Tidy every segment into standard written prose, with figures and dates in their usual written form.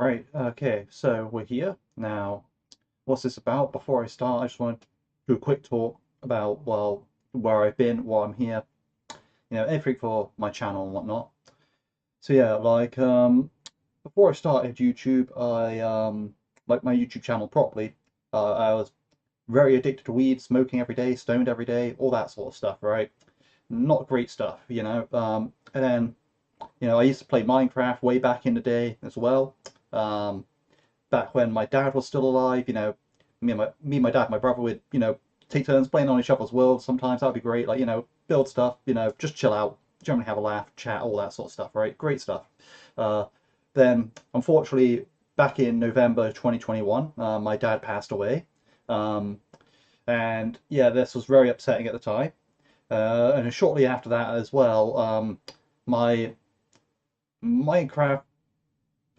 Right, okay, so we're here. Now, what's this about? Before I start, I just want to do a quick talk about, well, where I've been, why I'm here, everything for my channel and whatnot. So yeah, before I started YouTube, like my YouTube channel properly, I was very addicted to weed, smoking every day, stoned every day, all that sort of stuff, right? Not great stuff. And then, I used to play Minecraft way back in the day as well. Um, Back when my dad was still alive, me and my dad, my brother would, take turns playing on each other's worlds. Sometimes that'd be great. Like, build stuff, just chill out, generally have a laugh, chat, all that sort of stuff, right? Great stuff. Uh, then, unfortunately, back in November 2021, my dad passed away. Um, and yeah, this was very upsetting at the time. And shortly after that as well, my Minecraft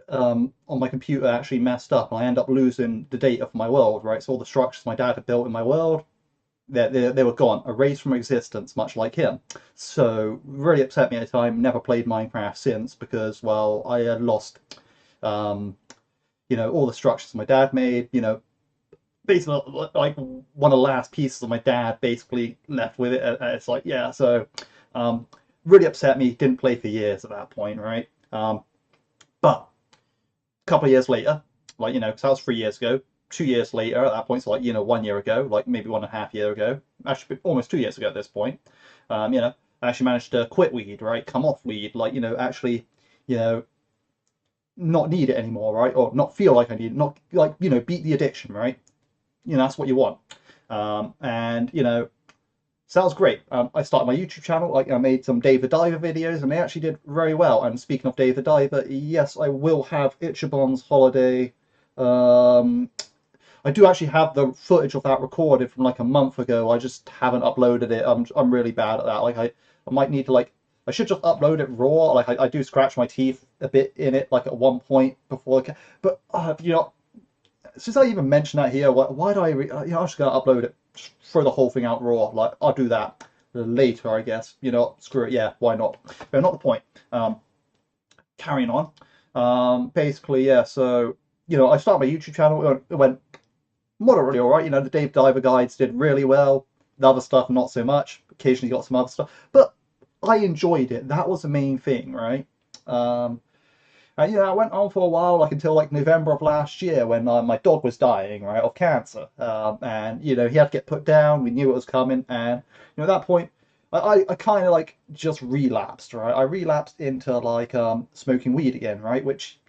on my computer actually messed up and I end up losing the data for my world, right? So all the structures my dad had built in my world, they were gone, erased from existence, much like him. So really upset me at the time. Never played Minecraft since because, well, I had lost, um, all the structures my dad made. Basically like one of the last pieces of my dad basically left with it. It's like, yeah, so um, really upset me. Didn't play for years at that point, right? But couple of years later, because that was 3 years ago. 2 years later, at that point, so 1 year ago, like maybe 1.5 years ago, actually almost 2 years ago at this point, I actually managed to quit weed, right? Come off weed, actually, you know, not need it anymore, right? Or not feel like I need it, not like, beat the addiction, right? That's what you want. And, so that was great. I started my YouTube channel. I made some Dave the Diver videos, and they actually did very well. And speaking of Dave the Diver, yes, I will have Ichabod's Holiday. Um, I do actually have the footage of that recorded from like a month ago. I just haven't uploaded it. I'm really bad at that. I might need to I should just upload it raw. I do scratch my teeth a bit in it like at one point before. But since I even mentioned that here, why do I'm just gonna upload it, just throw the whole thing out raw. Like I'll do that later, I guess. Screw it. Yeah, why not? But not the point. Carrying on. Basically, yeah. So I started my YouTube channel. It went moderately all right. The Dave Diver guides did really well. The other stuff, not so much. Occasionally got some other stuff, but I enjoyed it. That was the main thing, right? And I went on for a while, like until like November of last year, when my dog was dying, right, of cancer. And he had to get put down. We knew it was coming, and at that point, I kind of like just relapsed, right? I relapsed into smoking weed again, right, which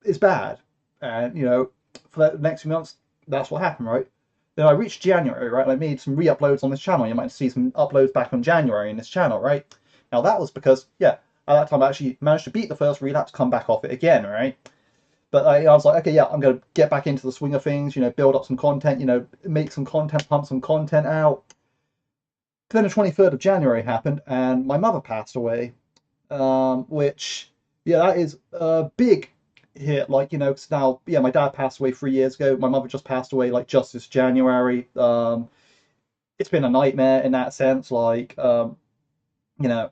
is bad. And for the next few months, that's what happened, right? Then I reached January, right? And I made some re-uploads on this channel. You might see some uploads back on January in this channel, right? Now that was because, yeah, at that time I actually managed to beat the first relapse, come back off it again, right? But I was like, okay, yeah, I'm going to get back into the swing of things, build up some content, make some content, pump some content out. Then the 23rd of January happened and my mother passed away, which, yeah, that is a big hit. 'Cause now, yeah, my dad passed away 3 years ago. My mother just passed away, just this January. It's been a nightmare in that sense. You know,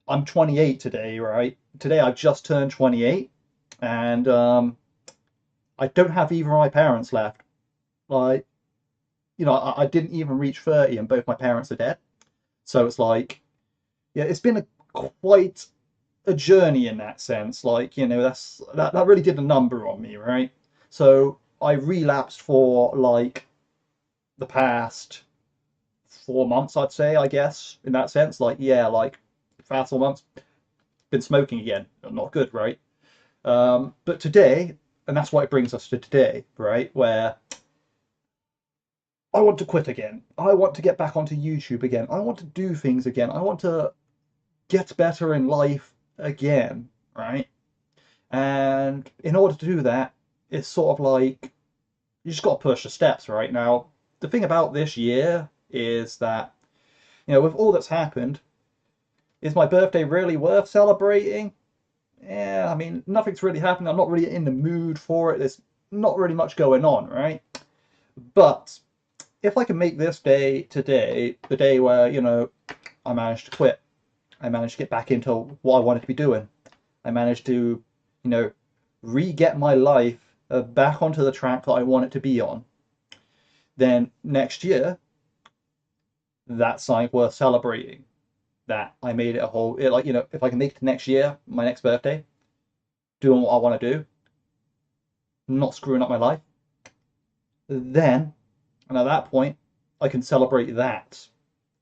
I'm 28 today, right? Today I've just turned 28, and I don't have either of my parents left. Like, I didn't even reach 30, and both my parents are dead. So it's yeah, it's been quite a journey in that sense. That really did a number on me, right? So I relapsed for the past 4 months, I'd say, I guess, in that sense. Yeah, past 4 months, been smoking again. Not good, right? But today, and that's why it brings us to today, right? Where I want to quit again. I want to get back onto YouTube again. I want to do things again. I want to get better in life again, right? And in order to do that, it's sort of like you just got to push the steps, right? Now, the thing about this year is that, with all that's happened, is my birthday really worth celebrating? Yeah, I mean, nothing's really happened. I'm not really in the mood for it. There's not really much going on, right? But if I can make this day today, the day where, I managed to quit, I managed to get back into what I wanted to be doing, I managed to, you know, re-get my life back onto the track that I want it to be on, then next year, that's something worth celebrating. That I made it a whole, like, if I can make it to next year, my next birthday, doing what I want to do, not screwing up my life, then, and at that point, I can celebrate that.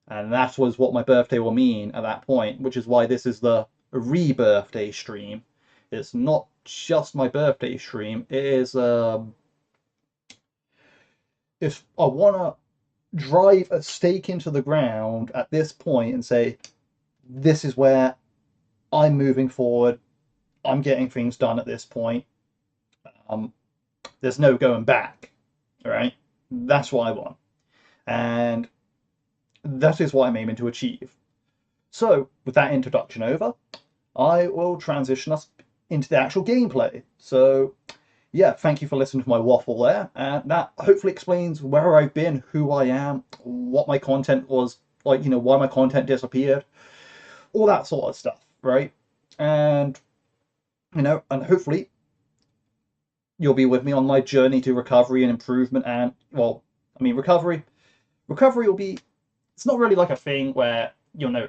And that was what my birthday will mean at that point, which is why this is the Rebirthday stream. It's not just my birthday stream. It is, if I want to drive a stake into the ground at this point and say, this is where I'm moving forward, I'm getting things done at this point. There's no going back, right? That's what I want. And that is what I'm aiming to achieve. So, with that introduction over, I will transition us into the actual gameplay. So, yeah, thank you for listening to my waffle there. And that hopefully explains where I've been, who I am, what my content was, like, why my content disappeared, all that sort of stuff, right? And, and hopefully you'll be with me on my journey to recovery and improvement. And, well, I mean, recovery will be, it's not really like a thing where, I don't know,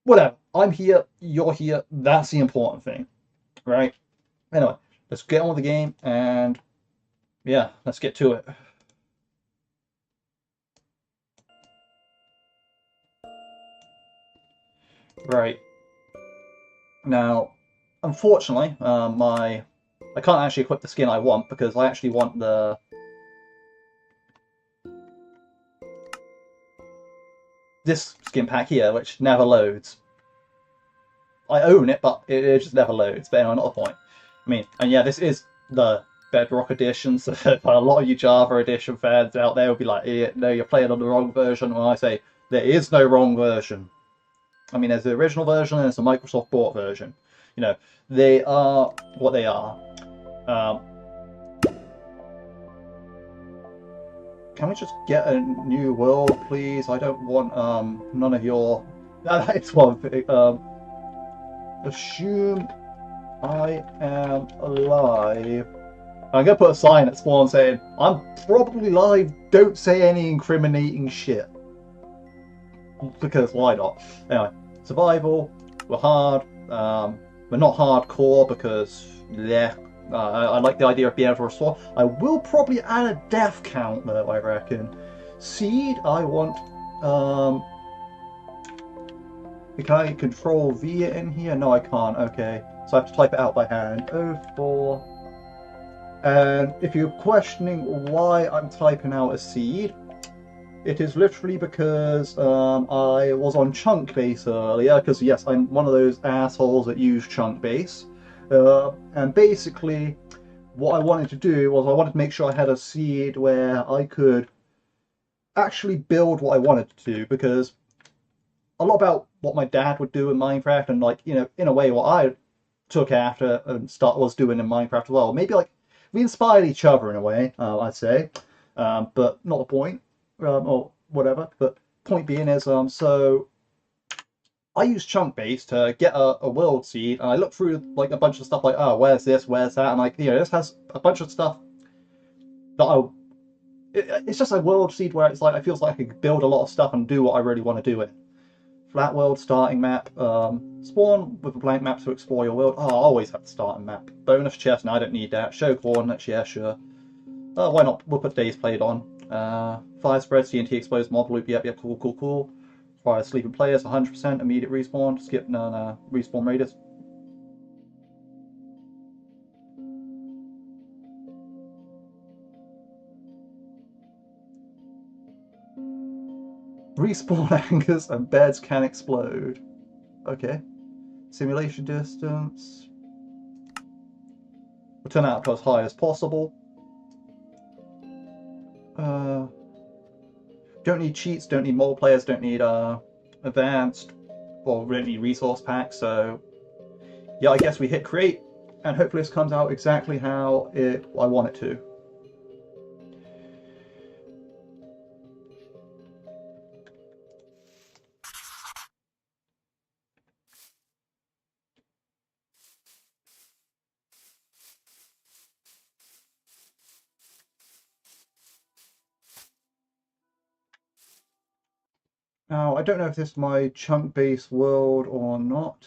whatever. I'm here, you're here, that's the important thing, right? Anyway, let's get on with the game, and yeah, let's get to it. Right. Now, unfortunately, I can't actually equip the skin I want, because I actually want this skin pack here, which never loads. I own it, but it just never loads. But anyway, not the point. I mean, and yeah, this is the Bedrock edition, so a lot of you Java edition fans out there will be like, no, you're playing on the wrong version. When I say there is no wrong version. I mean, there's the original version and there's the Microsoft bought version. They are what they are. Can we just get a new world, please? I don't want none of your. That's one thing. Assume I am alive. I'm gonna put a sign at spawn saying I'm probably live. Don't say any incriminating shit, because why not? Anyway, survival. We're hard. We're not hardcore because yeah. I like the idea of being able to restore. I will probably add a death count though, I reckon. Seed, I want. Can I control V it in here? No, I can't. Okay. So I have to type it out by hand. 04. And if you're questioning why I'm typing out a seed, it is literally because I was on chunk base earlier, because yes, I'm one of those assholes that use chunk base. And basically, what I wanted to do was I wanted to make sure I had a seed where I could actually build what I wanted to do, because a lot about what my dad would do in Minecraft, and like, in a way what I took after and was doing in Minecraft as well. Maybe like we inspired each other in a way, I'd say, but not the point, or whatever. But point being is, so I use chunk base to get a world seed, and I look through like a bunch of stuff like, oh, where's this, where's that, and like, this has a bunch of stuff that it's just a world seed where it's like, it feels like I can build a lot of stuff and do what I really want to do it. Flat world starting map, spawn with a blank map to explore your world. Oh, I always have the starting map. Bonus chest, no, I don't need that. Show coordinates, yeah, sure. Why not? We'll put days played on. Fire spread, TNT explodes, mob loop, yep, cool. Requires sleeping players, 100%, immediate respawn, skip, no, respawn radius. Respawn anchors and beds can explode. Okay. Simulation distance. We'll turn out as high as possible. Don't need cheats, don't need mole players, don't need advanced, or don't need resource packs, so yeah, I guess we hit create, and hopefully this comes out exactly how I want it to. Now, I don't know if this is my chunk-based world or not,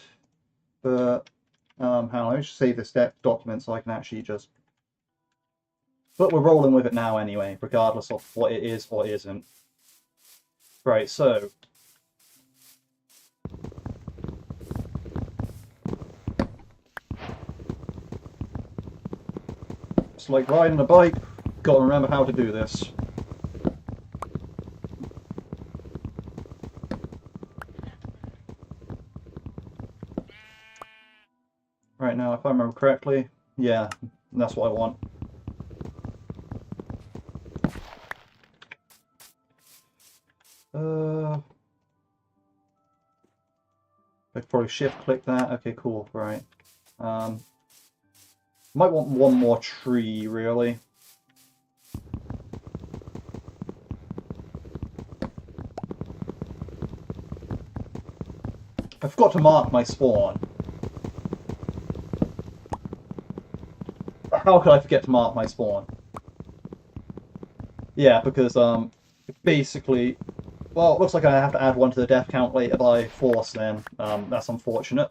but hang on, let me just save this document so I can actually just... But we're rolling with it now anyway, regardless of what it is or isn't. Right, so... It's like riding a bike, gotta remember how to do this. Right now, if I remember correctly, yeah, that's what I want. I could probably shift click that. Okay, cool, right. Might want one more tree, really. I forgot to mark my spawn. How could I forget to mark my spawn? Yeah, because basically, well, it looks like I have to add one to the death count later by force then. That's unfortunate.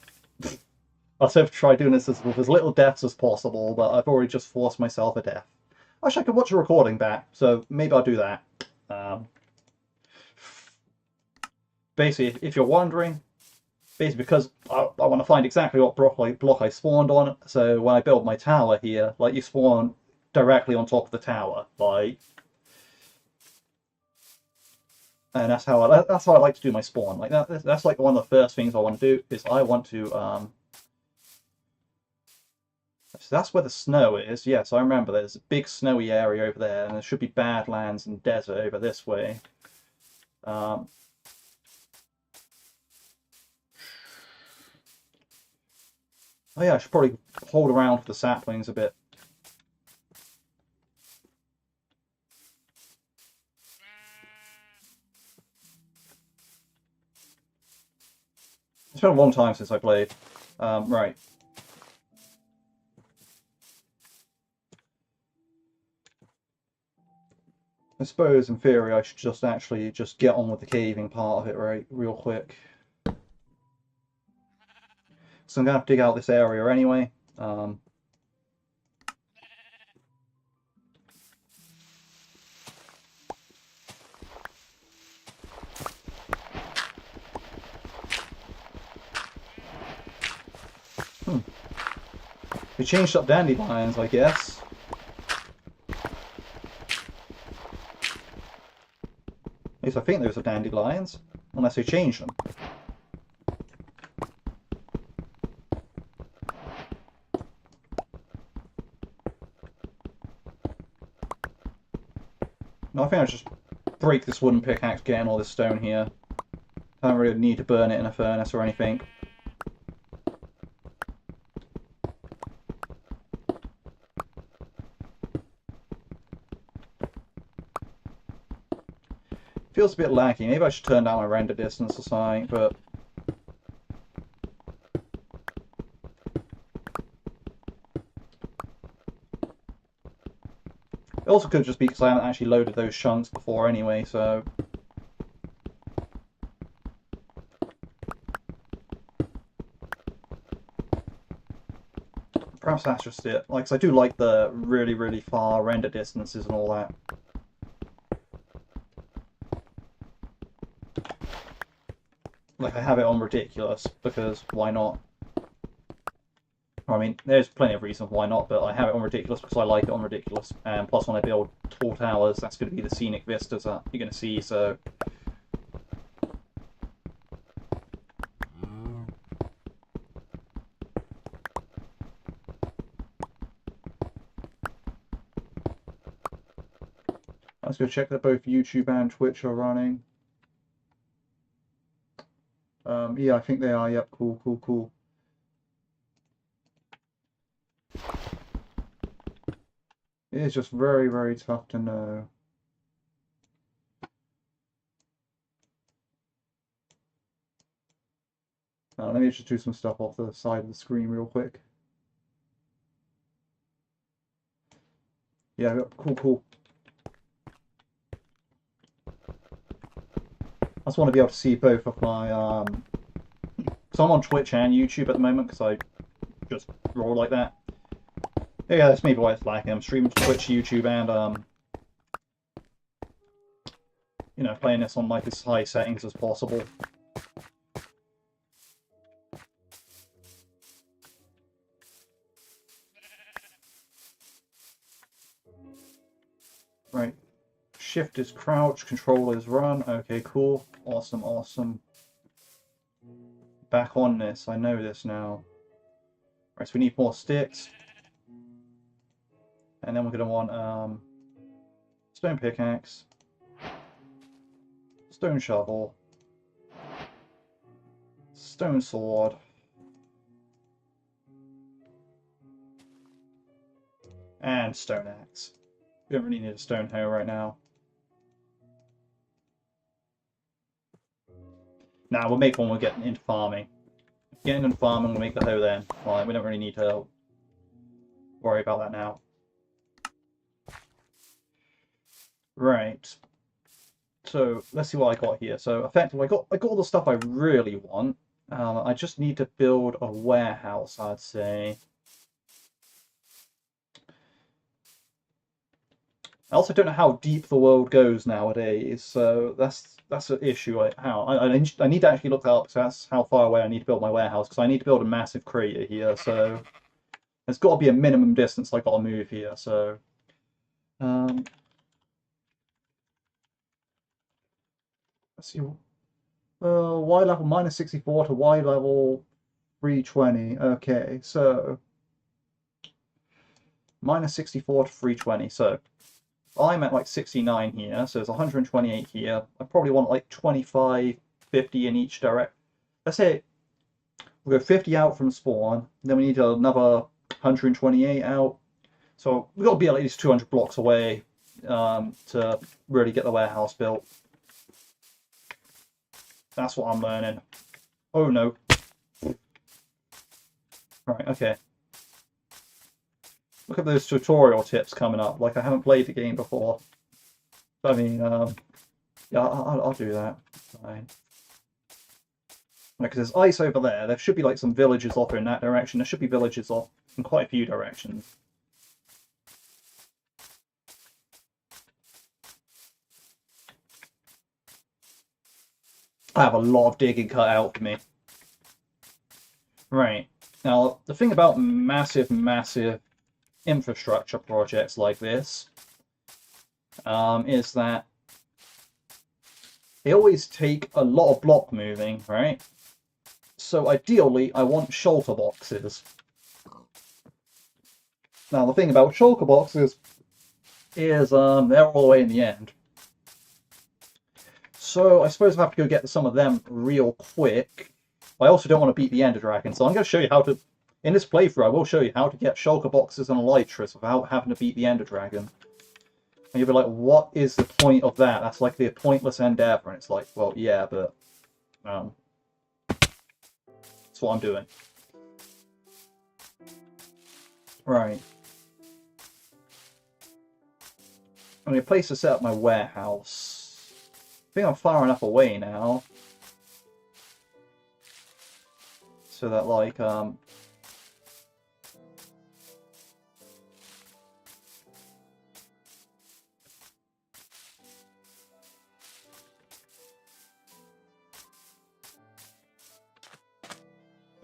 I'll have to try doing this with as little deaths as possible, but I've already just forced myself a death. I wish I could watch a recording back, so maybe I'll do that. Basically, if you're wondering, basically because I want to find exactly what block I spawned on, so when I build my tower here, like, you spawn directly on top of the tower, like, and that's how I like to do my spawn. Like that's like one of the first things I want to do is I want to so that's where the snow is. Yes, I remember there's a big snowy area over there, and there should be badlands and desert over this way. Oh yeah, I should probably hold around for the saplings a bit. It's been a long time since I played. Right. I suppose, in theory, I should just actually just get on with the caving part of it, right, real quick. So I'm going to have to dig out this area anyway. They changed up dandelions, I guess. At least I think those are dandelions, unless they changed them. No, I think I'll just break this wooden pickaxe, getting all this stone here. I don't really need to burn it in a furnace or anything. Feels a bit laggy. Maybe I should turn down my render distance or something, but... It also could just be because I haven't actually loaded those chunks before anyway, so... Perhaps that's just it. Like, 'cause I do like the really, really far render distances and all that. Like, I have it on ridiculous, because why not? I mean, there's plenty of reasons why not, but I have it on ridiculous because I like it on ridiculous. And plus, when I build tall towers, that's going to be the scenic vistas that you're going to see, so... Let's go check that both YouTube and Twitch are running. Yeah, I think they are. Yep, cool, cool, cool. It is just very, very tough to know. Let me just do some stuff off the side of the screen real quick. Yeah, cool, cool. just want to be able to see both of my because I'm on Twitch and YouTube at the moment because I just roll like that. Yeah, that's maybe why it's lacking. I'm streaming to Twitch, YouTube, and you know, playing this on like as high settings as possible. Right. Shift is crouch, control is run. Okay, cool. Awesome, awesome. Back on this. I know this now. Right, so we need more sticks. And then we're going to want stone pickaxe, stone shovel, stone sword, and stone axe. We don't really need a stone hoe right now. Now we'll make one when we're getting into farming. Getting into farming, we'll make the hoe then. Right, we don't really need to worry about that now. Right. So let's see what I got here. So effectively, I got all the stuff I really want. I just need to build a warehouse, I'd say. I also don't know how deep the world goes nowadays, so that's an issue. I need to actually look that up, because that's how far away I need to build my warehouse, because I need to build a massive crater here, so there's got to be a minimum distance I got to move here. So let's see. Y level -64 to Y level 320. Okay, so -64 to 320. So I'm at like 69 here, so there's 128 here. I probably want like 25, 50 in each direction. Let's say we'll go 50 out from spawn, then we need another 128 out. So we've got to be at least 200 blocks away to really get the warehouse built. That's what I'm learning. Oh no. Right, okay. Look at those tutorial tips coming up, like I haven't played the game before. I mean, yeah, I'll do that. Fine. Because there's ice over there. There should be like some villages off in that direction. There should be villages off in quite a few directions. I have a lot of digging cut out for me. Right. Now, the thing about massive infrastructure projects like this is that they always take a lot of block moving, right? So ideally, I want shulker boxes. Now, the thing about shulker boxes is they're all the way in the end. So I suppose I have to go get some of them real quick. I also don't want to beat the Ender Dragon, so I'm going to show you how to... In this playthrough, I will show you how to get shulker boxes and elytras without having to beat the Ender Dragon. And you'll be like, what is the point of that? That's like the pointless endeavor. And it's like, well, yeah, but that's what I'm doing. Right. I need a place to set up my warehouse. I think I'm far enough away now. So that, like, right,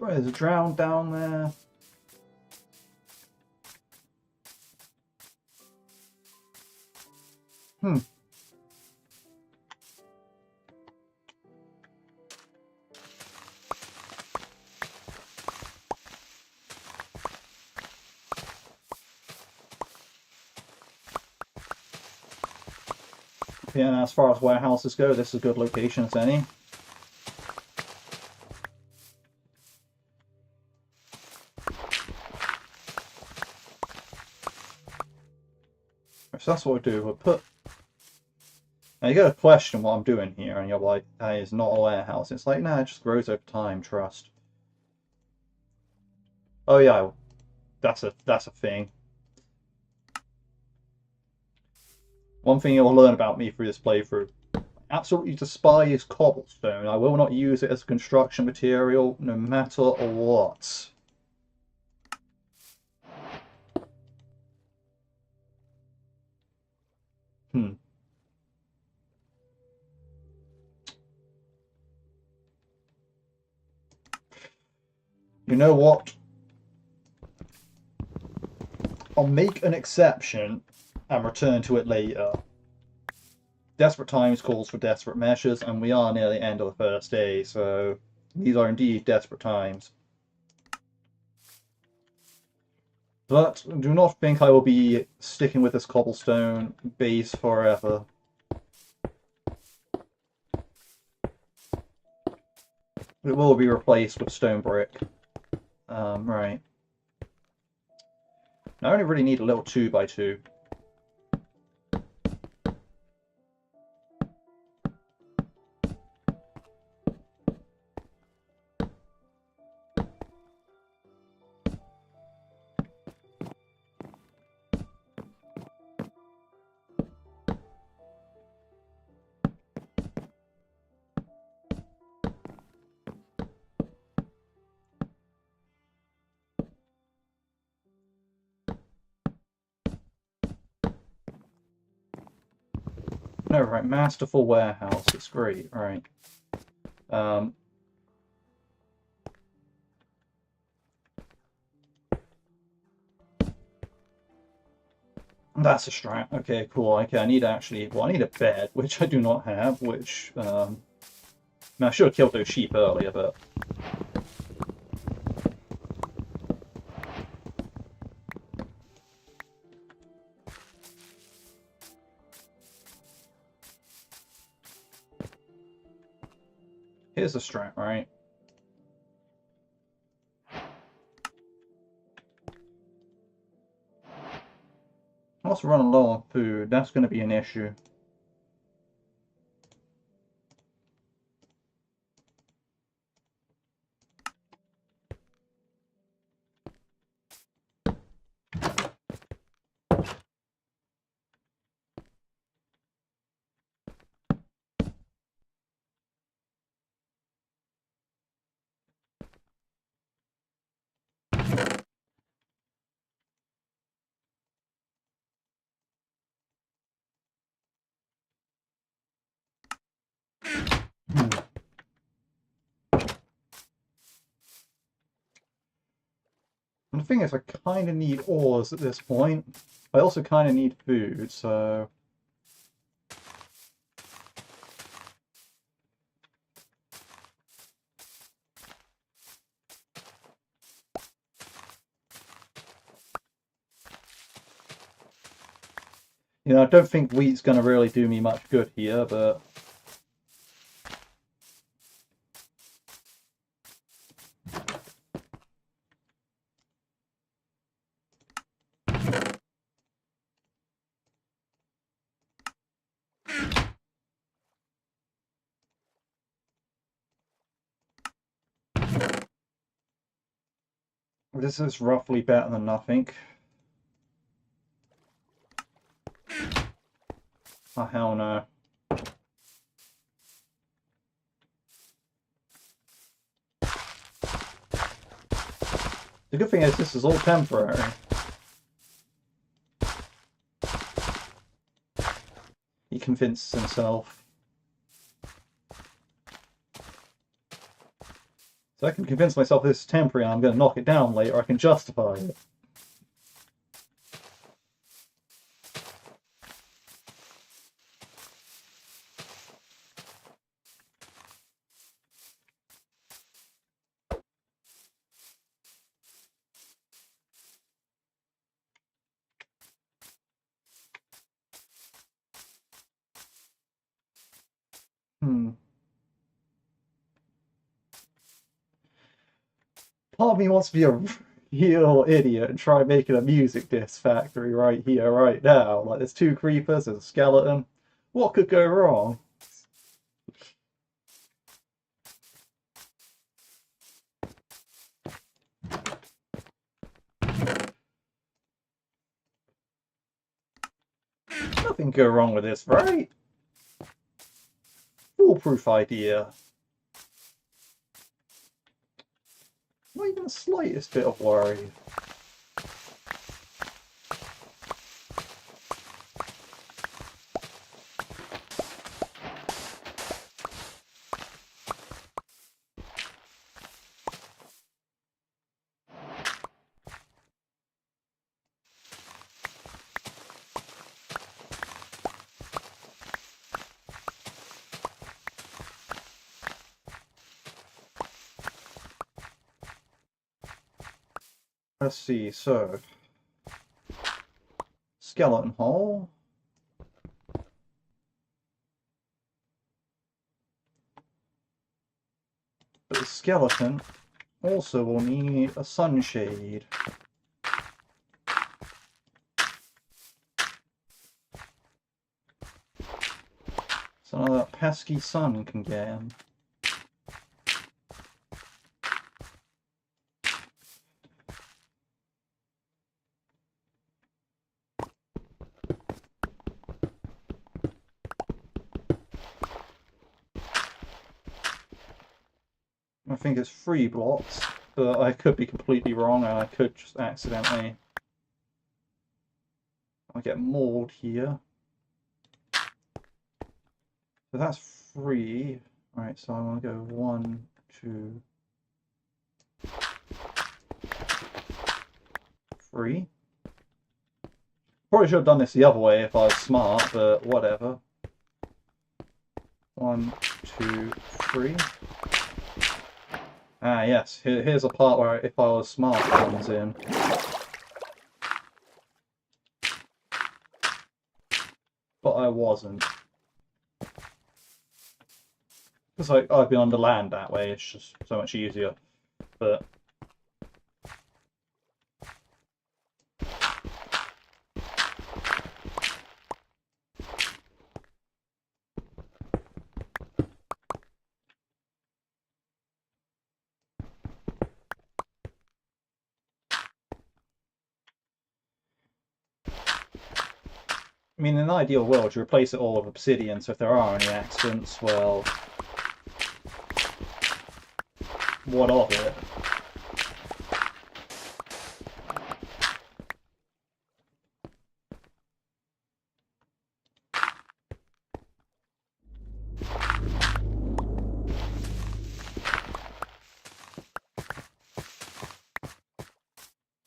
there's a drown down there. Yeah, and as far as warehouses go, this is a good location as any. So that's what we'll do. We'll put... Now you gotta question what I'm doing here, and you're like, that is not a warehouse. It's like, nah, it just grows over time, trust. Oh yeah, that's a thing. One thing you'll learn about me through this playthrough, I absolutely despise cobblestone. I will not use it as a construction material, no matter what. Hmm. You know what? I'll make an exception and return to it later. Desperate times calls for desperate measures, and we are near the end of the first day, so these are indeed desperate times. But do not think I will be sticking with this cobblestone base forever. It will be replaced with stone brick. Right. I only really need a little 2x2. No, right, masterful warehouse. It's great, right. That's a strat. Okay, cool. Okay, I need actually, well, I need a bed, which I do not have, which, I should have killed those sheep earlier, but... Here's the strat, right? I'm also running low on food. That's going to be an issue. And the thing is, I kind of need ores at this point. I also kind of need food, so... You know, I don't think wheat's going to really do me much good here, but... This is roughly better than nothing. Oh, hell no. The good thing is this is all temporary. He convinced himself. So I can convince myself this is temporary and I'm going to knock it down later. I can justify it. Part of me wants to be a real idiot and try making a music disc factory right here, right now. Like, there's 2 creepers, there's a skeleton. What could go wrong? Nothing can go wrong with this, right? foolproof idea. Not even the slightest bit of worry. Let's see, so skeleton hole. But the skeleton also will need a sunshade. So now that pesky sun can get him. I think it's 3 blocks, but I could be completely wrong and I could just accidentally get mauled here. So that's 3. Alright, so I want to go 1, 2, 3. Probably should have done this the other way if I was smart, but whatever. 1, 2, 3. Ah, yes. Here's a part where if I was smart comes in. But I wasn't. Because I've been under land that way, it's just so much easier. But I mean, in an ideal world, you replace it all with obsidian, so if there are any accidents, well, what of it?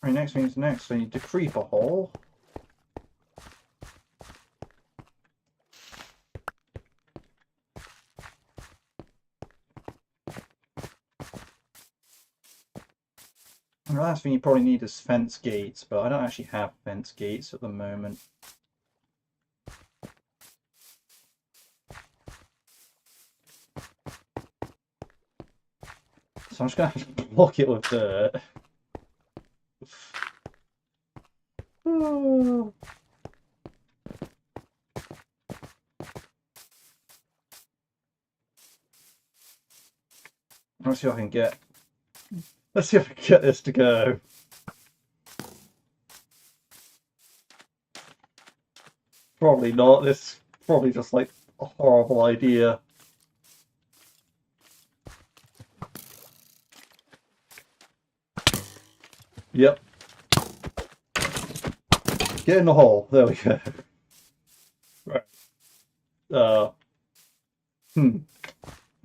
Right, next means next, I need to creep a hole. And the last thing you probably need is fence gates, but I don't actually have fence gates at the moment. So I'm just going to have to block it with dirt. Let's see if I can get... Let's see if I can get this to go. Probably not. This is probably just like a horrible idea. Yep. Get in the hole. There we go. Right.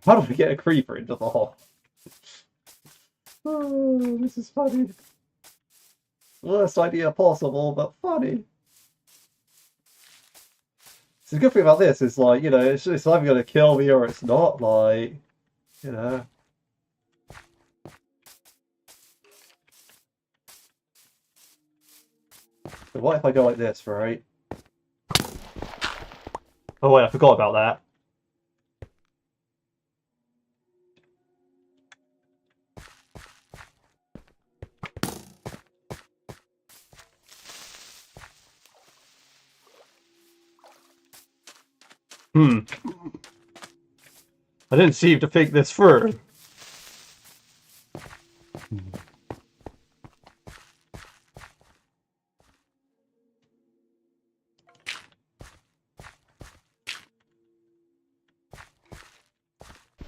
How do we get a creeper into the hole? Oh, this is funny. Worst idea possible, but funny. So the good thing about this is, like, you know, it's either going to kill me or it's not, like, you know. So what if I go like this, right? Oh wait, I forgot about that. I didn't seem to think this through.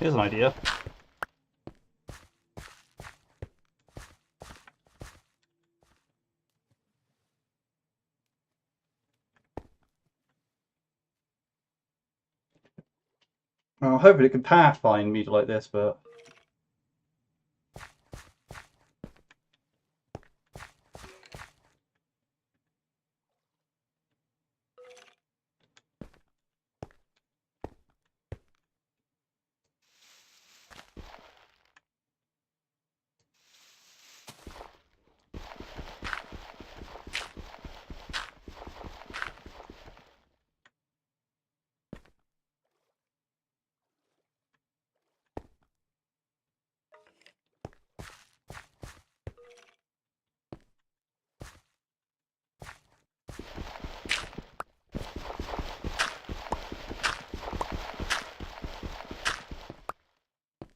Here's an idea. Well, hopefully it can pathfind me like this, but...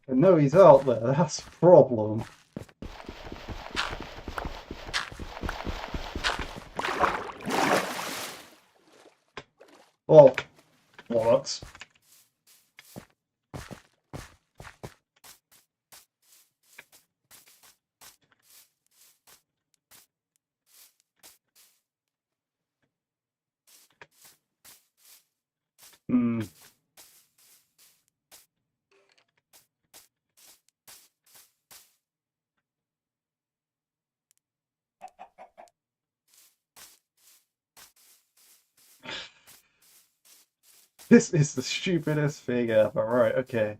I know he's out there, that's a problem. Oh, bollocks. Hmm. This is the stupidest thing ever. Right, okay.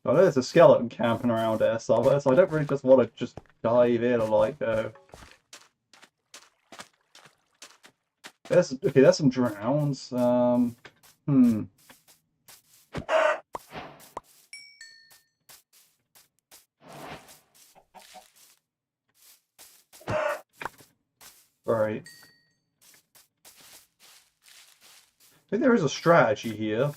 Well, there's a skeleton camping around there somewhere, so I don't really just want to just dive in and like go. There's some drowns. Hmm. Right. I think there is a strategy here.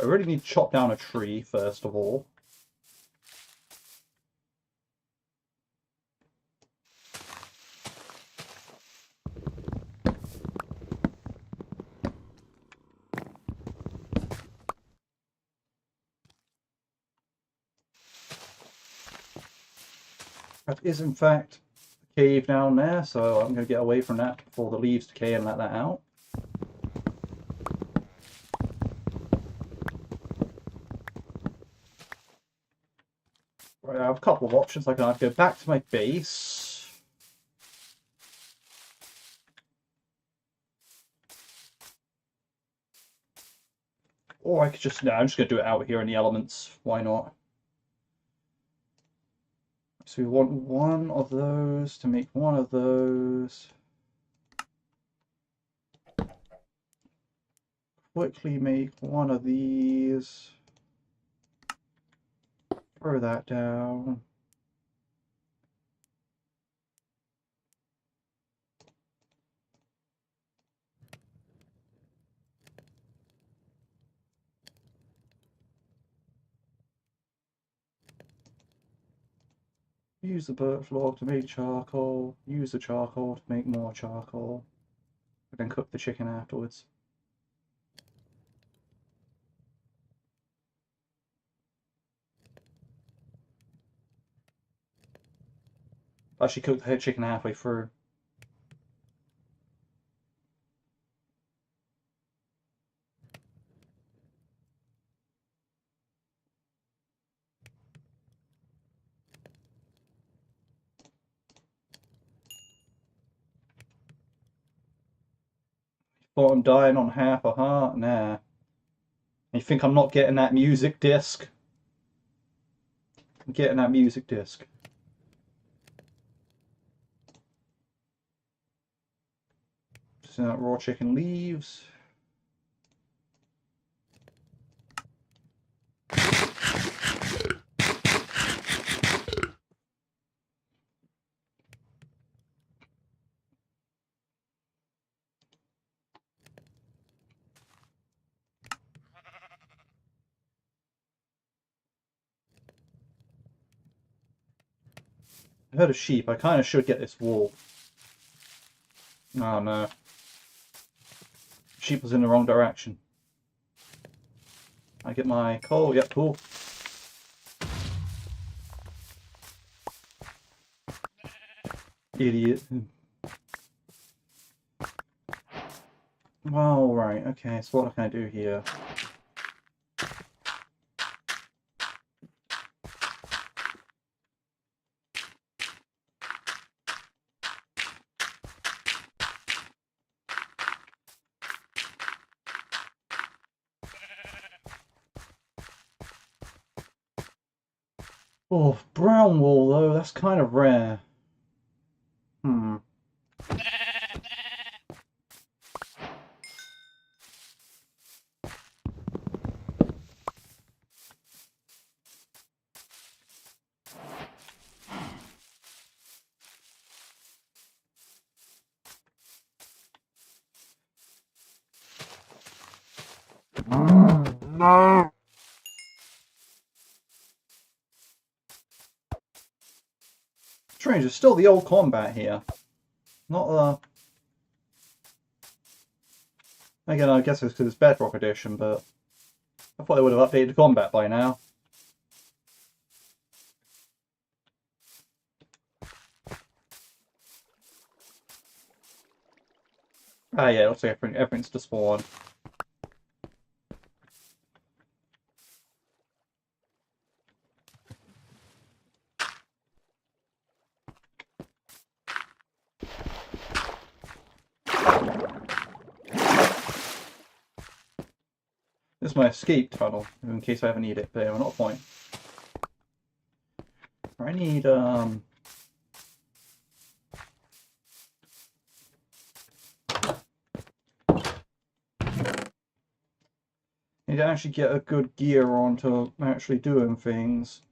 I really need to chop down a tree, first of all. That is, in fact, a cave down there, so I'm going to get away from that before the leaves decay and let that out. Right, I have a couple of options. I can either go back to my base. Or I could just, no, I'm just going to do it out here in the elements. Why not? So we want one of those to make one of those. Quickly make one of these. Throw that down. Use the birch log to make charcoal. Use the charcoal to make more charcoal. And then cook the chicken afterwards. Actually cook the chicken halfway through. Thought I'm dying on half a heart? Nah. You think I'm not getting that music disc? I'm getting that music disc. Just that raw chicken leaves. I heard a sheep. I kind of should get this wool. Oh no. sheep was in the wrong direction. I get my coal. Yep, cool. Idiot. Well, right, okay, so what can I do here? Oh, brown wool though, that's kind of rare. Hmm. No. Strange, it's still the old combat here. Not again, I guess it's because it's Bedrock Edition, but I thought they would have updated the combat by now. Ah, yeah, it looks like everything's despawned. This is my escape tunnel, in case I ever need it, but anyway, not a point. I need, need to actually get a good gear on to actually doing things.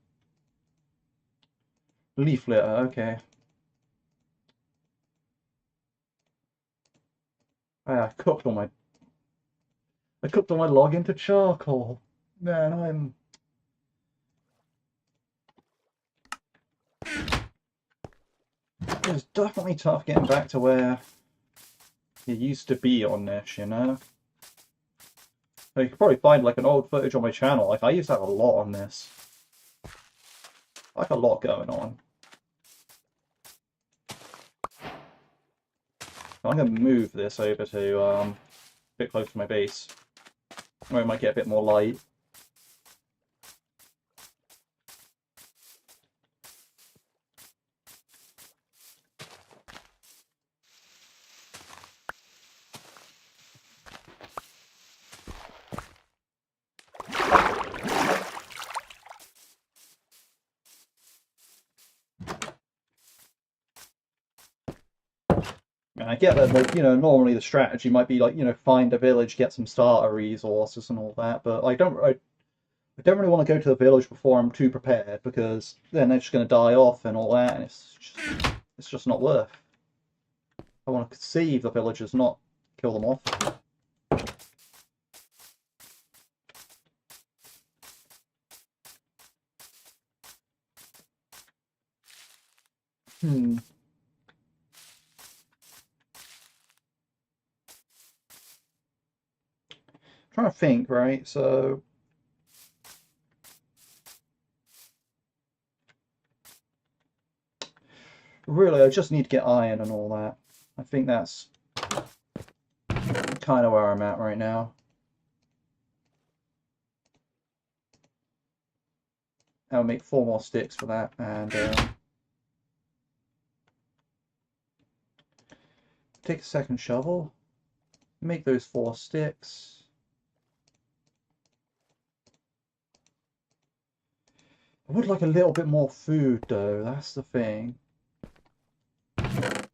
Leaf litter, okay. Ah, I cooked all my log into charcoal. Man, it's definitely tough getting back to where you used to be on this, you know? So you could probably find like an old footage on my channel. Like I used to have a lot on this. Like a lot going on. I'm gonna move this over to a bit closer to my base. Where it might get a bit more light. And I get that, like, you know, normally the strategy might be like, you know, find a village, get some starter resources and all that, but I don't really want to go to the village before I'm too prepared, because then they're just going to die off and all that, and it's just not worth. I want to save the villagers, not kill them off. Hmm. Trying to think, right? So really, I just need to get iron and all that. I think that's kind of where I'm at right now. I'll make 4 more sticks for that, and take a second shovel, make those 4 sticks. I would like a little bit more food though, that's the thing. Okay,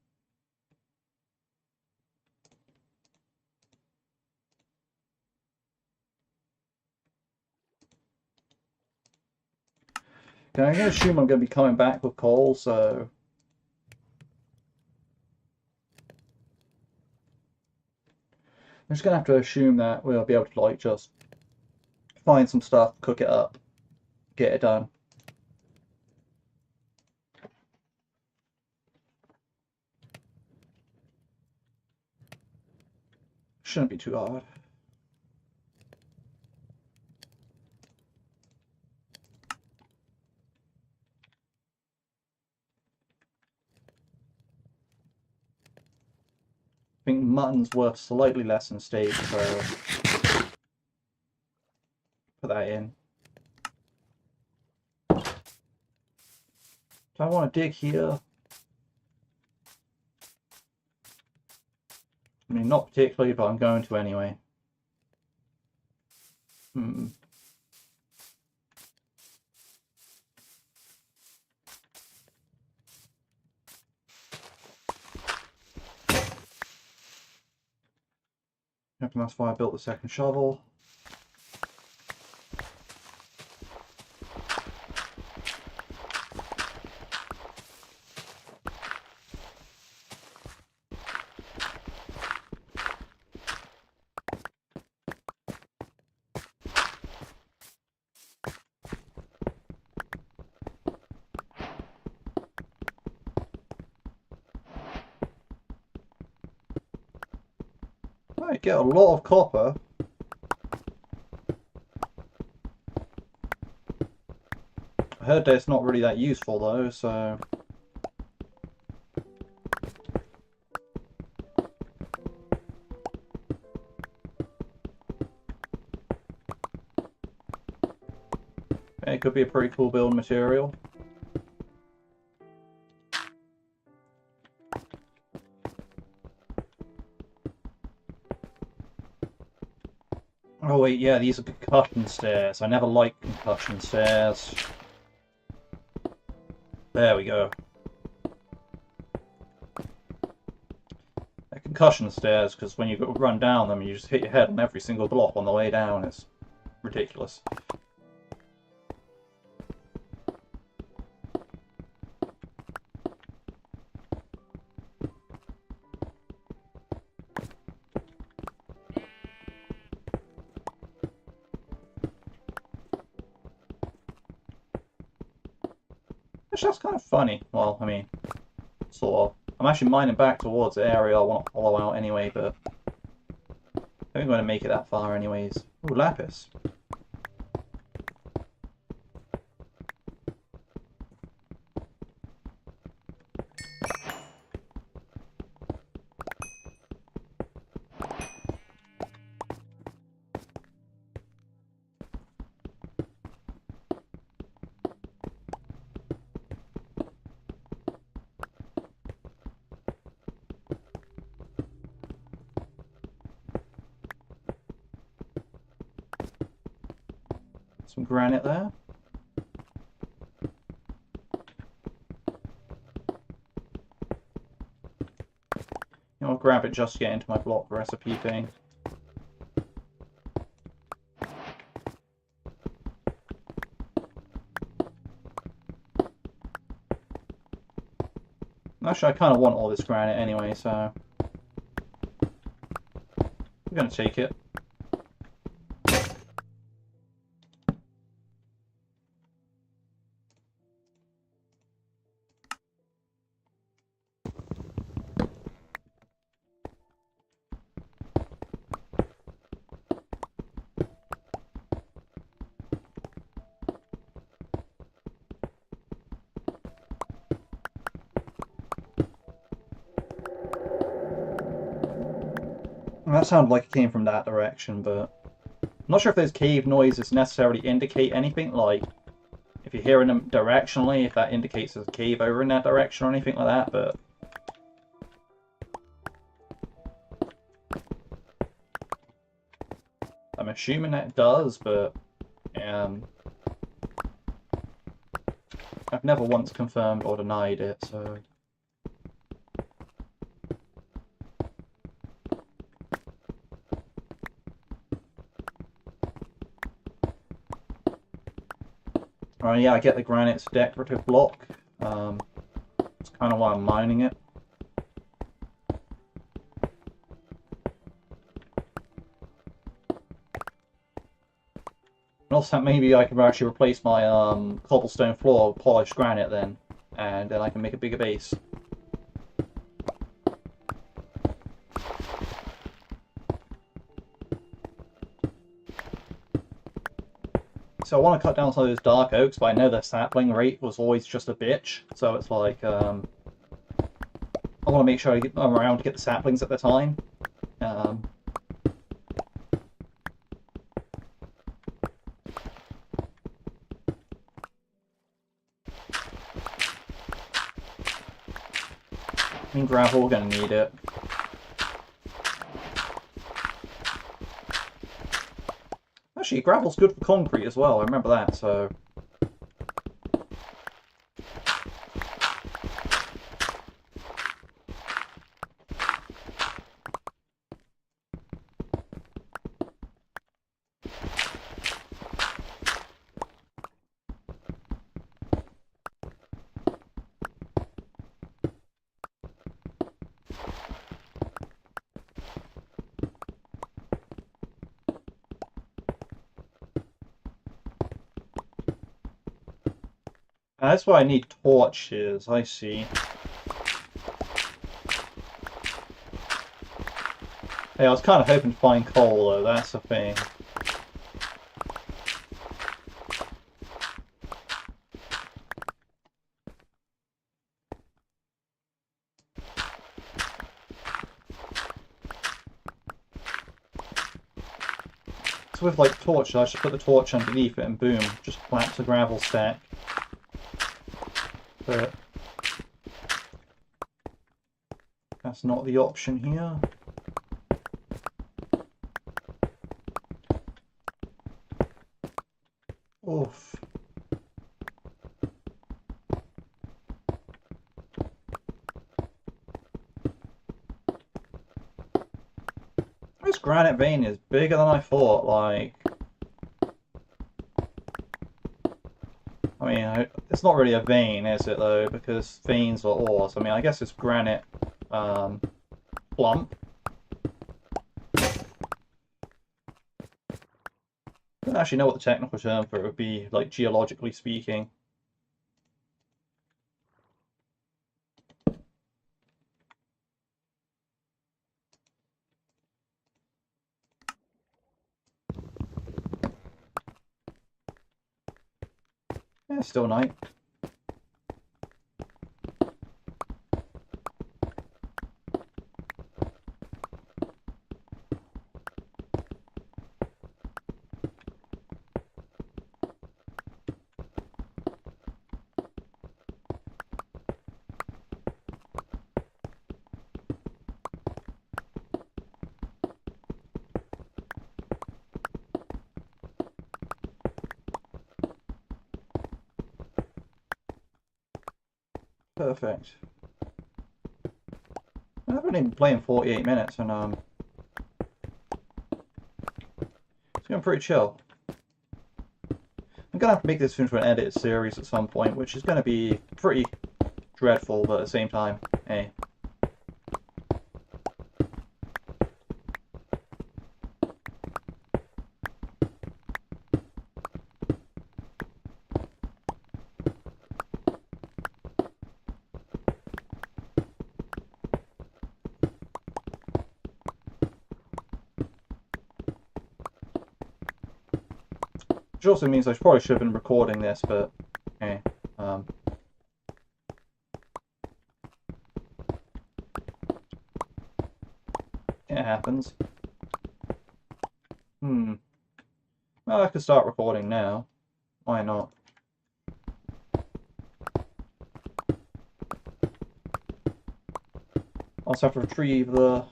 I'm going to assume I'm going to be coming back with coal, so I'm just going to have to assume that we'll be able to like just find some stuff, cook it up, get it done. Shouldn't be too hard. I think mutton's worth slightly less than steak, so put that in. Do I want to dig here? I mean, not particularly, but I'm going to anyway. And that's why I built the second shovel. I get a lot of copper. I heard that it's not really that useful though, so... It could be a pretty cool build material. Oh wait, yeah, these are concussion stairs. I never liked concussion stairs. There we go. They're concussion stairs, because when you run down them, you just hit your head on every single block on the way down. It's ridiculous. Actually, that's kind of funny. Well, I mean, sort of. I'm actually mining back towards the area I want to hollow out anyway, but I think I'm going to make it that far anyways. Ooh, lapis. Some granite there. I'll grab it just to get into my block recipe thing. Actually, I kind of want all this granite anyway, so I'm going to take it. That sounded like it came from that direction, but I'm not sure if those cave noises necessarily indicate anything, like if you're hearing them directionally, if that indicates there's a cave over in that direction or anything like that, but I'm assuming that it does, but I've never once confirmed or denied it, so... Oh yeah, I get the granite's decorative block. That's kind of why I'm mining it. And also maybe I could actually replace my cobblestone floor with polished granite then, and then I can make a bigger base. so I want to cut down some of those dark oaks, but I know their sapling rate was always just a bitch. So it's like, I want to make sure I'm around to get the saplings at the time. I mean, gravel, we're going to need it. Actually, gravel's good for concrete as well, I remember that, so... That's why I need torches, I see. Hey, I was kind of hoping to find coal, though, that's the thing. So with, like, torches, I should put the torch underneath it and boom, just collapse a gravel stack. But that's not the option here. Oof. This granite vein is bigger than I thought, like... I mean, it's not really a vein, is it, though? Because veins are ores. I mean, I guess it's granite, lump. I don't actually know what the technical term for it would be, like, geologically speaking. Yeah, it's still night. Perfect. I've only been playing 48 minutes and it's going pretty chill. I'm going to have to make this into an edit series at some point, which is going to be pretty dreadful, but at the same time, hey. Which also means I probably should have been recording this, but hey, it happens. Well, I could start recording now. Why not? I'll also have to retrieve the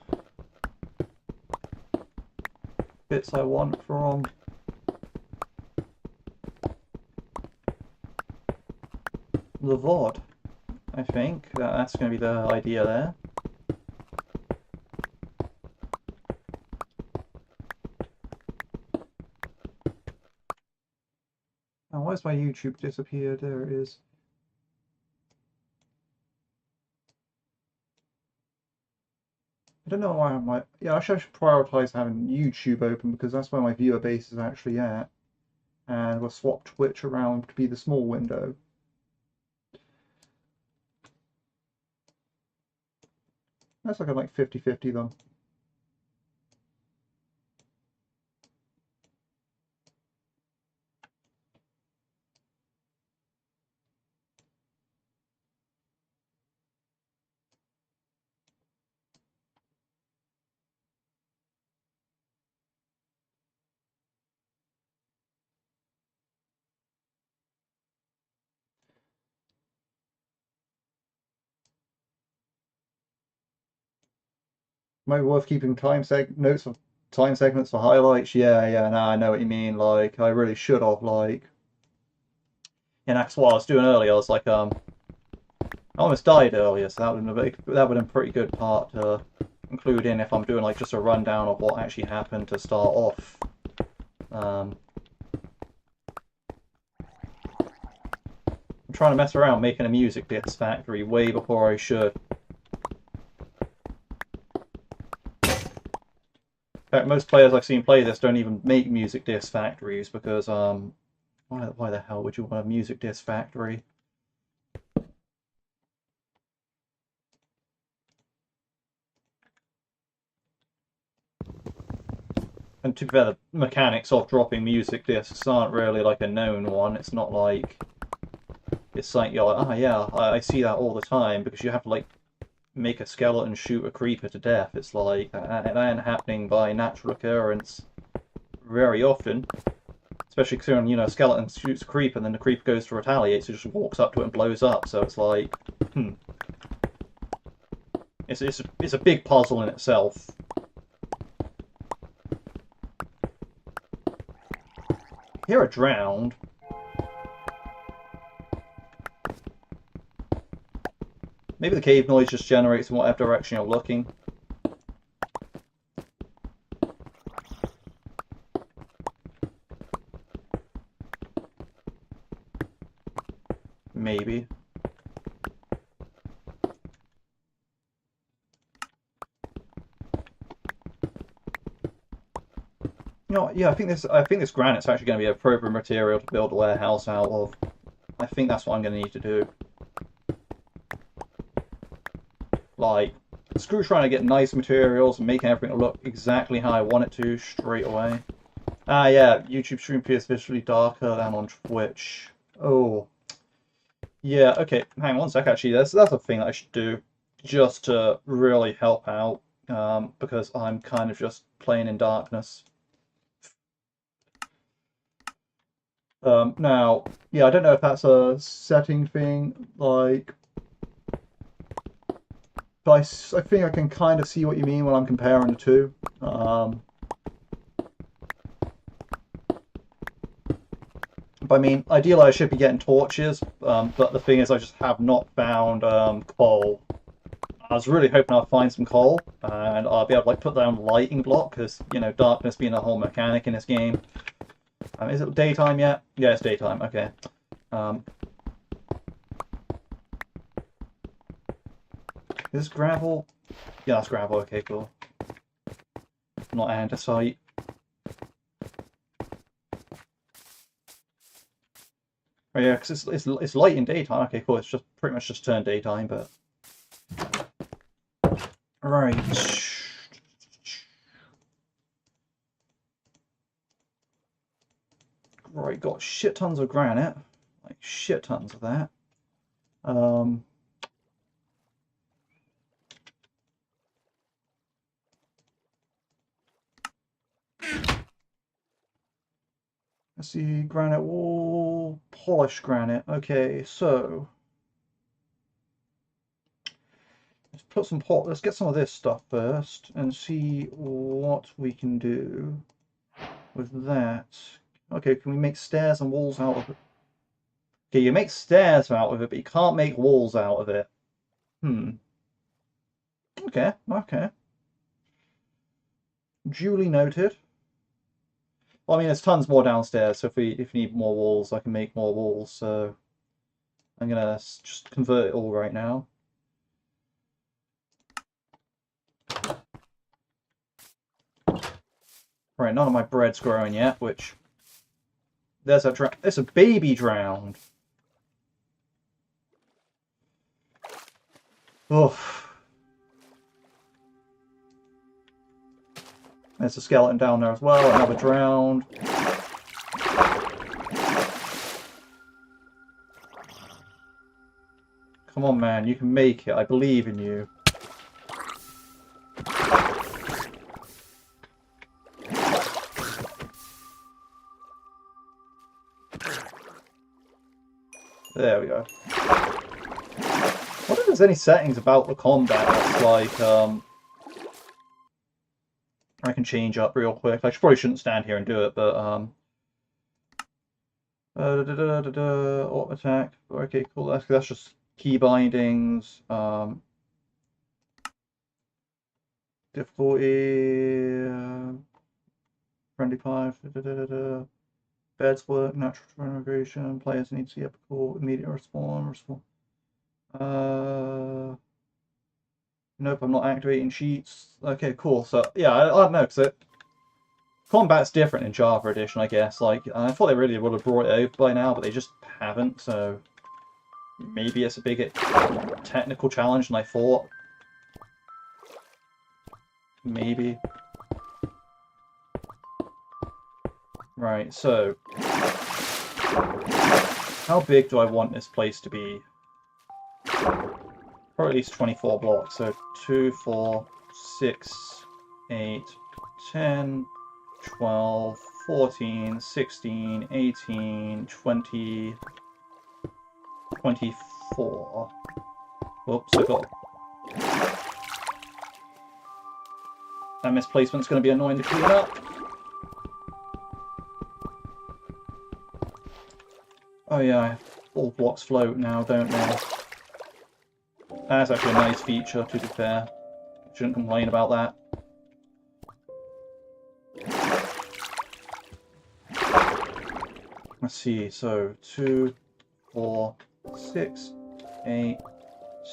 bits I want from the VOD, I think. That's going to be the idea there. Now, why has my YouTube disappeared? There it is. I don't know why I'm like... Yeah, I should prioritize having YouTube open because that's where my viewer base is actually at. And we'll swap Twitch around to be the small window. That's like a 50-50 then. Maybe worth keeping notes of time segments for highlights. Yeah, now I know what you mean. Like, I really should have, like, and that's what I was doing earlier. I was like, I almost died earlier, so that would have been a pretty good part to include in if I'm doing like just a rundown of what actually happened to start off. I'm trying to mess around making a music disc factory way before I should. In fact, most players I've seen play this don't even make music disc factories because why the hell would you want a music disc factory? And to be fair, the mechanics of dropping music discs aren't really like a known one. It's not like it's like you're like, oh yeah, I see that all the time because you have to like make a skeleton shoot a creeper to death. It's like that ain't happening by natural occurrence very often. Especially considering, you know, a skeleton shoots a creeper and then the creeper goes to retaliate, so it just walks up to it and blows up. So it's like, it's a big puzzle in itself. Here are drowned. Maybe the cave noise just generates in whatever direction you're looking. Maybe. You know, yeah, I think this granite's actually going to be appropriate material to build a warehouse out of. I think that's what I'm going to need to do. Like, screw trying to get nice materials and making everything look exactly how I want it to straight away. Ah, yeah, YouTube stream appears visually darker than on Twitch. Oh. Yeah, okay, hang on one sec, actually, that's a thing that I should do just to really help out, because I'm kind of just playing in darkness. Now, yeah, I don't know if that's a setting thing, like, but I think I can kind of see what you mean when I'm comparing the two. But I mean, ideally I should be getting torches, but the thing is I just have not found coal. I was really hoping I'd find some coal, and I'll be able to like put down lighting block, because, you know, darkness being a whole mechanic in this game. Is it daytime yet? Yeah, it's daytime, okay. Is this gravel? Yeah, that's gravel, okay, cool. Not andesite. Oh yeah, because it's light in daytime. Okay, cool. It's just pretty much just turned daytime, but right. Right, got shit tons of granite, like shit tons of that. Let's see, granite wall, polished granite. Okay, so let's get some of this stuff first and see what we can do with that. Okay, can we make stairs and walls out of it? Okay, you make stairs out of it, but you can't make walls out of it. Okay, okay. Duly noted. Well, I mean, there's tons more downstairs, so if you need more walls, I can make more walls, so I'm gonna just convert it all right now. Right, none of my bread's growing yet, which... There's a baby drowned. Oof. There's a skeleton down there as well, another drowned. Come on, man, you can make it. I believe in you. There we go. I wonder if there's any settings about the combat that's like, I can change up real quick. I probably shouldn't stand here and do it, but auto attack. Okay, cool. That's just key bindings. Difficulty. Friendly fire. Beds work. Natural regeneration. Players need to get call. Immediate respawn. Nope, I'm not activating cheats. Okay, cool. So yeah, I don't know, because combat's different in Java Edition, I guess. Like, I thought they really would have brought it over by now, but they just haven't. So maybe it's a bigger technical challenge than I thought. Maybe. Right. So how big do I want this place to be? Or at least 24 blocks. So 2, 4, 6, 8, 10, 12, 14, 16, 18, 20, 24. Whoops, I got... That misplacement's going to be annoying to clean up. Oh yeah, all blocks float now, don't they? That's actually a nice feature, to be fair. Shouldn't complain about that. Let's see, so 2, 4, 6, 8,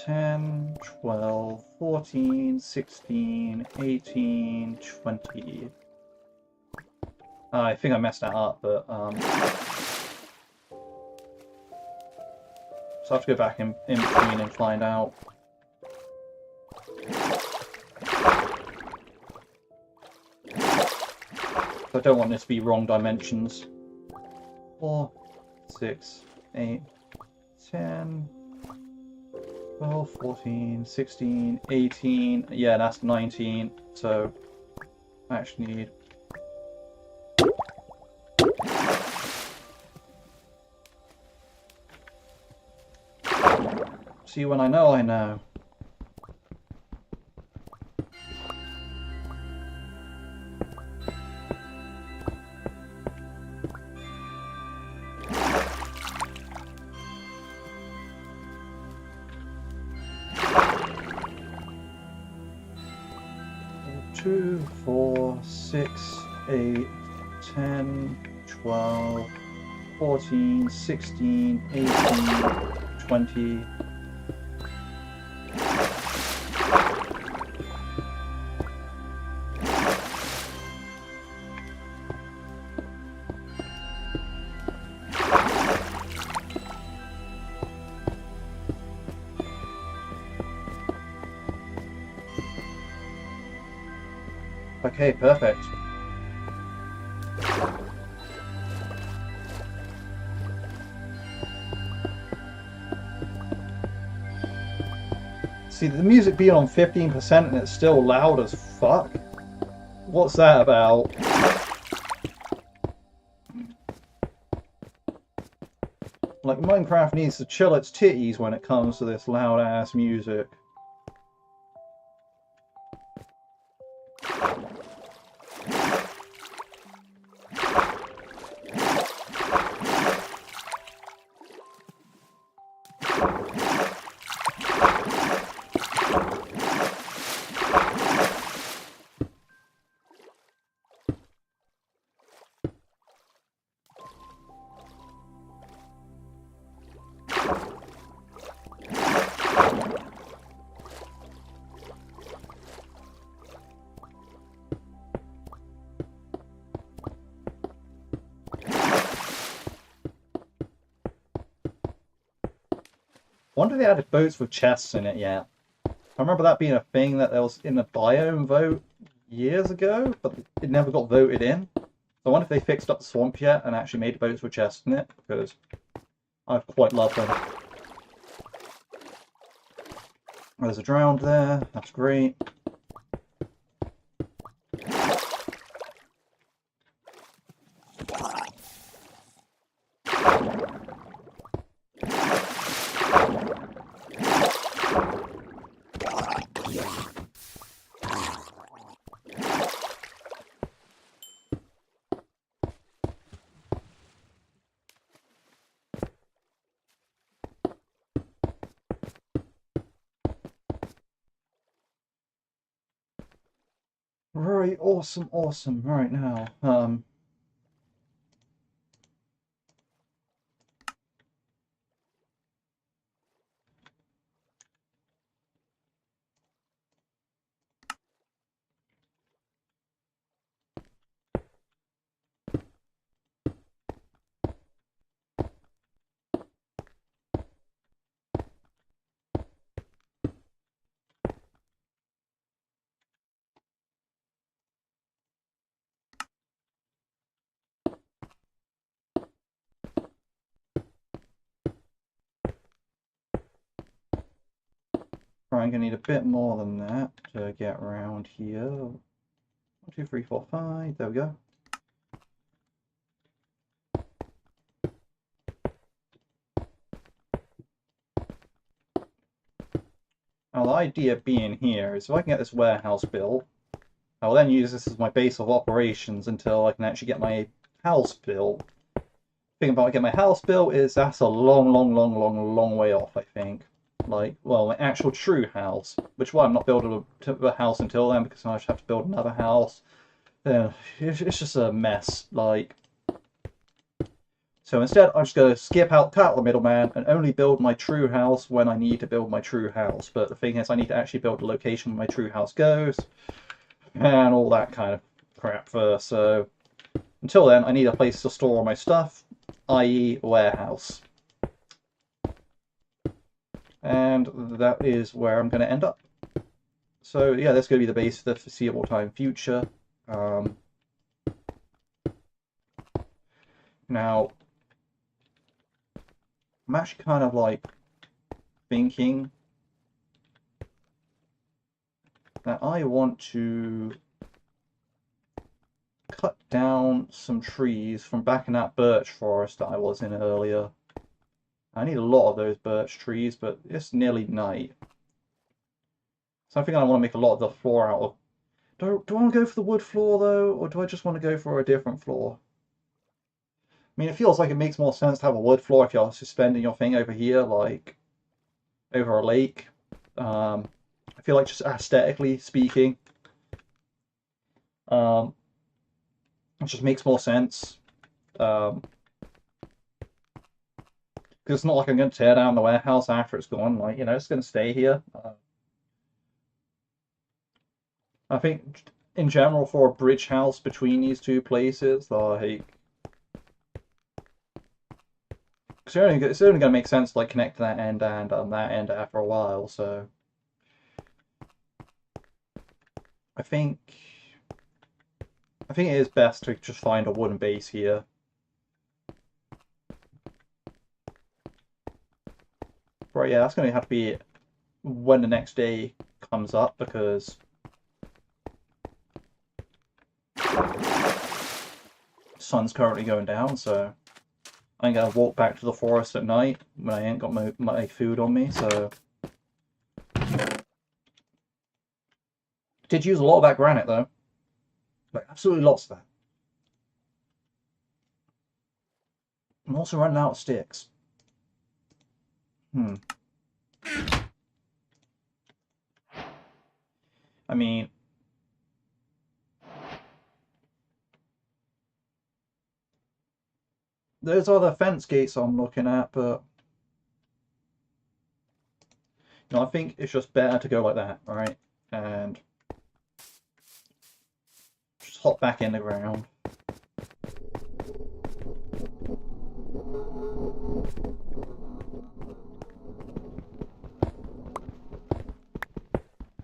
10, 12, 14, 16, 18, 20. I think I messed that up, but so I have to go back in between and find out. I don't want this to be wrong dimensions. 4, 6, 8, 10, 12, 14, 16, 18. Yeah, that's 19. So I actually need... See, when I know, I know. Two, 4, 6, 8, 10, 12, 14, 16, 18, 20. Okay, perfect. See, the music being on 15% and it's still loud as fuck? What's that about? Like, Minecraft needs to chill its titties when it comes to this loud-ass music. I wonder if they added boats with chests in it yet. I remember that being a thing that there was in a biome vote years ago, but it never got voted in. So I wonder if they fixed up the swamp yet and actually made boats with chests in it, because I've quite loved them. There's a drowned there, that's great. very awesome right now. Probably gonna need a bit more than that to get around here. 1, 2, 3, 4, 5. There we go. Now the idea being here is if I can get this warehouse built, I'll then use this as my base of operations until I can actually get my house built. The thing about getting my house built is that's a long way off, I think. Like, well, my actual true house, which is why I'm not building a house until then, because I just have to build another house. It's just a mess, like. So instead, I'm just going to skip out, cut out the middleman, and only build my true house when I need to build my true house. But the thing is, I need to actually build the location where my true house goes, and all that kind of crap first. So until then, I need a place to store all my stuff, i.e. warehouse. And that is where I'm going to end up. So yeah, that's going to be the base for the foreseeable time future. Now, I'm actually kind of like thinking that I want to cut down some trees from back in that birch forest that I was in earlier. I need a lot of those birch trees, but it's nearly night. So I think I want to make a lot of the floor out of... Do I want to go for the wood floor, though? Or do I just want to go for a different floor? I mean, it feels like it makes more sense to have a wood floor if you're suspending your thing over here, like, over a lake. I feel like just aesthetically speaking, it just makes more sense. Because it's not like I'm going to tear down the warehouse after it's gone. Like, you know, it's going to stay here. I think, in general, for a bridge house between these two places, like, it's only going to make sense to like connect to that end and that end after a while. So, I think it is best to just find a wooden base here. Right, yeah, that's going to have to be when the next day comes up, because the sun's currently going down, so I'm going to walk back to the forest at night when I ain't got my food on me, so... Did use a lot of that granite, though. Like, absolutely lots of that. I'm also running out of sticks. I mean... Those are the fence gates I'm looking at, but... You know, I think it's just better to go like that, right? And... just hop back in the ground.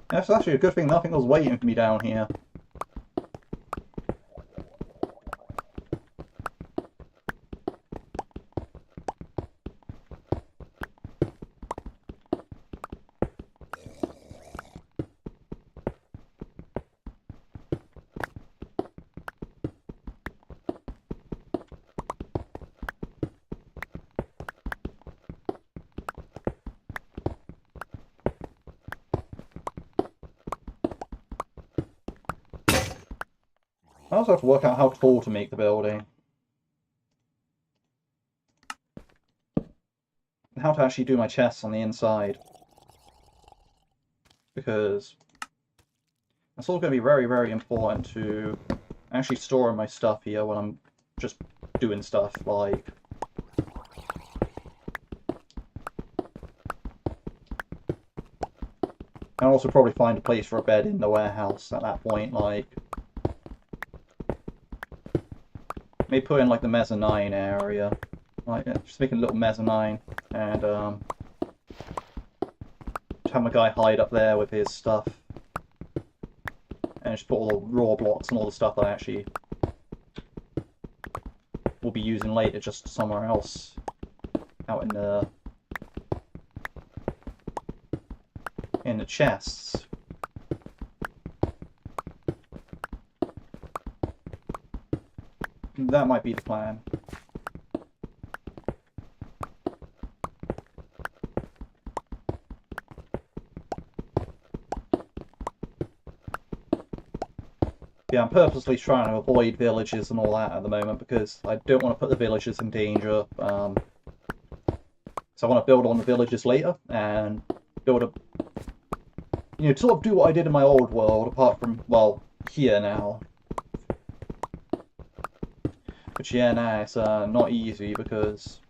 That's actually a good thing nothing was waiting for me down here. I also have to work out how tall to make the building. And how to actually do my chests on the inside. Because It's all going to be very, very important to actually storing my stuff here when I'm just doing stuff like... I'll also probably find a place for a bed in the warehouse at that point, like... Maybe put in like the mezzanine area. Like, just make a little mezzanine and have my guy hide up there with his stuff. And just put all the raw blocks and all the stuff that I actually will be using later just somewhere else. Out in the chests. That might be the plan. Yeah, I'm purposely trying to avoid villages and all that at the moment because I don't want to put the villagers in danger. So I want to build on the villages later and build a... You know, sort of do what I did in my old world, apart from, well, here now. Which, yeah, nah, it's not easy because...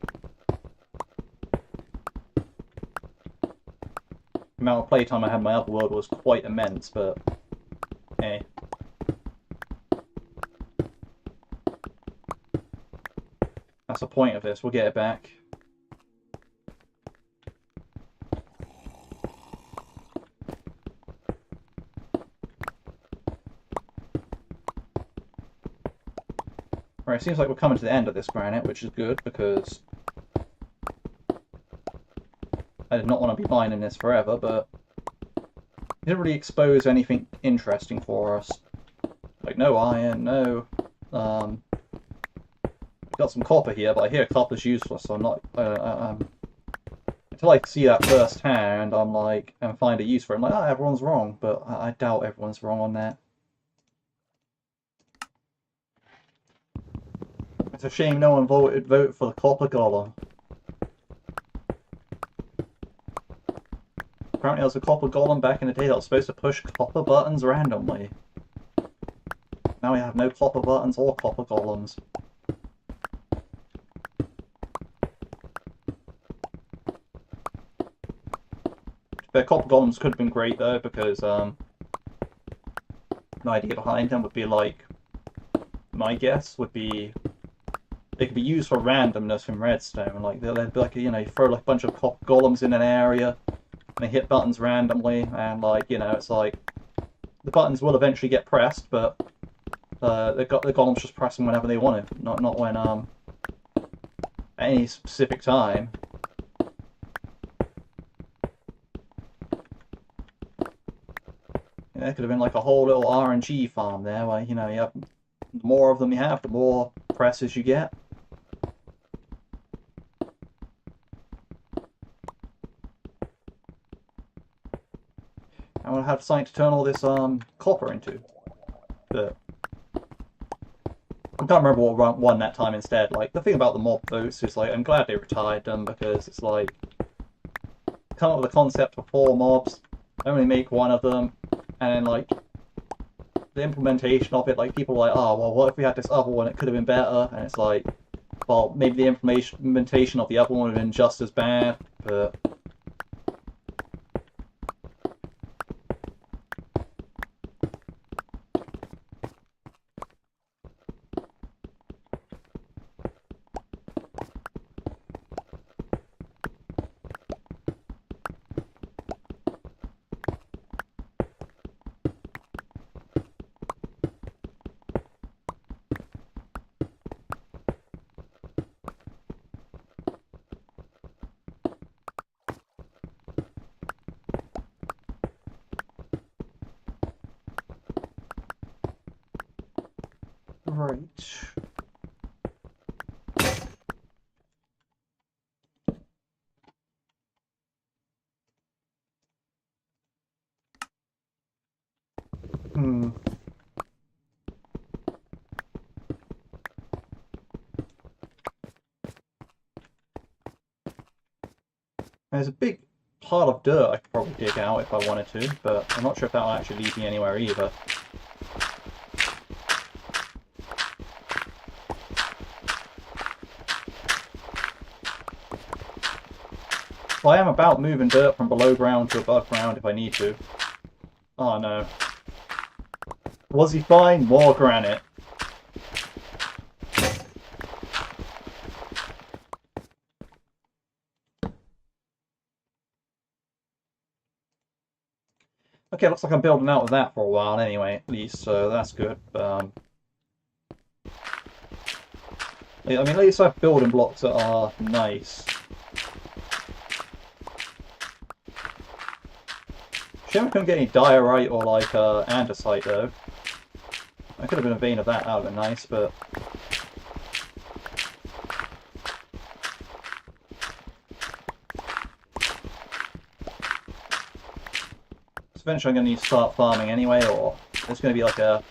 the amount of playtime I had in my other world was quite immense, but... hey. That's the point of this, we'll get it back. Right, it seems like we're coming to the end of this granite, which is good, because I did not want to be mining this forever, but it didn't really expose anything interesting for us. Like, no iron, no... I've got some copper here, but I hear copper's useless, so I'm not... until I see that firsthand, I'm like, and find a use for it, I'm like, oh, everyone's wrong, but I doubt everyone's wrong on that. It's a shame no one voted for the copper golem. Apparently there was a copper golem back in the day that was supposed to push copper buttons randomly. Now we have no copper buttons or copper golems. The copper golems could have been great though, because the idea behind them would be like, my guess would be, they could be used for randomness in redstone. Like they'd be like, you know, you throw like a bunch of copper golems in an area, and they hit buttons randomly, and like, you know, it's like the buttons will eventually get pressed, but they've got the golems just pressing whenever they want to, not when at any specific time. There could have been like a whole little RNG farm there, where, you know, you have, the more of them you have, the more presses you get. I want to have something to turn all this copper into. But I can't remember what won that time instead. Like, the thing about the mob votes is, like, I'm glad they retired them, because it's like, come up with a concept for 4 mobs, only make one of them, and then, like, the implementation of it, like, people are like, oh, well, what if we had this other one, it could have been better, and it's like, well, maybe the implementation of the other one would have been just as bad, but... Right. There's a big pile of dirt I could probably dig out if I wanted to, but I'm not sure if that will actually lead me anywhere either. Well, I am about moving dirt from below ground to above ground if I need to. Oh no. Was he fine? More granite. Okay, looks like I'm building out of that for a while anyway, at least, so that's good. I mean, at least I have building blocks that are nice. Shame I couldn't get any diorite or, like, andesite, though. I could have been a vein of that, that would have been nice, but... Eventually I'm going to need to start farming anyway, or it's going to be like a...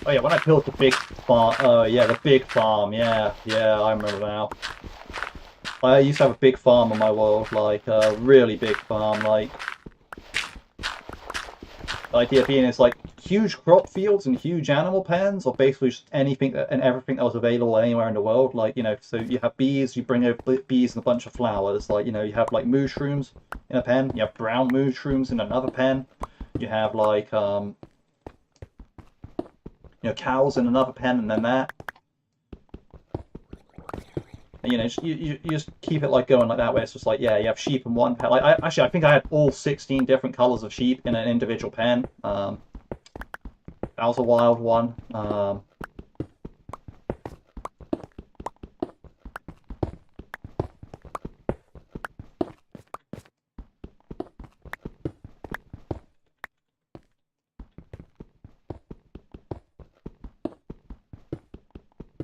Oh yeah, when I built the big farm... Oh yeah, the big farm, yeah, I remember now. I used to have a big farm on my world, like a really big farm, like... The idea being it's like huge crop fields and huge animal pens, or basically just anything that, and everything that was available anywhere in the world, like, you know, so you have bees, you bring over bees and a bunch of flowers, like, you know, you have like mushrooms in a pen, you have brown mushrooms in another pen, you have like, you know, cows in another pen, and then that. And, you know, you just keep it like going like that, where it's just like, yeah, you have sheep in one pen. Like, I think I had all 16 different colors of sheep in an individual pen. That was a wild one.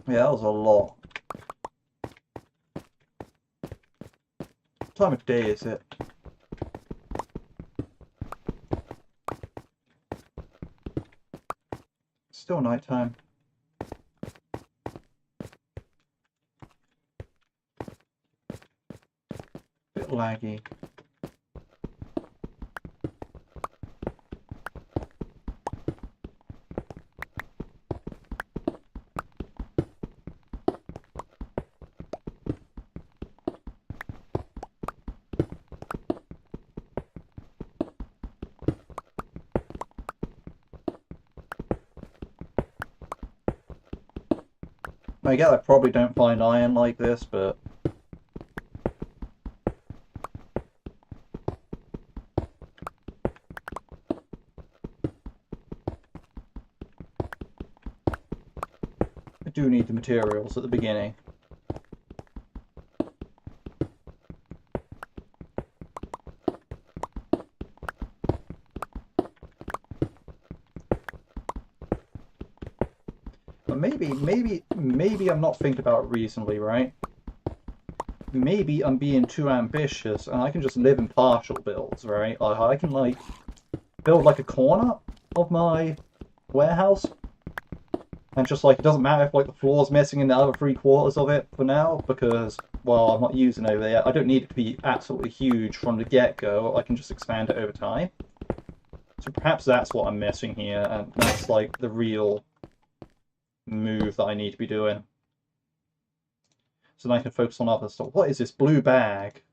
Yeah, that was a lot. What time of day is it? Still nighttime. Bit laggy. I get I probably don't find iron like this, but... I do need the materials at the beginning. But maybe I'm not thinking about it reasonably, right? Maybe I'm being too ambitious and I can just live in partial builds, right? Like, I can, like, build, like, a corner of my warehouse. And just, like, it doesn't matter if, like, the floor's missing in the other 3/4 of it for now, because, well, I'm not using it over there. I don't need it to be absolutely huge from the get-go. I can just expand it over time. So perhaps that's what I'm missing here, and that's, like, the real move that I need to be doing. So then I can focus on other stuff. What is this blue bag?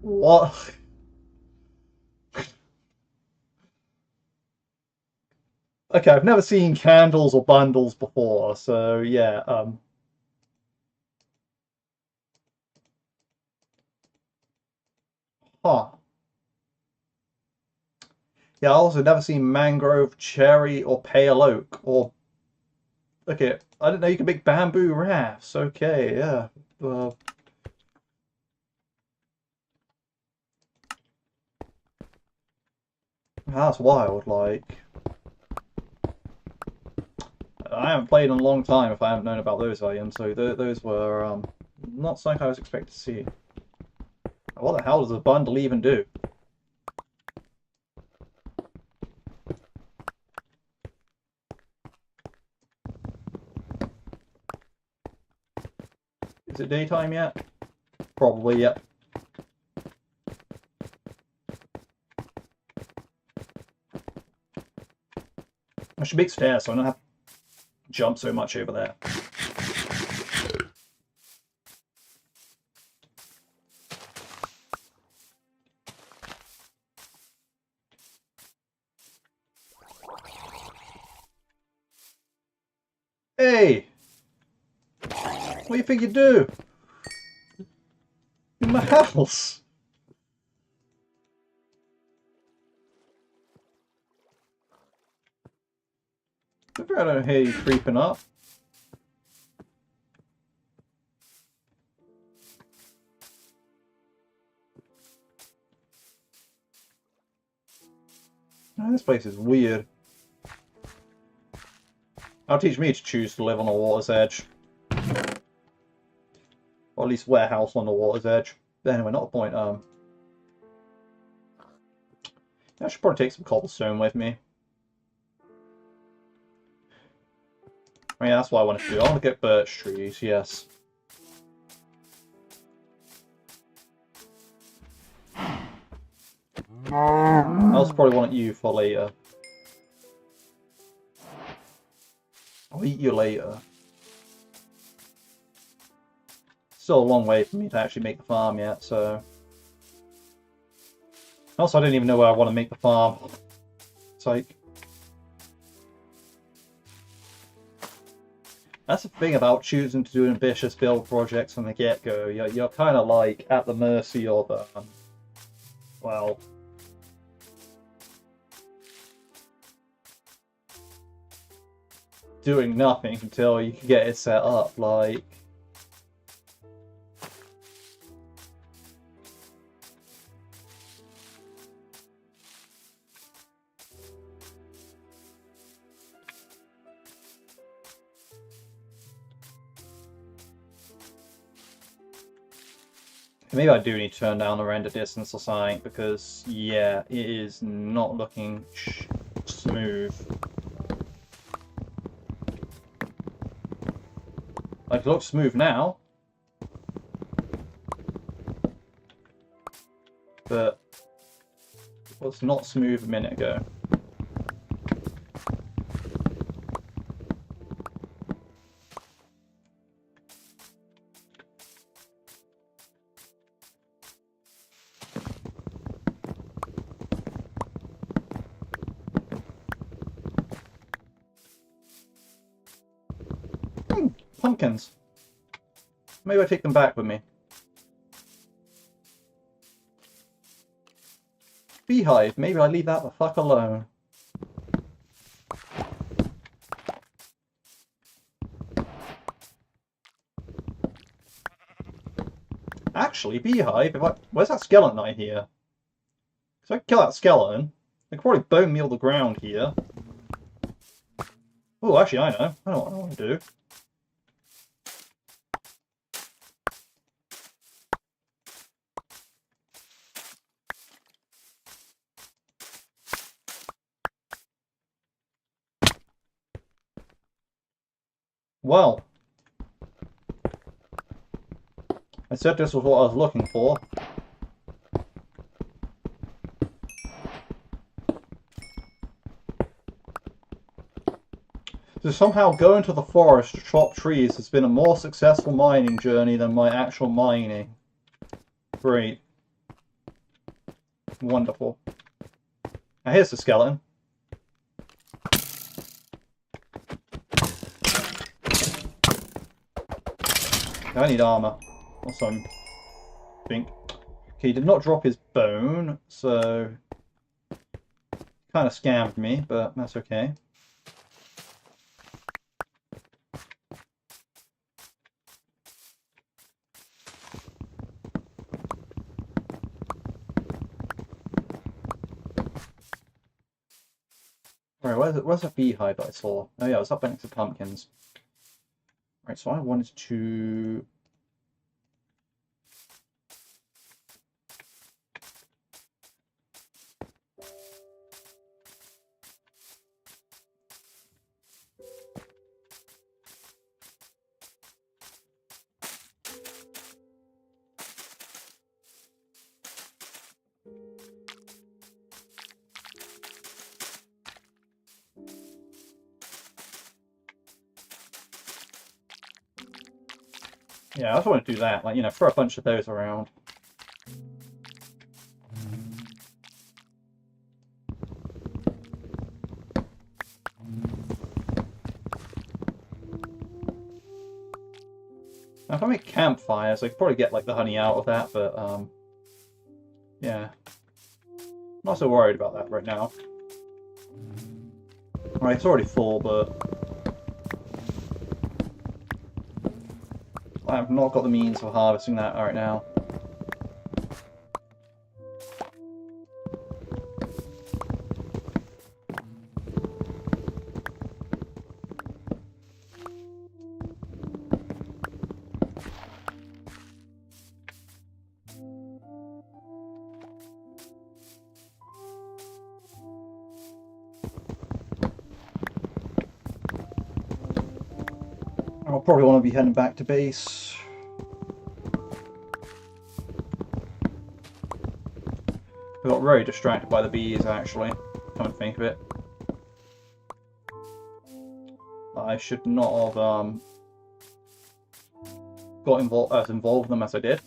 What? Okay, I've never seen candles or bundles before, so yeah, Huh. Yeah, I also never seen mangrove, cherry, or pale oak, or... Okay, I didn't know you could make bamboo rafts. Okay, yeah. That's wild, like... I haven't played in a long time if I haven't known about those items, so those were not something I was expecting to see. What the hell does a bundle even do? Is it daytime yet? Probably, yep. I should make stairs so I don't have to jump so much over there. Hey! What do you think you do? In my house! I don't hear you creeping up. Oh, this place is weird. That'll teach me to choose to live on the water's edge. Or at least warehouse on the water's edge. But anyway, not the point. I should probably take some cobblestone with me. I mean, that's what I want to do. I want to get birch trees, yes. I also probably want you for later. I'll eat you later. Still a long way for me to actually make the farm yet, so... Also, I don't even know where I want to make the farm. It's like... That's the thing about choosing to do ambitious build projects from the get-go. You're kind of like at the mercy of, well... doing nothing until you can get it set up, like... Maybe I do need to turn down the render distance or something, because, yeah, it is not looking smooth. Like, it looks smooth now. But it was not smooth a minute ago. Pumpkins. Maybe I take them back with me. Beehive. Maybe I leave that the fuck alone. Actually, beehive. Where's that skeleton I hear? So I can kill that skeleton. They could probably bone meal the ground here. Oh, actually, I know. I know what I want to do. Well, I said this was what I was looking for. To somehow go into the forest to chop trees has been a more successful mining journey than my actual mining. Great. Wonderful. Now here's the skeleton. I need armor. Or some. I think. Okay, he did not drop his bone, so... kind of scammed me, but that's okay. Alright, where's the beehive that I saw? Oh yeah, it was up next to pumpkins. Right, so I wanted to... Yeah, I just want to do that. Like, you know, throw a bunch of those around. Now, if I make campfires, I could probably get like the honey out of that, but yeah. Not so worried about that right now. Right, it's already full, but I have not got the means of harvesting that right now. I'll probably want to be heading back to base. I got very distracted by the bees, actually. Come to think of it. I should not have got involved in them as I did.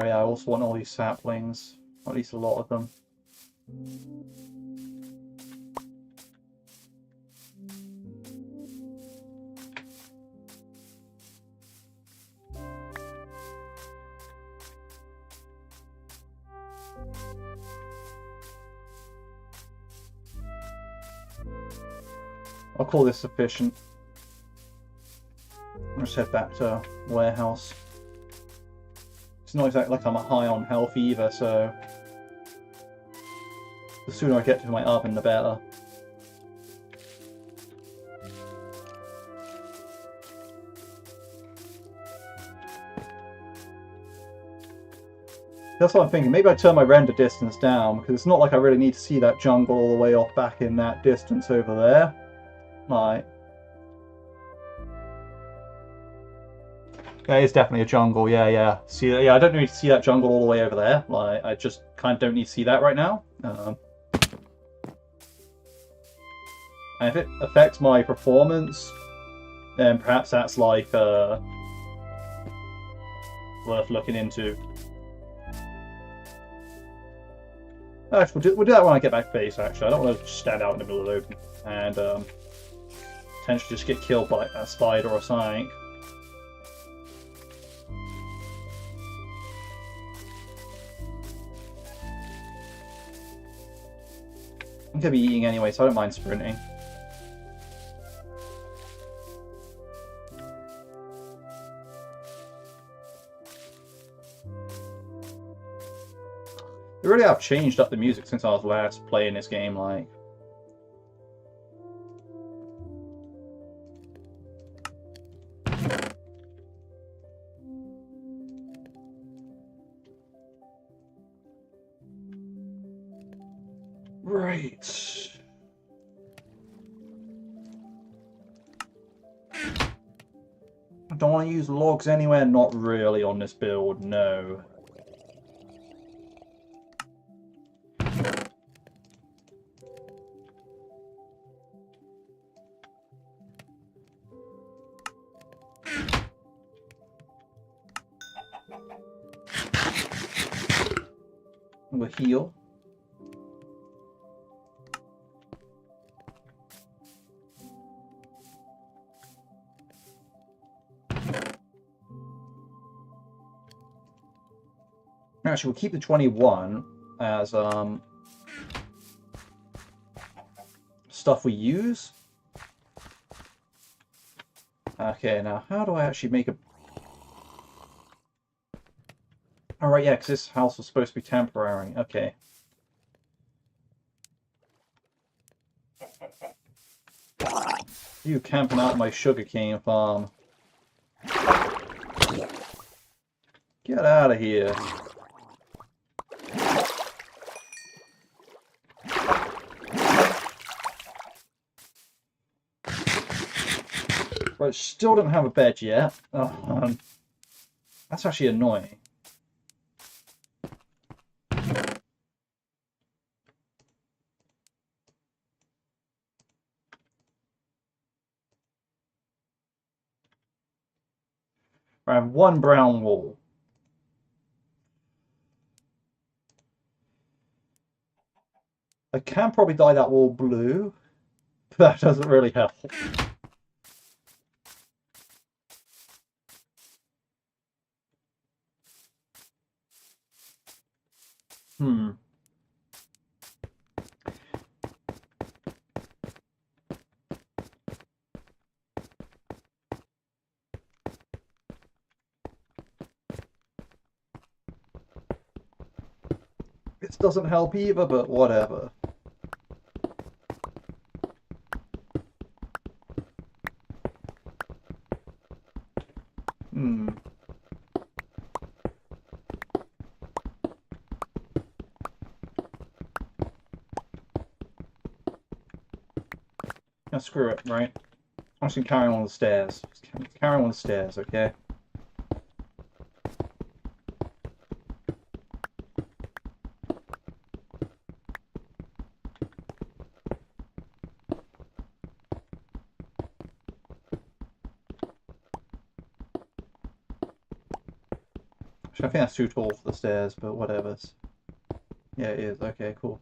Yeah, I also want all these saplings, at least a lot of them. I'll call this sufficient. I'll just head back to warehouse. It's not exactly like I'm high on health either, so the sooner I get to my oven, the better. That's what I'm thinking. Maybe I turn my render distance down, because it's not like I really need to see that jungle all the way off back in that distance over there. Like, that is definitely a jungle, yeah. See, yeah, I don't need to see that jungle all the way over there. Like, I just kind of don't need to see that right now. And if it affects my performance, then perhaps that's like worth looking into. Actually, we'll do that when I get back to base. Actually, I don't want to stand out in the middle of the open and potentially just get killed by like, a spider or something. I'm going to be eating anyway, so I don't mind sprinting. They really have changed up the music since I was last playing this game, like. Right. I don't want to use logs anywhere, not really on this build, no. We'll heal. Actually, we'll keep the 21 as stuff we use. Okay, now how do I actually make a... Alright, yeah, because this house was supposed to be temporary. Okay. You camping out my sugarcane farm. Get out of here. But still don't have a bed yet. That's actually annoying. I have one brown wall. I can probably dye that wall blue, but that doesn't really help. This doesn't help either, but whatever. Now screw it, right? I'm just gonna carry on the stairs. Just carry on the stairs, okay? I think that's too tall for the stairs, but whatever. Yeah, it is. Okay, cool.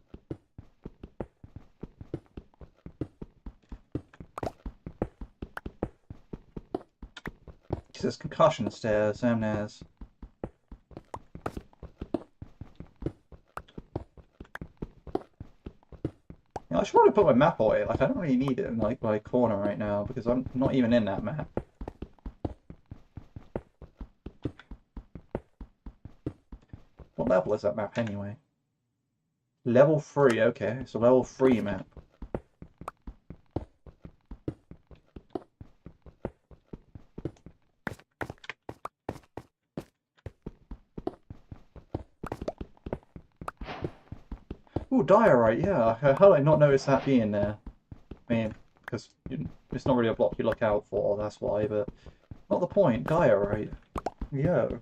There's concussion stairs, and there's... You know, I should probably put my map away. Like, I don't really need it in like my corner right now because I'm not even in that map. What level is that map anyway? Level 3, okay. It's a level 3 map. Ooh, diorite, yeah. How did I not notice that being there? I mean, because it's not really a block you look out for, that's why, but not the point. Diorite. Yo.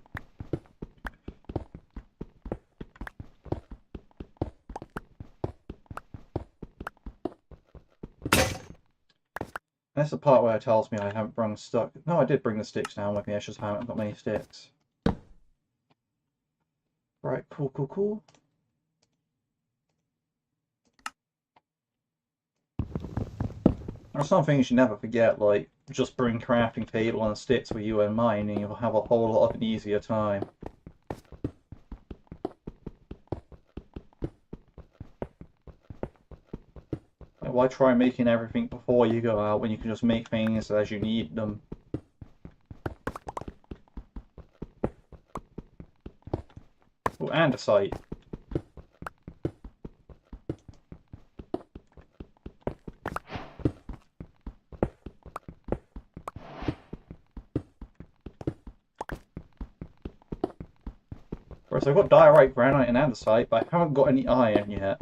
That's the part where it tells me I haven't brought stuck. No, I did bring the sticks down with me, I just haven't got many sticks. Right, cool, cool, cool. There's some things you never forget, like just bring crafting table and sticks with you and mine, and you'll have a whole lot of an easier time. Like, why try making everything before you go out when you can just make things as you need them? Oh, andesite. Whereas I've got diorite, granite, and andesite, but I haven't got any iron yet.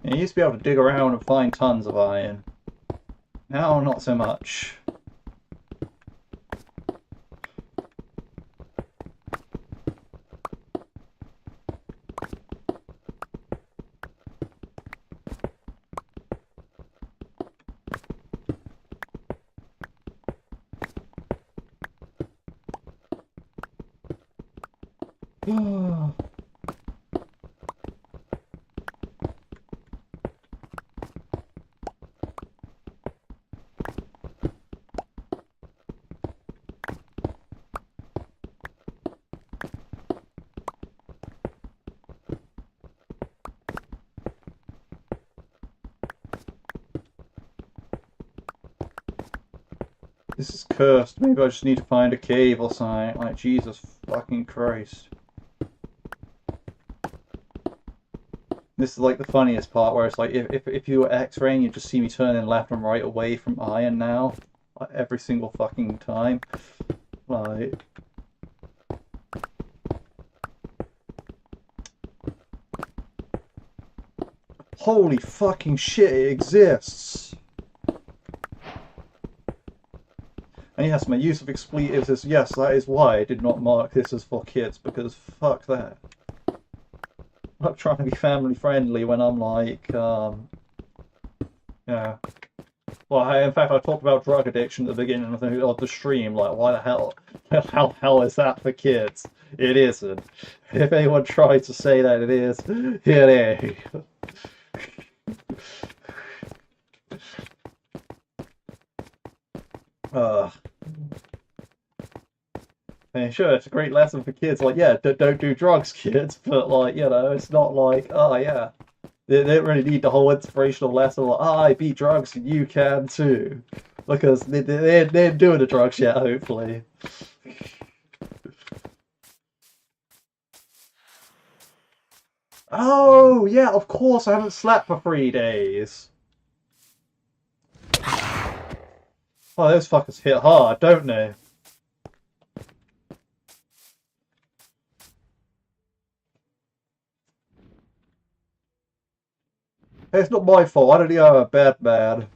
I used to be able to dig around and find tons of iron. Now, not so much. This is cursed. Maybe I just need to find a cave or something. Like, Jesus fucking Christ. This is like the funniest part where it's like, if you were X-raying, you'd just see me turning left and right away from iron now. Like, every single fucking time. Like... Holy fucking shit, it exists! And yes, my use of expletives is, yes, that is why I did not mark this as for kids, because fuck that. I'm trying to be family friendly when I'm like, Yeah. Well, in fact, I talked about drug addiction at the beginning of the stream. Like, why the hell? How is that for kids? It isn't. If anyone tries to say that it is, it is. Uh, and sure, it's a great lesson for kids. Like, yeah, don't do drugs, kids. But like, you know, it's not like, oh yeah, they don't really need the whole inspirational lesson. Like, oh, I beat drugs, and you can too, because they're doing the drugs yet. Hopefully. Oh yeah, of course I haven't slept for 3 days. Oh, those fuckers hit hard, don't they? Hey, it's not my fault. I don't think I'm a bad man.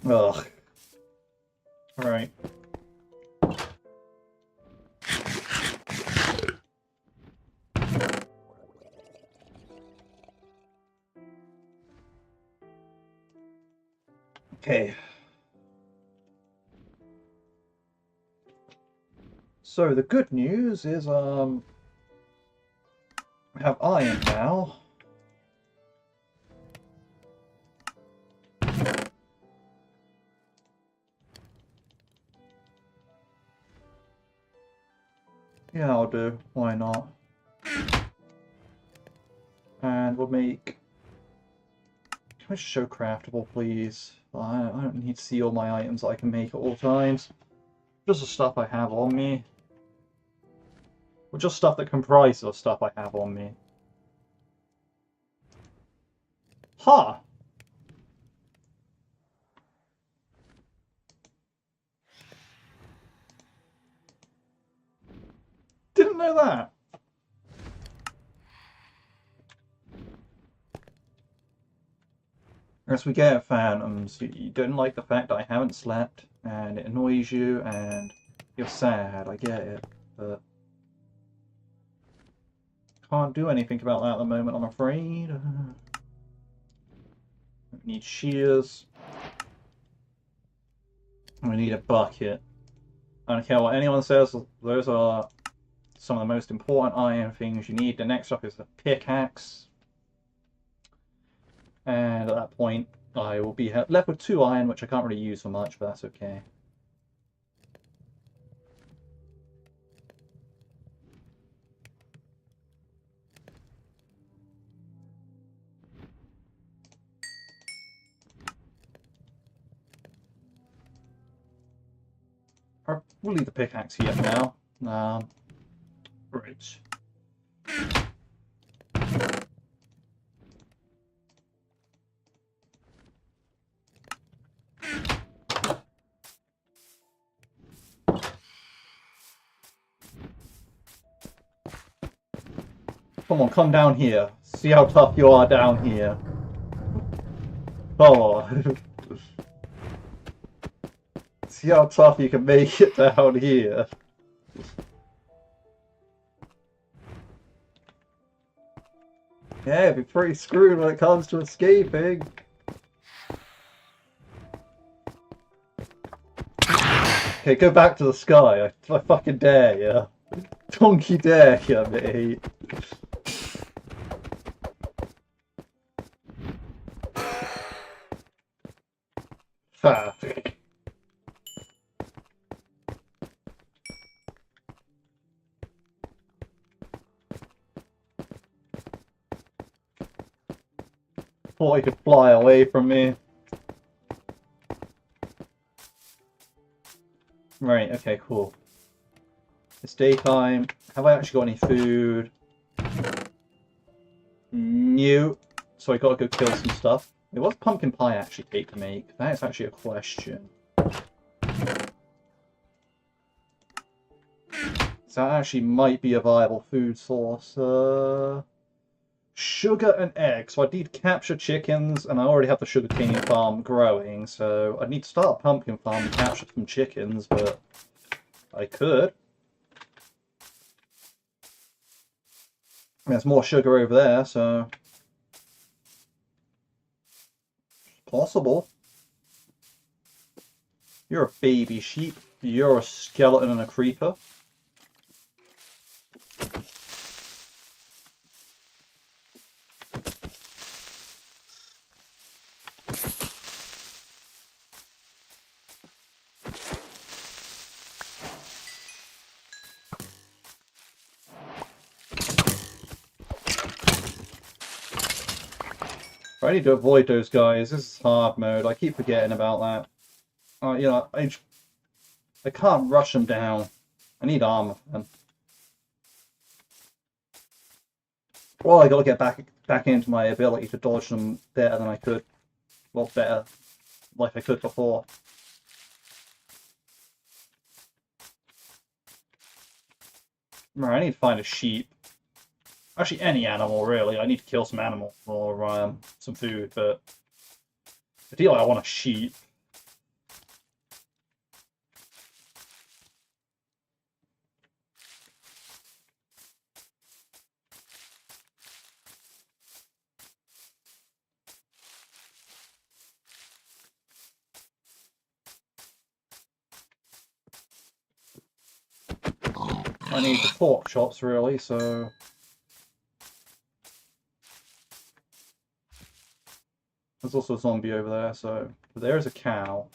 Ugh. Alright. Okay. So the good news is I have iron now. Yeah, I'll do. Why not? And we'll make... Can we show craftable, please? I don't need to see all my items that I can make at all times. Just the stuff I have on me. Or just stuff that comprises of stuff I have on me. Huh! Didn't know that! As we get phantoms, you don't like the fact that I haven't slept, and it annoys you, and you're sad, I get it, but can't do anything about that at the moment, I'm afraid. We need shears. We need a bucket. I don't care what anyone says, those are some of the most important iron things you need. The next up is the pickaxe. And at that point, I will be left with 2 iron, which I can't really use so much, but that's okay. We'll leave the pickaxe here for now. Right. Come on, come down here. See how tough you are down here. Oh. See how tough you can make it down here. Yeah, it'd be pretty screwed when it comes to escaping. Okay, go back to the sky. I fucking dare you. Donkey dare you, mate. Ha. Thought he could fly away from me. Right, okay, cool. It's daytime. Have I actually got any food? No. So I gotta go kill some stuff. Wait, what's pumpkin pie actually take to make? That is actually a question. So that actually might be a viable food source. Sugar and eggs. So I need to capture chickens, and I already have the sugarcane farm growing, so I need to start a pumpkin farm and capture some chickens, but I could. There's more sugar over there, so possible. You're a baby sheep. You're a skeleton and a creeper. I need to avoid those guys. This is hard mode. I keep forgetting about that. You know, I can't rush them down. I need armor. Well, I gotta get back into my ability to dodge them better than I could. Well, better like I could before. Right, I need to find a sheep. Actually, any animal, really. I need to kill some animal or some food, but ideally I want a sheep. I need the pork chops, really, so... There's also a zombie over there, so... There's a cow.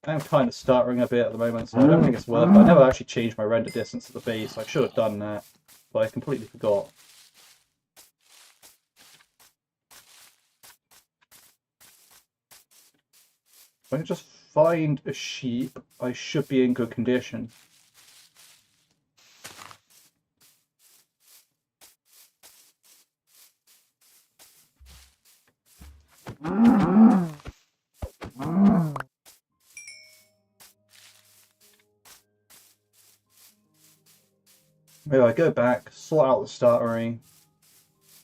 I'm kind of stuttering a bit at the moment, so I don't think it's worth it. I never actually changed my render distance at the base. I should have done that, but I completely forgot. If I can just find a sheep, I should be in good condition. Maybe I go back, sort out the stuttering,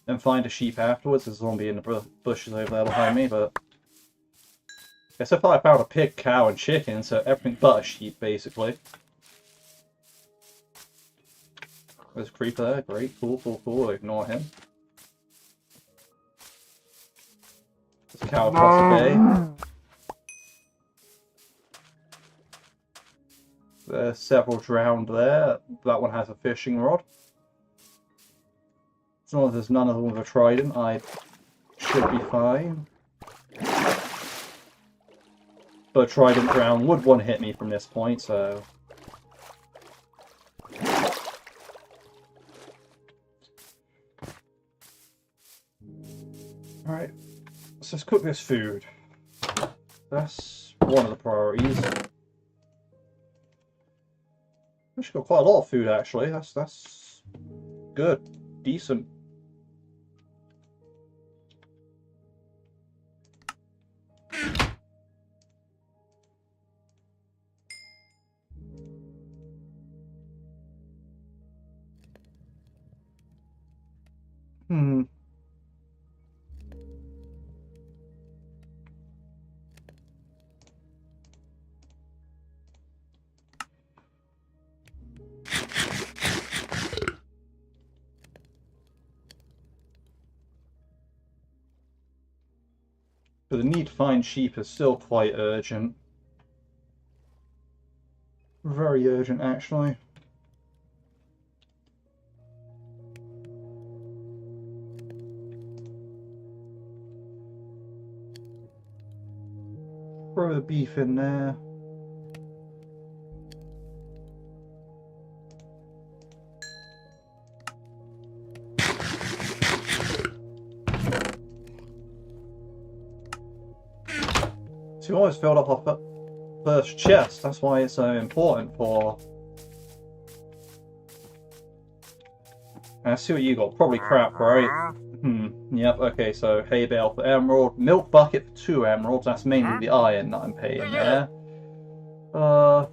then find a sheep afterwards. There's a zombie in the bushes over there behind me, but... I guess so far I found a pig, cow, and chicken, so everything but a sheep, basically. There's a creeper there, great, cool, ignore him. There's a cow across the bay. There's several drowned there. That one has a fishing rod. As long as there's none of them with a trident, I should be fine. But a trident drown would one hit me from this point, so... Alright, let's just cook this food. That's one of the priorities. Actually got quite a lot of food, actually. That's good. Decent. But the need to find sheep is still quite urgent. Very urgent, actually. Throw the beef in there. So we always filled up our first chest. That's why it's so important for... I see what you got. Probably crap, right? Yep, okay, so hay bale for emerald. Milk bucket for 2 emeralds. That's mainly the iron that I'm paying there. You're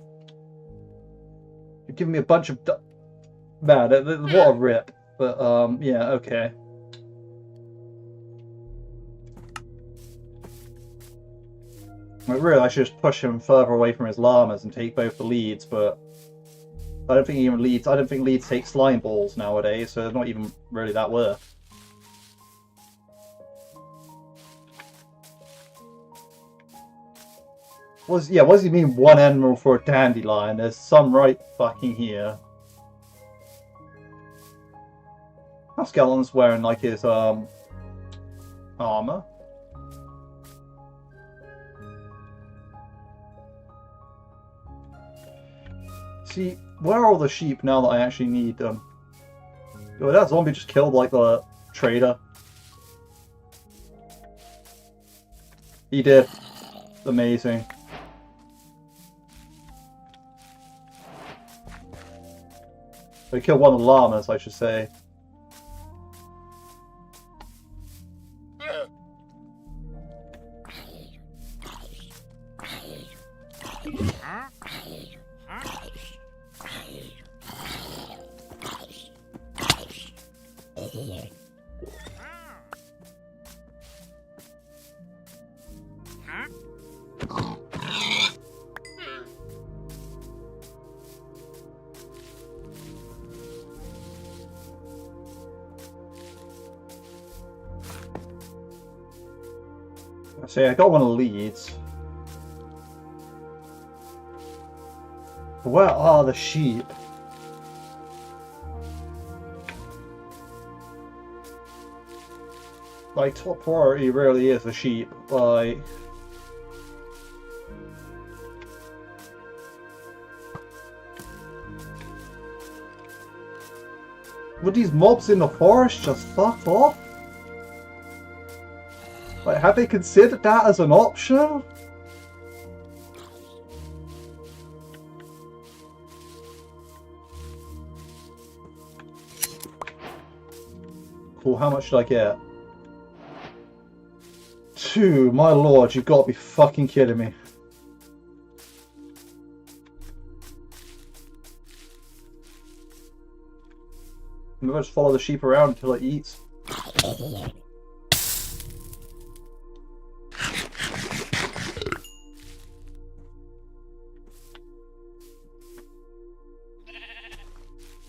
giving me a bunch of... Man, what a rip. But, yeah, okay. Really, I should just push him further away from his llamas and take both the leads, but I don't think even leads. I don't think leads take slime balls nowadays, so they're not even really that worth. What does he mean one emerald for a dandelion? There's some right fucking here. That skeleton's wearing like his armor. See, where are all the sheep now that I actually need them? Oh, that zombie just killed like the trader. He did. Amazing. He killed one of the llamas, I should say. See, I got one of the leads. Where are the sheep? Like, top priority really is the sheep. Like, would these mobs in the forest just fuck off? Like, have they considered that as an option? Cool, how much should I get? 2, my lord, you've got to be fucking kidding me. I'm gonna just follow the sheep around until it eats.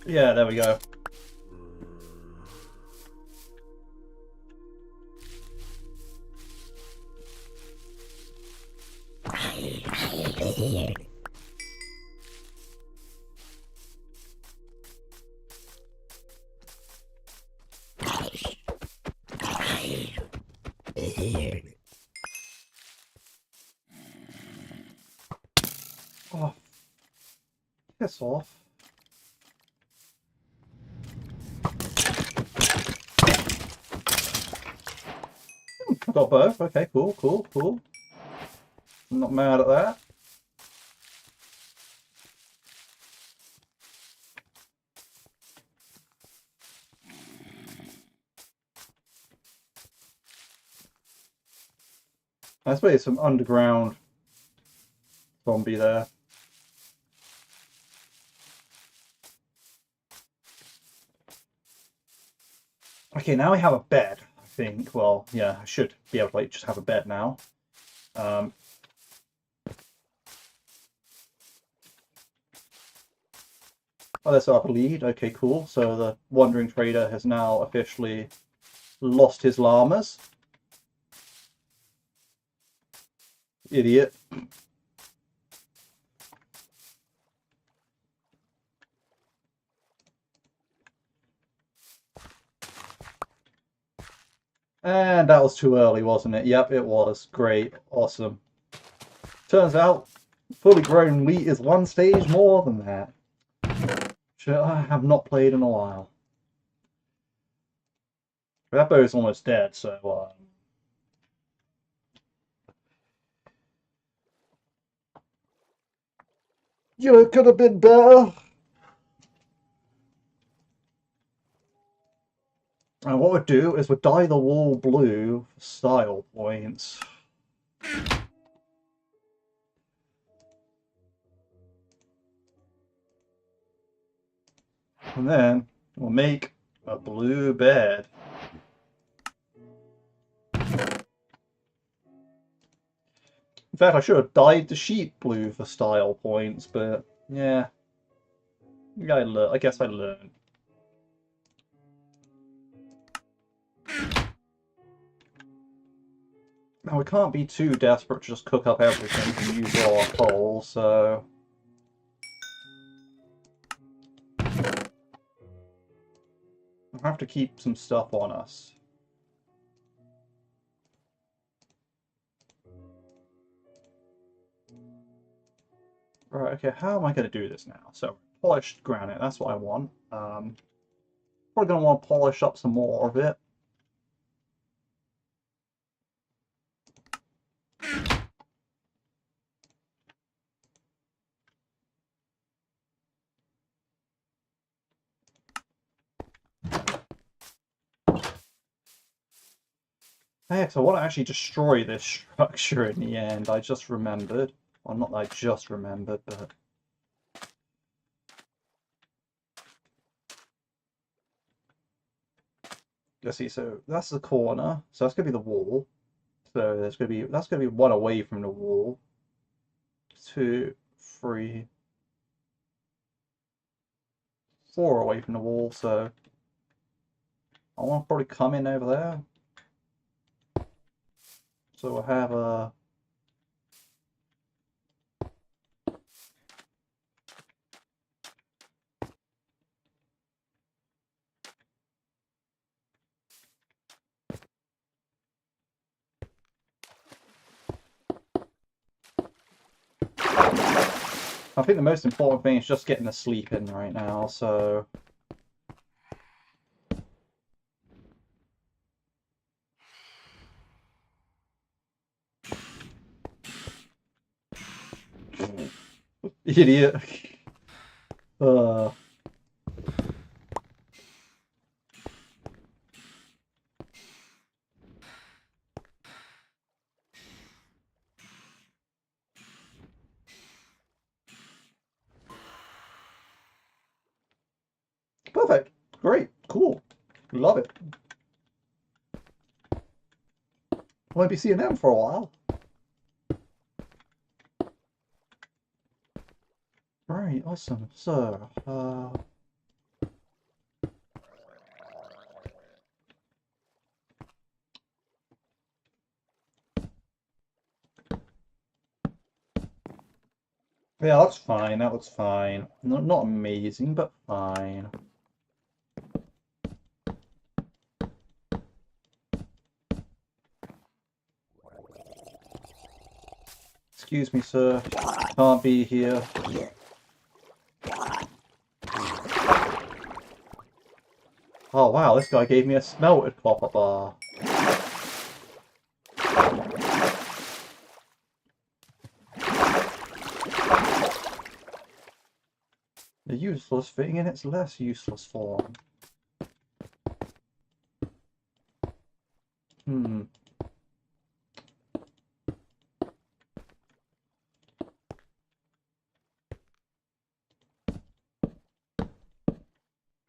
Yeah, there we go. Oh, piss off. I got both. Okay, cool, cool, cool. I'm not mad at that. I suppose some underground zombie there. Okay, now we have a bed, I think. Well, yeah, I should be able to like just have a bed now. Oh, there's our lead. Okay, cool. So the wandering trader has now officially lost his llamas. Idiot. And that was too early, wasn't it? Yep, it was. Great. Awesome. Turns out, fully grown wheat is one stage more than that. Which I have not played in a while. That bow's almost dead, so... You know, it could have been better. And what we'd do is we'd dye the wall blue for style points. And then we'll make a blue bed. In fact, I should have dyed the sheep blue for style points, but yeah. Yeah, I guess I learned. Now we can't be too desperate to just cook up everything and use all our coal, so we'll have to keep some stuff on us. Right, okay, how am I going to do this now? So, polished granite, that's what I want. Probably going to want to polish up some more of it. Hey, so I want to actually destroy this structure in the end, I just remembered. Well, not that I just remembered, but... Let's see, so that's the corner, so that's going to be the wall. So that's gonna be one away from the wall. 2, 3, 4 away from the wall, so I want to probably come in over there. So we'll have a I think the most important thing is just getting a sleep in right now, so idiot. Uh Perfect. Great. Cool. Love it. Won't be seeing them for a while. Right, awesome. So, yeah, that's fine. That looks fine. Not amazing, but fine. Excuse me, sir. Can't be here. Oh wow, this guy gave me a smelted copper bar. The useless thing in its less useless form. Hmm.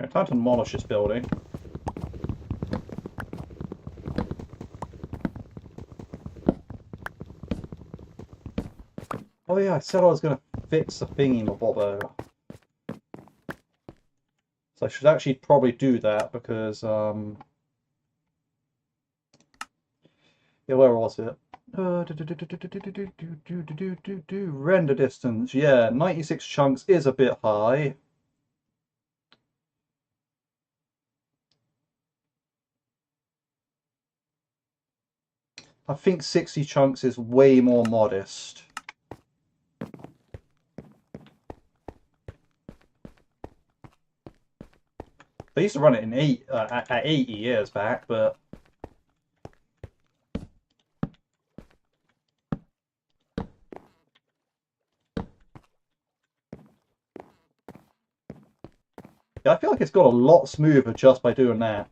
Okay, time to demolish this building. Oh yeah, I said I was going to fix the thingy-mabobbo. So I should actually probably do that because, yeah, where was it? Render distance. Yeah, 96 chunks is a bit high. I think 60 chunks is way more modest. They used to run it in at 80 years back, but yeah, I feel like it's got a lot smoother just by doing that.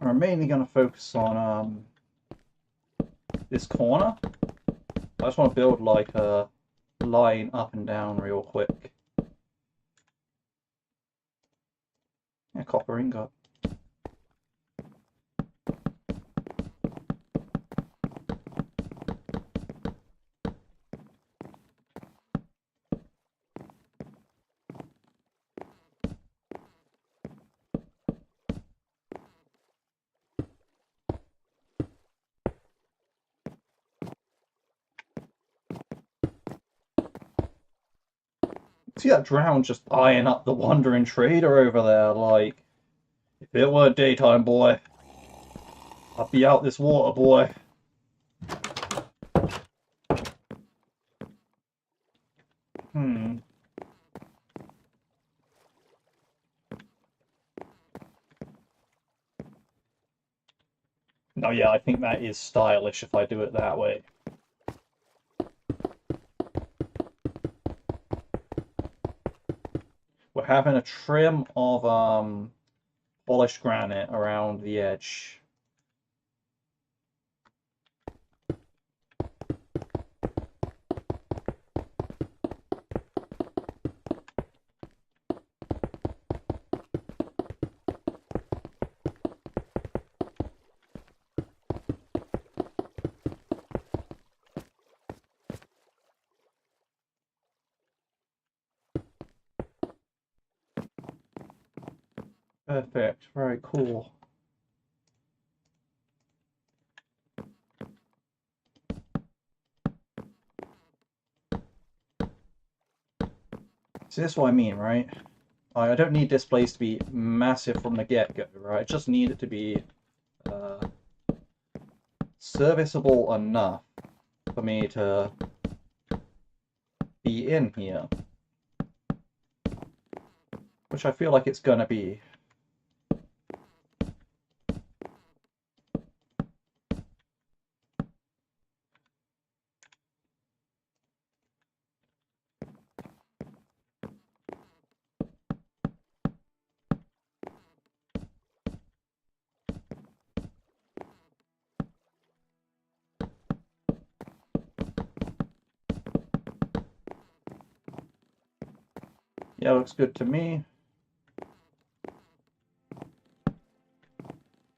I'm mainly going to focus on this corner. I just want to build like a line up and down real quick. Yeah, copper ingot. See that drown just eyeing up the wandering trader over there, like, if it weren't daytime, boy, I'd be out this water, boy. Hmm. No, yeah, I think that is stylish if I do it that way. We're having a trim of polished granite around the edge. Perfect, very cool. See, that's what I mean, right? I don't need this place to be massive from the get-go, right? I just need it to be serviceable enough for me to be in here. Which I feel like it's gonna be. Yeah, looks good to me.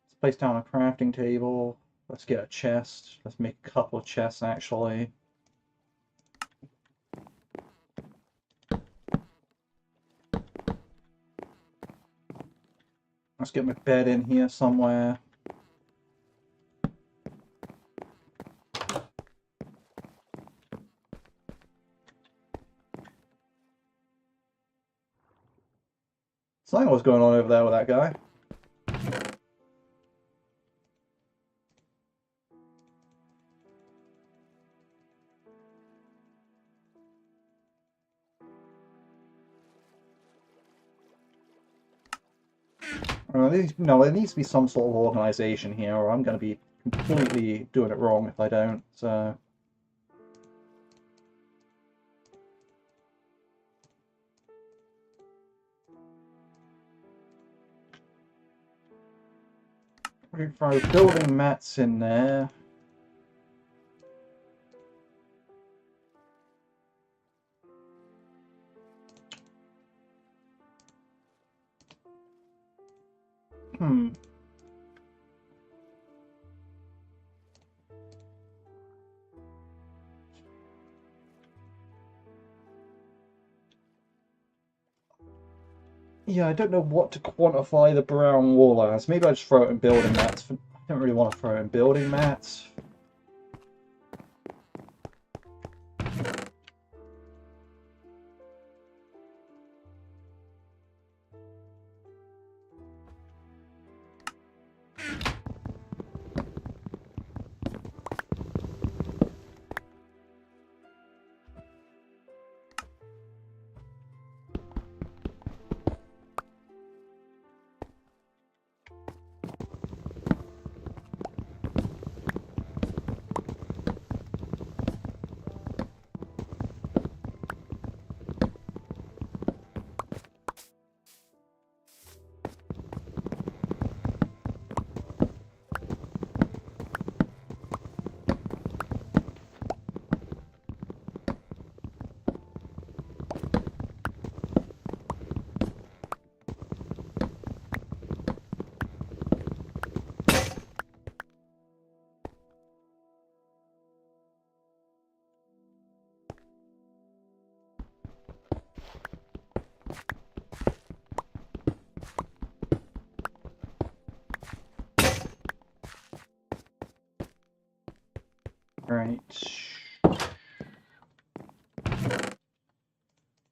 Let's place down a crafting table. Let's get a chest. Let's make a couple of chests, actually. Let's get my bed in here somewhere. Something was going on over there with that guy. There needs to be some sort of organization here, or I'm going to be completely doing it wrong if I don't. So. We throw building mats in there. Hmm. Yeah, I don't know what to quantify the brown wool as. Maybe I just throw it in building mats. I don't really want to throw it in building mats. Right.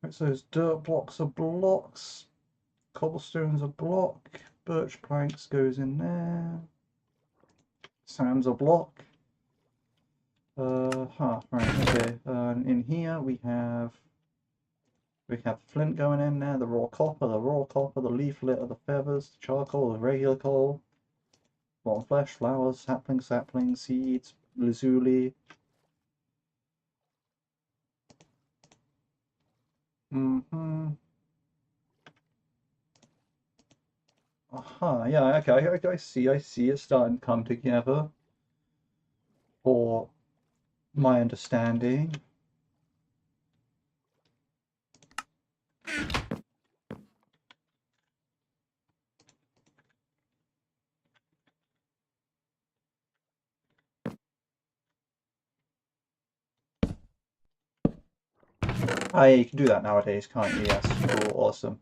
Right, so those dirt blocks are blocks. Cobblestone's a block. Birch planks goes in there. Sand's a block. Right, okay. In here we have flint going in there, the raw copper, the leaflet, the feathers, the charcoal, the regular coal, rotten flesh, flowers, saplings, seeds, lazuli. Yeah, okay, I see it's starting to come together for my understanding. Ah, yeah, you can do that nowadays, can't you? Yes, cool, awesome.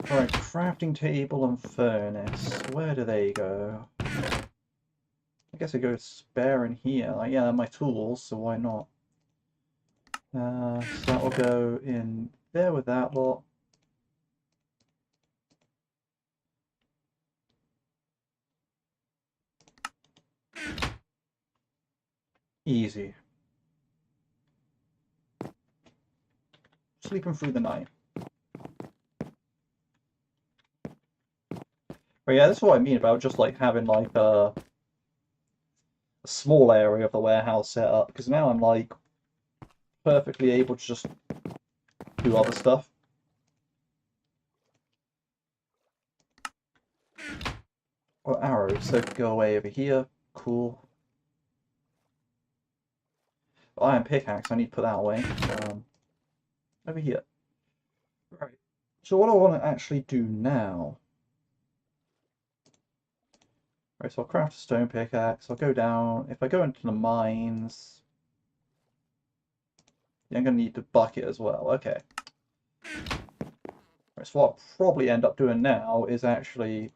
Alright, crafting table and furnace. Where do they go? I guess I go spare in here. Like, yeah, they're my tools, so why not? So that will go in there with that lot. Easy. Sleeping through the night. But yeah, that's what I mean about just like having like a small area of the warehouse set up, because now I'm like perfectly able to just do other stuff. Or arrows, so go away over here. Cool. Iron pickaxe, I need to put that away. Over here. Right. So what I want to actually do now. Right, so I'll craft a stone pickaxe. I'll go down. If I go into the mines, yeah, I'm going to need the bucket as well. Okay. Right, so what I'll probably end up doing now is actually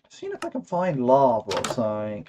seeing if I can find lava or something.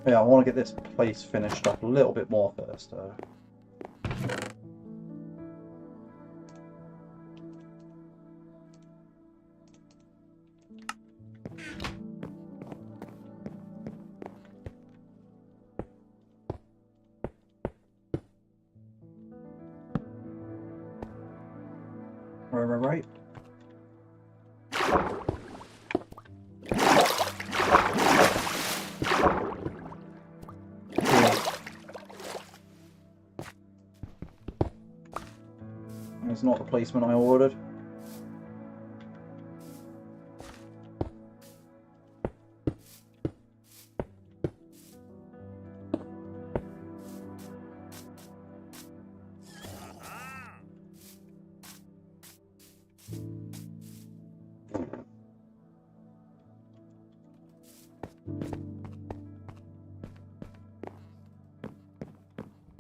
Yeah, I want to get this place finished up a little bit more first, though. Right. It's not the placement I ordered.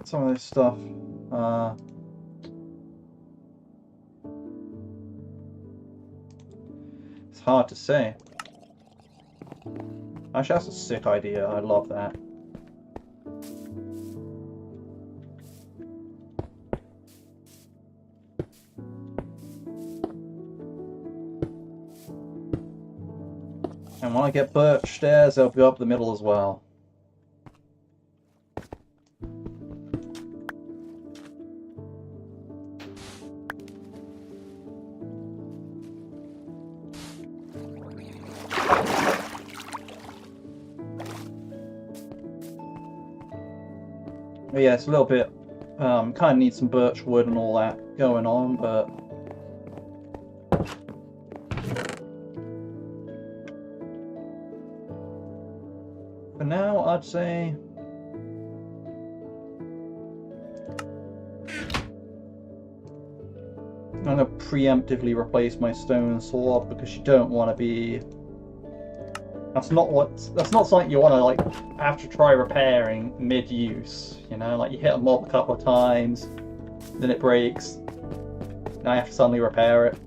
some of this stuff. It's hard to say. Actually, that's a sick idea. I love that. And when I get birch stairs, they'll be up the middle as well. But yeah, it's a little bit, kind of need some birch wood and all that going on, but for now, I'd say I'm going to preemptively replace my stone sword because you don't want to be... That's not something you want to like have to try repairing mid-use, you know, like you hit a mob a couple of times, then it breaks, now you have to suddenly repair it.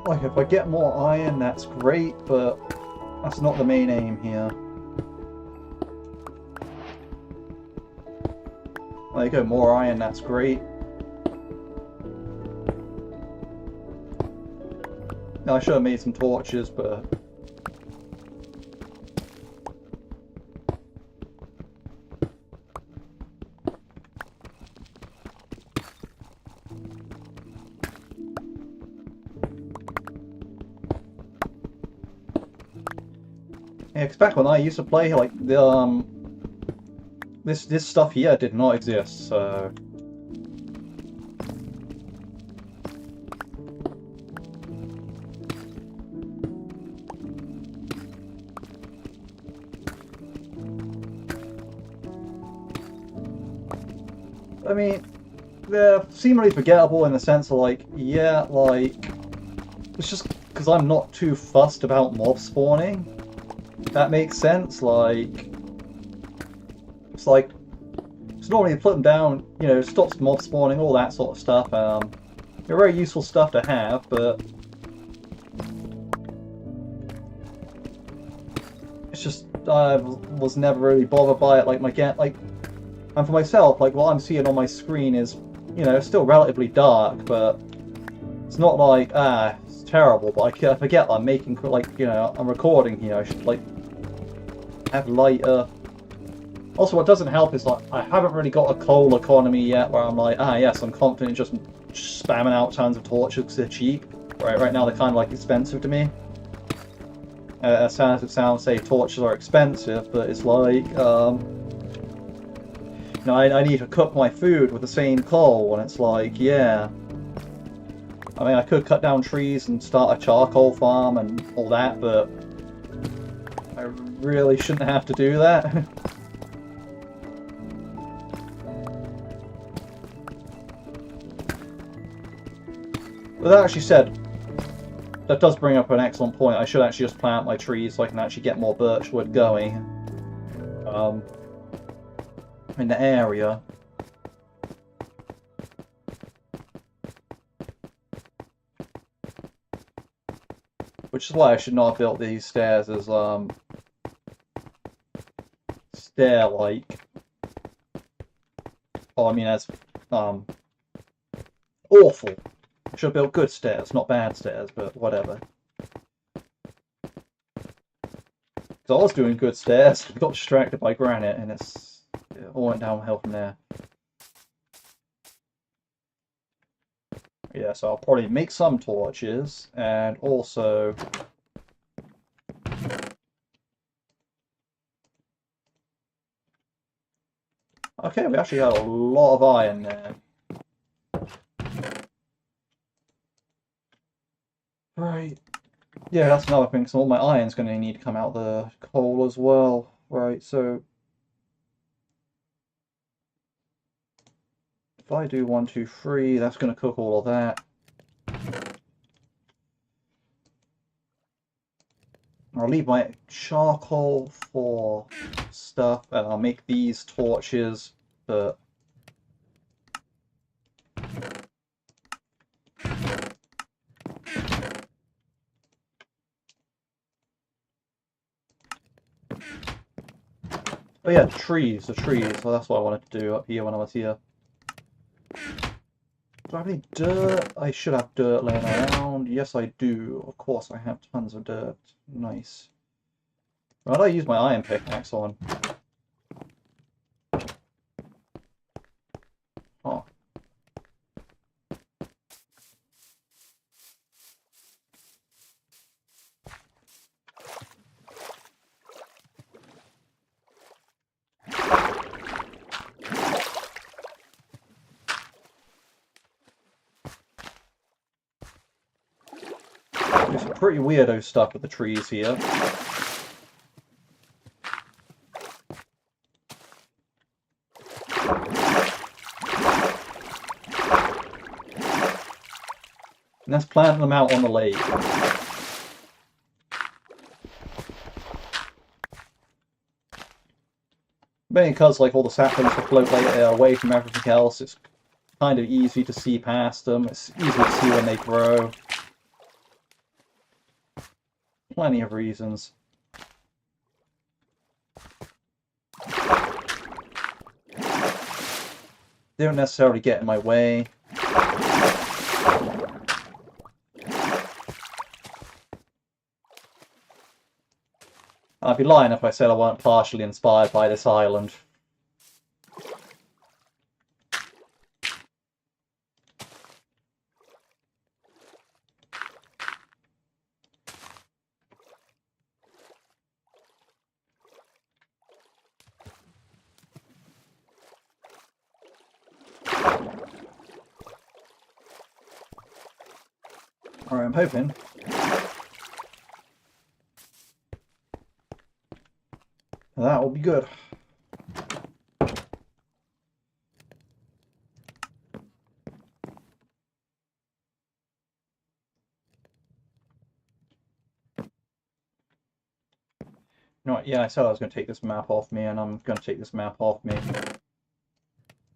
Like, if I get more iron, that's great, but that's not the main aim here. There you go, more iron, that's great. Now, I should have made some torches, but... Yeah, 'cause back when I used to play, like, the, this stuff here did not exist, so... I mean, they're seemingly forgettable in the sense of, like, yeah, like... It's just because I'm not too fussed about mob spawning. That makes sense, like... It's like... It's normally you put them down, you know, stops mob spawning, all that sort of stuff. They're very useful stuff to have, but... It's just, I was never really bothered by it, like, and for myself, like, what I'm seeing on my screen is, you know, still relatively dark, but... It's not like, it's terrible, but I forget that I'm making, like, you know, I'm recording here, I should, like... have lighter. Also, what doesn't help is like I haven't really got a coal economy yet where I'm like, yes, I'm confident just spamming out tons of torches because they're cheap. Right now they're kind of like expensive to me. As sad as it sounds, say torches are expensive, but it's like, you know, I need to cook my food with the same coal, and it's like, yeah. I mean, I could cut down trees and start a charcoal farm and all that, but I really shouldn't have to do that. But that actually said, that does bring up an excellent point. I should actually just plant my trees so I can actually get more birch wood going in the area. Which is why I should not have built these stairs as stair-like. Oh, I mean as awful. I should have built good stairs, not bad stairs, but whatever. So I was doing good stairs, I got distracted by granite, and it all went downhill from there. Yeah, so I'll probably make some torches, and also Okay, we actually got a lot of iron there. Right. Yeah, that's another thing, so all my iron's going to need to come out the coal as well. Right, so if I do 1, 2, 3, that's going to cook all of that. I'll leave my charcoal for stuff, and I'll make these torches, but oh yeah, the trees, so that's what I wanted to do up here when I was here. Do I have any dirt? I should have dirt laying around. Yes, I do. Of course, I have tons of dirt. Nice. What did I use my iron pickaxe on? Oh. There's some pretty weirdo stuff with the trees here. And that's planting them out on the lake. Mainly because like all the saplings are float away from everything else, it's kind of easy to see past them. It's easy to see when they grow. Plenty of reasons. They don't necessarily get in my way. I'd be lying if I said I weren't partially inspired by this island. Alright, I'm hoping. That will be good. No, yeah, I said I was going to take this map off me, and I'm going to take this map off me.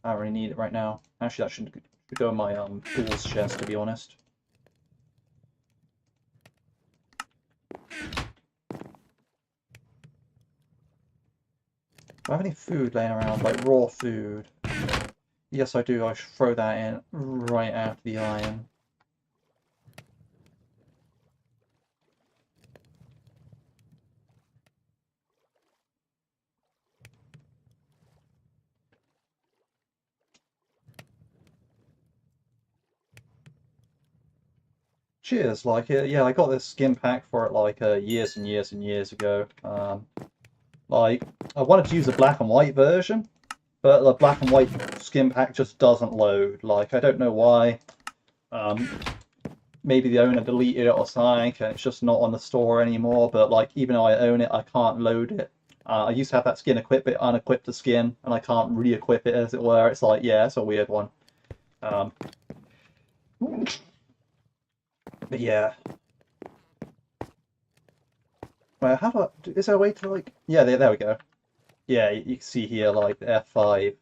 I don't really need it right now. Actually, that should go in my tools chest, to be honest. Do I have any food laying around, like raw food? Yes, I do. I should throw that in right after the iron. Cheers, like it. Yeah, I got this skin pack for it like years and years and years ago. Like, I wanted to use a black and white version, but the black and white skin pack just doesn't load. Like, I don't know why. Maybe the owner deleted it or something, and it's just not on the store anymore. But like, even though I own it, I can't load it. I used to have that skin equipped, but unequipped the skin, and I can't re-equip it, as it were. It's like, yeah, it's a weird one. But yeah. Well, how do I, is there a way to like? Yeah, there we go. Yeah, you can see here like the F5.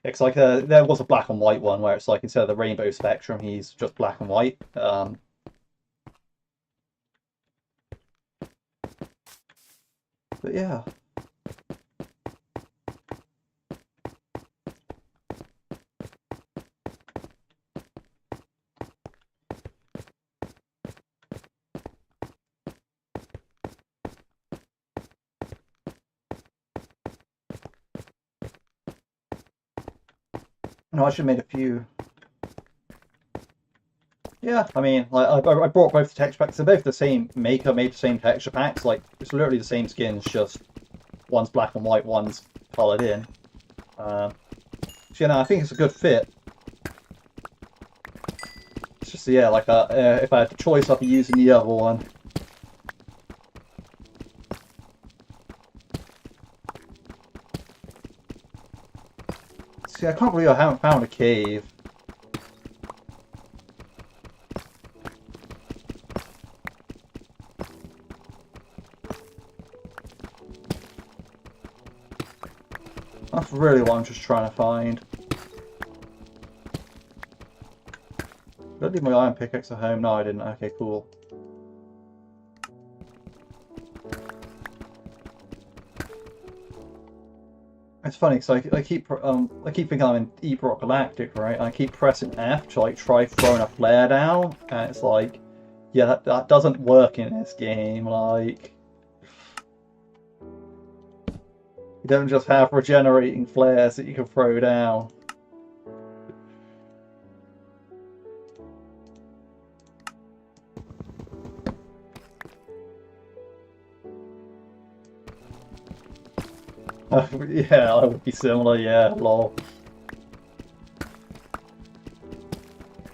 It's like there was a black and white one where it's like instead of the rainbow spectrum, he's just black and white. But yeah. No, I should have made a few. Yeah, I mean, like I brought both the texture packs. They're both the same maker, made the same texture packs. Like it's literally the same skins, just one's black and white, one's coloured in. So, you know, I think it's a good fit. It's just, yeah, like if I had the choice, I'd be using the other one. See, I can't believe I haven't found a cave. That's really what I'm just trying to find. Did I leave my iron pickaxe at home? No, I didn't. Okay, cool. It's funny because I keep thinking I'm in Deep Rock Galactic, right? I keep pressing F to like try throwing a flare down, and it's like, yeah, that doesn't work in this game. Like, you don't just have regenerating flares that you can throw down. Yeah, I would be similar, yeah, lol.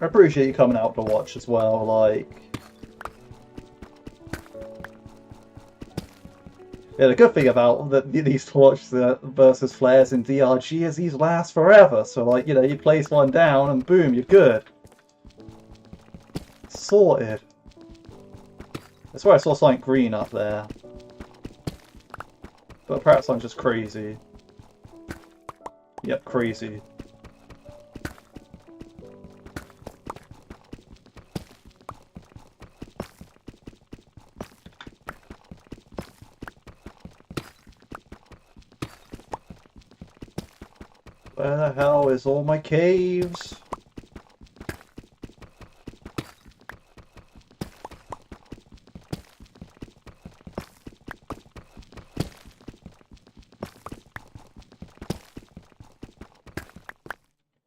I appreciate you coming out to watch as well, like... Yeah, the good thing about these torch versus flares in DRG is these last forever, so like, you know, you place one down and boom, you're good. Sorted. I swear I saw something green up there. But perhaps I'm just crazy. Yep, crazy. Where the hell is all my caves?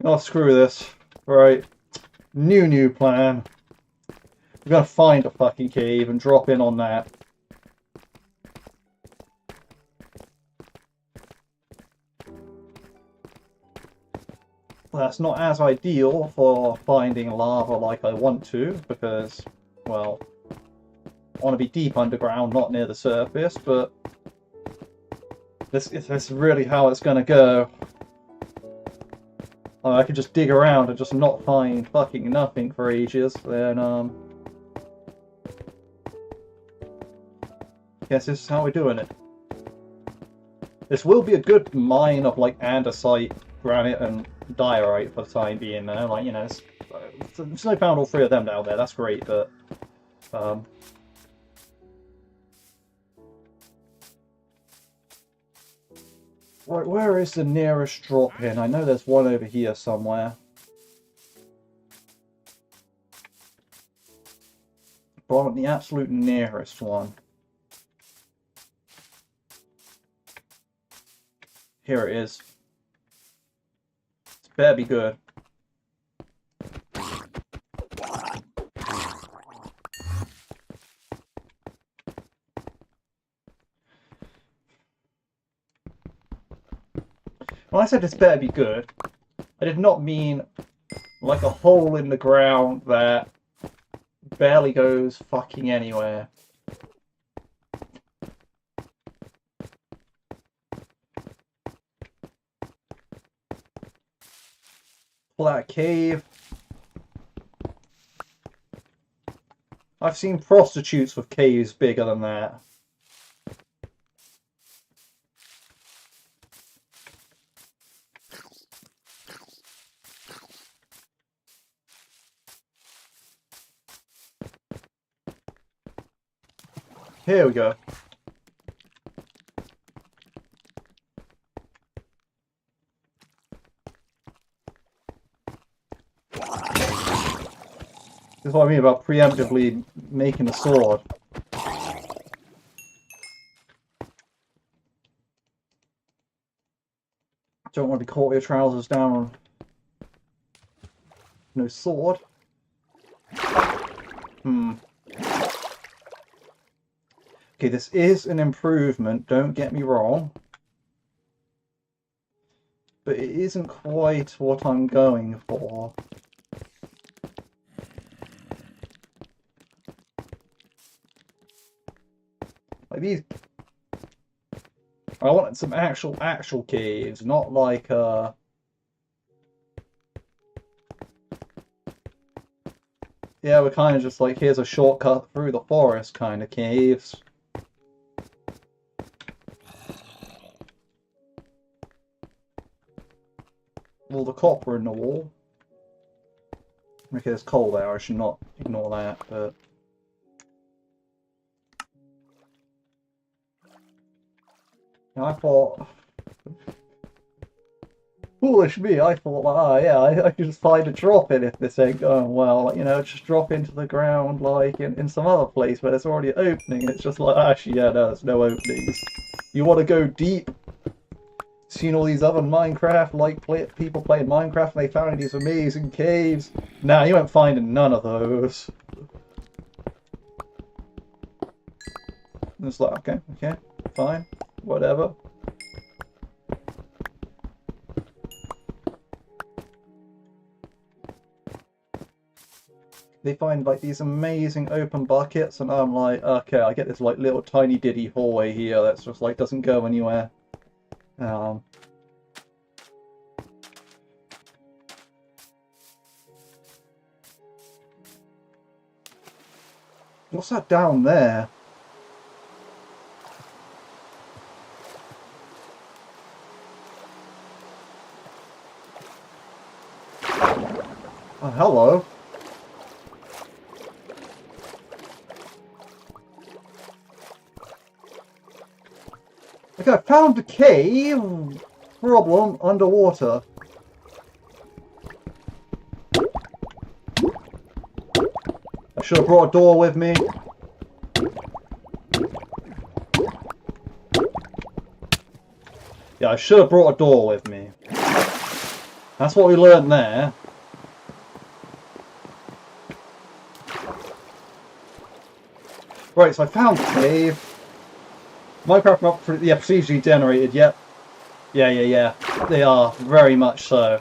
Oh, screw this. Right. New plan. We're gonna find a fucking cave and drop in on that. That's not as ideal for finding lava like I want to, because, well, I want to be deep underground, not near the surface, but this is really how it's gonna go. I could just dig around and just not find fucking nothing for ages, then, guess this is how we're doing it. This will be a good mine of, like, andesite, granite, and diorite for the time being, though. Like, you know, it's no found all three of them down there, that's great, but, right, where is the nearest drop in? I know there's one over here somewhere. But I want the absolute nearest one. Here it is. It's better be good. When I said this better be good, I did not mean like a hole in the ground that barely goes fucking anywhere. Flat cave. I've seen prostitutes with caves bigger than that. Here we go. This is what I mean about preemptively making a sword. Don't want to be caught with your trousers down. No sword. Okay, this is an improvement, don't get me wrong. But it isn't quite what I'm going for. Like these... I wanted some actual caves, not like, yeah, we're kind of just like, here's a shortcut through the forest kind of caves. All the copper in the wall. Okay, there's coal there, I should not ignore that, but... I thought... Foolish me, I thought, like, yeah, I could just find a drop in if this ain't going well. Like, you know, just drop into the ground, like, in some other place where there's already an opening, and it's just like, actually, yeah, no, there's no openings. You want to go deep? Seen all these other Minecraft, like, people playing Minecraft, and they found these amazing caves. Nah, you ain't finding none of those. And it's like, okay, fine, whatever. They find like these amazing open buckets, and I'm like, okay, I get this like little tiny ditty hallway here that's just like doesn't go anywhere. What's that down there? Oh, hello. Okay, I found a cave. Problem, underwater. I should have brought a door with me. Yeah, I should have brought a door with me. That's what we learned there. Right, so I found the cave. Minecraft not procedurally generated, yep. Yeah. They are, very much so.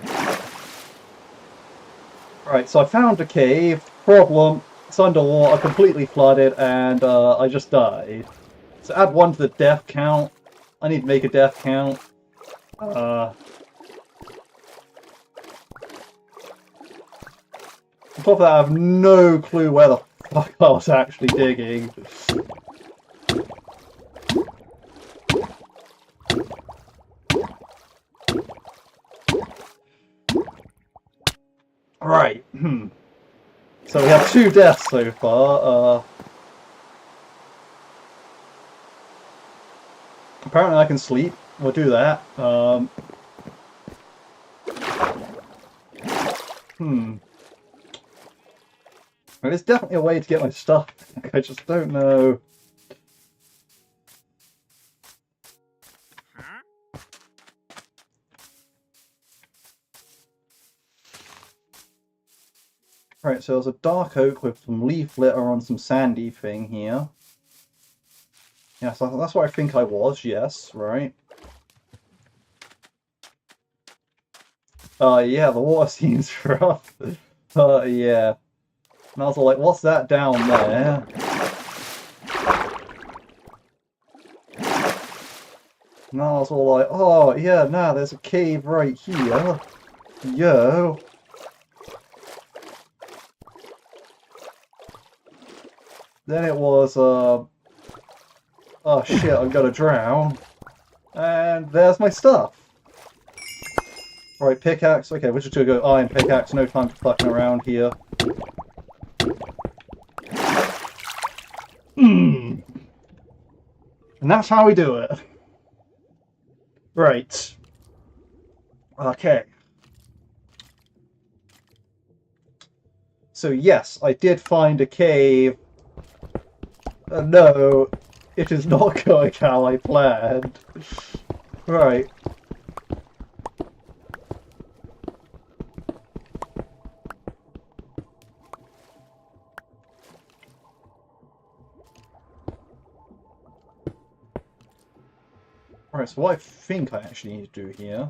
Right, so I found a cave. Problem, it's underwater, completely flooded, and I just died. So add 1 to the death count. I need to make a death count. On top of that, I have no clue where the fuck I was actually digging. Right. So we have 2 deaths so far. Apparently I can sleep. We'll do that. There's definitely a way to get my stuff back. I just don't know. Right, so there's a dark oak with some leaf litter on some sandy thing here. Yeah, so that's what I think I was, yes, right. Yeah, the water seems rough. Yeah. And I was all like, what's that down there? And I was all like, oh, yeah, nah, there's a cave right here. Yo. Then it was, oh shit, I'm gonna drown. And there's my stuff. Right, pickaxe. Okay, we're just gonna go iron pickaxe, no time for fucking around here. And that's how we do it. Right. Okay. So yes, I did find a cave. No, it is not going how I planned. Right. Alright, so what I think I actually need to do here...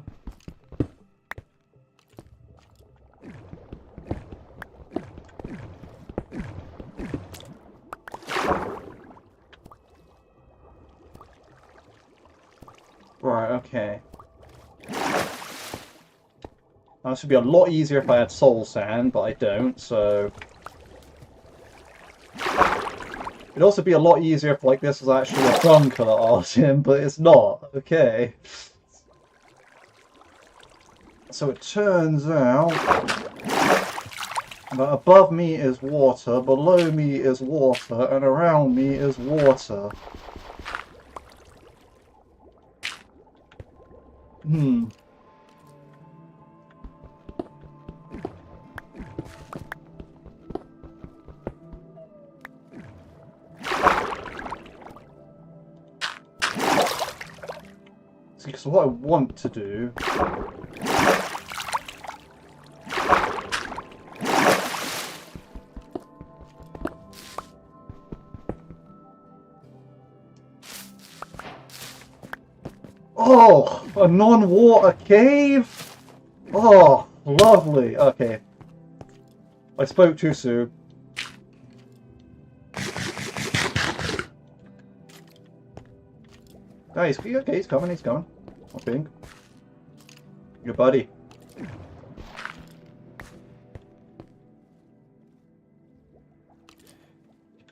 Right, okay. Now, this would be a lot easier if I had soul sand, but I don't, so... It'd also be a lot easier if, like, this was actually a bunker that I was in, but it's not. Okay. So it turns out that above me is water, below me is water, and around me is water. So what I want to do... Oh! A non-water cave? Oh, lovely. Okay. I spoke too soon. Oh, he's okay, he's coming, I think. Good buddy.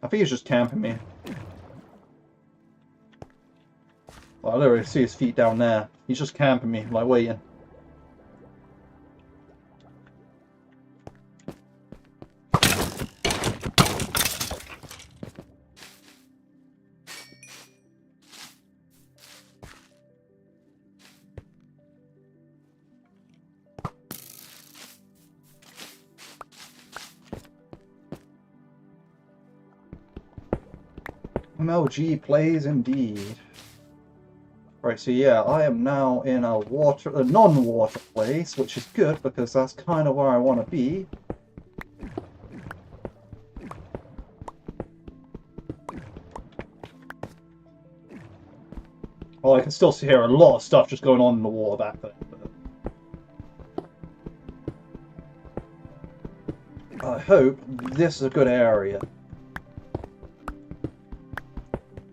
I think he's just camping me. Well, I literally see his feet down there. He's just camping me, like waiting. MLG plays indeed. Right, so yeah, I am now in a non-water place, which is good because that's kind of where I want to be. Well, I can still see here a lot of stuff just going on in the water back there. But I hope this is a good area.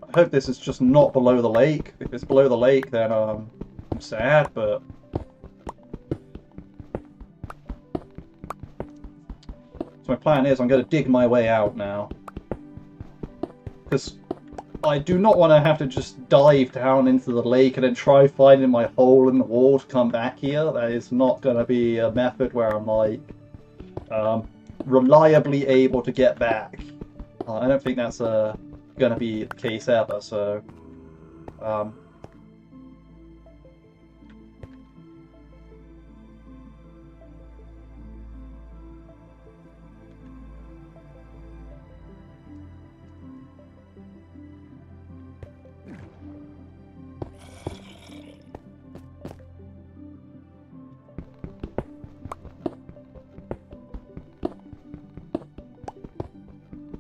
I hope this is just not below the lake. If it's below the lake, then I'm sad, but... So my plan is I'm going to dig my way out now. Because I do not want to have to just dive down into the lake and then try finding my hole in the wall to come back here. That is not going to be a method where I'm like reliably able to get back. I don't think that's going to be the case ever, so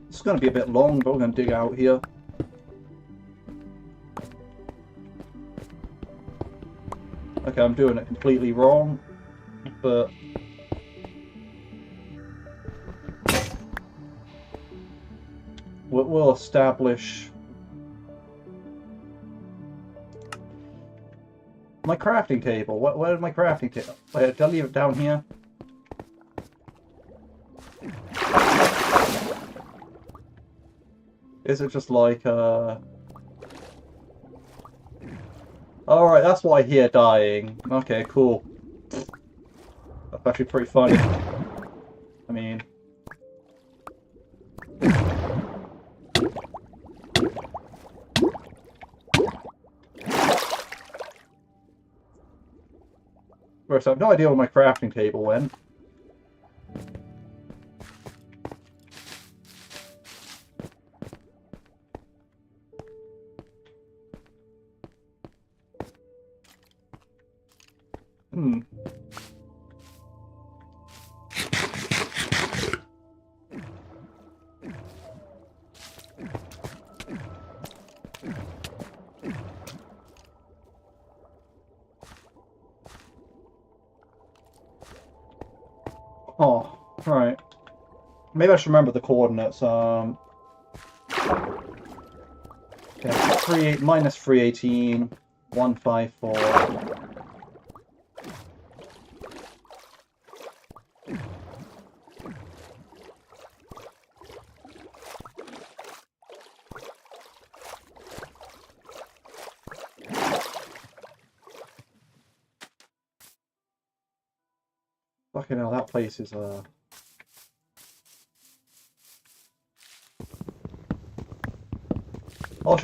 it's going to be a bit long, but we're going to dig out here. Okay, I'm doing it completely wrong, but... We'll establish... My crafting table. Where is my crafting table? Wait, did I leave it down here? Is it just like, Alright, that's what I hear dying. Okay, cool. That's actually pretty funny. I mean... First, I have no idea where my crafting table went. Alright. Maybe I should remember the coordinates. Yeah, minus 318, 154. Fucking hell, that place is I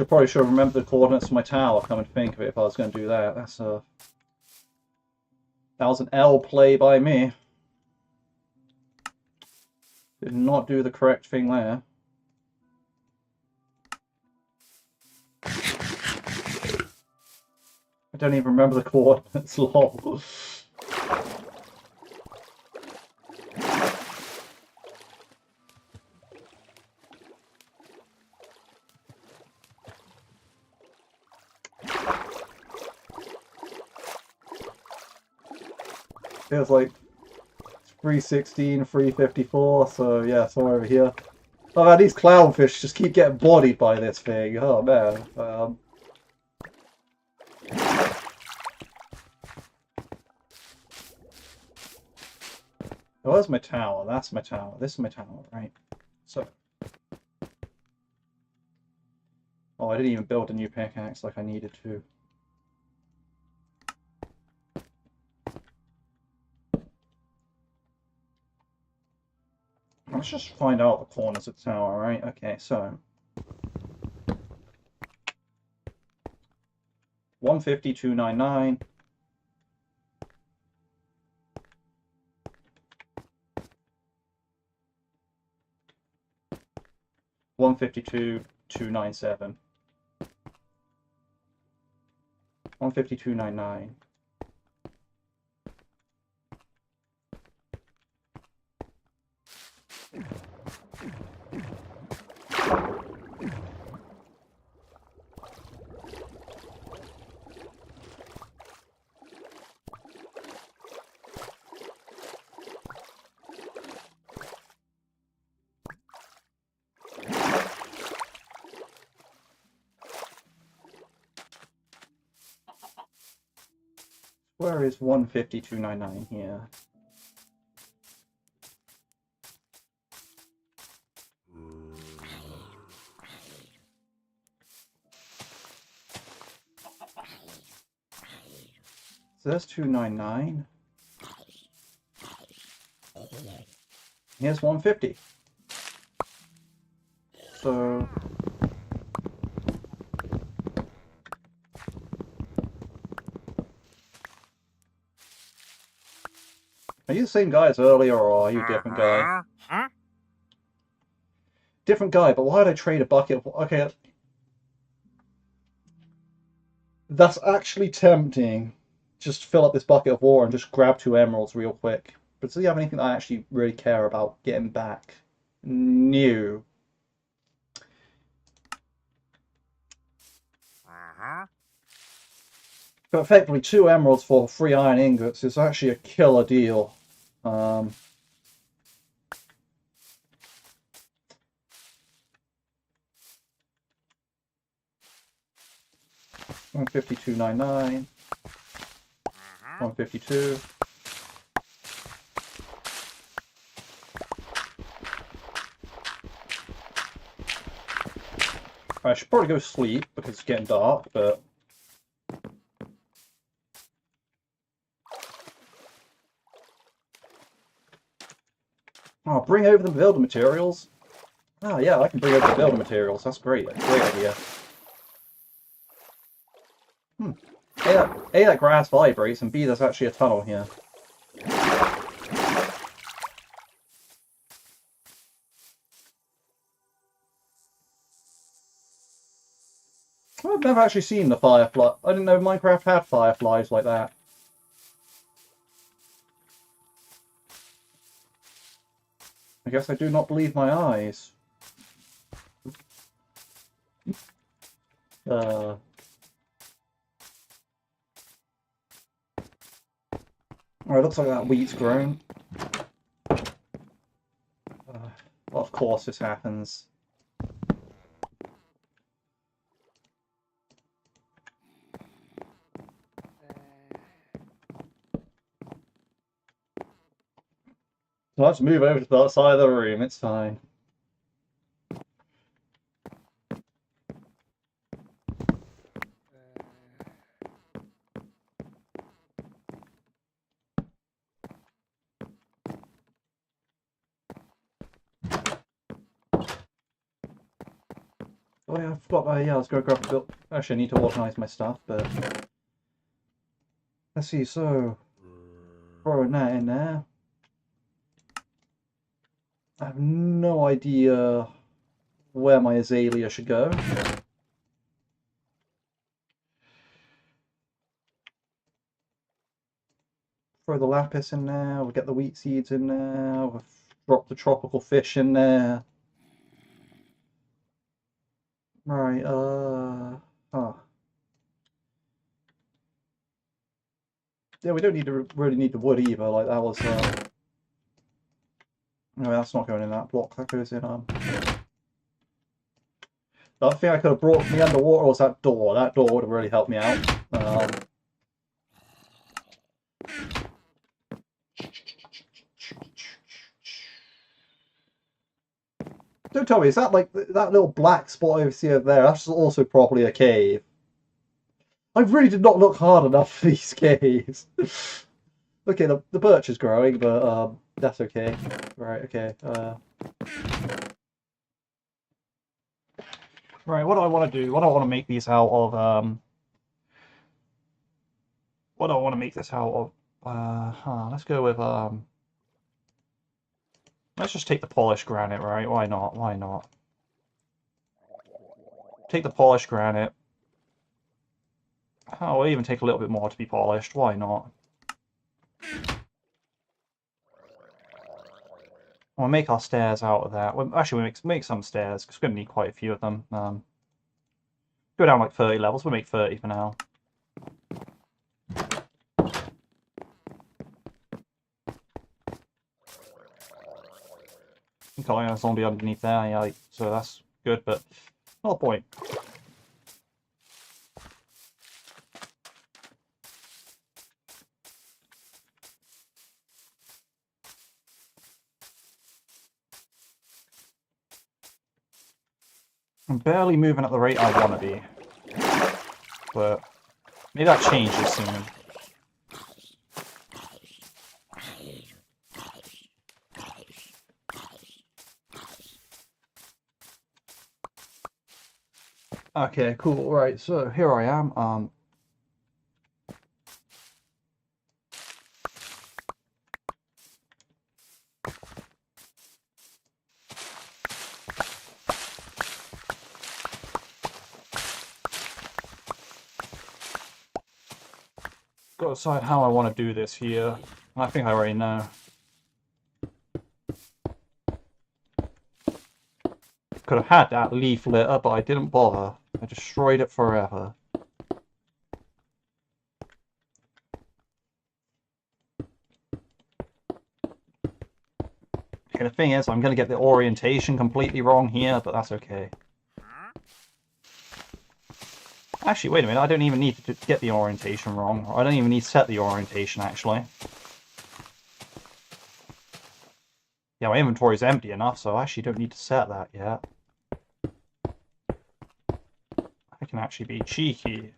probably should have remembered the coordinates of my tower, come and think of it, if I was going to do that. That was an L play by me. Did not do the correct thing there. I don't even remember the coordinates, lol. It was like 316, 354, so yeah, somewhere over here. Oh man, these clownfish just keep getting bodied by this thing. Oh man. Oh, where's my tower? That's my tower. This is my tower, right? So. Oh, I didn't even build a new pickaxe like I needed to. Let's just find out the corners of the tower, right? Okay, so 150, 299. 152, 297. 150, 299. Where is 150, 299 here? So that's 299. Here's 150. So are you the same guy as earlier, or are you a different guy? Different guy, but why did I trade a bucket of... Okay. That's actually tempting. Just fill up this bucket of water and just grab 2 emeralds real quick. But do you have anything that I actually really care about getting back? New. But effectively, 2 emeralds for 3 iron ingots is actually a killer deal. 152.99. 152. I should probably go sleep because it's getting dark, but oh, bring over the building materials. Oh yeah, I can bring over the building materials. That's great. Great idea. A, that grass vibrates, and B, there's actually a tunnel here. I've never actually seen the firefly. I didn't know Minecraft had fireflies like that. I guess I do not believe my eyes. Alright, looks like that wheat's grown. Well, of course this happens. So I'll just move over to the other side of the room, it's fine. Oh yeah, I forgot. Yeah, I was going to grab the bill. Actually, I need to organise my stuff, but let's see. So throwing that in there. I have no idea where my azalea should go. Throw the lapis in there. We'll get the wheat seeds in there. We'll drop the tropical fish in there. Right. Oh. Yeah, we don't need to really need the wood either. Like that was. No, that's not going in that block. That goes in. The other thing I could have brought me underwater was that door. That door would have really helped me out. Don't tell me, is that like that little black spot over there? That's also probably a cave. I really did not look hard enough for these caves. Okay, the birch is growing, but that's okay. Right, okay. Right, what do I want to do? What do I want to make these out of? What do I want to make this out of? Let's go with let's just take the polished granite, right? Why not? Why not? Take the polished granite. Oh, we'll even take a little bit more to be polished. Why not? We'll make our stairs out of that. Well, actually, we'll make some stairs, because we're going to need quite a few of them. Go down like 30 levels. We'll make 30 for now. Calling a zombie underneath there, yeah, so that's good, but not the point. I'm barely moving at the rate I want to be, but maybe that changes soon. Okay, cool. Right, so here I am. Got to decide how I want to do this here. I think I already know. Could have had that leaf litter, but I didn't bother. I destroyed it forever. Okay, the thing is, I'm going to get the orientation completely wrong here, but that's okay. Actually, wait a minute, I don't even need to get the orientation wrong. I don't even need to set the orientation, actually. Yeah, my inventory's empty enough, so I actually don't need to set that yet. I can actually be cheeky.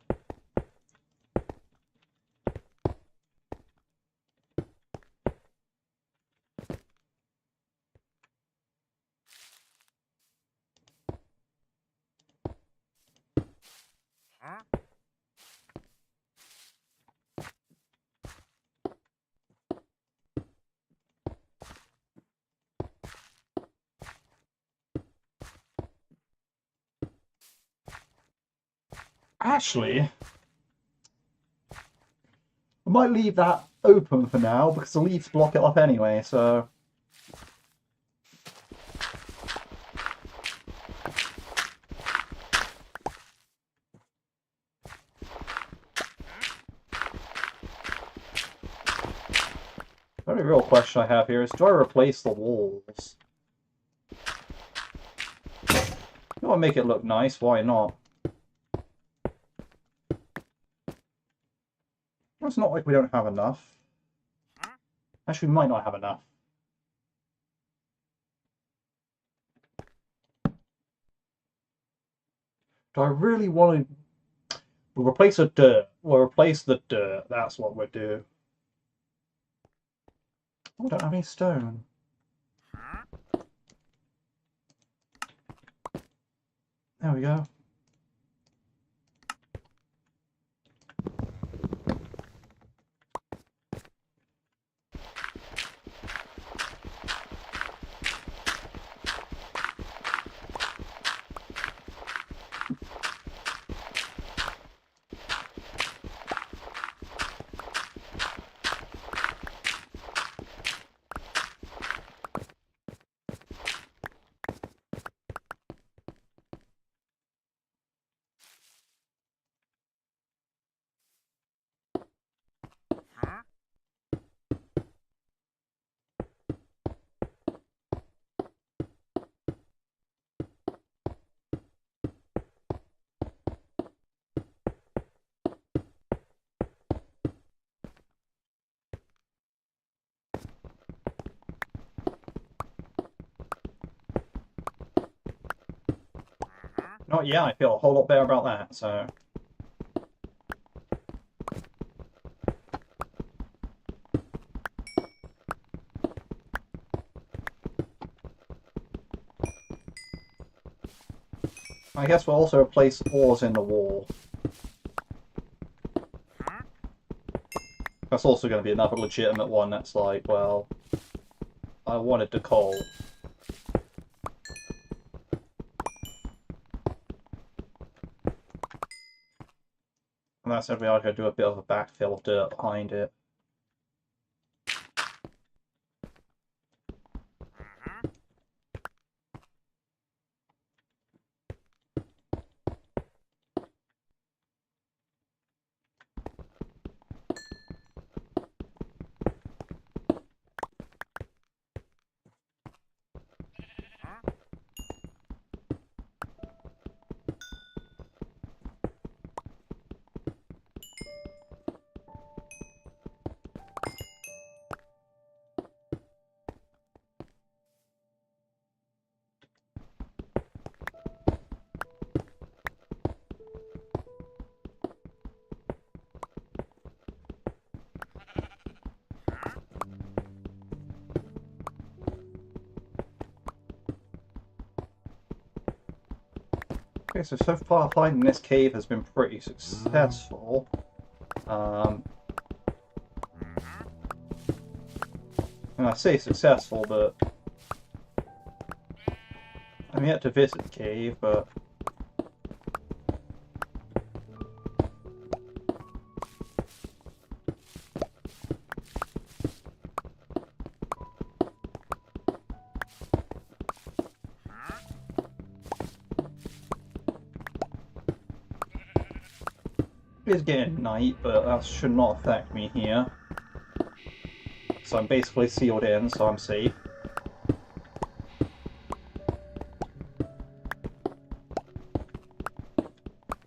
Actually, I might leave that open for now, because the leaves block it up anyway, so... The only real question I have here is, do I replace the walls? want to make it look nice, why not? It's not like we don't have enough. Actually, we might not have enough. Do I really want to... We'll replace the dirt. We'll replace the dirt. That's what we'll do. Oh, I don't have any stone. There we go. Not yet, I feel a whole lot better about that, so... I guess we'll also replace ores in the wall. That's also going to be another legitimate one that's like, well... I wanted the coal. And that's every I could do a bit of a backfill of dirt behind it. Okay, so far finding this cave has been pretty successful. And I say successful, but I'm yet to visit the cave, but it is getting night, but that should not affect me here. So I'm basically sealed in, so I'm safe.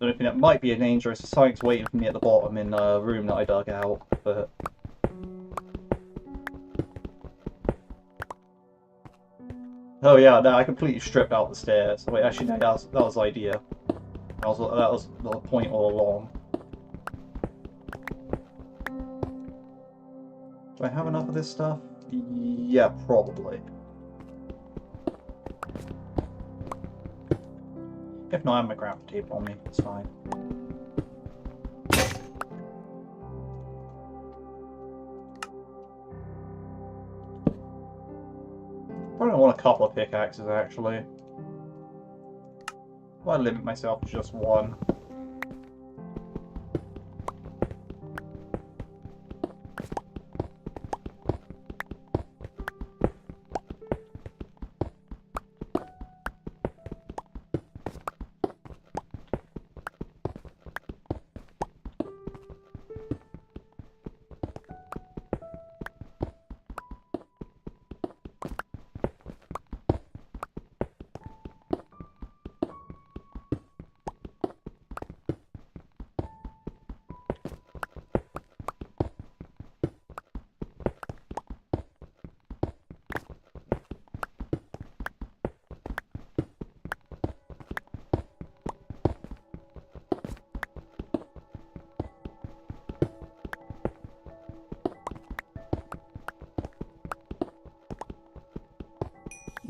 The only thing that might be a danger is something's waiting for me at the bottom in the room that I dug out, but... Oh yeah, no, I completely stripped out the stairs. Wait, actually no, that was the idea. That was the point all along. Do I have enough of this stuff? Yeah, probably. If not, I have my graphic tape on me. It's fine. Probably want a couple of pickaxes, actually. I'll limit myself to just one.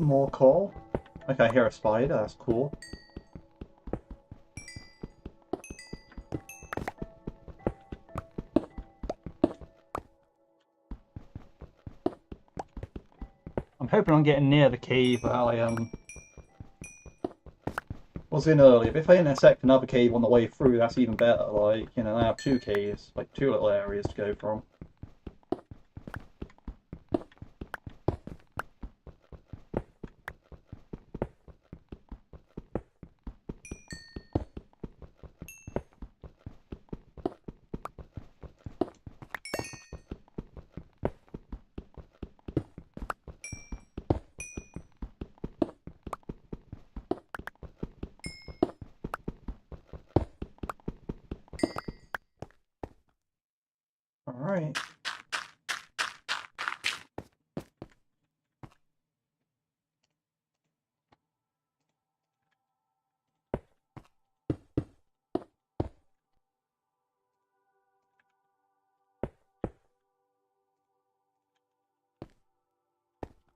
more coal. Okay, I hear a spider, that's cool. I'm hoping I'm getting near the cave that I was in earlier. If I intersect another cave on the way through, that's even better. Like, you know, I have two caves, like two little areas to go from. Alright.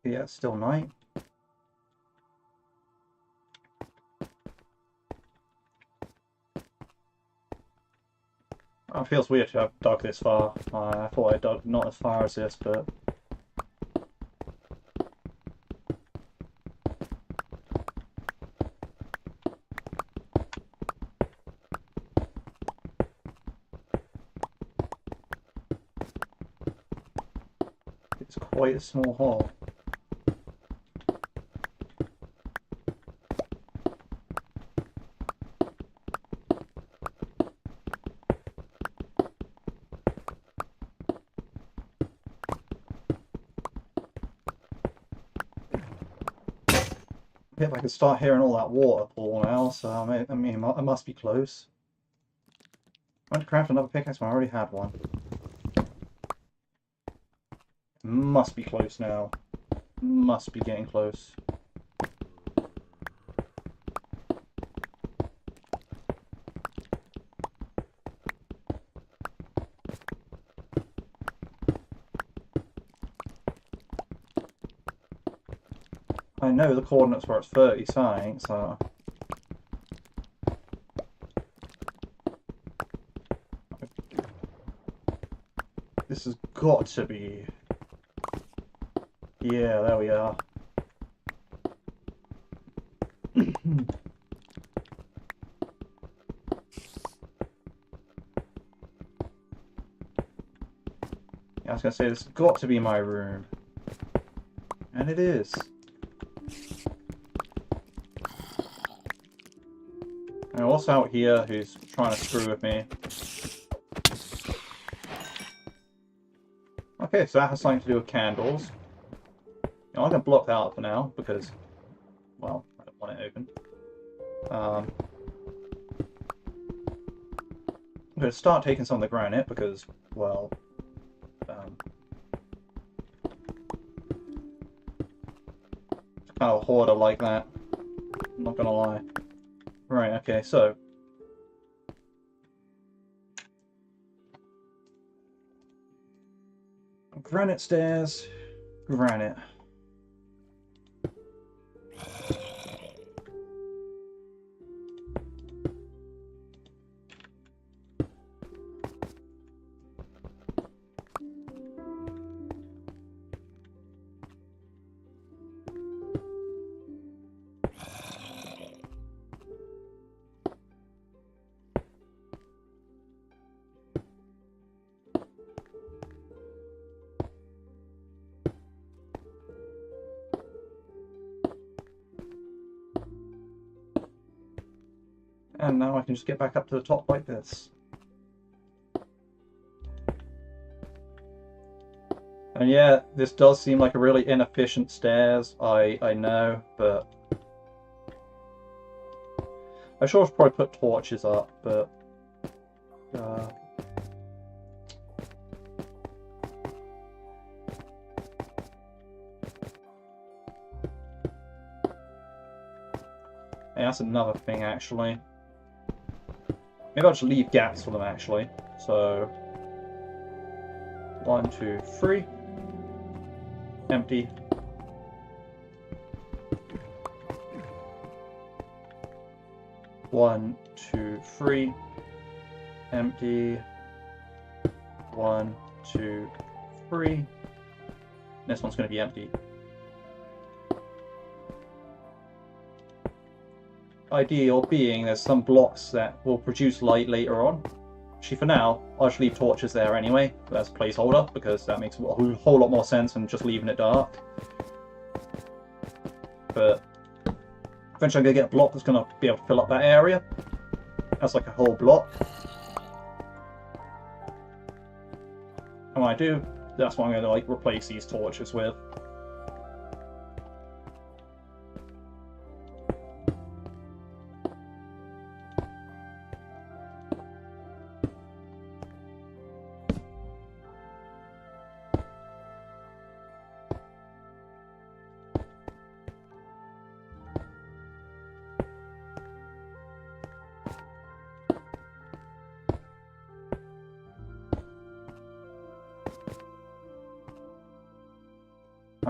Yeah, it's still night. It feels weird to have dug this far. I thought I dug not as far as this, but... it's quite a small hole. If I can start hearing all that water pool now, so I mean, I must be close. I want to craft another pickaxe when I already had one. Must be close now. Must be getting close. I know the coordinates where it's 30 something, so... this has got to be... yeah, there we are. Yeah, I was going to say, this has got to be my room. And it is. And what's out here who's trying to screw with me? Okay, so that has something to do with candles. You know, I'm going to block that out for now, because, well, I don't want it open. I'm going to start taking some of the granite, because, well... it's kind of a hoarder like that. I'm not going to lie. Right, okay, so... granite stairs, granite. And now I can just get back up to the top like this. And yeah, this does seem like a really inefficient stairs, I know, but... I sure should probably put torches up, but... yeah, that's another thing, actually. Maybe I'll just leave gaps for them, actually. So... 1, 2, 3. Empty. 1, 2, 3. Empty. 1, 2, 3. This one's going to be empty. Ideal being there's some blocks that will produce light later on. Actually, for now, I'll just leave torches there anyway, as a placeholder, because that makes a whole lot more sense than just leaving it dark. But eventually I'm going to get a block that's going to be able to fill up that area. That's like a whole block. And when I do, that's what I'm going to like replace these torches with.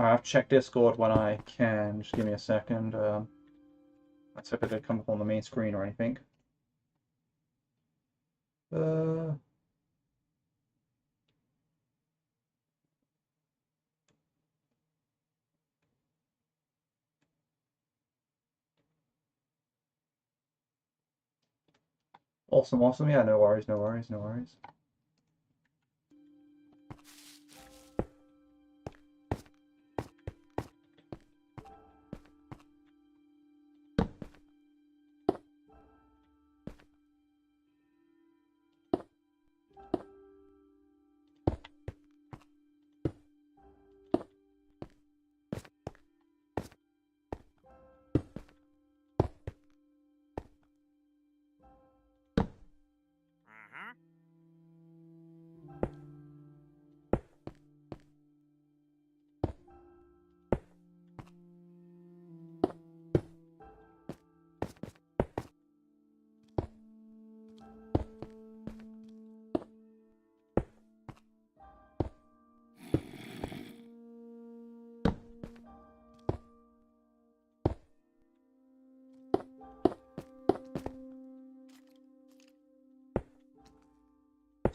I've checked Discord when I can. Just give me a second. Let's hope it didn't come up on the main screen or anything. Awesome, awesome. Yeah, no worries, no worries, no worries.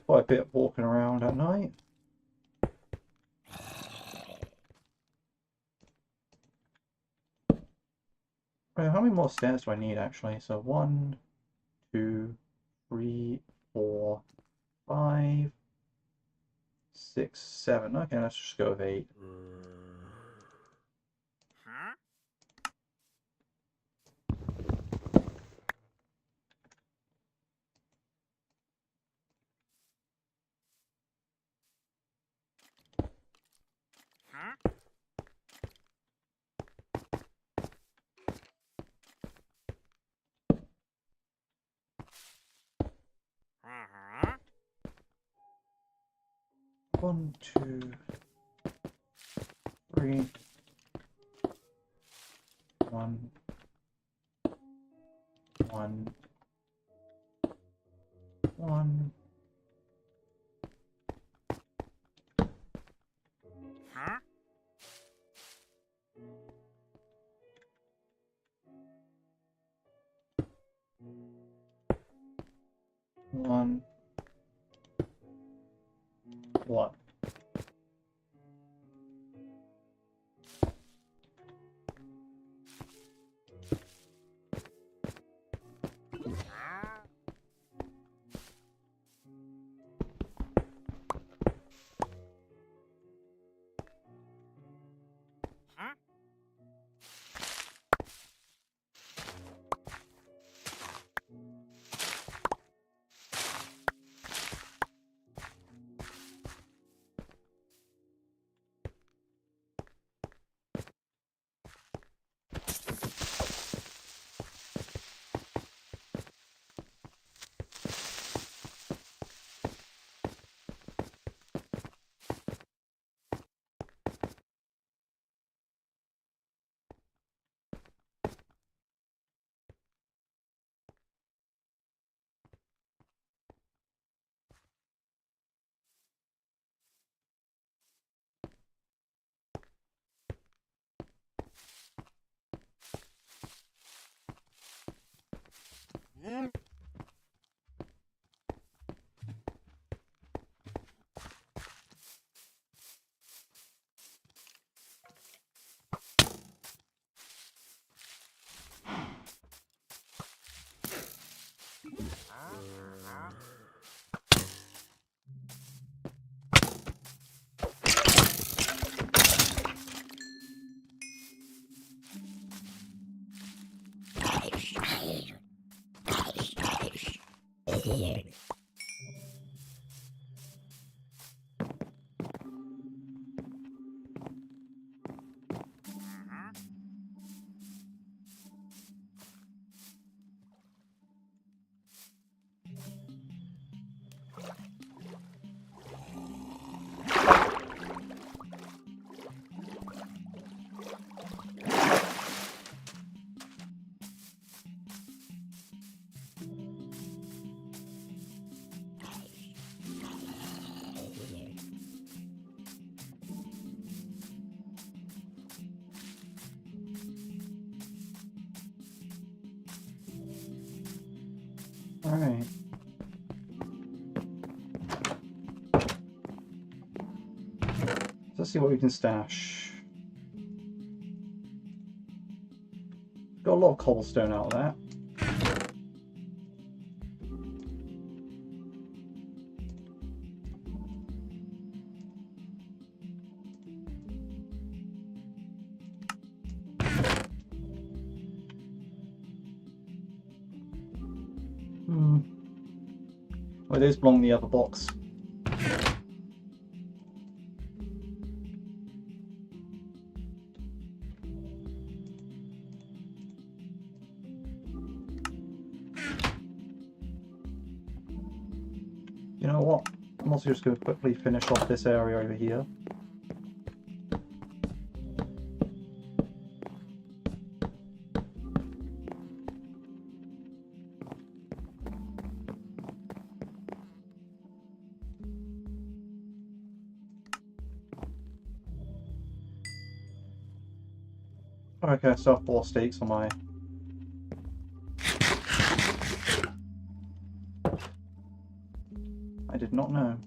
Quite a bit of walking around at night. Right, how many more stairs do I need actually? So 1, 2, 3, 4, 5, 6, 7. Okay, let's just go with 8. One, 2, 3, 1, 1, 1. One. Alright. Let's see what we can stash. Got a lot of cobblestone out of that. Well, those belong in the other box. You know what? I'm also just going to quickly finish off this area over here. Okay, I still have 4 steaks on my... I did not know.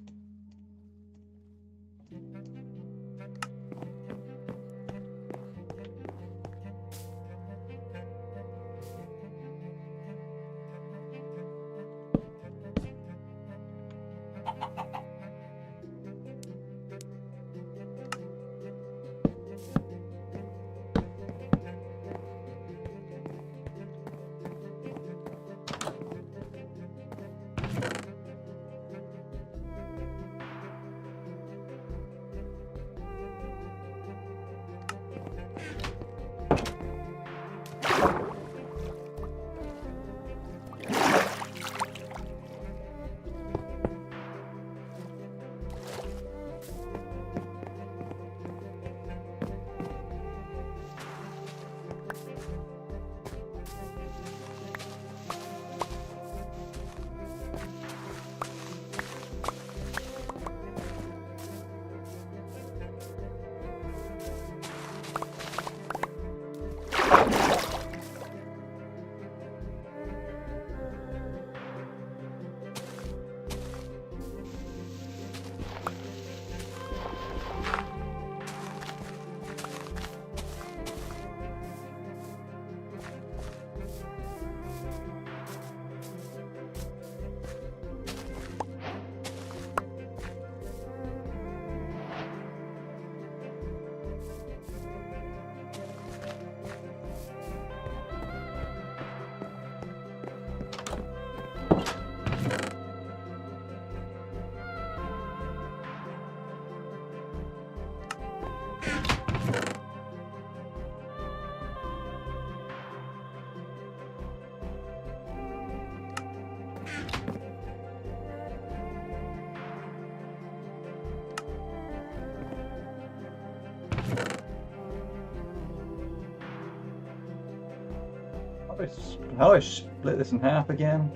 How do I split this in half again?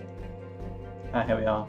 Ah, here we are.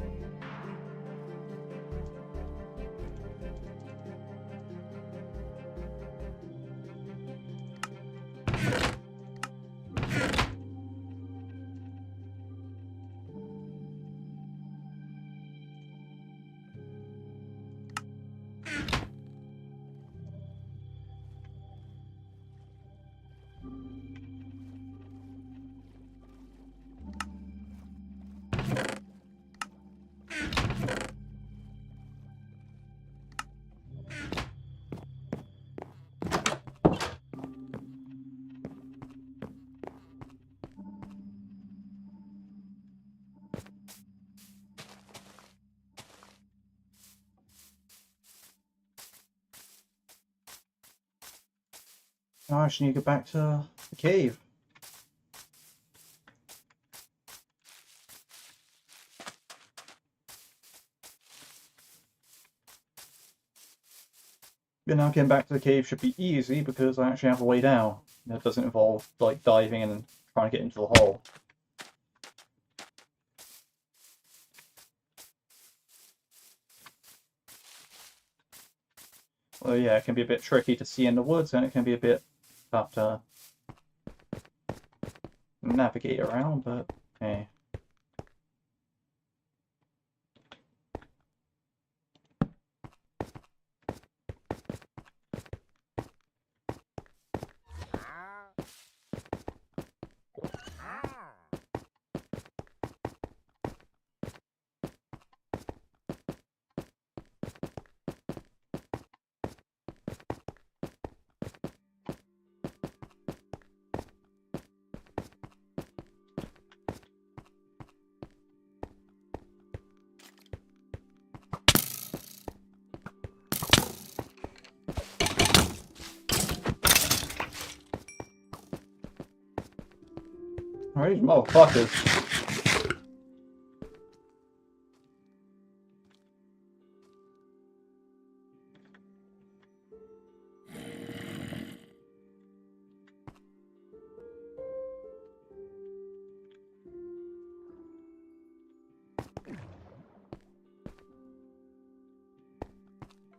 I actually need to get back to the cave. But now getting back to the cave should be easy because I actually have a way down. It doesn't involve like diving and trying to get into the hole. Well, yeah, it can be a bit tricky to see in the woods, and it can be a bit tough to navigate around, but hey. Alright, these motherfuckers.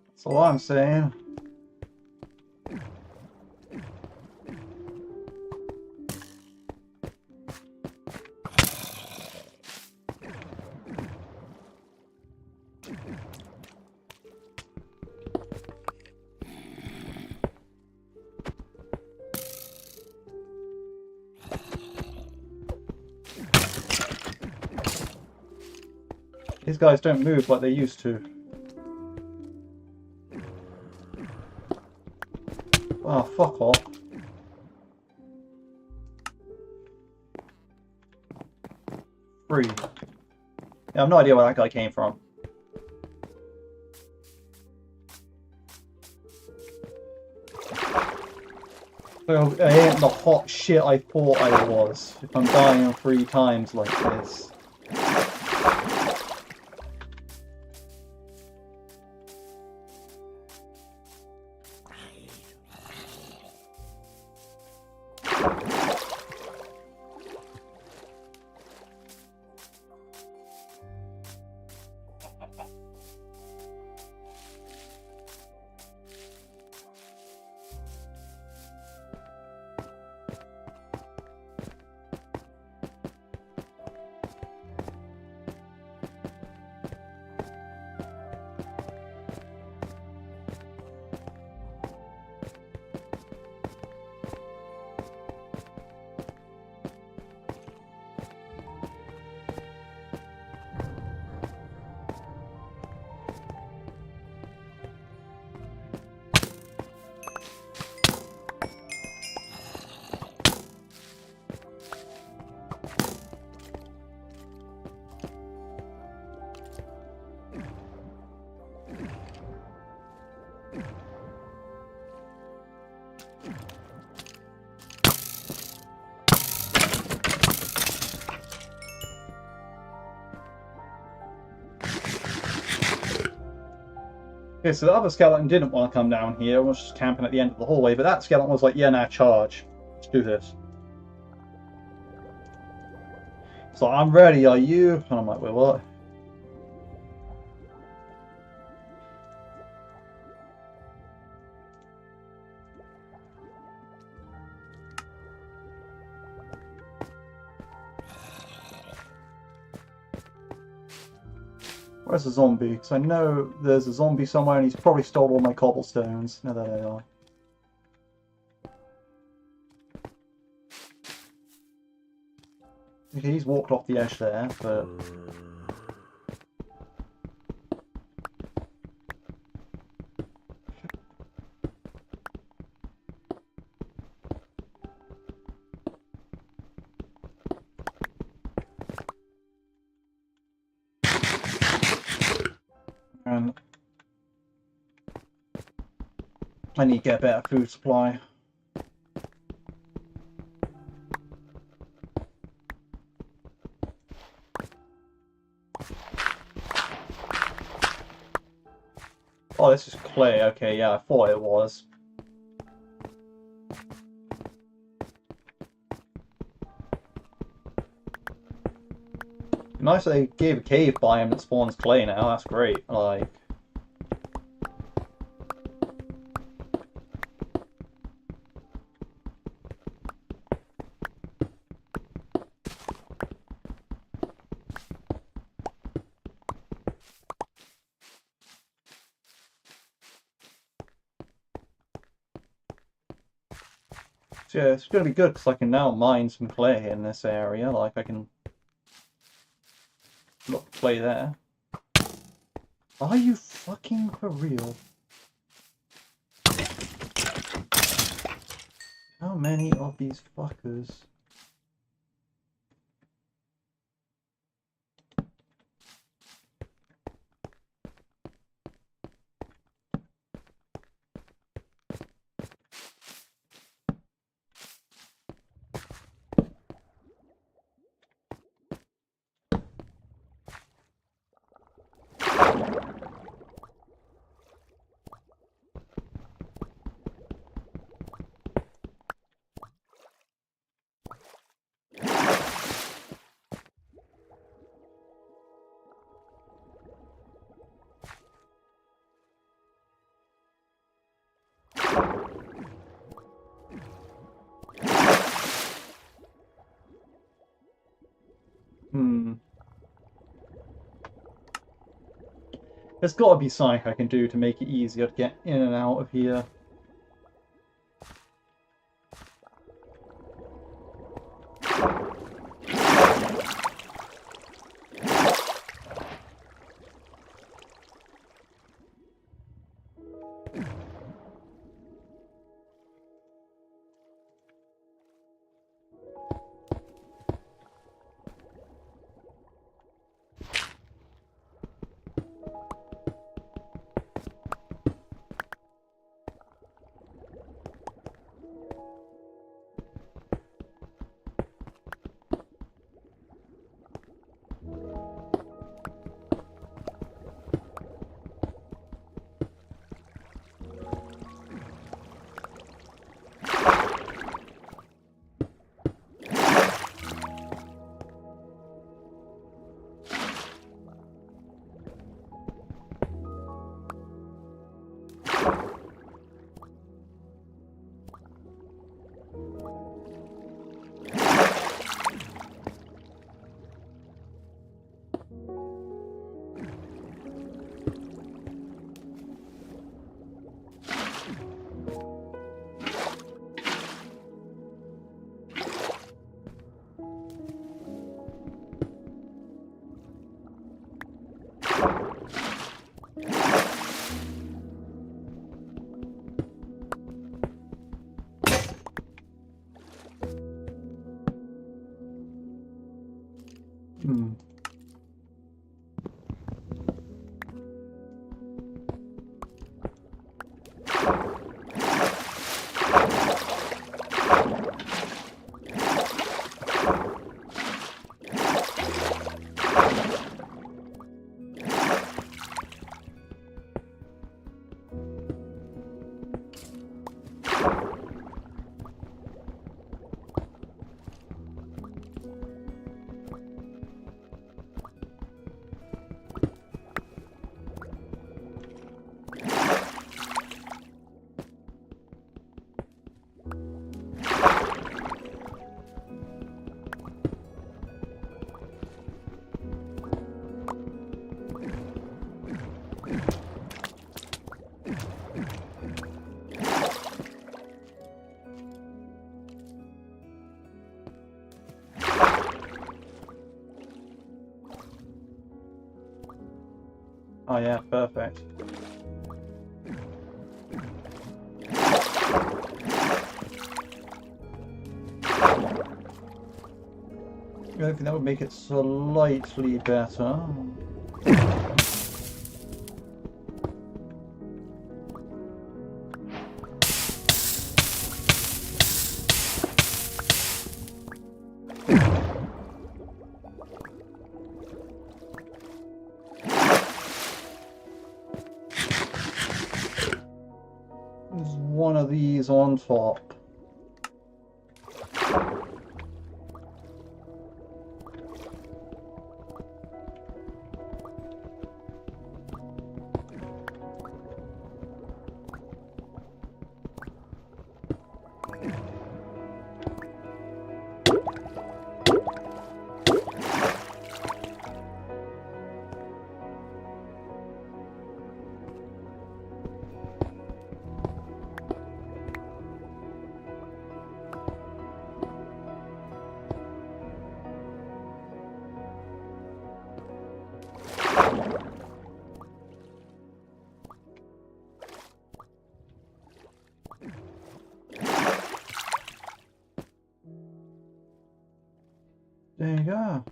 That's all I'm saying. These guys don't move like they used to. Oh, fuck off. Free. Yeah, I have no idea where that guy came from. Well, I ain't the hot shit I thought I was. If I'm dying 3 times like this. Okay, so the other skeleton didn't want to come down here, and was just camping at the end of the hallway, but that skeleton was like, yeah, nah, charge. Let's do this. So I'm ready, are you? And I'm like, wait, what? Where's the zombie? Because I know there's a zombie somewhere and he's probably stole all my cobblestones. No, there they are. Okay, he's walked off the edge there, but... And I need to get a better food supply. Oh, this is clay. Okay, yeah, I thought it was. Nice they gave a cave biome that spawns clay now, that's great. Like... So yeah, it's gonna be good because I can now mine some clay in this area. Like, I can... Look, clay there. Are you fucking for real? How many of these fuckers? There's gotta be something I can do to make it easier to get in and out of here. Hmm. Oh yeah, perfect. I think that would make it slightly better. on top. There you go.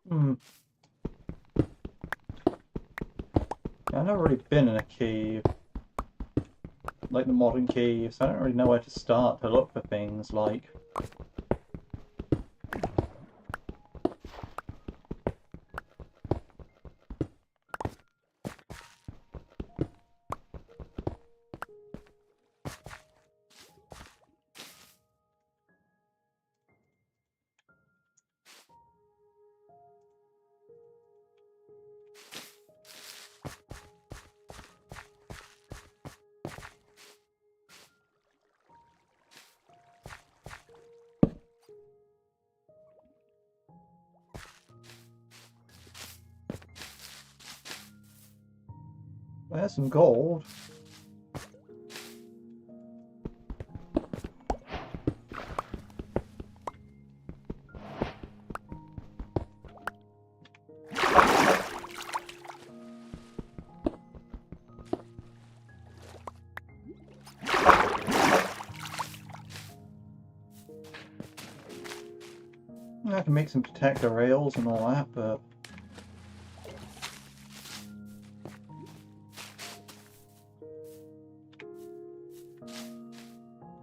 Hmm. Yeah, I've never really been in a cave, like the modern caves. I don't really know where to start to look for things like. There's some gold. I can make some detector rails and all that, but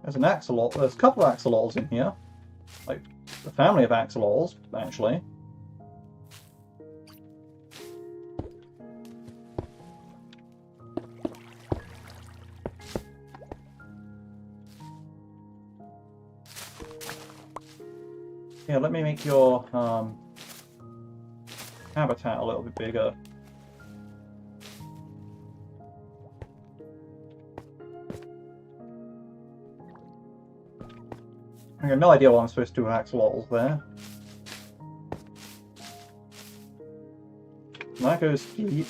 there's an axolotl. There's a couple of axolotls in here, like the family of axolotls, actually. Yeah, let me make your habitat a little bit bigger. I have no idea what I'm supposed to do with axolotls there. That goes deep.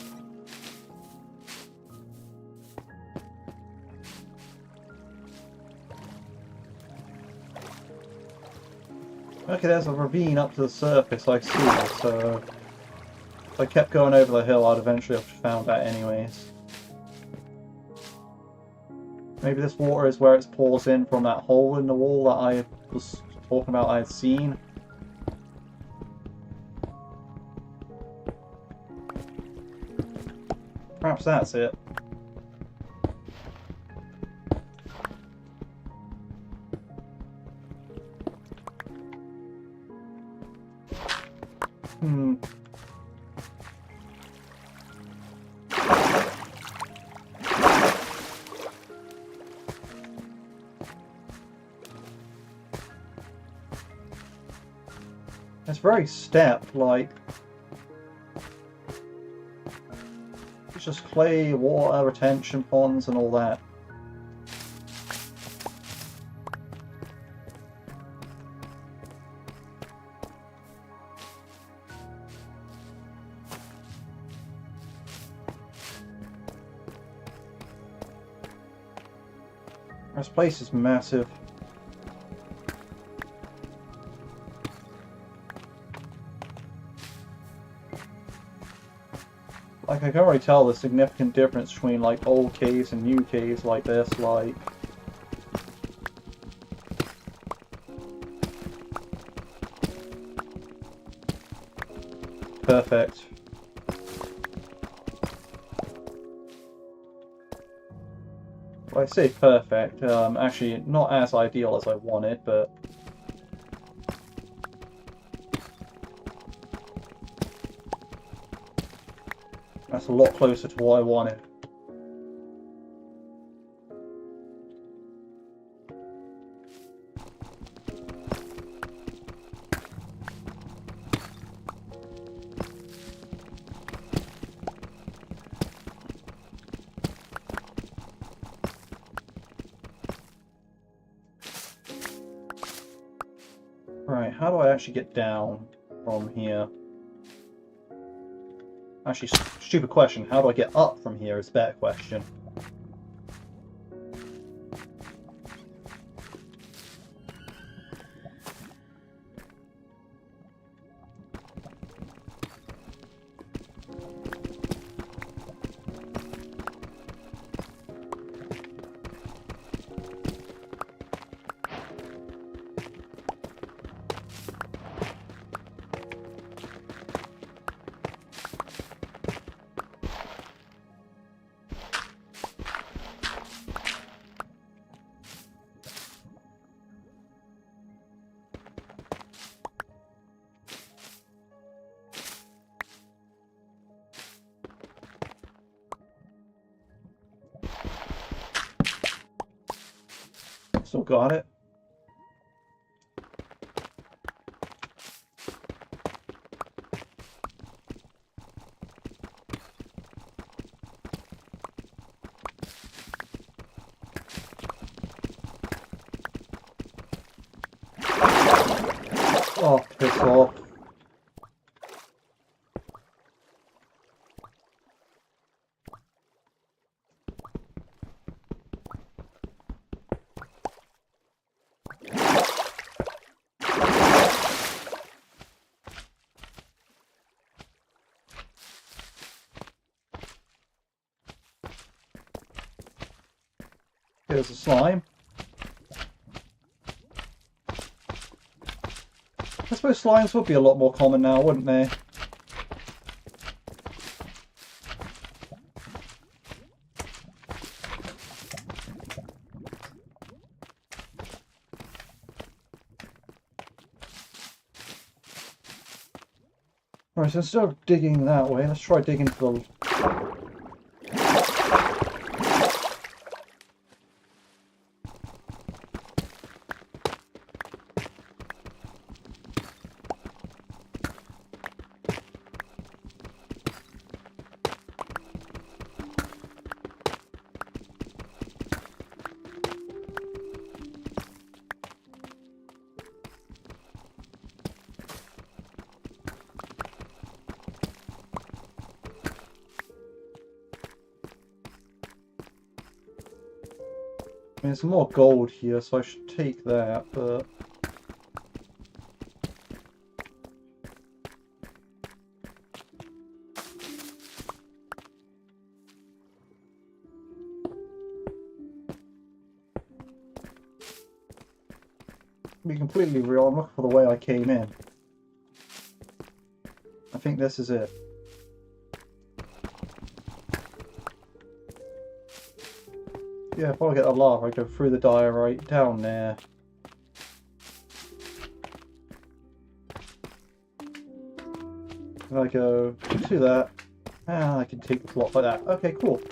Okay, there's a ravine up to the surface, I see, so if I kept going over the hill, I'd eventually have found that anyways. Maybe this water is where it pours in from that hole in the wall that I was talking about I had seen. Perhaps that's it. Hmm. It's very stepped, like it's just clay, water, retention ponds and all that. This place is massive. Like, I can already tell the significant difference between, like, old caves and new caves like this, like... Perfect. Well, I say perfect, actually not as ideal as I wanted, but... That's a lot closer to what I wanted. Right, how do I actually get down from here? Actually, stupid question. How do I get up from here is a better question. Still got it. Oh, piss off. Here's the slime. I suppose slimes would be a lot more common now, wouldn't they? Right, so instead of digging that way, let's try digging to the... I mean, there's more gold here, so I should take that, but... To be completely real, I'm looking for the way I came in. I think this is it. Yeah, if I get the lava, I go through the diorite down there. And I go to that, and I can take the block like that. Okay, cool.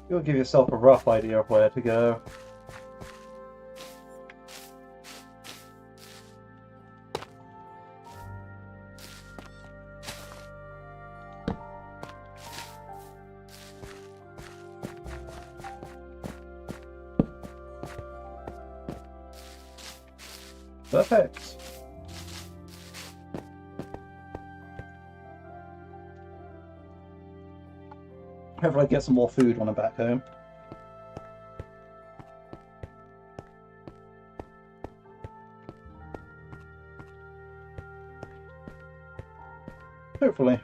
You'll give yourself a rough idea of where to go. Perfect. Hopefully I get some more food when I'm back home. Hopefully.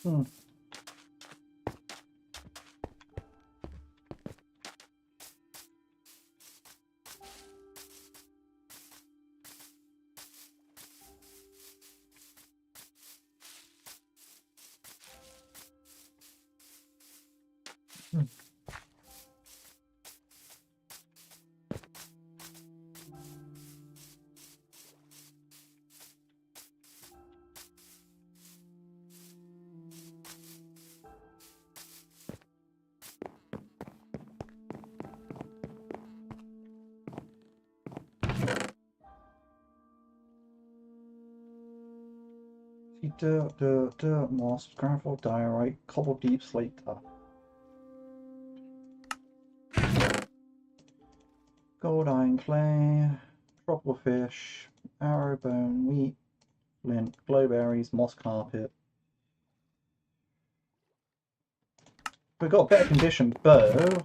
Hmm. Dirt, moss, gravel, diorite, cobble deep slate. Gold, iron, clay, tropical fish, arrow bone, wheat, flint, glowberries, moss carpet. We've got a better condition bow.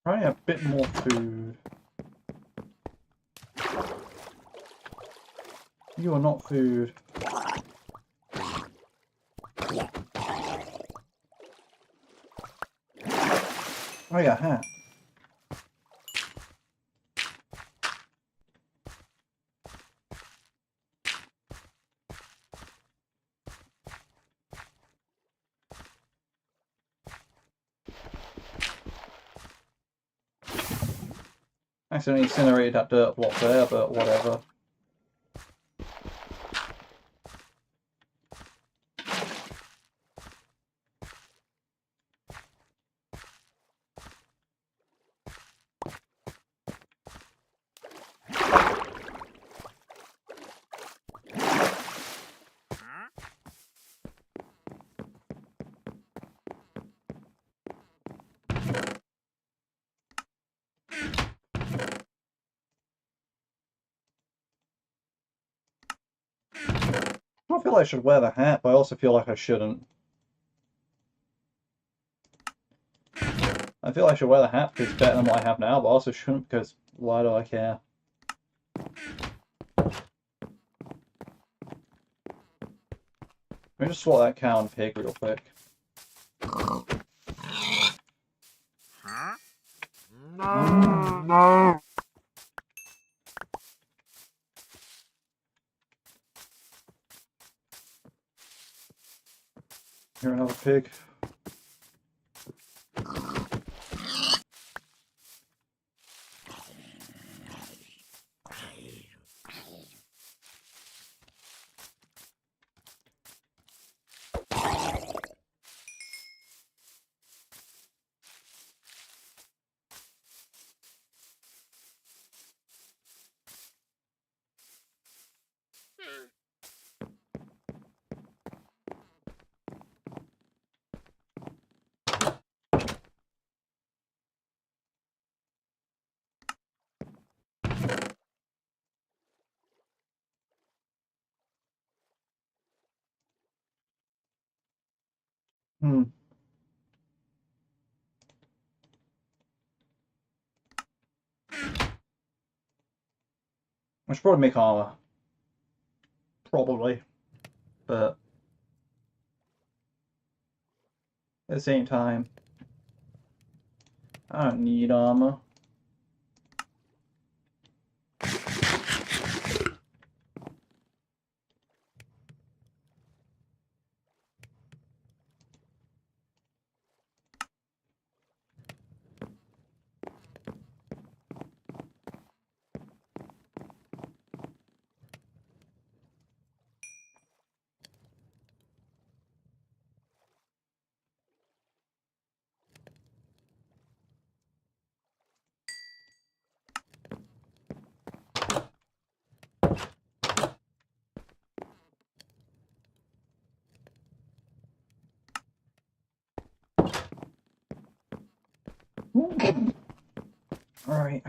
Probably a bit more food. You are not food. Oh yeah, hat. Accidentally incinerated that dirt block there, but whatever. I feel like I should wear the hat, but I also feel like I shouldn't. I feel like I should wear the hat because it's better than what I have now, but I also shouldn't because why do I care? Let me just swap that cow and pig real quick. No. Here, another pig. Hmm. I should probably make armor. Probably. But at the same time, I don't need armor. Alright.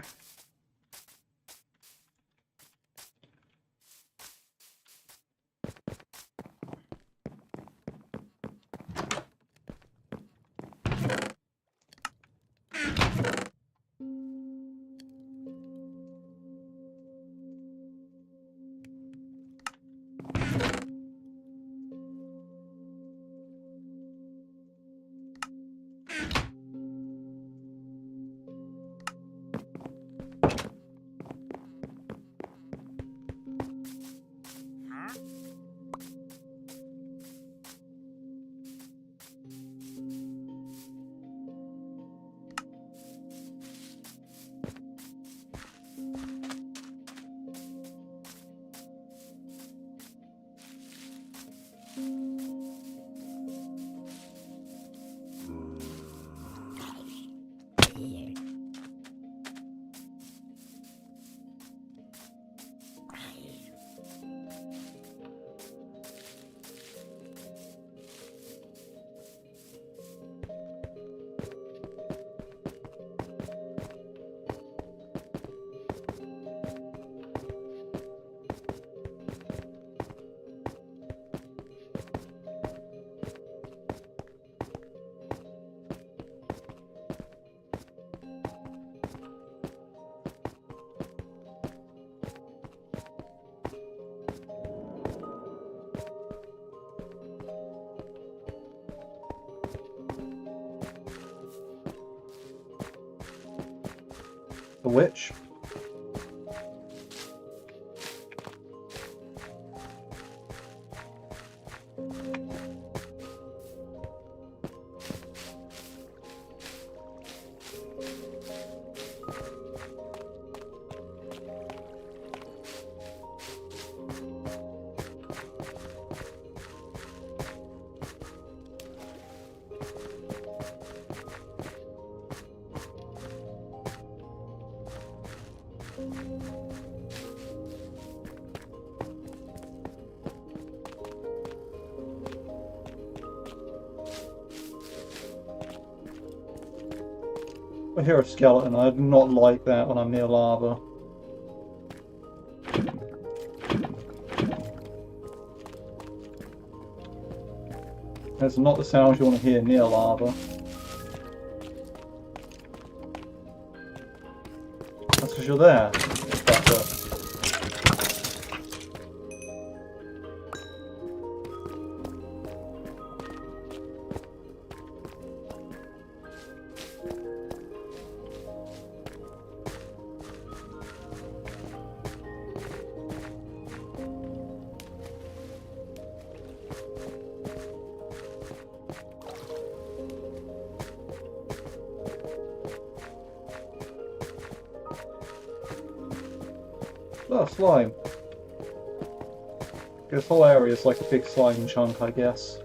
the witch. I hear a skeleton. I do not like that when I'm near lava. That's not the sounds you want to hear near lava. That's because you're there. But, oh, slime. This whole area is like a big slime chunk, I guess.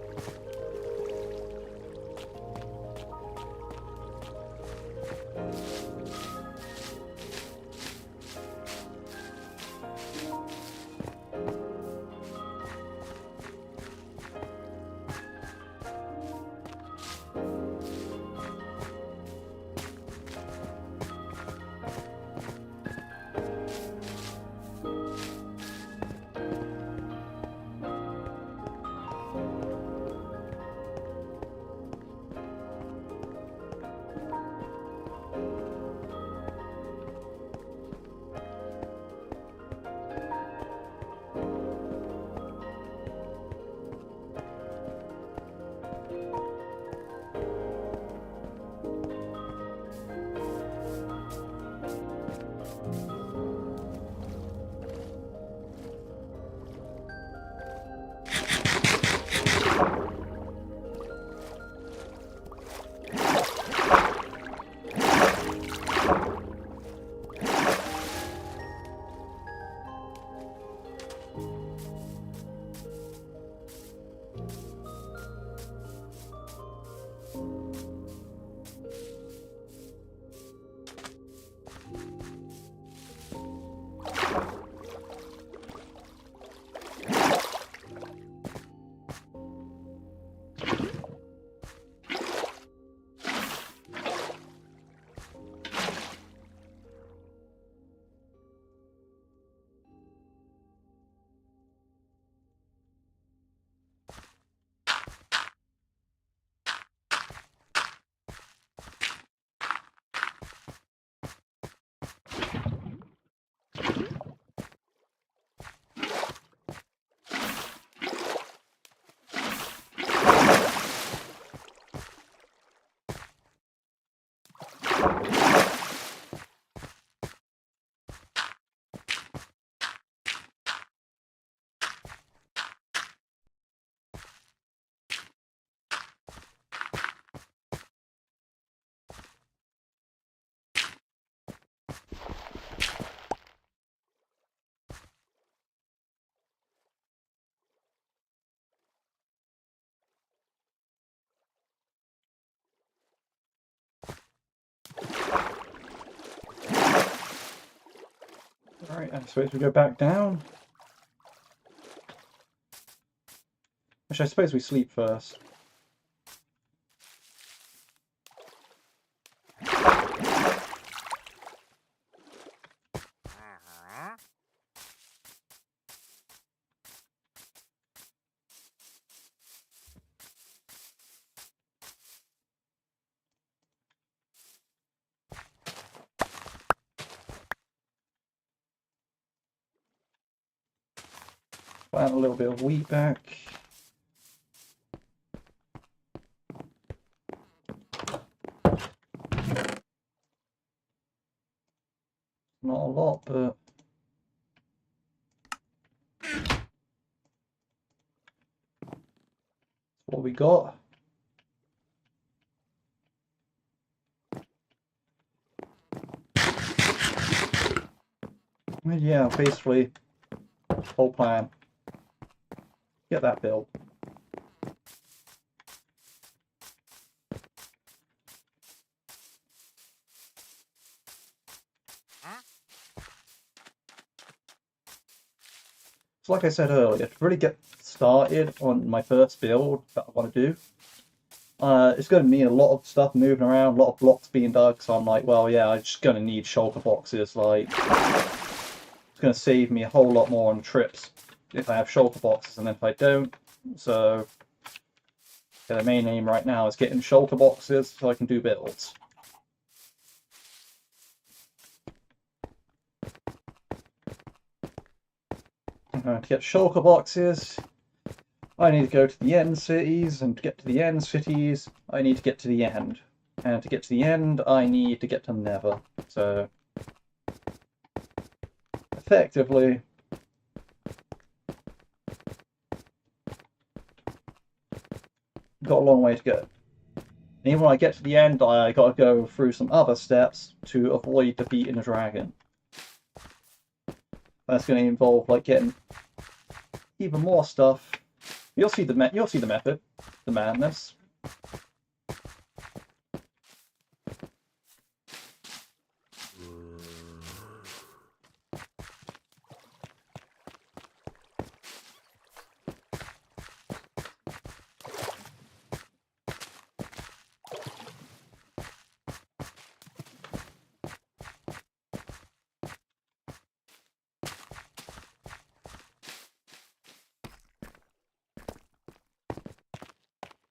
Alright, I suppose we go back down. Actually, I suppose we sleep first. Plant a little bit of wheat back. lot, but what we got. And yeah, basically, whole plan. Get that built. So like I said earlier, to really get started on my first build that I want to do, it's going to need a lot of stuff moving around, a lot of blocks being dug, so I'm like, well, yeah, I'm just going to need shulker boxes. Like, it's going to save me a whole lot more on trips if I have shulker boxes, and then if I don't, so yeah, the main aim right now is getting shulker boxes so I can do builds. To get shulker boxes, I need to go to the end cities, and to get to the end cities, I need to get to the end. And to get to the end, I need to get to Nether. So, effectively, got a long way to go. And even when I get to the end, I gotta go through some other steps to avoid defeating a dragon. That's going to involve like getting even more stuff. You'll see the method, the madness.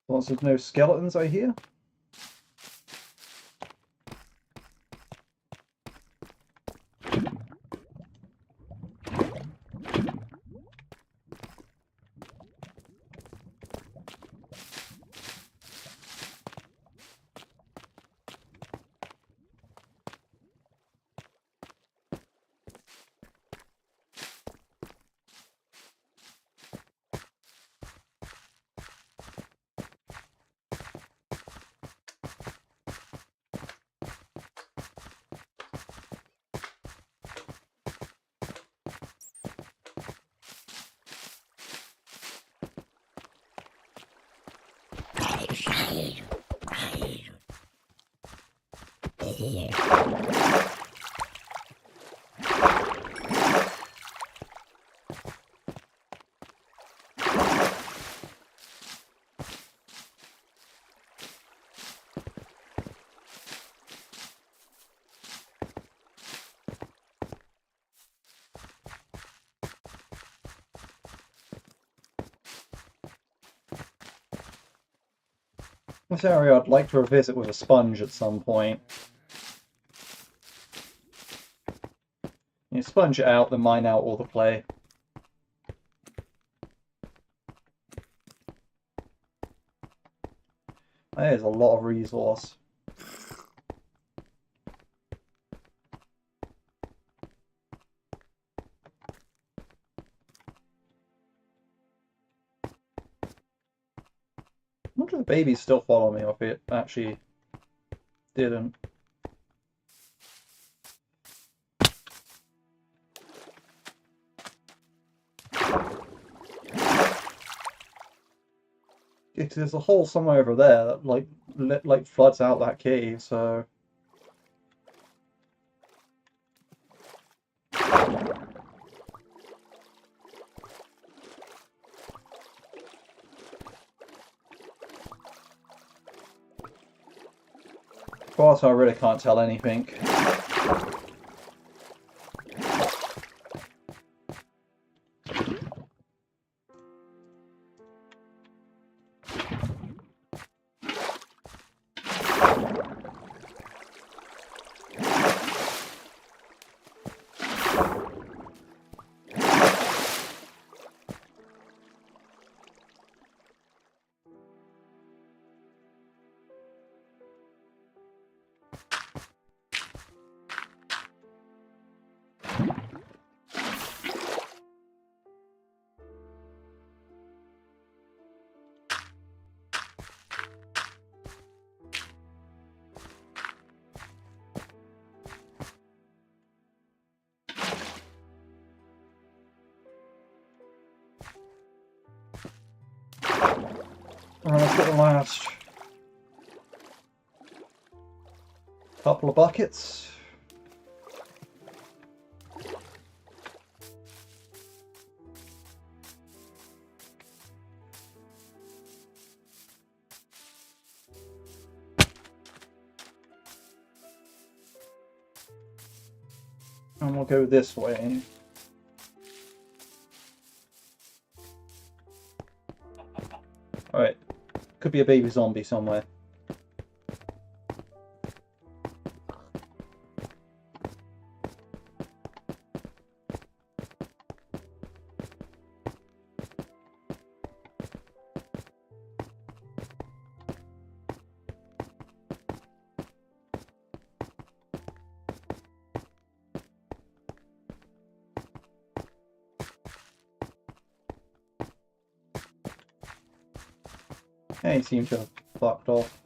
Lots of no skeletons, I hear. This area I'd like to revisit with a sponge at some point. You sponge it out, then mine out all the clay. There's a lot of resource. I wonder if the babies still follow me or if it actually didn't. There's a hole somewhere over there that like floods out that cave, so of course I really can't tell anything. Alright, let's get the last couple of buckets. And we'll go this way. Alright. Could be a baby zombie somewhere. He seems to have fucked off.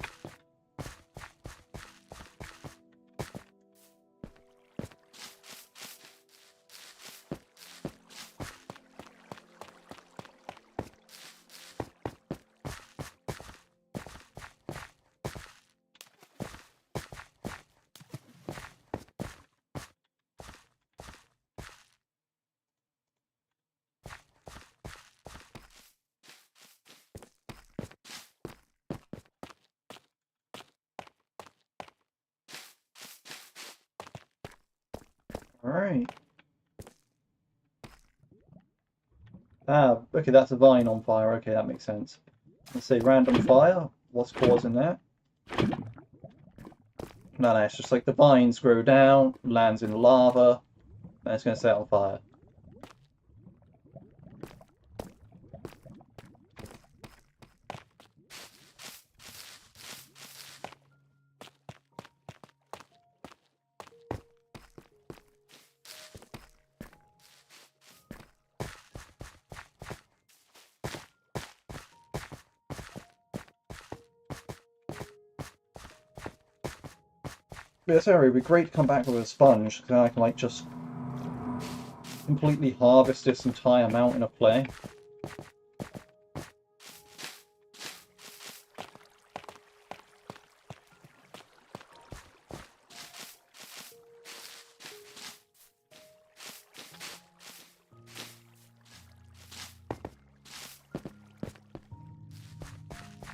Alright. Ah, okay, that's a vine on fire. Okay, that makes sense. Let's say random fire. What's causing that? No, it's just like the vines grow down, lands in lava, and it's going to set on fire. This area would be great to come back with a sponge, because I can like just completely harvest this entire mountain of clay.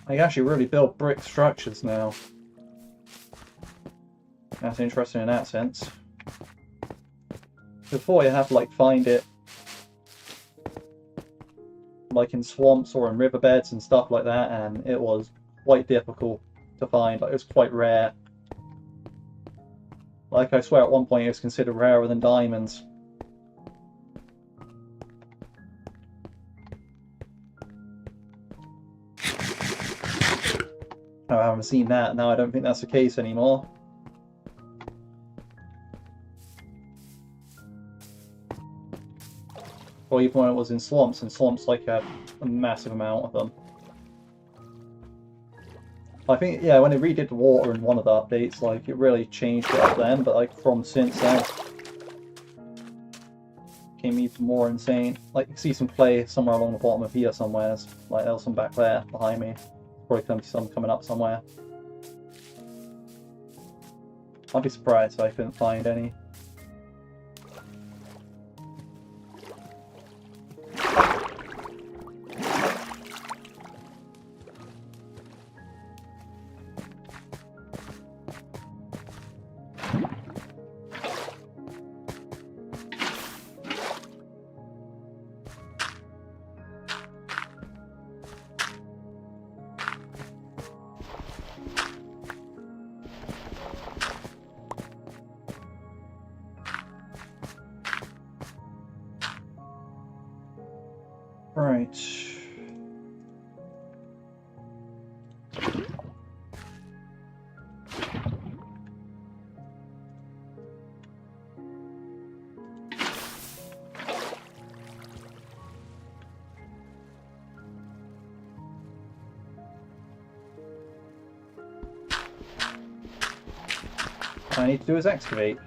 I can actually really build brick structures now. That's interesting in that sense. Before you have to like find it like in swamps or in riverbeds and stuff like that, and it was quite difficult to find. Like, it was quite rare. Like, I swear at one point it was considered rarer than diamonds. I haven't seen that. Now I don't think that's the case anymore. Or even when it was in swamps, and swamps like had a massive amount of them. I think, yeah, when they redid the water in one of the updates, like, it really changed it up then, but like from since then, it became even more insane. Like, you see some clay somewhere along the bottom of here somewhere. There's, like, there was some back there behind me. Probably some coming up somewhere. I'd be surprised if I couldn't find any. Right. All I need to do is excavate.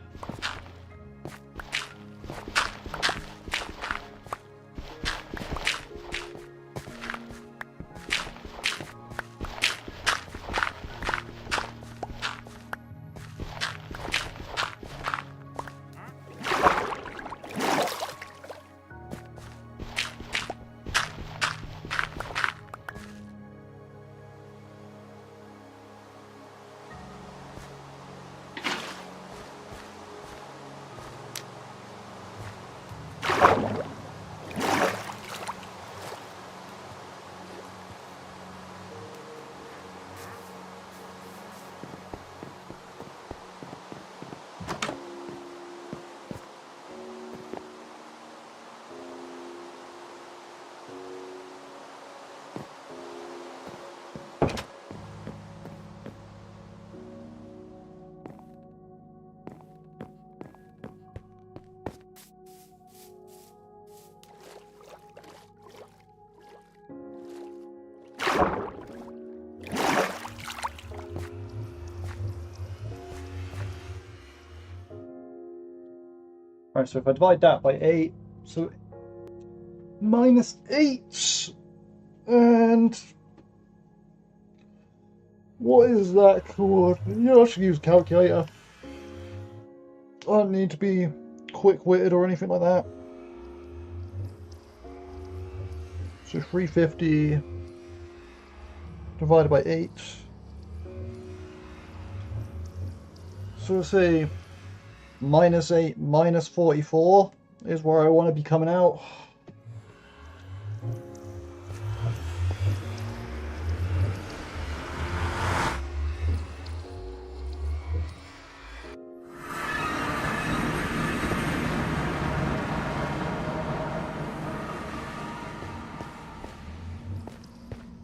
Right, so if I divide that by 8, so -8, and what is that called? I should use a calculator. I don't need to be quick-witted or anything like that. So 350 divided by 8. So let's say -8 minus 44 is where I want to be coming out.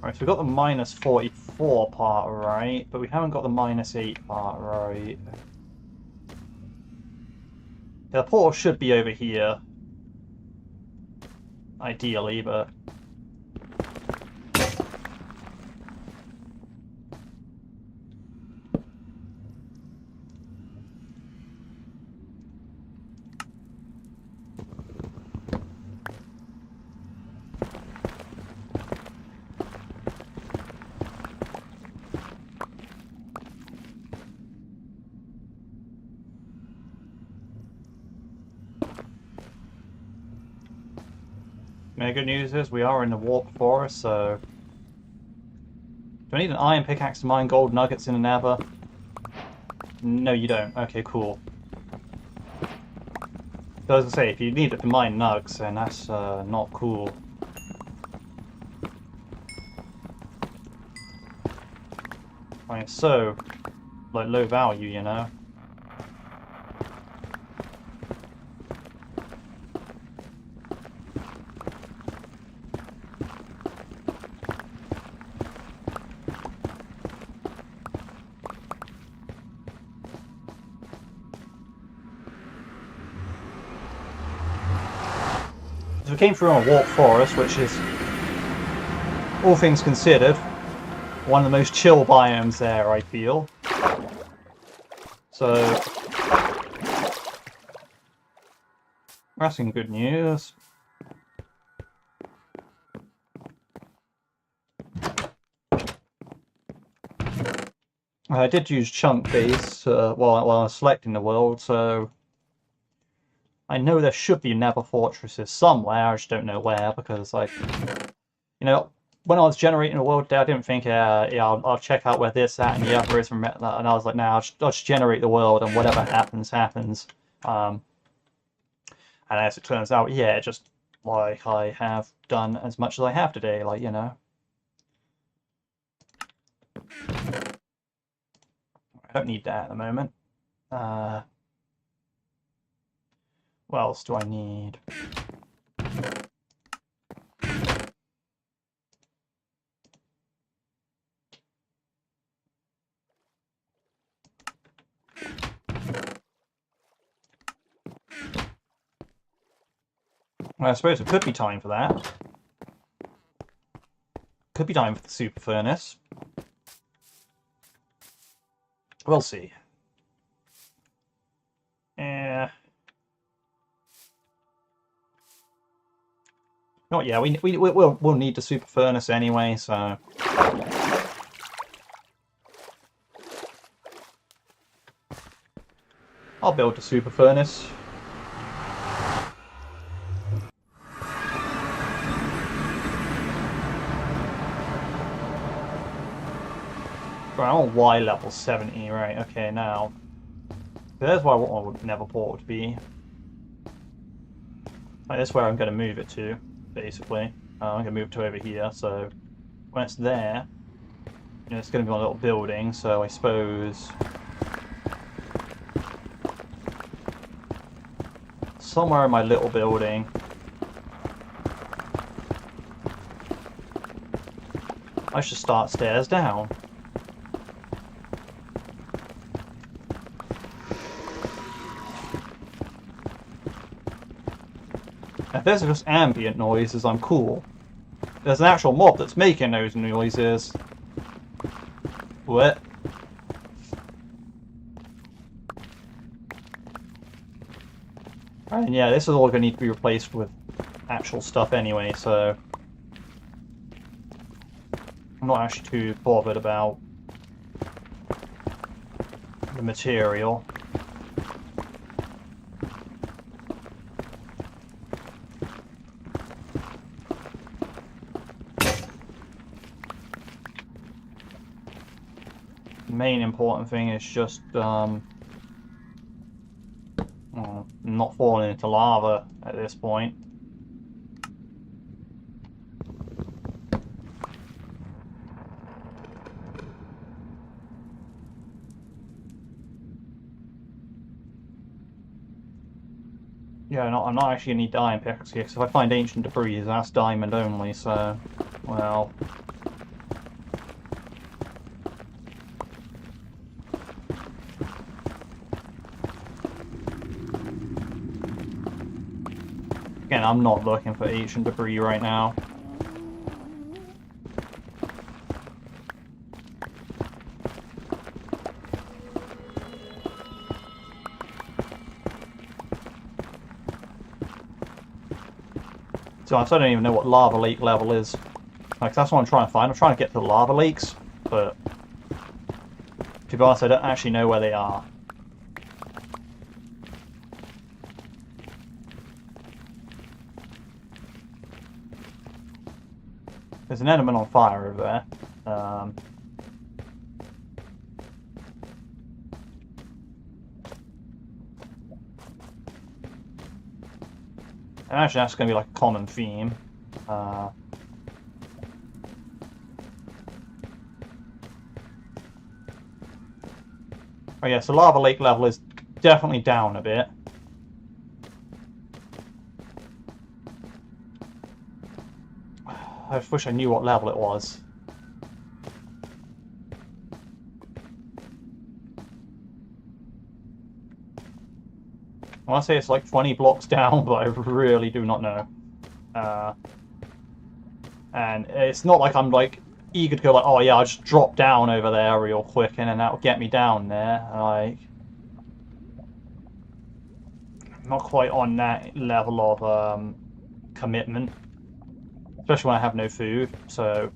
Right, so we've got the -44 part right, but we haven't got the -8 part right. The portal should be over here, ideally, but... The good news is we are in the warp forest, so... Do I need an iron pickaxe to mine gold nuggets in the nether? No, you don't. Okay, cool. So as I say, if you need it to mine nugs, then that's not cool. I mean, it's so, like, low value, you know? We came through a warp forest, which is, all things considered, one of the most chill biomes there, I feel. So, that's some good news. I did use chunk base while I was selecting the world, so I know there should be nether fortresses somewhere. I just don't know where, because, like, you know, when I was generating a world there, I didn't think, yeah, I'll check out where this, that, and the other is from that, and I was like, nah, I'll just generate the world, and whatever happens, happens. And as it turns out, yeah, just like I have done as much as I have today, like, you know. I don't need that at the moment. What else do I need? Well, I suppose it could be time for that. Could be time for the super furnace. We'll see. Yeah. Not yet. We'll need the super furnace anyway, so. I'll build the super furnace. Right, I'm on Y level 70, right? Okay, now. There's where I want my nether portal to be. Like, that's where I'm going to move it to, basically. I'm going to move it to over here, so when it's there, you know, it's going to be on a little building, so I suppose somewhere in my little building I should start stairs down. If there's just ambient noises, I'm cool. There's an actual mob that's making those noises. What? And yeah, this is all going to need to be replaced with actual stuff anyway, so I'm not actually too bothered about the material. The main important thing is just not falling into lava at this point. Yeah, I'm not actually going to need diamond pickaxe here, because if I find ancient debris, that's diamond only, so, well... Again, I'm not looking for ancient debris right now. So I still don't even know what lava lake level is. Like, that's what I'm trying to find. I'm trying to get to the lava lakes, but to be honest, I don't actually know where they are. There's an element on fire over there. And actually, that's going to be like a common theme. Oh yeah, so lava lake level is definitely down a bit. I just wish I knew what level it was. I want to say it's like 20 blocks down, but I really do not know. And it's not like I'm like eager to go like, oh yeah, I'll just drop down over there real quick and then that'll get me down there. Like, I'm not quite on that level of commitment. Especially when I have no food, so...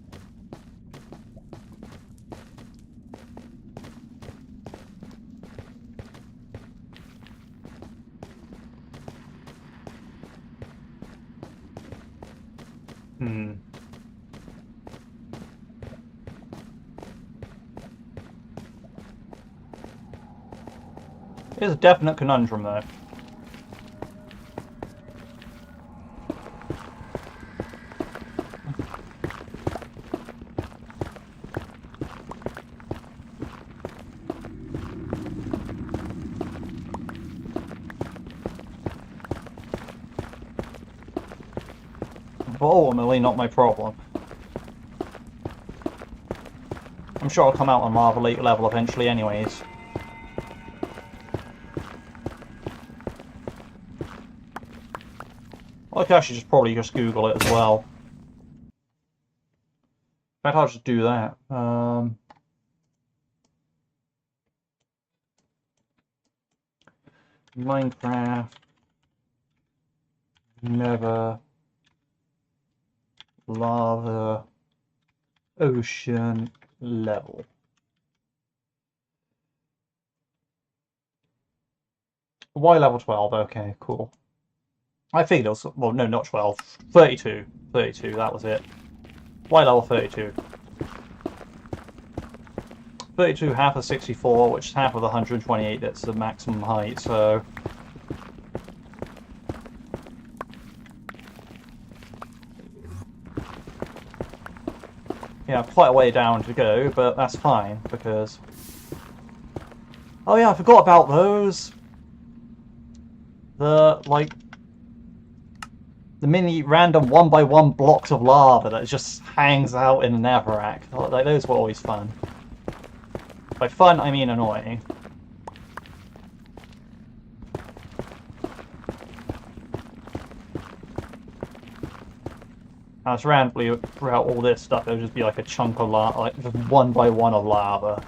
It's a definite conundrum, though. But ultimately not my problem. I'm sure I'll come out on lava lake level eventually anyways. I could actually probably just Google it as well. In fact, I'll just do that. Minecraft Nether lava ocean level. Why level 12? Okay, cool. I figured it was, well, no, not 12. 32. 32, that was it. Why level 32? 32 half of 64, which is half of the 128, that's the maximum height, so... Yeah, quite a way down to go, but that's fine, because... Oh yeah, I forgot about those! The, like... The mini random 1x1 blocks of lava that just hangs out in the netherrack. Like, those were always fun. By fun, I mean annoying. And it's randomly throughout all this stuff, it'll just be like a chunk of lava, like just one by one of lava.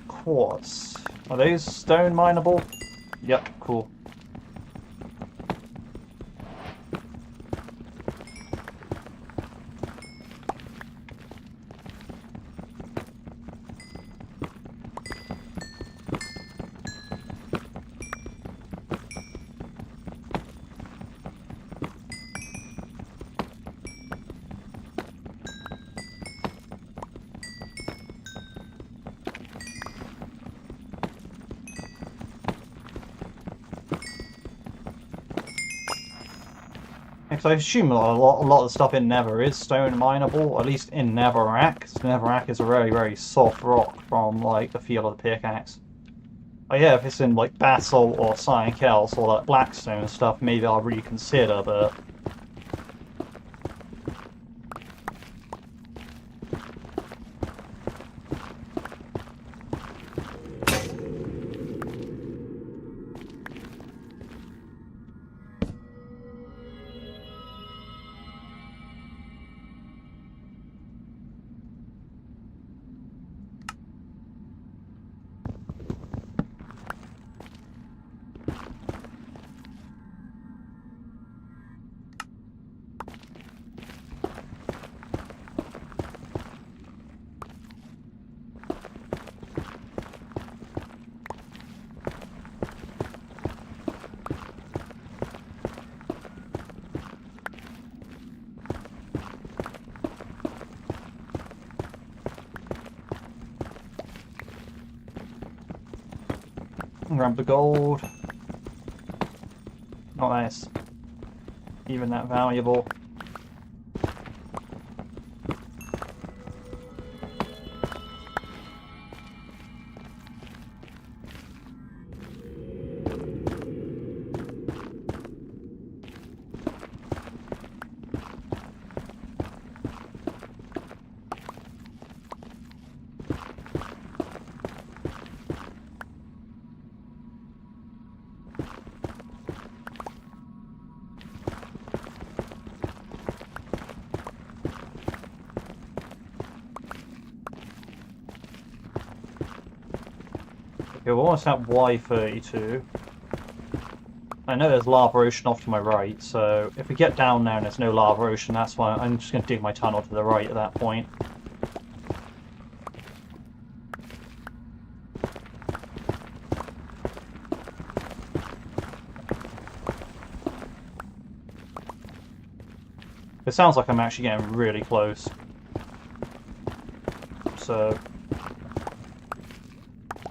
Quartz. Are these stone mineable? Yep, cool. Because I assume a lot of the stuff in Nether is stone mineable, at least in Netherrack. Netherrack is a very, very soft rock from like the feel of the pickaxe. Oh yeah, if it's in like basalt or something else, or like blackstone stuff, maybe I'll reconsider, but... Grab the gold. Not nice. Even that valuable. Okay, we're almost at Y32. I know there's lava ocean off to my right, so if we get down there and there's no lava ocean, that's why I'm just going to dig my tunnel to the right at that point. It sounds like I'm actually getting really close. So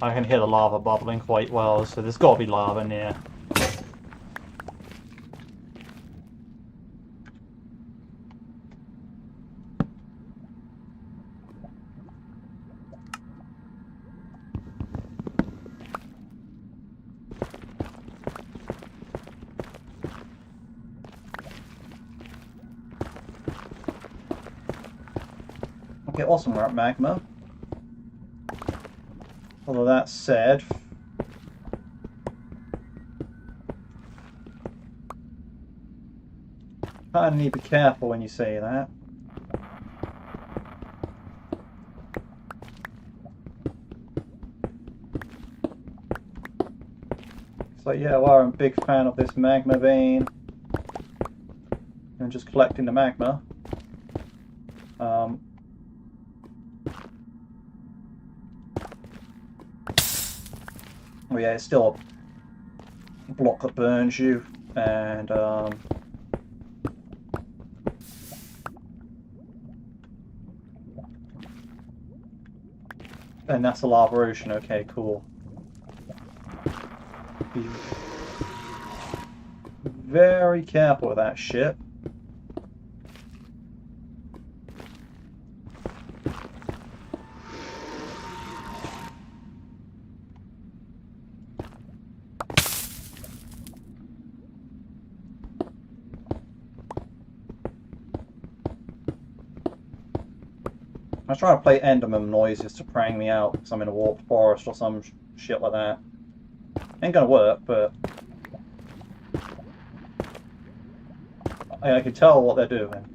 I can hear the lava bubbling quite well, so there's got to be lava near. Okay, awesome, we're at magma. Although that said, kind of need to be careful when you say that. So yeah, well, I'm a big fan of this magma vein and just collecting the magma. Oh yeah, it's still a block that burns you, and that's a lava ocean. Okay, cool. Be very careful with that shit. I was trying to play Enderman noises to prang me out because I'm in a warped forest or some shit like that. Ain't gonna work, but I can tell what they're doing.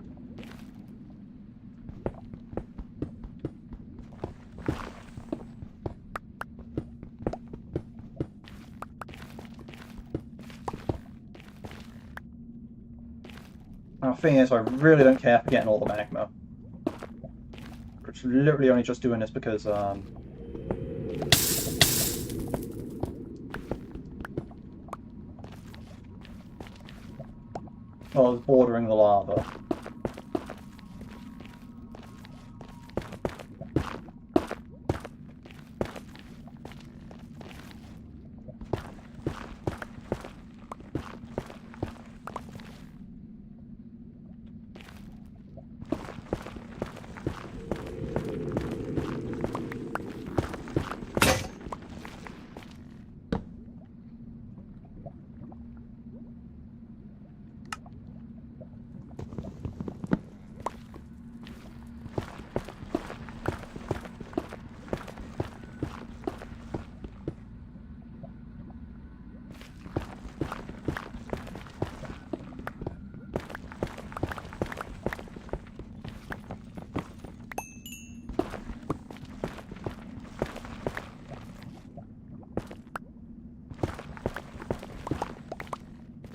And the thing is, I really don't care for getting all the magma. It's literally only just doing this because, I was bordering the lava.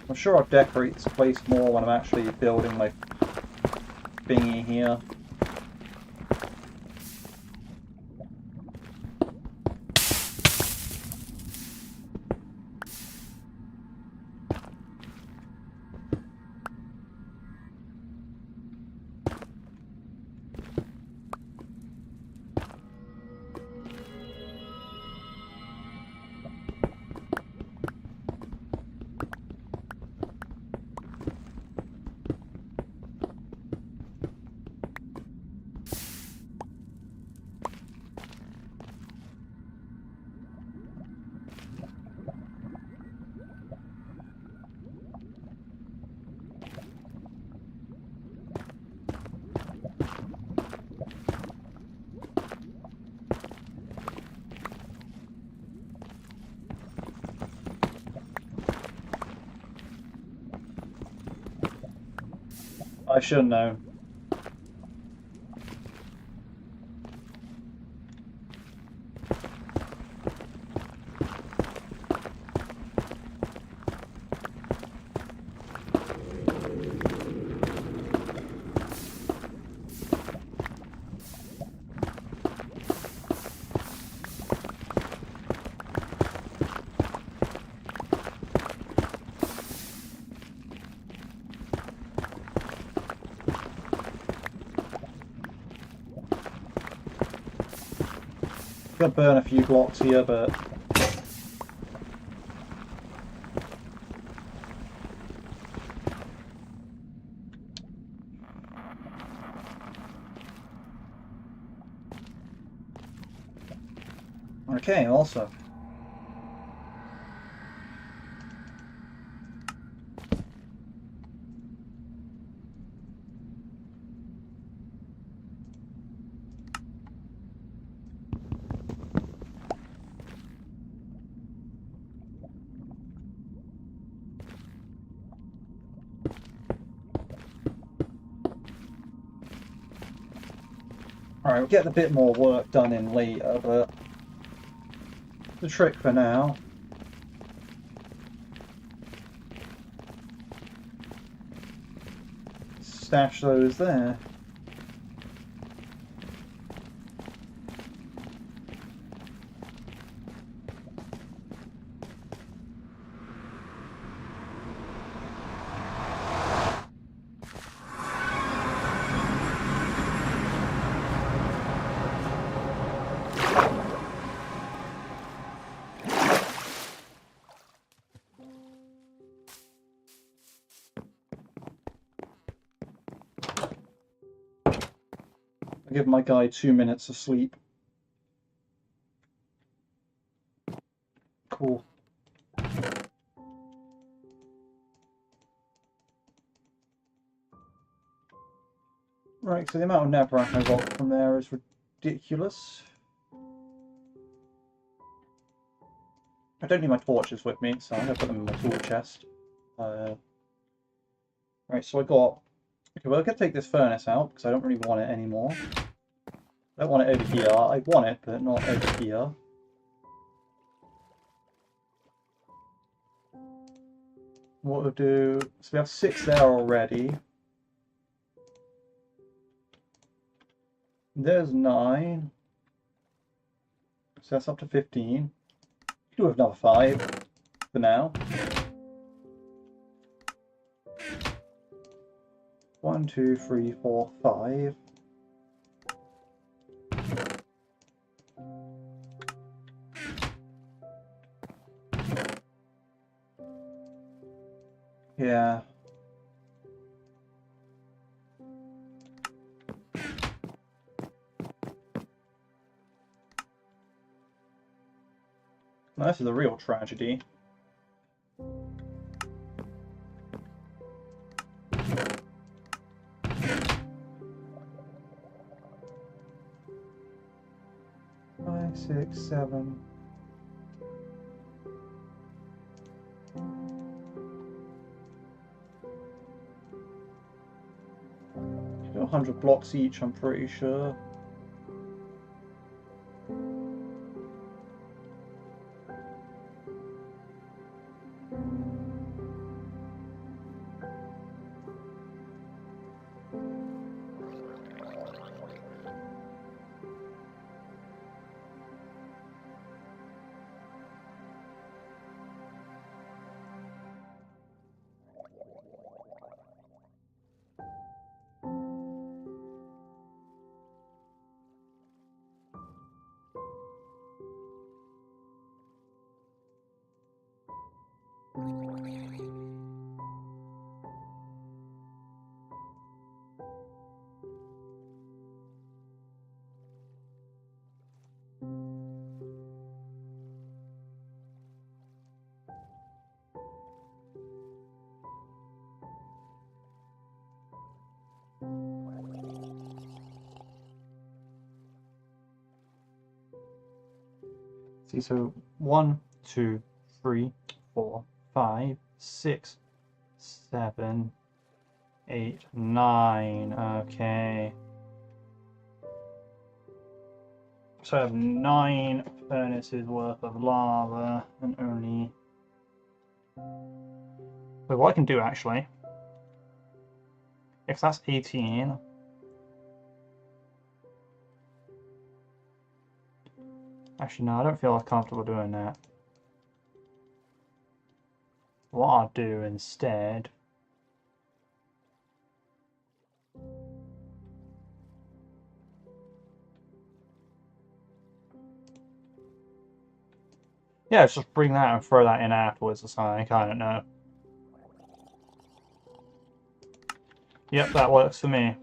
I'm sure I'll decorate this place more when I'm actually building my thingy here. I should know. Gonna burn a few blocks here, but okay, awesome. Alright, we'll get a bit more work done in later, but the trick for now. Stash those there. I'll give my guy 2 minutes of sleep. Cool. Right. Right, so the amount of netherrack I got from there is ridiculous. I don't need my torches with me, so I'm going to put them in my tool chest. Right, so I got... Okay, well, I could take this furnace out, because I don't really want it anymore. I don't want it over here. I want it, but not over here. What we'll do... So we have 6 there already. There's 9. So that's up to 15. Do have another 5 for now. 1, 2, 3, 4, 5. Yeah. Now, this is a real tragedy. Five, 6, 7. 100 blocks each, I'm pretty sure. See, so 1, 2, 3, 4, 5, 6, 7, 8, 9. Okay. So I have 9 furnaces worth of lava and only... Wait, what I can do actually, if that's 18, actually no, I don't feel comfortable doing that. What I'll do instead, yeah, just bring that and throw that in afterwards or something, I don't know. Yep, that works for me.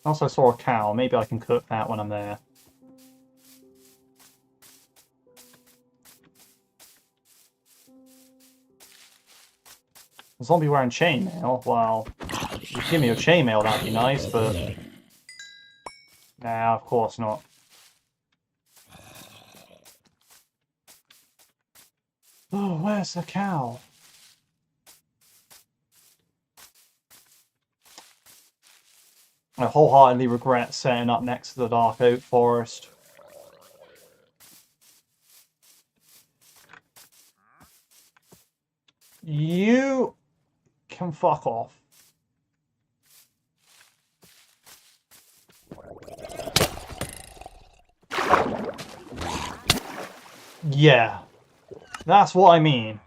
Also saw a cow, maybe I can cook that when I'm there. A zombie wearing chainmail? Well, if you give me your chainmail, that'd be nice, but... Nah, of course not. Oh, where's the cow? I wholeheartedly regret setting up next to the Dark Oak Forest. You can fuck off. Yeah, that's what I mean.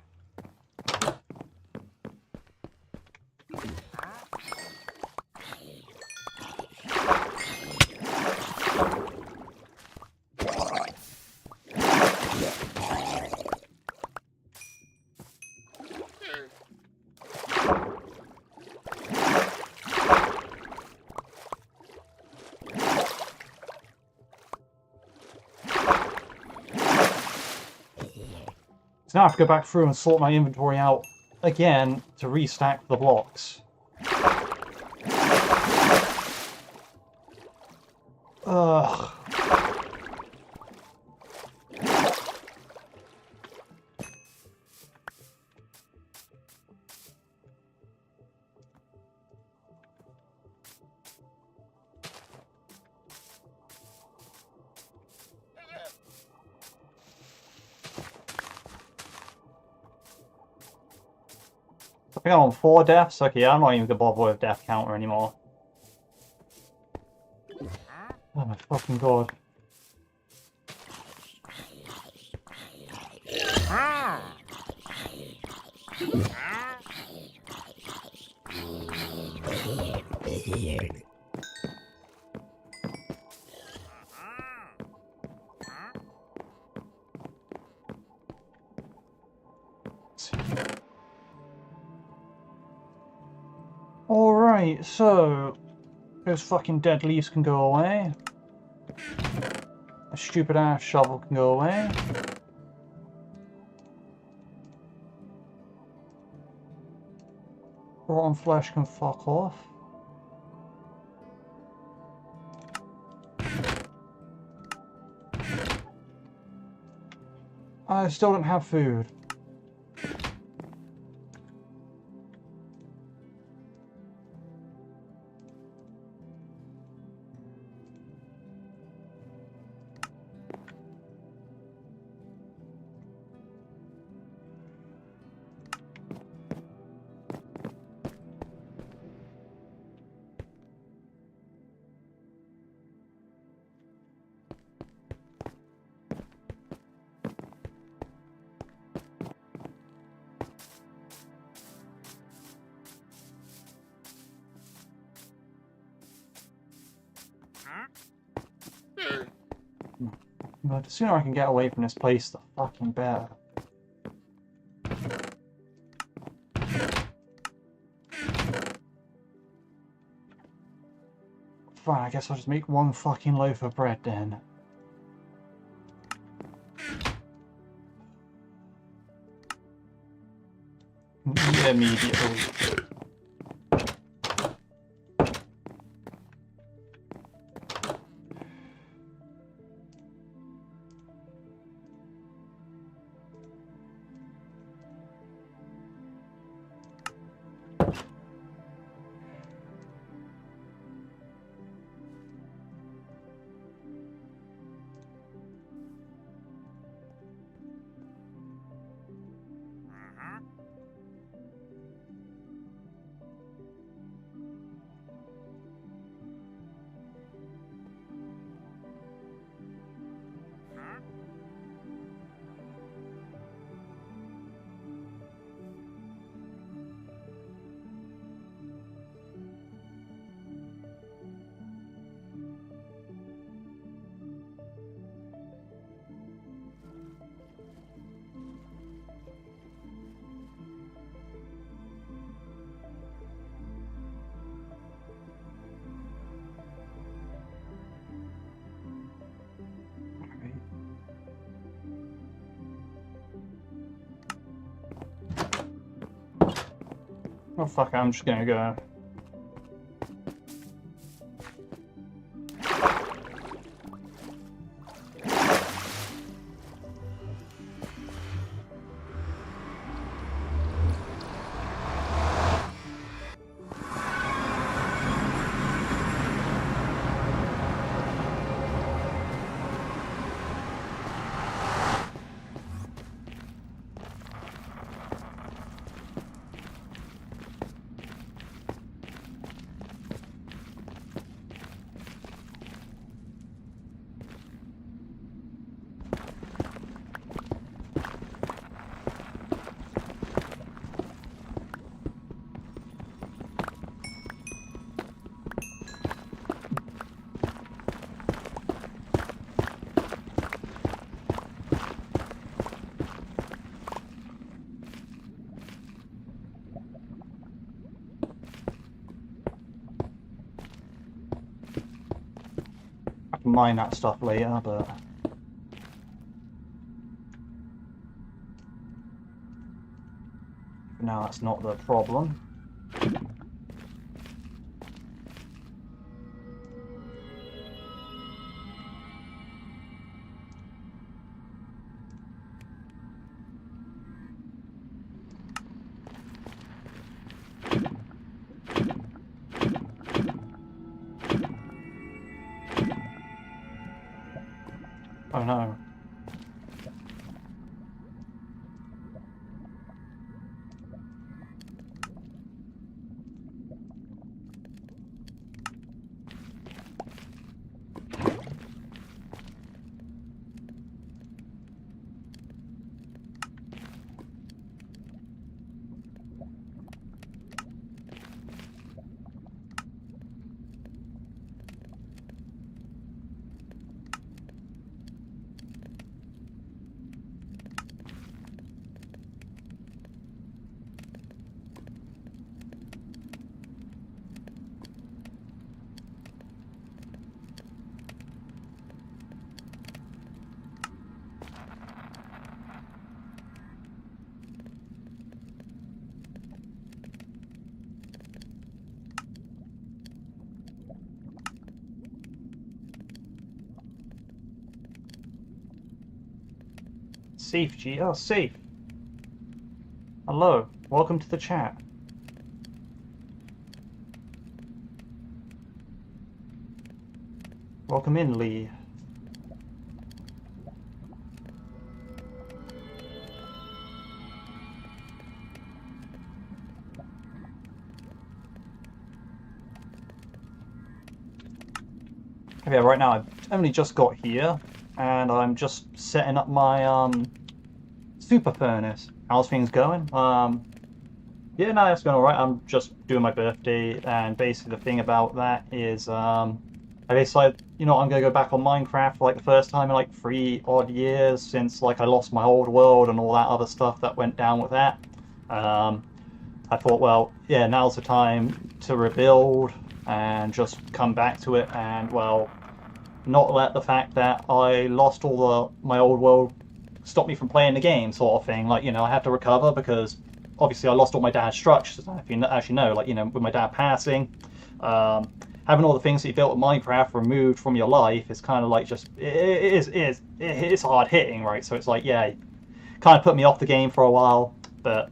So now I have to go back through and sort my inventory out again to restack the blocks. Ugh. I think I'm on 4 deaths. Okay, I'm not even gonna bother with death counter anymore. Oh my fucking god. Alright, so those fucking dead leaves can go away. A stupid ass shovel can go away. Rotten flesh can fuck off. I still don't have food. But the sooner I can get away from this place, the fucking better. Fine, I guess I'll just make 1 fucking loaf of bread then. Eat immediately. Oh fuck it, I'm just gonna go. I can mine that stuff later, but now that's not the problem. Oh no. Safe, G. Oh, safe. Hello. Welcome to the chat. Welcome in, Lee. Okay, right now I've only just got here, and I'm just setting up my super furnace. How's things going? Yeah, no, it's going alright. I'm just doing my birthday, and basically the thing about that is I basically, you know, I'm gonna go back on Minecraft for like the first time in like 3 odd years since like I lost my old world and all that other stuff that went down with that. I thought, well, yeah, now's the time to rebuild and just come back to it, and well, not let the fact that I lost all my old world stop me from playing the game, sort of thing. Like, you know, I have to recover because obviously I lost all my dad's structures. If you actually know, like, you know, with my dad passing, having all the things that you built in Minecraft removed from your life is kind of like just it's hard hitting, right? So it's like, yeah, kind of put me off the game for a while, but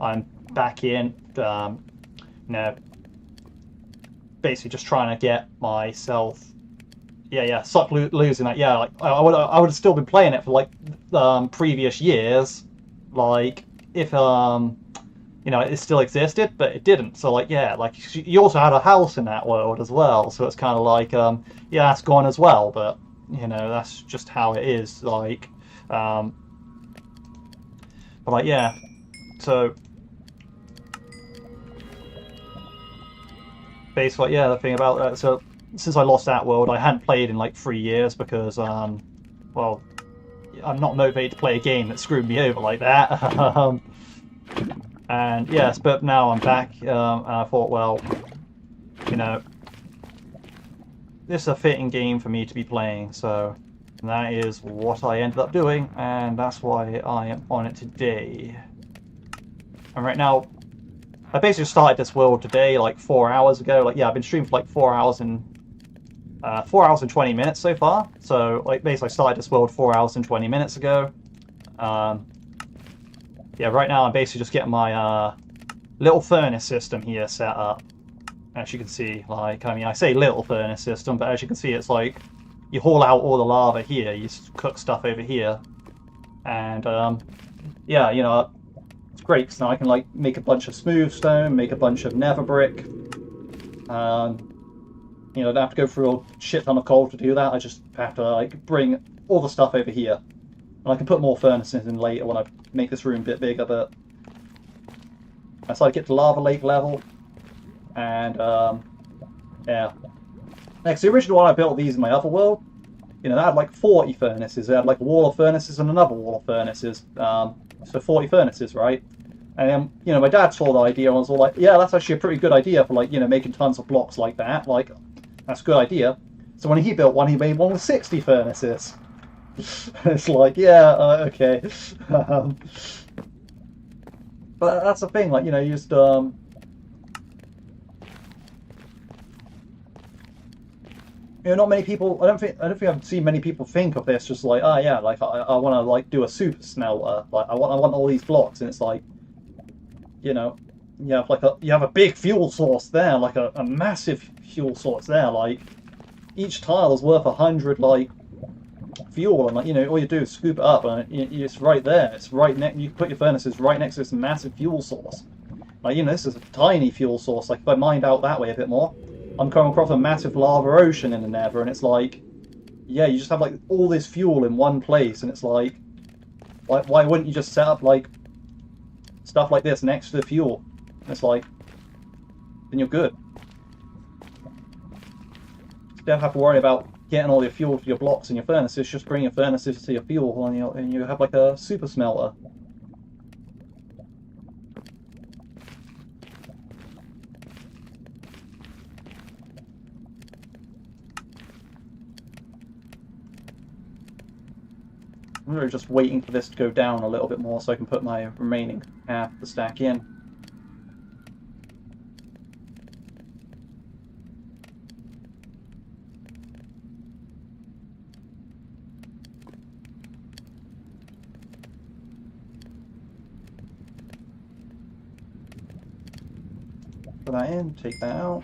I'm back in. You know, basically just trying to get myself, stop losing that. Yeah, like I would have still been playing it for like previous years, like if you know, it still existed, but it didn't. So like, yeah, like you also had a house in that world as well, so it's kind of like yeah, that's gone as well, but you know, that's just how it is. Like but like, yeah, so basically, yeah, the thing about that, so since I lost that world, I hadn't played in like 3 years because well, I'm not motivated to play a game that screwed me over like that. And yes, but now I'm back, and I thought, well, you know, this is a fitting game for me to be playing, so that is what I ended up doing, and that's why I am on it today. And right now, I basically started this world today, like 4 hours ago. Like, yeah, I've been streaming for like 4 hours and 20 minutes so far. So, like, basically, I started this world 4 hours and 20 minutes ago. Yeah, right now I'm basically just getting my little furnace system here set up. As you can see, like, I mean, I say little furnace system, but as you can see, it's like you haul out all the lava here, you cook stuff over here, and yeah, you know, it's great because now I can like make a bunch of smooth stone, make a bunch of nether brick. You know, I don't have to go through a shit ton of coal to do that. I just have to like bring all the stuff over here. And I can put more furnaces in later when I make this room a bit bigger, but as I get to lava lake level, and yeah. Next, the original one I built these in my other world, you know, they had like 40 furnaces. They had like a wall of furnaces and another wall of furnaces. So 40 furnaces, right? And then, you know, my dad saw the idea and was all like, yeah, that's actually a pretty good idea for like, you know, making tons of blocks like that. Like, that's a good idea. So when he built one, he made one with 60 furnaces. It's like, yeah, okay. But that's the thing, like, you know, you just you know, not many people. I don't think I've seen many people think of this. Just like, oh yeah, like I want to like do a super smelter. Like I want all these blocks, and it's like, you know, you have a big fuel source there, like a massive fuel source there. Like each tile is worth 100 like fuel, and like you know, all you do is scoop it up, and it's right there. It's right next. You put your furnaces right next to this massive fuel source. Like you know, this is a tiny fuel source. Like if I mined out that way a bit more, I'm coming across a massive lava ocean in the Nether, and it's like, yeah, you just have like all this fuel in one place, and it's like, why wouldn't you just set up like stuff like this next to the fuel? And it's like, then you're good. You don't have to worry about getting all your fuel for your blocks and your furnaces. Just bring your furnaces to your fuel, and you have like a super smelter. I'm really just waiting for this to go down a little bit more so I can put my remaining half of the stack in. Put that in, take that out.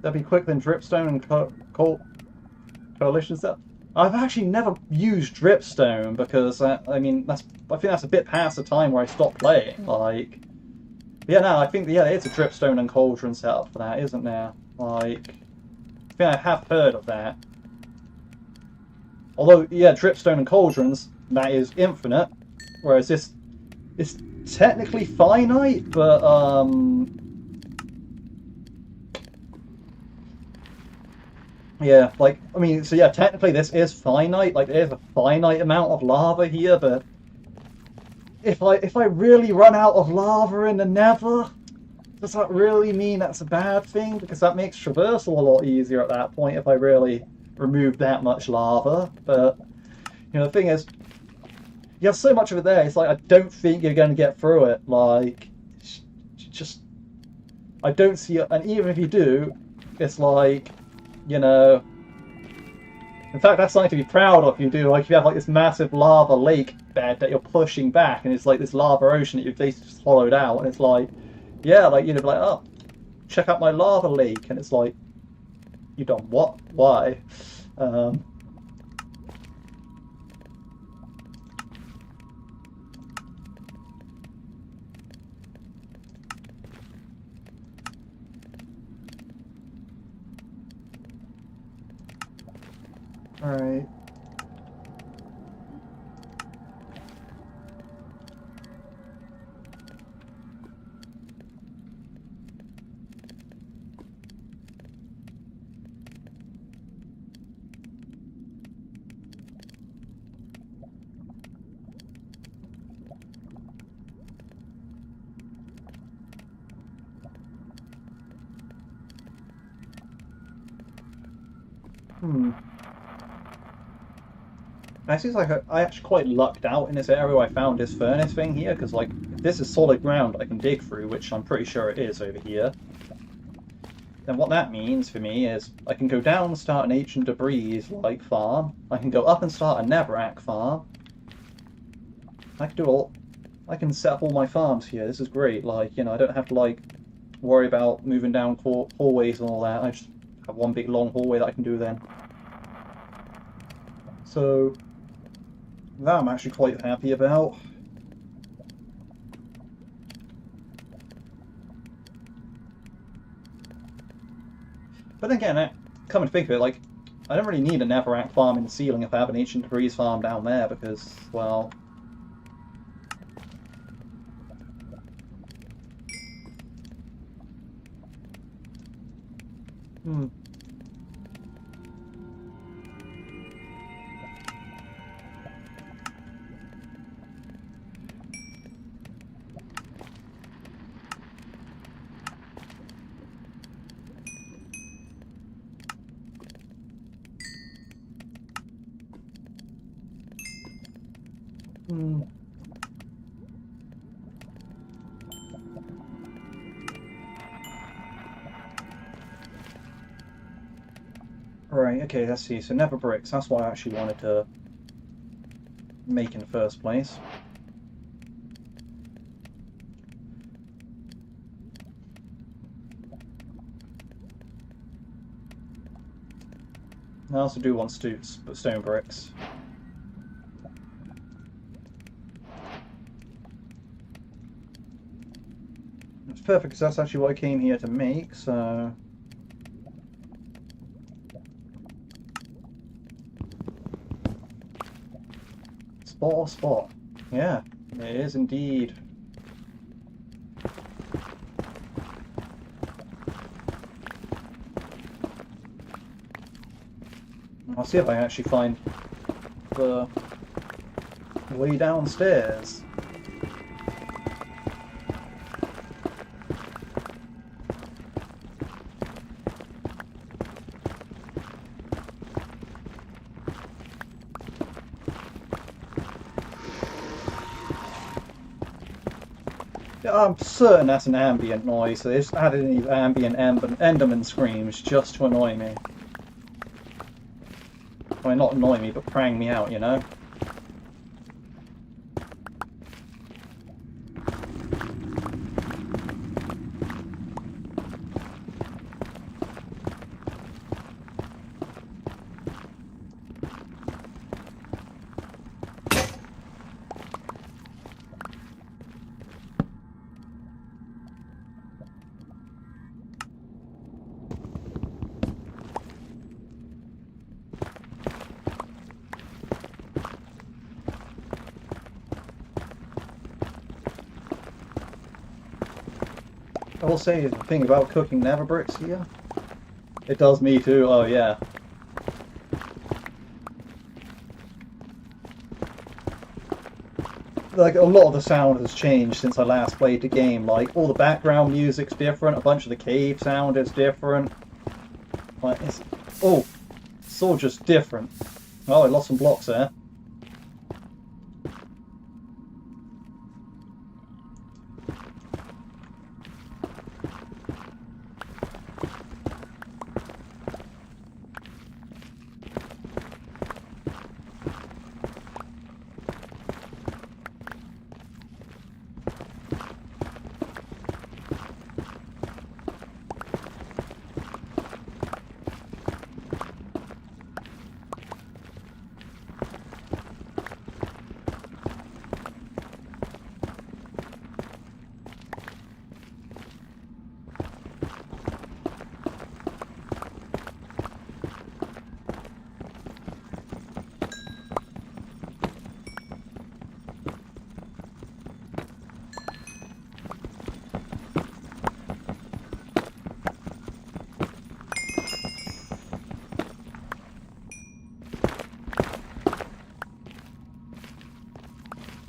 That'd be quicker than dripstone and coalition stuff. I've actually never used dripstone because I mean I think that's a bit past the time where I stopped playing. Like, yeah, no, I think yeah, it's a dripstone and cauldron setup for that, isn't there? Like, I think I have heard of that. Although, yeah, dripstone and cauldrons that is infinite, whereas this is technically finite, but yeah, like, I mean, so yeah, technically this is finite, like there's a finite amount of lava here, but if I really run out of lava in the Nether, does that really mean that's a bad thing? Because that makes traversal a lot easier at that point if I really remove that much lava. But, you know, the thing is, you have so much of it there, it's like, I don't think you're going to get through it. Like, just, I don't see it, and even if you do, it's like, you know, in fact, that's something to be proud of. You do, like, you have like this massive lava lake bed that you're pushing back, and it's like this lava ocean that you've basically just hollowed out, and it's like, yeah, like, you know, like, oh, check out my lava lake, and it's like, you done what? Why? Alright. It seems like I actually quite lucked out in this area where I found this furnace thing here, because like, if this is solid ground I can dig through, which I'm pretty sure it is over here, then what that means for me is I can go down and start an ancient debris like farm, I can go up and start a netherrack farm, I can set up all my farms here. This is great. Like, you know, I don't have to like worry about moving down hallways and all that. I just have one big long hallway that I can do then. So that I'm actually quite happy about. But then again, come and think of it, like, I don't really need a netherrack farm in the ceiling if I have an ancient debris farm down there because, well, Right, okay, let's see. So nether bricks, that's what I actually wanted to make in the first place. I also do want stone bricks. It's perfect because that's actually what I came here to make, so... Spot or spot? Yeah, it is indeed. I'll see if I can actually find the way downstairs. I'm certain that's an ambient noise, so they just added these ambient Enderman screams just to annoy me. I mean, not annoy me, but prang me out, you know? I will say the thing about cooking nether bricks here. It does me too, oh yeah. Like, a lot of the sound has changed since I last played the game. Like, all the background music's different, a bunch of the cave sound is different. Like, it's all just different. Oh, I lost some blocks there.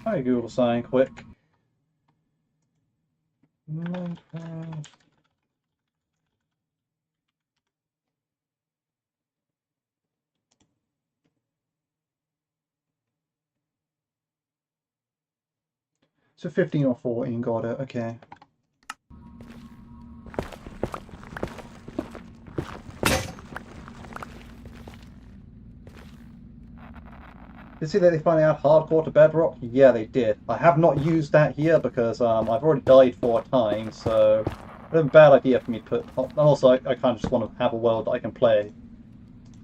Hi, Google sign quick. Minecraft. So 15 or 14, got it, okay. Did you see that they finally add hardcore to Bedrock? Yeah, they did. I have not used that here because I've already died 4 times, so it's a bad idea for me to put... And also, I kind of just want to have a world that I can play.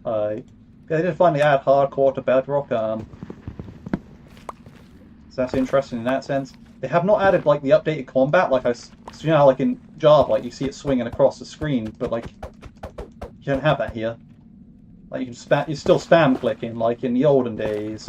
Yeah, they did finally add hardcore to Bedrock, so that's interesting in that sense. They have not added, like, the updated combat, like so you know how, like, in Java, like, you see it swinging across the screen, but, like, you don't have that here. Like, you're still spam clicking, like in the olden days.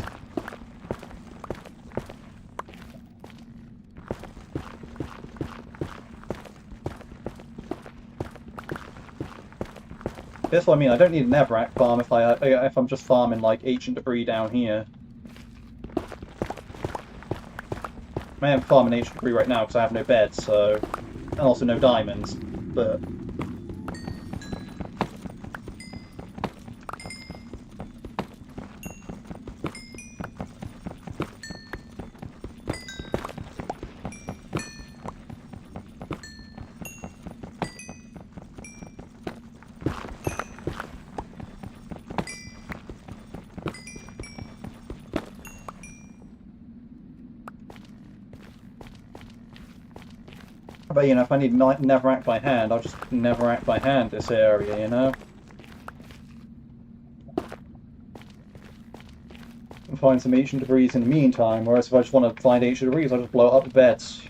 That's what I mean. I don't need a netherrack farm if I'm just farming like ancient debris down here. I am farming ancient debris right now because I have no beds, so and also no diamonds, but. But, you know, if I need netherrack by hand, I'll just netherrack by hand this area, you know? And find some ancient debris in the meantime, whereas if I just want to find ancient debris, I'll just blow up the beds.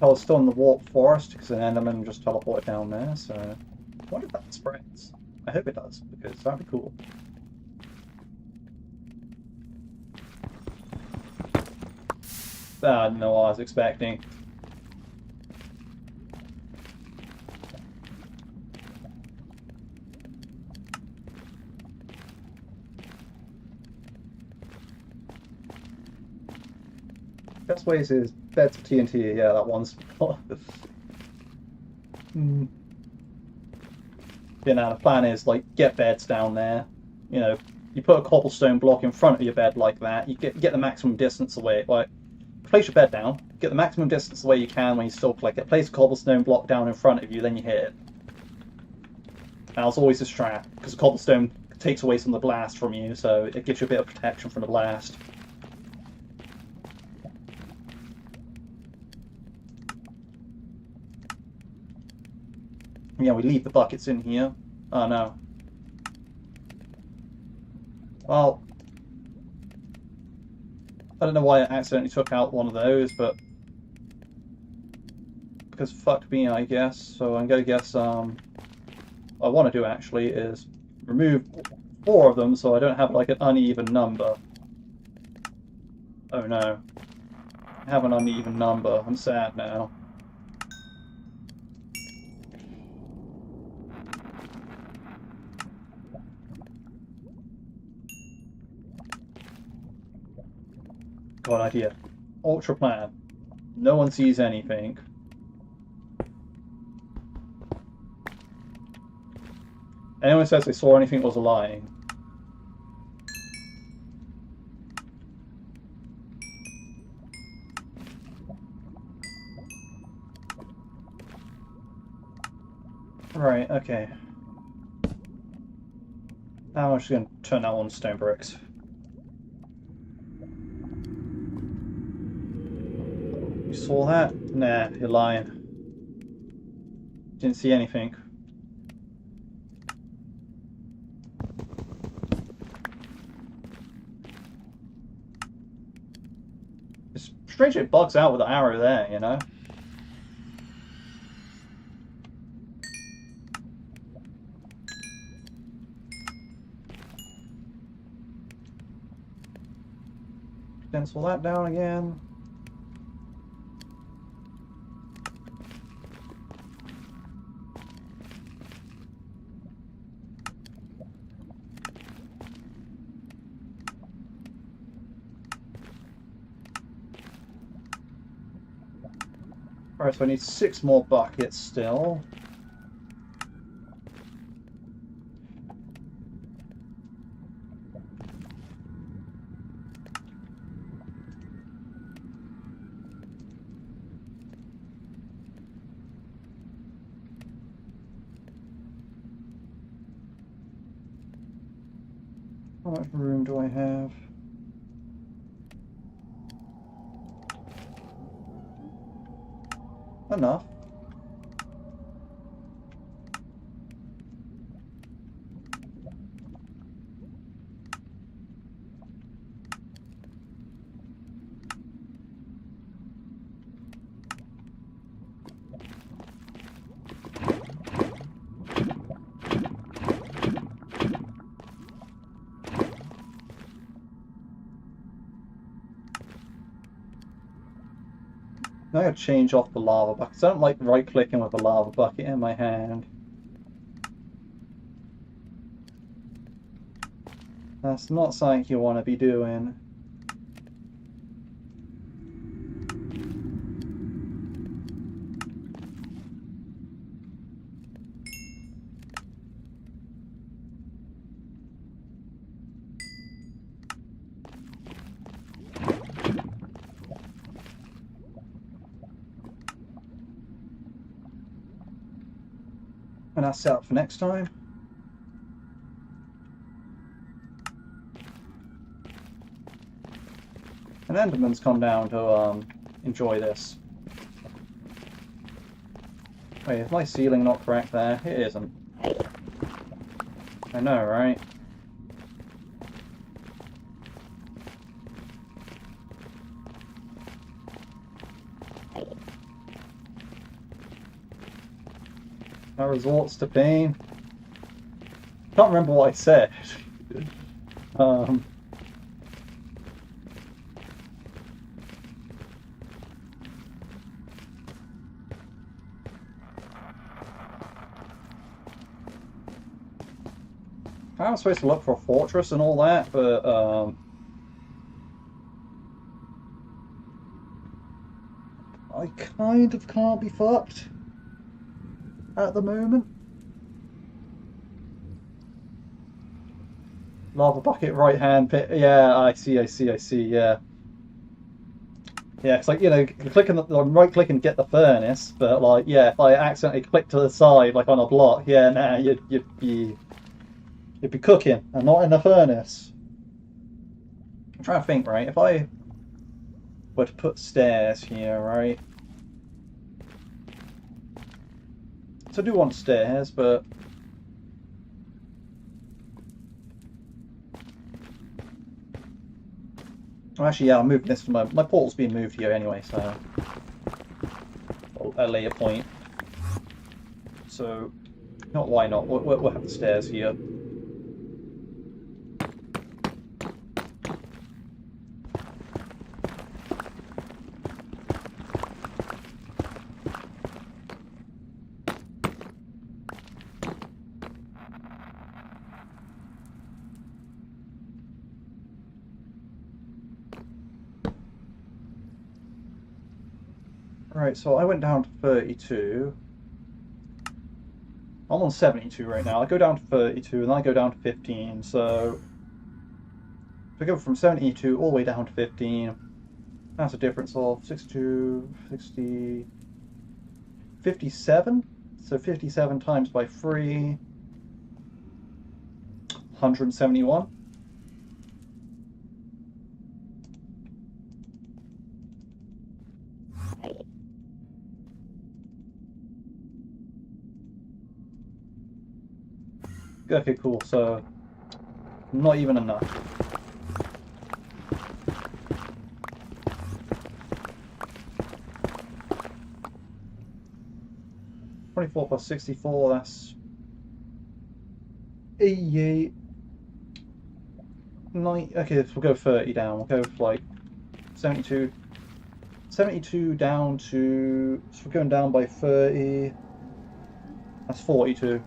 I was still in the warp forest because an enderman just teleported down there, so I wonder if that spreads. I hope it does, because that'd be cool. Ah, no, I was expecting. Best ways is beds of TNT, yeah, that one's. You know, the plan is, like, get beds down there. You know, you put a cobblestone block in front of your bed like that, you get the maximum distance away. Like, place your bed down, get the maximum distance away you can when you still click it. Place a cobblestone block down in front of you, then you hit it. Now, it's always a strat, because the cobblestone takes away some of the blast from you, so it gives you a bit of protection from the blast. Yeah, we leave the buckets in here. Oh no. Well, I don't know why I accidentally took out one of those, but because fuck me, I guess. So I'm gonna guess what I want to do actually is remove 4 of them so I don't have like an uneven number. Oh no. I have an uneven number. I'm sad now. Got an idea. Ultra plan. No one sees anything. Anyone says they saw anything was lying. Right, okay. Now I'm just going to turn that on stone bricks. You saw that? Nah, you're lying. Didn't see anything. It's strange it bugs out with the arrow there, you know? Cancel that down again. Alright, so I need 6 more buckets still. How much room do I have? Enough. Now I gotta change off the lava buckets. I don't like right clicking with a lava bucket in my hand. That's not something you want to be doing. And that's set up for next time. And Enderman's come down to enjoy this. Wait, is my ceiling not correct there? It isn't. I know, right? That resorts to pain. Can't remember what I said. I was supposed to look for a fortress and all that, but I kind of can't be fucked at the moment. Lava bucket, right hand pit. Yeah, I see, yeah. Yeah, it's like, you know, I'm right clicking to get the furnace, but like, yeah, if I accidentally click to the side, like on a block, yeah, nah, you'd be cooking and not in the furnace. I'm trying to think, right? If I were to put stairs here, right? So I do want stairs, but oh, actually, yeah, I'm moving this from my portal's being moved here anyway, so at a later point. So, not why not? We'll have the stairs here. Right, so I went down to 32. I'm on 72 right now. I go down to 32 and then I go down to 15. So if I go from 72 all the way down to 15, that's a difference of 62, 60, 57. So 57 times by 3, 171. Okay, cool. So not even enough. 24 plus 64, that's 88. 90, okay, we'll go 30 down. We'll go for like 72. 72 down to, so we're going down by 30. That's 42.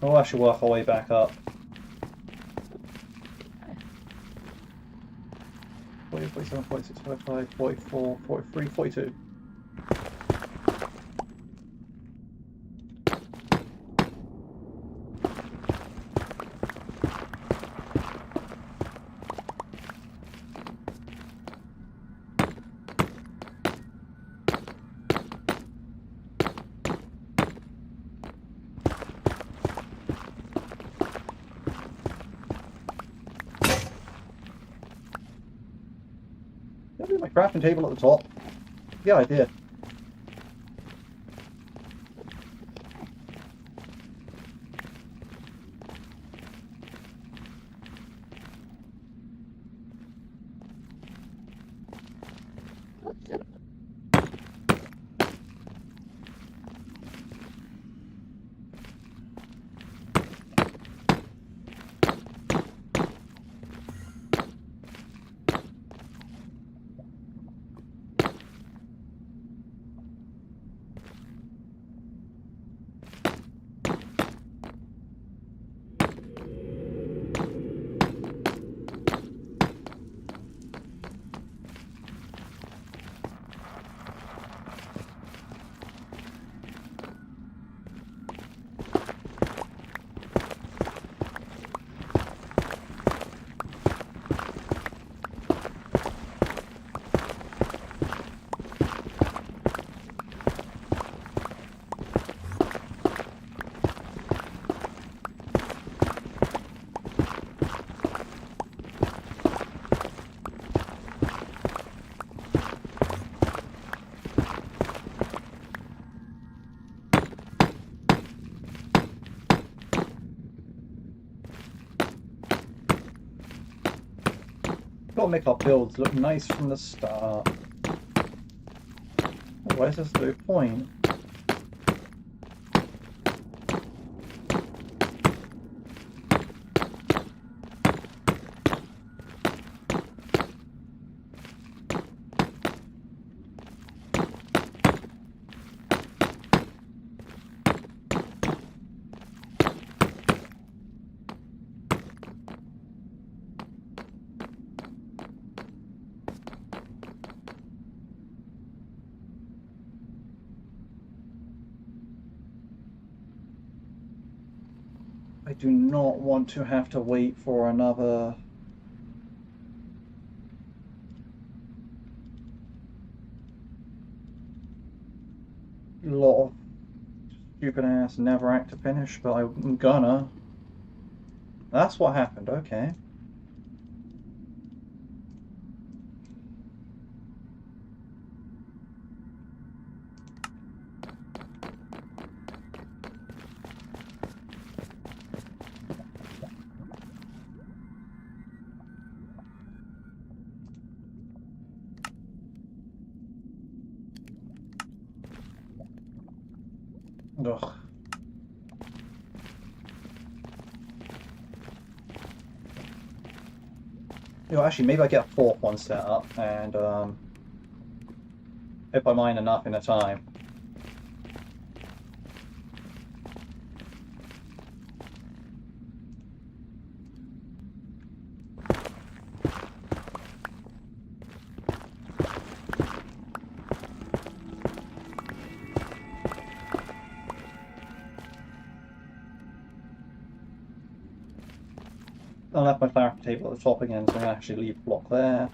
We'll actually work our way back up. 40, 47, 46, 45, 44, 43, 42. My crafting table at the top. Good idea. got to make our builds look nice from the start. Where's this no point? I do not want to have to wait for another lot of stupid ass Netherrack to finish, but I'm gonna. That's what happened, okay. Ugh. You know, actually, maybe I get a fourth one set up, and if I mine enough in a time. I left my crafting table at the top again, so I'm going to actually leave a block there.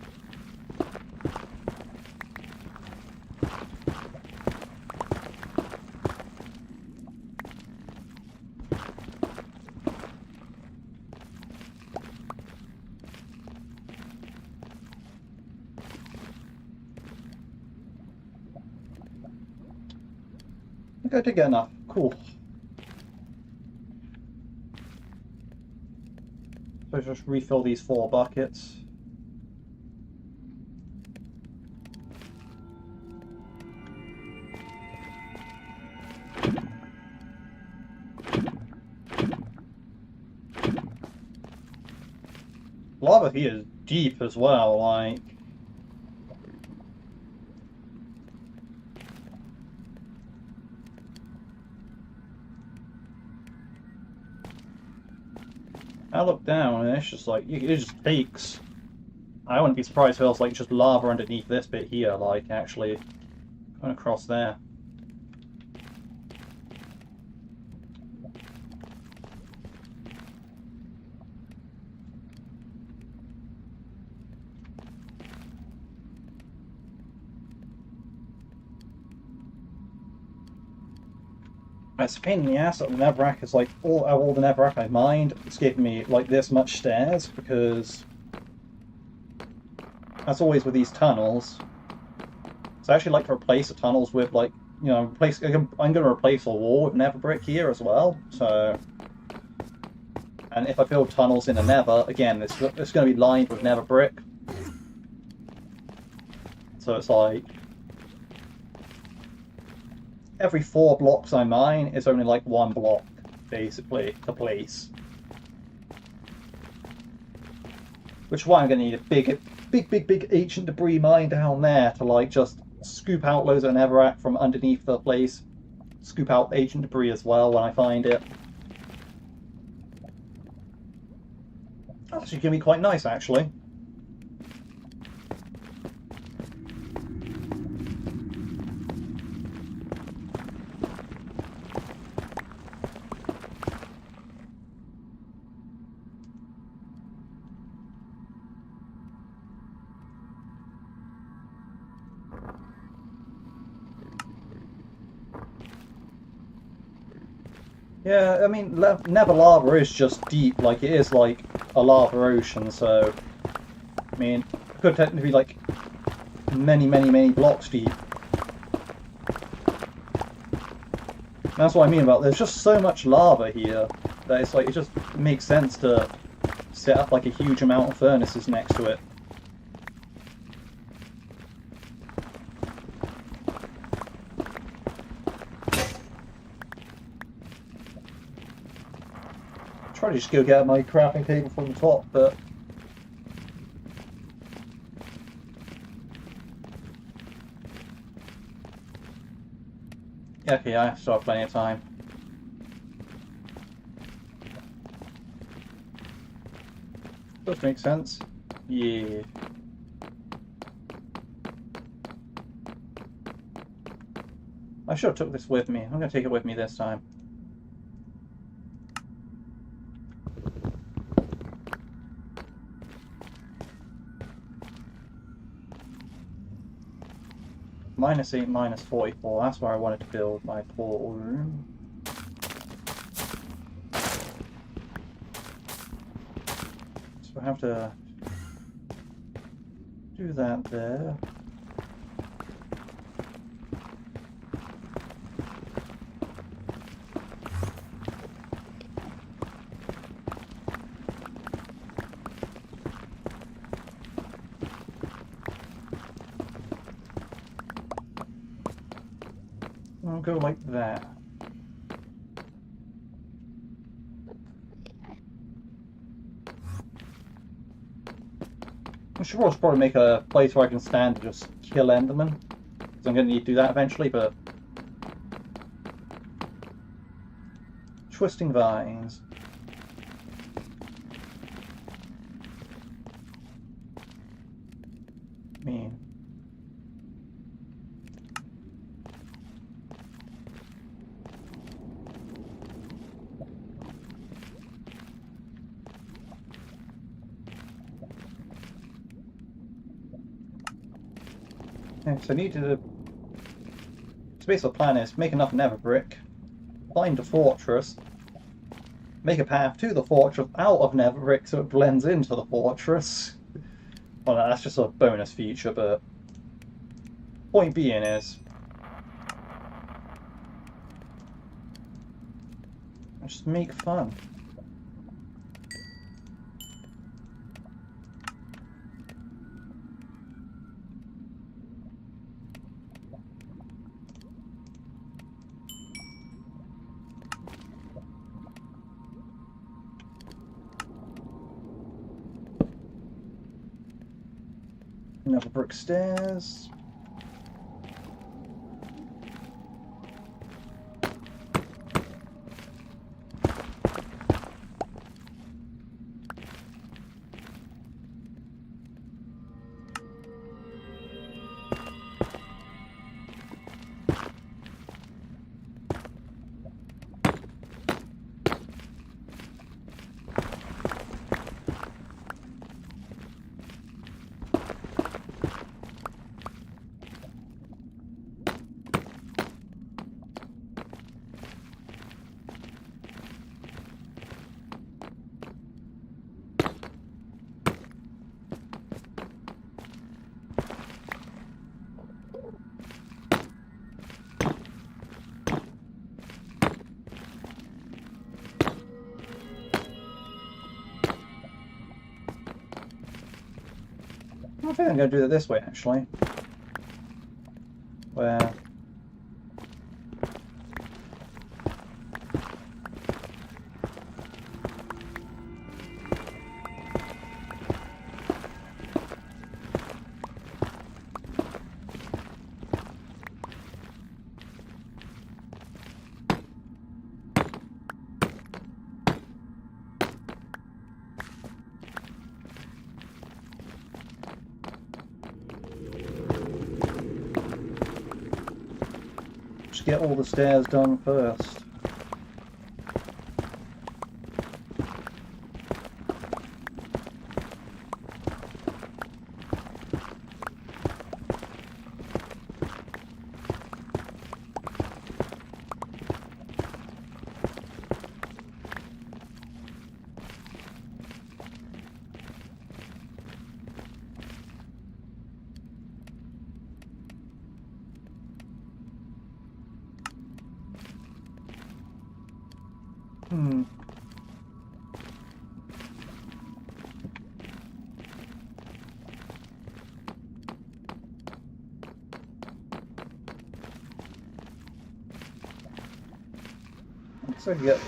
I think I did get enough. Cool. So just refill these 4 buckets. Lava here is deep as well, like. I look down and it's just like, it just takes. I wouldn't be surprised if there was like just lava underneath this bit here, like actually going across there. It's a pain in the ass that the Netherrack is like, all the Netherrack I mined, it's giving me like this much stairs, because as always with these tunnels, so I actually like to replace the tunnels with like, you know, I'm going to replace a wall with nether brick here as well, so, and if I build tunnels in the nether, again, it's going to be lined with nether brick, so it's like, every 4 blocks I mine is only like 1 block, basically, to place. Which is why I'm going to need a big ancient debris mine down there to like just scoop out loads of netherrack from underneath the place. Scoop out ancient debris as well when I find it. That's actually going to be quite nice, actually. Yeah, I mean, nether lava is just deep, like it is like a lava ocean, so, I mean, it could technically be like many blocks deep. That's what I mean about, there's just so much lava here that it's like, it just makes sense to set up like a huge amount of furnaces next to it. Try to just go get my crafting table from the top, but yeah, okay, I still have plenty of time. Does make sense. Yeah. I should have took this with me. I'm going to take it with me this time. -8, -44. That's where I wanted to build my portal room. So I have to do that there. I'll go like that. I should also probably make a place where I can stand and just kill Enderman, because I'm going to need to do that eventually, but... Twisting vines. Mean. Okay, so I need to... So basically the plan is make enough nether brick, find a fortress, make a path to the fortress out of nether brick so it blends into the fortress. Well, that's just a bonus feature, but point being is just make fun. Another brick stairs. I think I'm going to do it this way, actually. Where... get all the stairs done first. So you get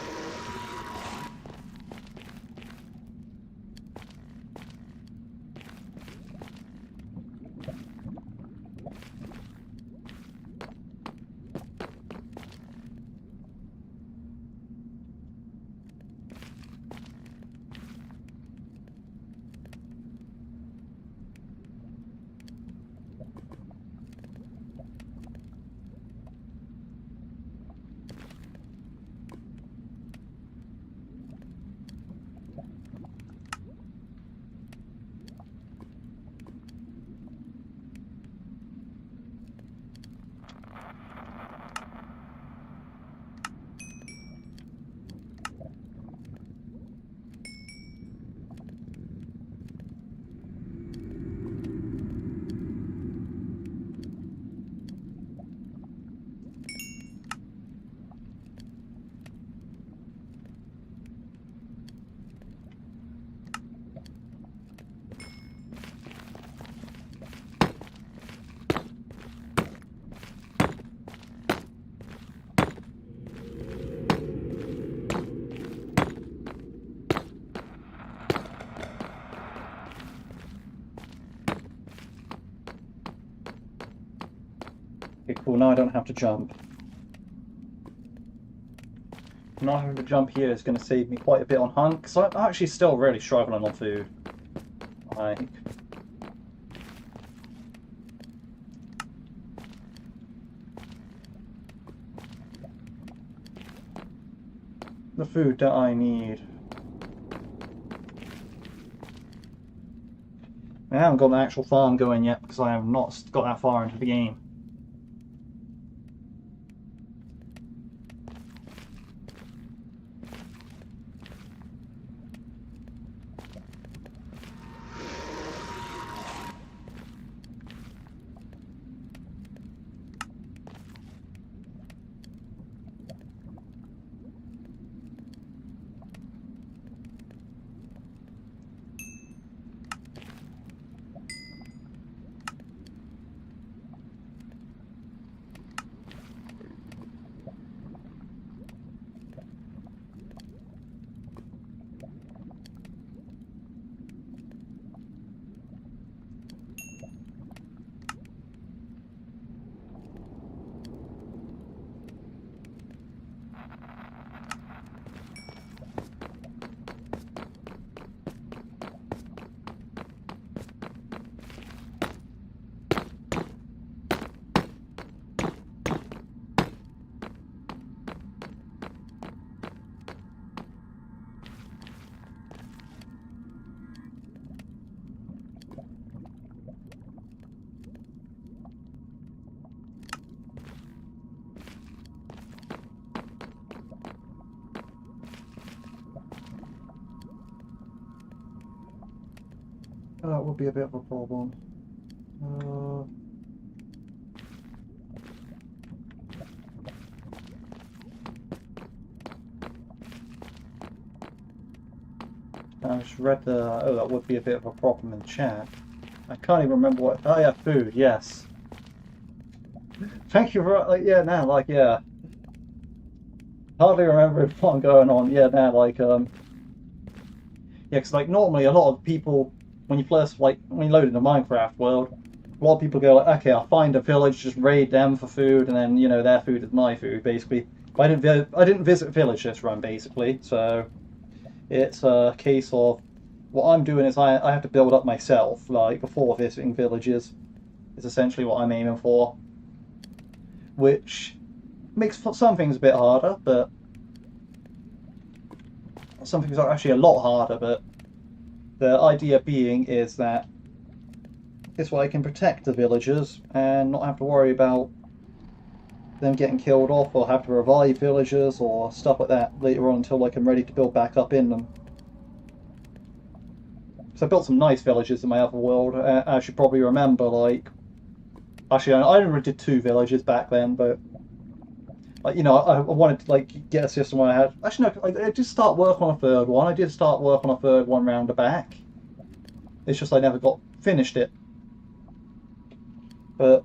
cool. Now I don't have to jump. Not having to jump here is going to save me quite a bit on hunt, because I'm actually still really struggling on food. Like... the food that I need. I haven't got an actual farm going yet because I have not got that far into the game. That would be a bit of a problem. I just read the... oh, that would be a bit of a problem in the chat. I can't even remember what... oh yeah, food, yes. Thank you for... like, yeah, now, like, yeah. Hardly remember what going on. Yeah, now, like, yeah, because, like, normally a lot of people... when you first, like, when you load into Minecraft world, a lot of people go like, okay, I'll find a village, just raid them for food, and then, you know, their food is my food, basically. But I didn't visit a village this run, basically, so it's a case of what I'm doing is I have to build up myself, like, before visiting villages, is essentially what I'm aiming for. Which makes some things a bit harder, but some things are actually a lot harder, but the idea being is that this way I can protect the villagers and not have to worry about them getting killed off or have to revive villagers or stuff like that later on until like I'm ready to build back up in them. So I built some nice villages in my other world, as you probably remember. Like, actually I only did 2 villages back then, but like, you know, I wanted to like get a system where I had... actually no, I did start work on a 3rd one. I did start work on a 3rd one round the back. It's just I never got finished it. But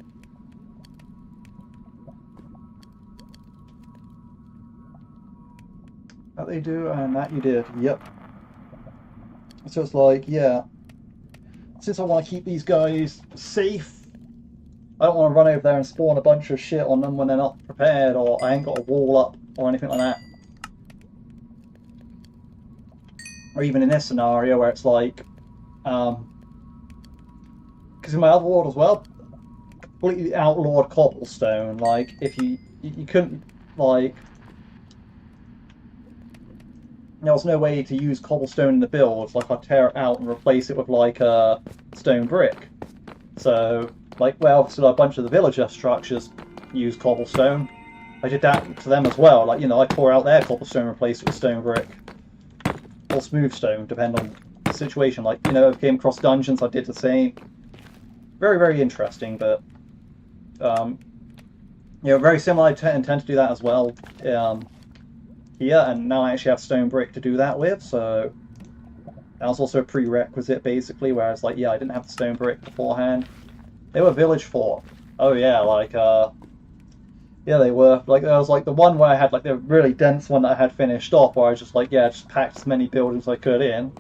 that they do, and that you did. Yep. So it's like, yeah, since I want to keep these guys safe, I don't want to run over there and spawn a bunch of shit on them when they're not prepared, or I ain't got a wall up, or anything like that. Or even in this scenario where it's like, because in my other world as well, completely outlawed cobblestone. Like, if you couldn't, like, there was no way to use cobblestone in the build. Like, I'd tear it out and replace it with like a stone brick. So, like, well, so a bunch of the villager structures use cobblestone. I did that to them as well. Like, you know, I tore out their cobblestone and replaced it with stone brick. Or smooth stone, depending on the situation. Like, you know, if I came across dungeons, I did the same. Very, very interesting, but, you know, very similar. I intend to do that as well here, and now I actually have stone brick to do that with, so that was also a prerequisite, basically, whereas, like, yeah, I didn't have the stone brick beforehand. They were village fort. Oh, yeah, like, yeah, they were. Like, there was, like, the one where I had, like, the really dense one that I had finished off, where I just, like, yeah, just packed as many buildings as I could in.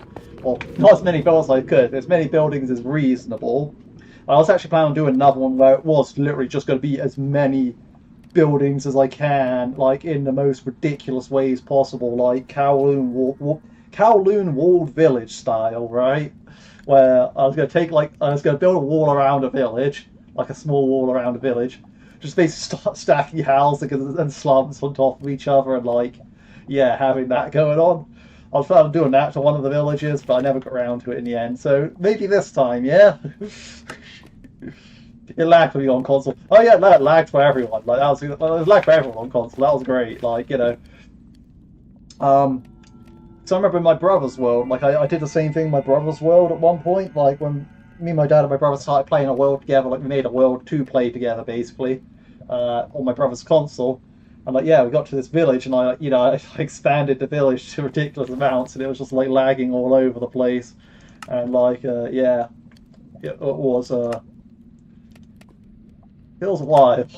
Well, not as many buildings as I could, as many buildings as reasonable. I was actually planning on doing another one where it was literally just going to be as many buildings as I can, like in the most ridiculous ways possible, like Kowloon walled village style, right? Where I was going to take I was going to build a wall around a village, like a small wall around a village, just basically start stacking houses and slums on top of each other, and like, yeah, having that going on. I was planning on doing that to one of the villages, but I never got around to it in the end. So maybe this time, yeah. It lagged for me on console. Oh yeah, no, it lagged for everyone. Like that it was lagged for everyone on console. That was great. Like, you know, so I remember in my brother's world, like I did the same thing in my brother's world at one point. Like when me, my dad, and my brother started playing a world together, like we made a world to play together basically, on my brother's console. And like, yeah, we got to this village, and I expanded the village to ridiculous amounts, and it was just like lagging all over the place, and like, yeah, it was feels alive.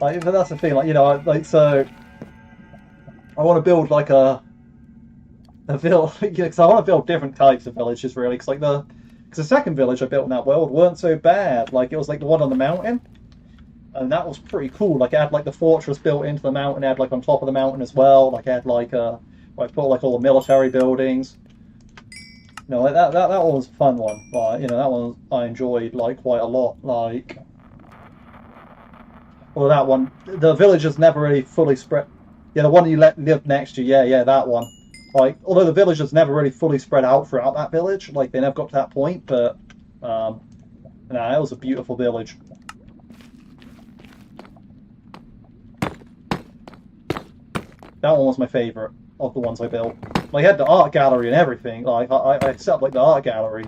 Like, but that's the thing. Like, like so, I want to build like a village because I want to build different types of villages really. Because the second village I built in that world weren't so bad. Like it was like the one on the mountain, and that was pretty cool. Like it had like the fortress built into the mountain. It had like on top of the mountain as well. Like it had like where I put like all the military buildings. Like that one was a fun one. Like that one I enjoyed like quite a lot. Like, well, that one the villagers never really fully spread. Yeah, the one you lived next to. Yeah, that one. Like, although the villagers never really fully spread out throughout that village, like they never got to that point. But nah, it was a beautiful village. That one was my favorite of the ones I built. Like, I had the art gallery and everything. Like, I set up like the art gallery.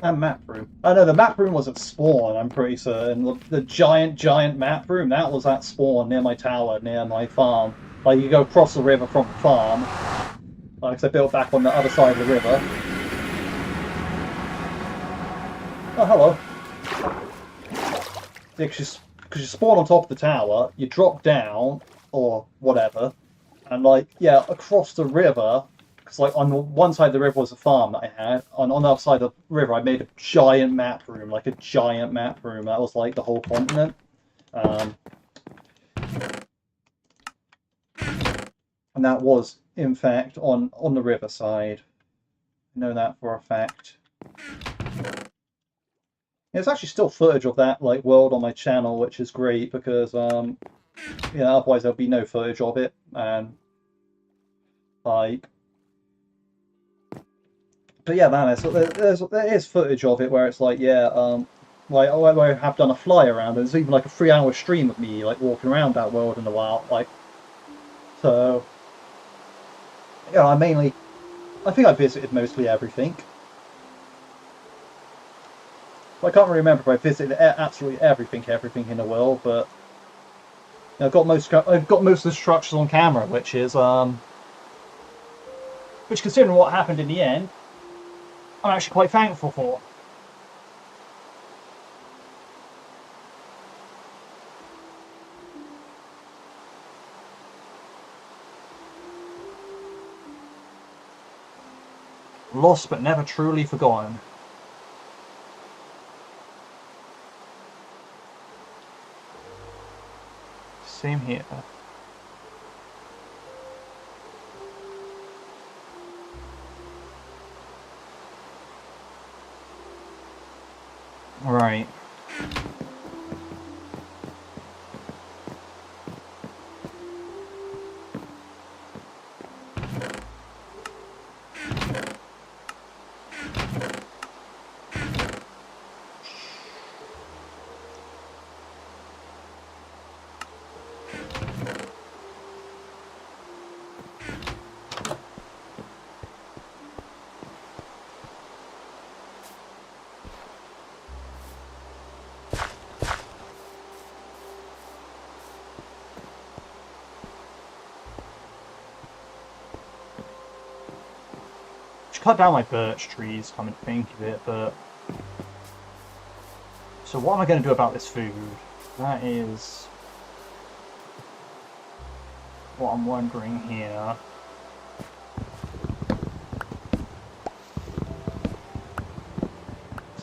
And map room. I know the map room was at spawn, I'm pretty certain. The giant map room, that was at spawn near my tower, near my farm. Like, you go across the river from the farm. Like, 'cause I built back on the other side of the river. Oh, hello. Yeah, because you spawn on top of the tower, you drop down, or whatever, and like, yeah, across the river. Because like on one side of the river was a farm that I had. On the other side of the river, I made a giant map room, like a giant map room. That was like the whole continent. And that was, in fact, on the riverside. I know that for a fact. There's actually still footage of that like world on my channel, which is great because otherwise there'll be no footage of it, and like. But yeah, man, there is footage of it where it's like, yeah, like I have done a fly around, and there's even like a 3-hour stream of me like walking around that world in the wild, like. So, yeah, I think I visited mostly everything. I can't really remember if I visited absolutely everything in the world, but I've got most of the structures on camera, which considering what happened in the end, I'm actually quite thankful for. Lost but never truly forgotten. Same here. Right. cut down my birch trees, come and think of it, but... So what am I going to do about this food? That is... what I'm wondering here.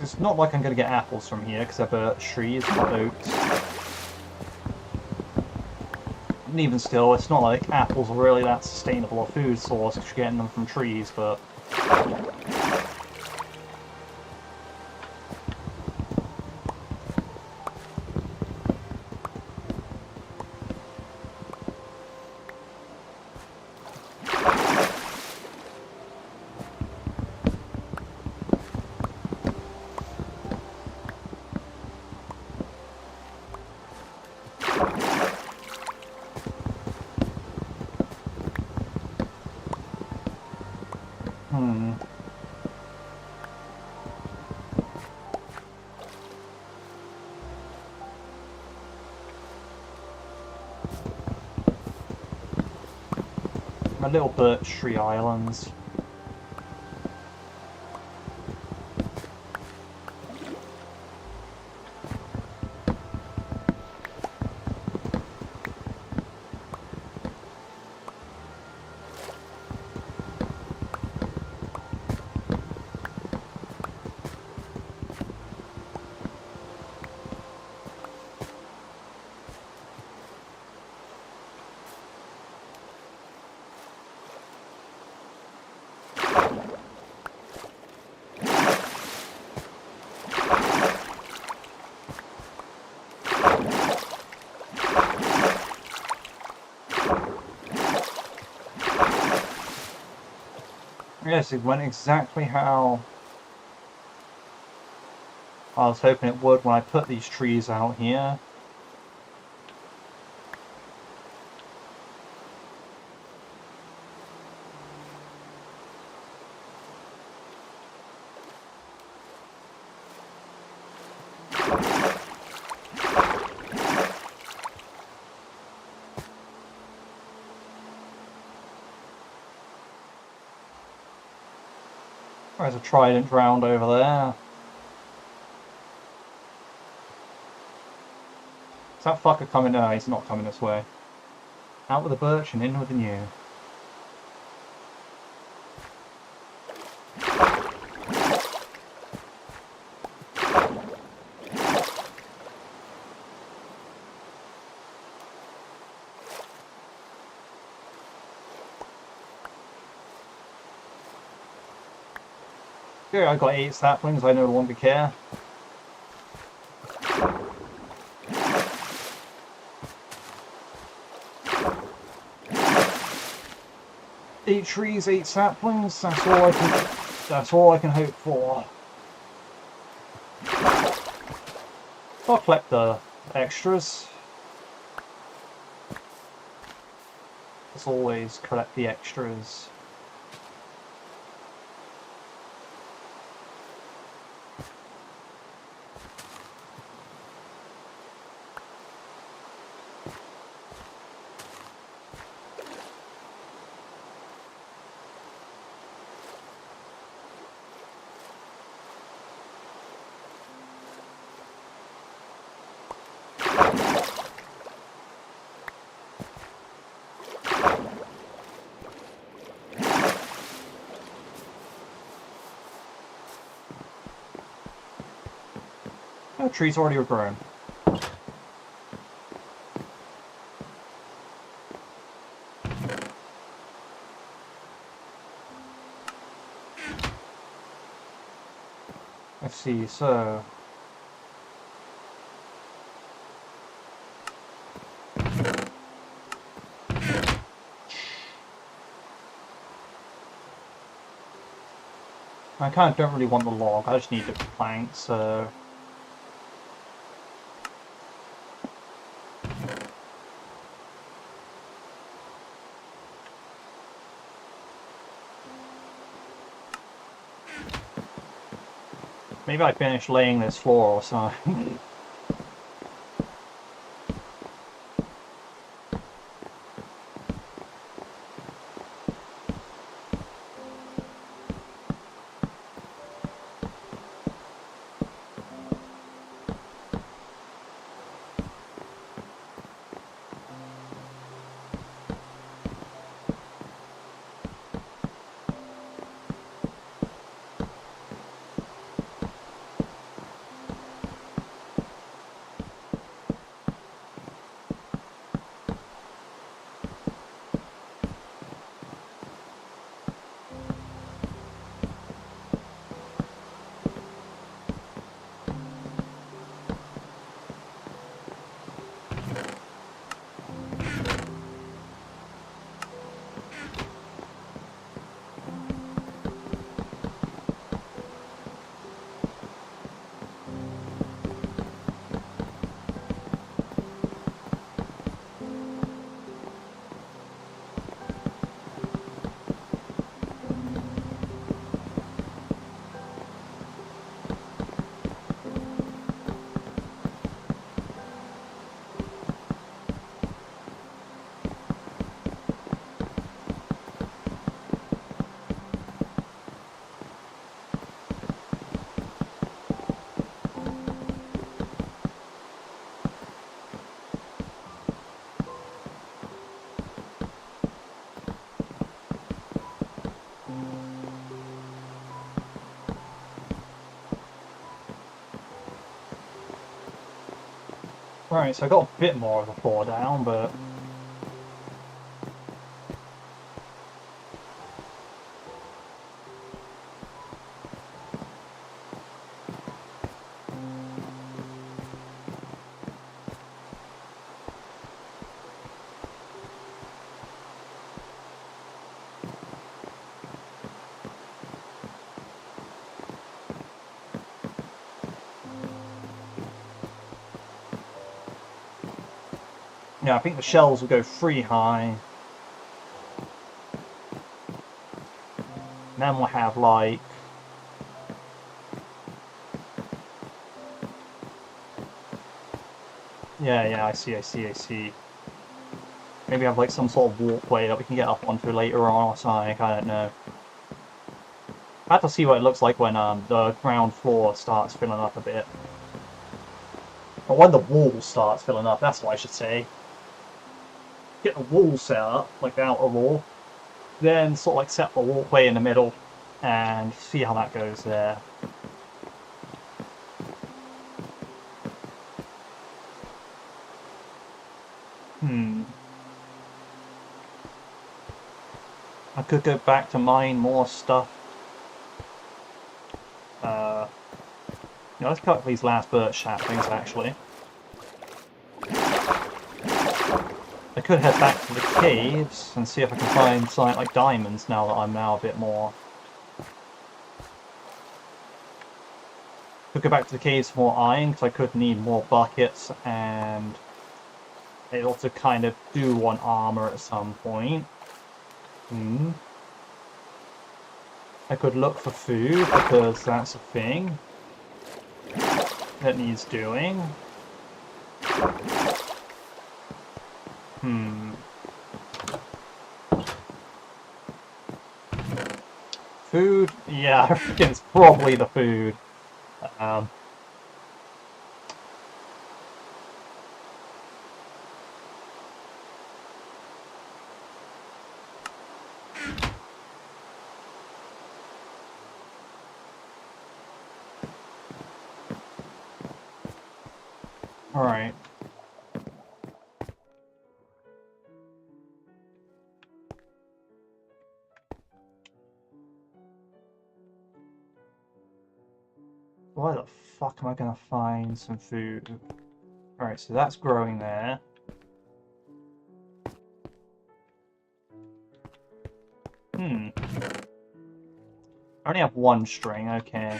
It's not like I'm going to get apples from here, because they're birch trees, not oats. And even still, it's not like apples are really that sustainable a food source if you're getting them from trees, but... My little birch tree islands. Yes, it went exactly how I was hoping it would when I put these trees out here. There's a trident drowned over there. Is that fucker coming? No, he's not coming this way. Out with the birch and in with the new. Yeah, I got 8 saplings, I no longer care. Eight trees, 8 saplings, that's all I can hope for. I'll collect the extras. As always, collect the extras. Oh, trees already are grown. Let's see, so... I kind of don't really want the log, I just need the plank, so... Maybe I finish laying this floor or something. Right, so I got a bit more of a floor down, but... yeah, I think the shells will go 3 high. And then we'll have like... Yeah, I see. Maybe have like some sort of walkway that we can get up onto later on or something, I don't know. I have to see what it looks like when the ground floor starts filling up a bit. Or when the wall starts filling up, that's what I should say. Get the wall set up, like the outer wall. Then sort of like set the walkway in the middle and see how that goes there. I could go back to mine more stuff. Let's cut these last birch saplings actually. I could head back to the caves and see if I can find something like diamonds now that I'm now a bit more. Could go back to the caves for more iron because I could need more buckets, and I also kind of do want armor at some point. I could look for food because that's a thing that needs doing. Food? Yeah, I reckon it's probably the food. Alright. Why the fuck am I gonna find some food? Alright, so that's growing there. I only have one string, okay.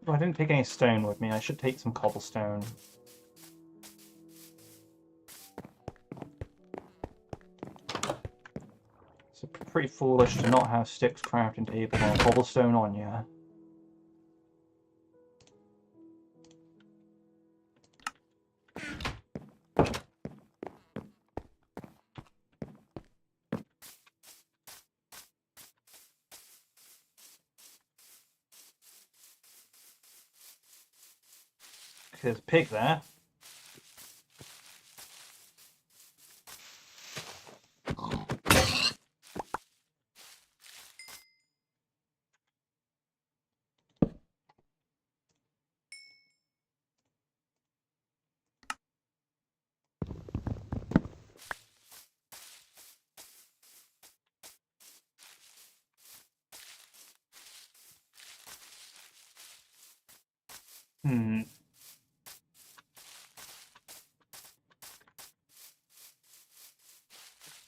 Oh, I didn't take any stone with me. I should take some cobblestone. It's pretty foolish to not have sticks crafting table or cobblestone on you. There's a pig there.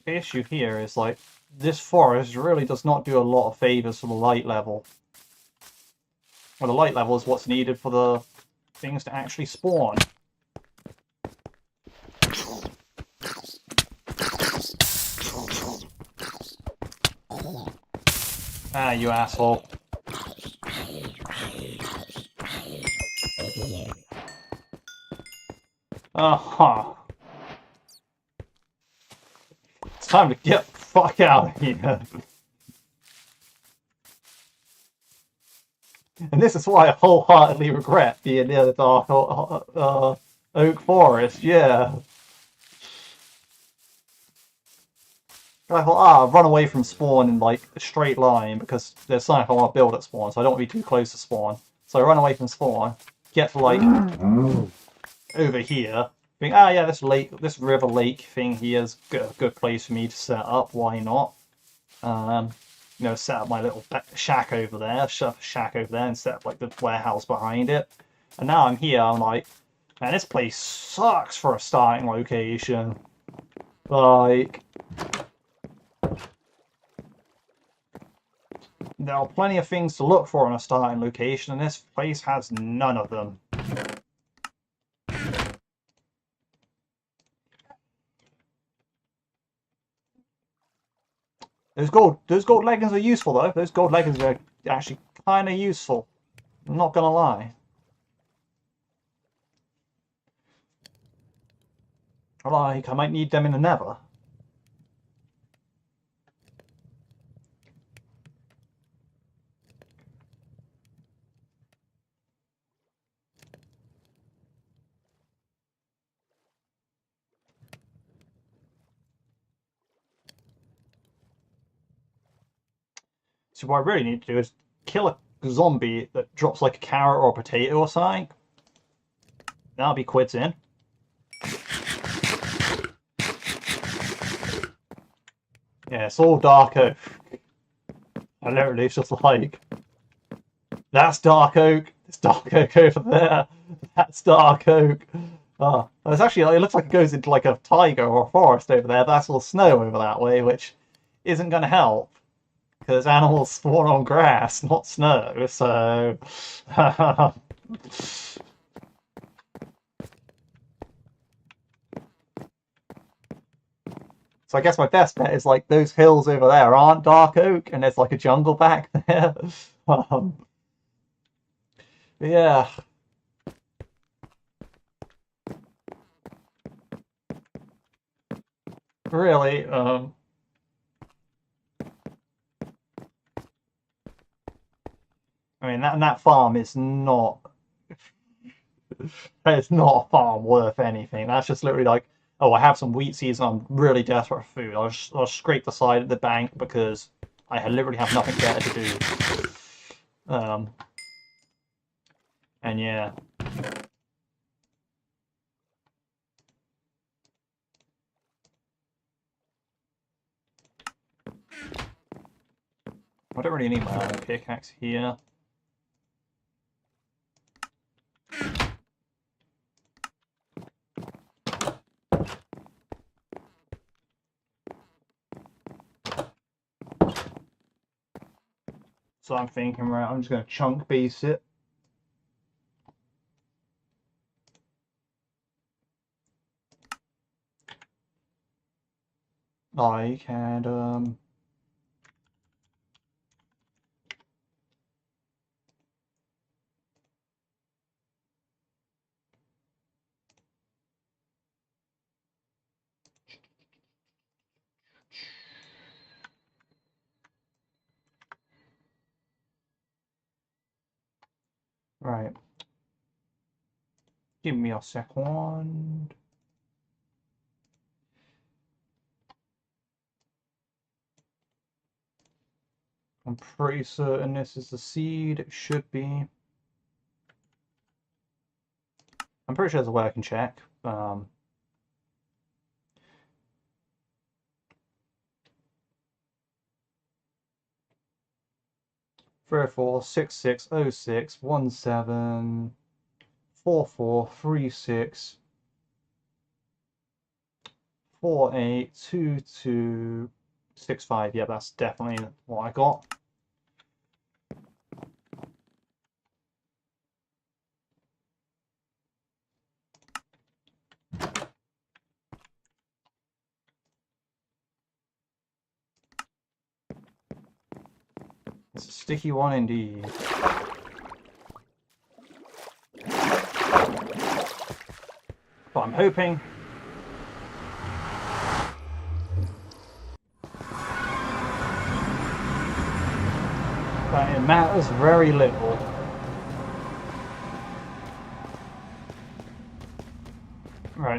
The issue here is, like, this forest really does not do a lot of favors for the light level. Well, the light level is what's needed for the things to actually spawn. Ah, you asshole. Aha. It's time to get the fuck out of here. And this is why I wholeheartedly regret being near the dark Oak Forest, yeah. I thought, run away from spawn in like a straight line because there's something I want to build at spawn, so I don't want to be too close to spawn. So I run away from spawn, get to like over here, think, yeah, this river lake thing here is a good place for me to set up. Why not? Set up my little shack over there, shut up a shack over there, and set up like the warehouse behind it. And now I'm here. I'm like, man, this place sucks for a starting location. Like, there are plenty of things to look for in a starting location, and this place has none of them. Those gold leggings are useful though. Those gold leggings are actually kind of useful. I'm not gonna lie. Like, I might need them in the Nether. So what I really need to do is kill a zombie that drops like a carrot or a potato or something. That'll be quids in. Yeah, it's all dark oak. I literally, it's just like, that's dark oak. It's dark oak over there. That's dark oak. It's actually, it looks like it goes into like a taiga or a forest over there. That's all snow over that way, which isn't going to help because animals spawn on grass, not snow. So, so I guess my best bet is like those hills over there aren't dark oak, and there's like a jungle back there. Yeah. Really, I mean that farm is not. It's not a farm worth anything. That's just literally like, oh, I have some wheat seeds and I'm really desperate for food. I'll scrape the side of the bank because I literally have nothing better to do. And yeah. I don't really need my pickaxe here. So I'm thinking, right, I'm just going to chunk base it. Like, and right. Give me a second. I'm pretty certain this is the seed. It should be. I'm pretty sure there's a way I can check. 304 6606 17 4436 482265. Yeah, that's definitely what I got. It's a sticky one indeed. But I'm hoping that it matters very little.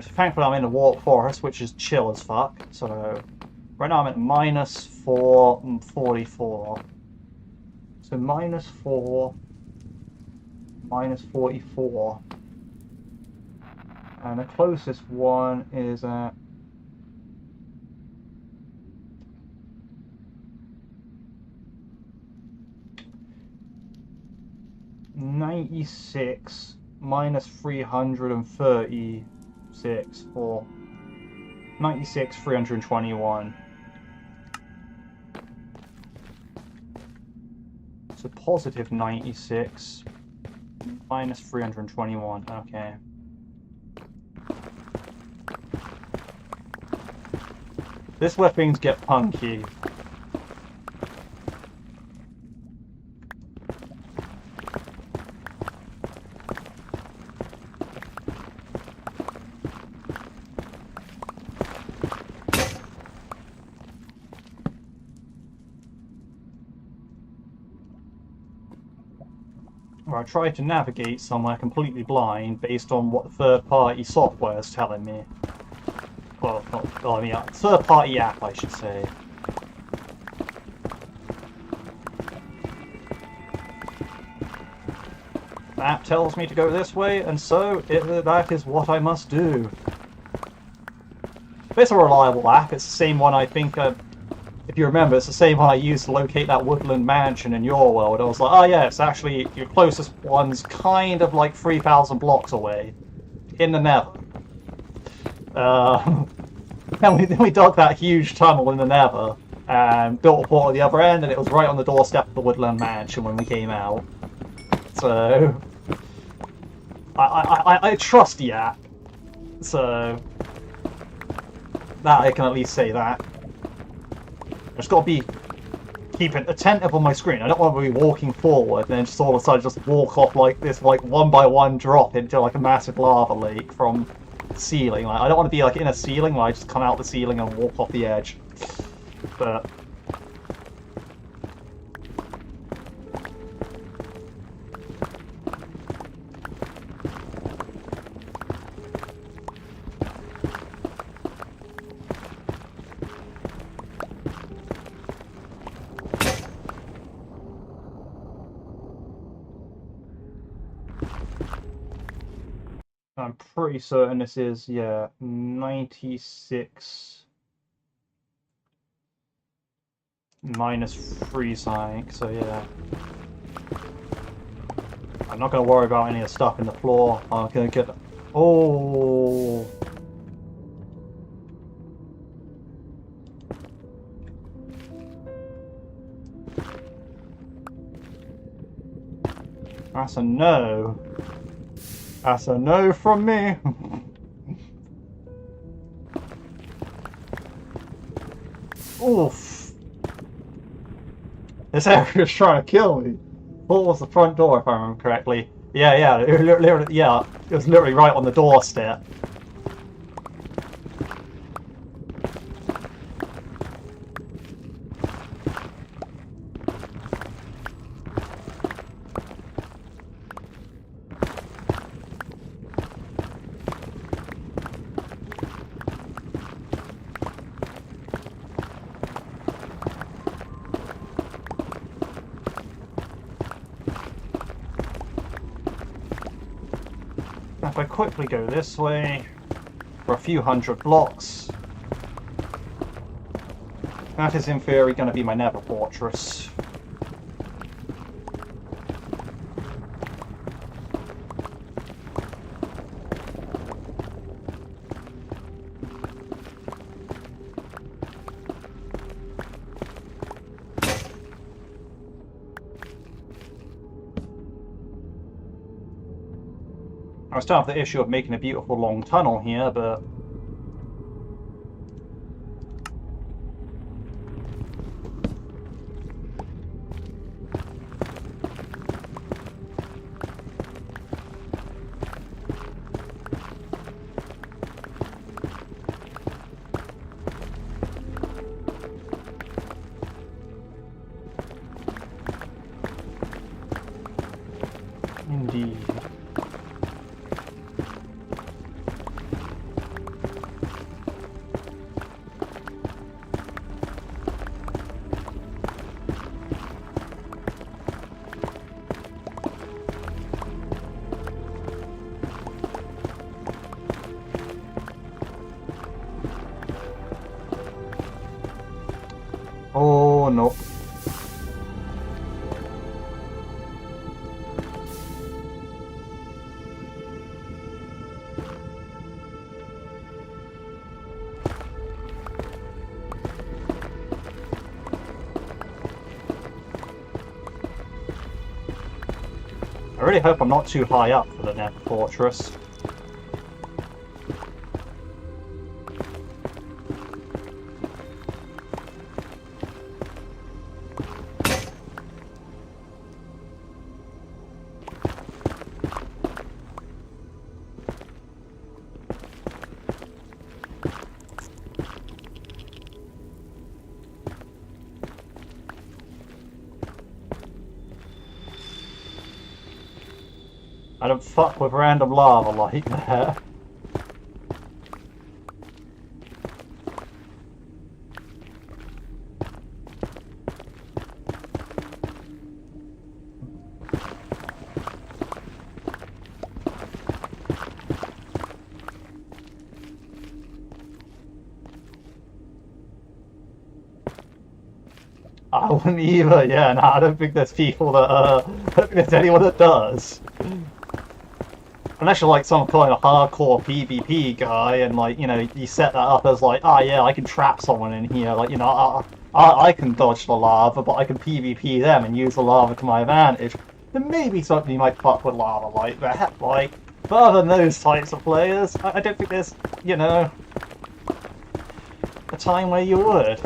so thankfully I'm in the warp forest, which is chill as fuck. So right now I'm at -4 and 44. So -4, -44. And the closest one is at 96 -336 or 96 321. So positive 96 -321. Okay. This is where things get punky. Where I try to navigate somewhere completely blind based on what third-party software is telling me. Well, I mean, third-party app, I should say. The app tells me to go this way, and so that is what I must do. It's a reliable app. It's the same one I think, if you remember, it's the same one I used to locate that woodland mansion in your world. I was like, oh yeah, it's actually your closest one's kind of like 3,000 blocks away, in the Nether. Then we dug that huge tunnel in the Nether and built a portal at the other end, and it was right on the doorstep of the woodland mansion when we came out. So I trust the app. So that I can at least say that. I just got to be keeping attentive on my screen. I don't want to be walking forward and then just all of a sudden just walk off like this, like one by one drop into like a massive lava lake from the ceiling. Like, I don't want to be like in a ceiling where I just come out the ceiling and walk off the edge. But I'm pretty certain this is, yeah, 96 -3 something, so yeah. I'm not going to worry about any of the stuff in the floor. I'm going to get... Oh! That's a no. That's a no from me. Oof. This area is trying to kill me. What was the front door, if I remember correctly? Yeah, it was literally right on the doorstep. If I quickly go this way for a few hundred blocks, that is in theory going to be my Nether fortress. I still have the issue of making a beautiful long tunnel here, but indeed. no. I really hope I'm not too high up for the Nether Fortress. I don't fuck with random lava like that. I wouldn't either, yeah, no, I don't think there's people that, I don't think there's anyone that does. Unless you're like some kind of hardcore PvP guy and like, you know, you set that up as like, ah, yeah, I can trap someone in here, like, you know, I can dodge the lava, but I can PvP them and use the lava to my advantage. Then maybe something might fuck with lava like that, like, but other than those types of players, I don't think there's, you know, a time where you would.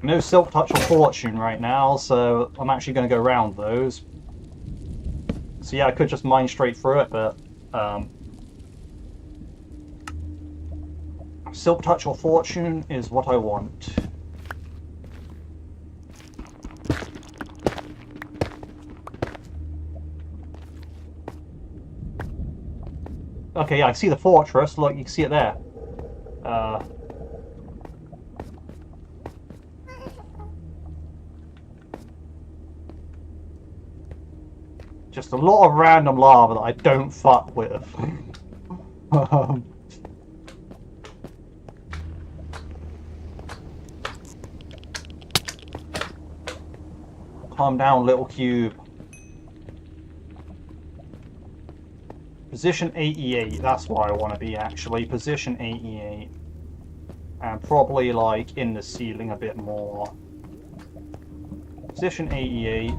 No Silk Touch or Fortune right now, so I'm actually going to go around those. So yeah, I could just mine straight through it, but Silk Touch or Fortune is what I want. Okay, yeah, I see the fortress. Look, you can see it there. Just a lot of random lava that I don't fuck with. Calm down, little cube. Position 88, that's where I want to be actually. Position 88. And probably like in the ceiling a bit more. Position 88.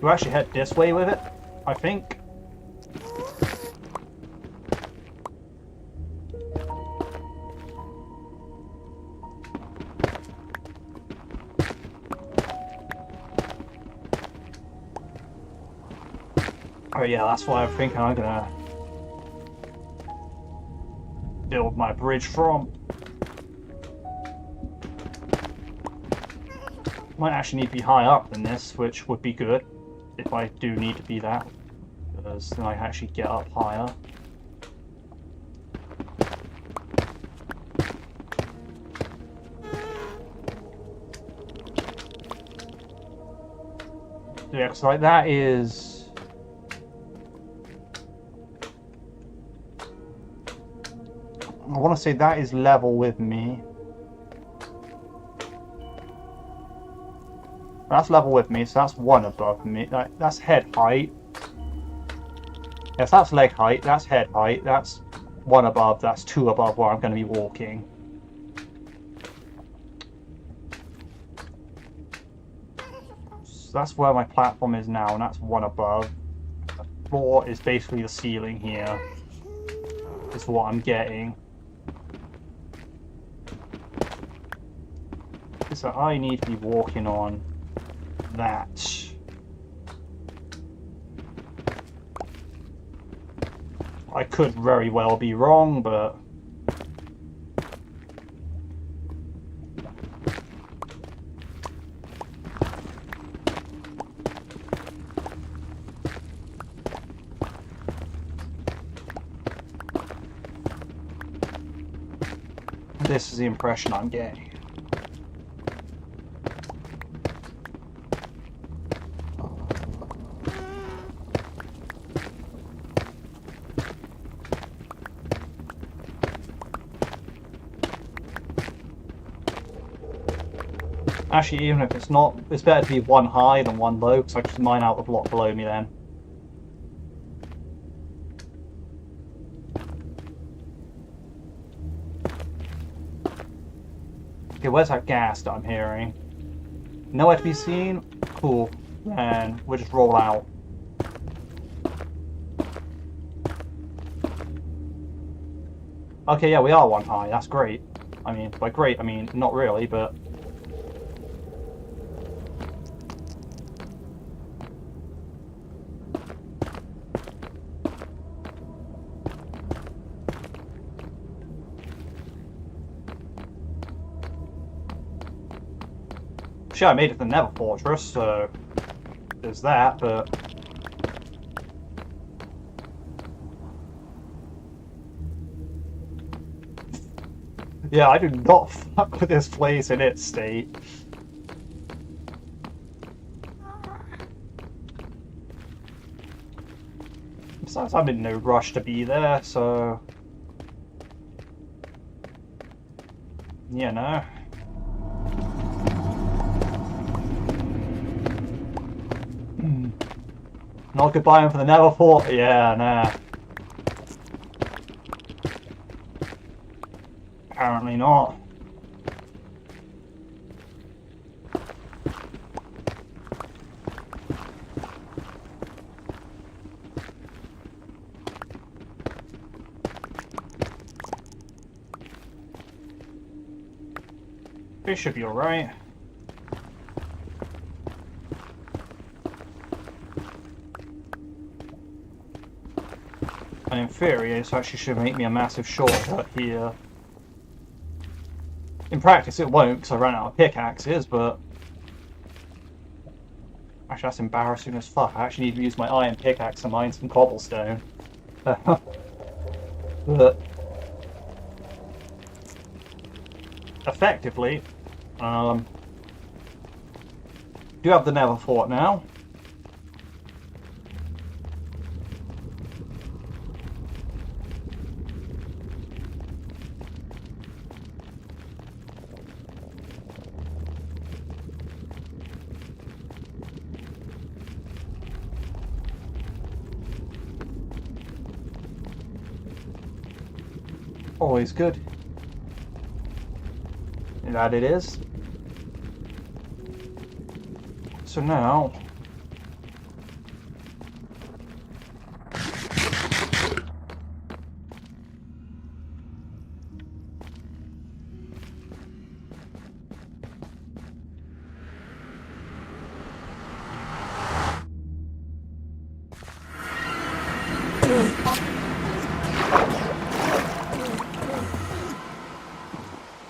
We'll actually head this way with it, I think. Oh yeah, that's why I think I'm gonna build my bridge from. Might actually need to be higher up than this, which would be good if I do need to be that, because then I can actually get up higher. Yeah, because like that is... I want to say that is level with me. That's level with me, so that's one above me. That's head height. Yes, that's leg height, that's head height, that's one above, that's two above where I'm going to be walking. So that's where my platform is now, and that's one above. The floor is basically the ceiling here, is what I'm getting. So I need to be walking on that. I could very well be wrong, but... this is the impression I'm getting. Actually, even if it's not, it's better to be one high than one low, because I can mine out the block below me then. Okay, where's that gas that I'm hearing? Nowhere to be seen? Cool. Then we'll just roll out. Okay, yeah, we are one high. That's great. I mean, by great, I mean not really, but... Sure, I made it to the Nether Fortress, so there's that, but... yeah, I do not fuck with this place in its state. Besides, I'm in no rush to be there, so... you know. Not goodbye for the Nether Fort? Yeah, nah. Apparently not. It should be alright. And in theory, this actually should make me a massive shortcut here. In practice, it won't, because I ran out of pickaxes, but... actually, that's embarrassing as fuck. I actually need to use my iron pickaxe to mine some cobblestone. But... effectively, do have the Nether Fort now. Always good. And that it is. So now...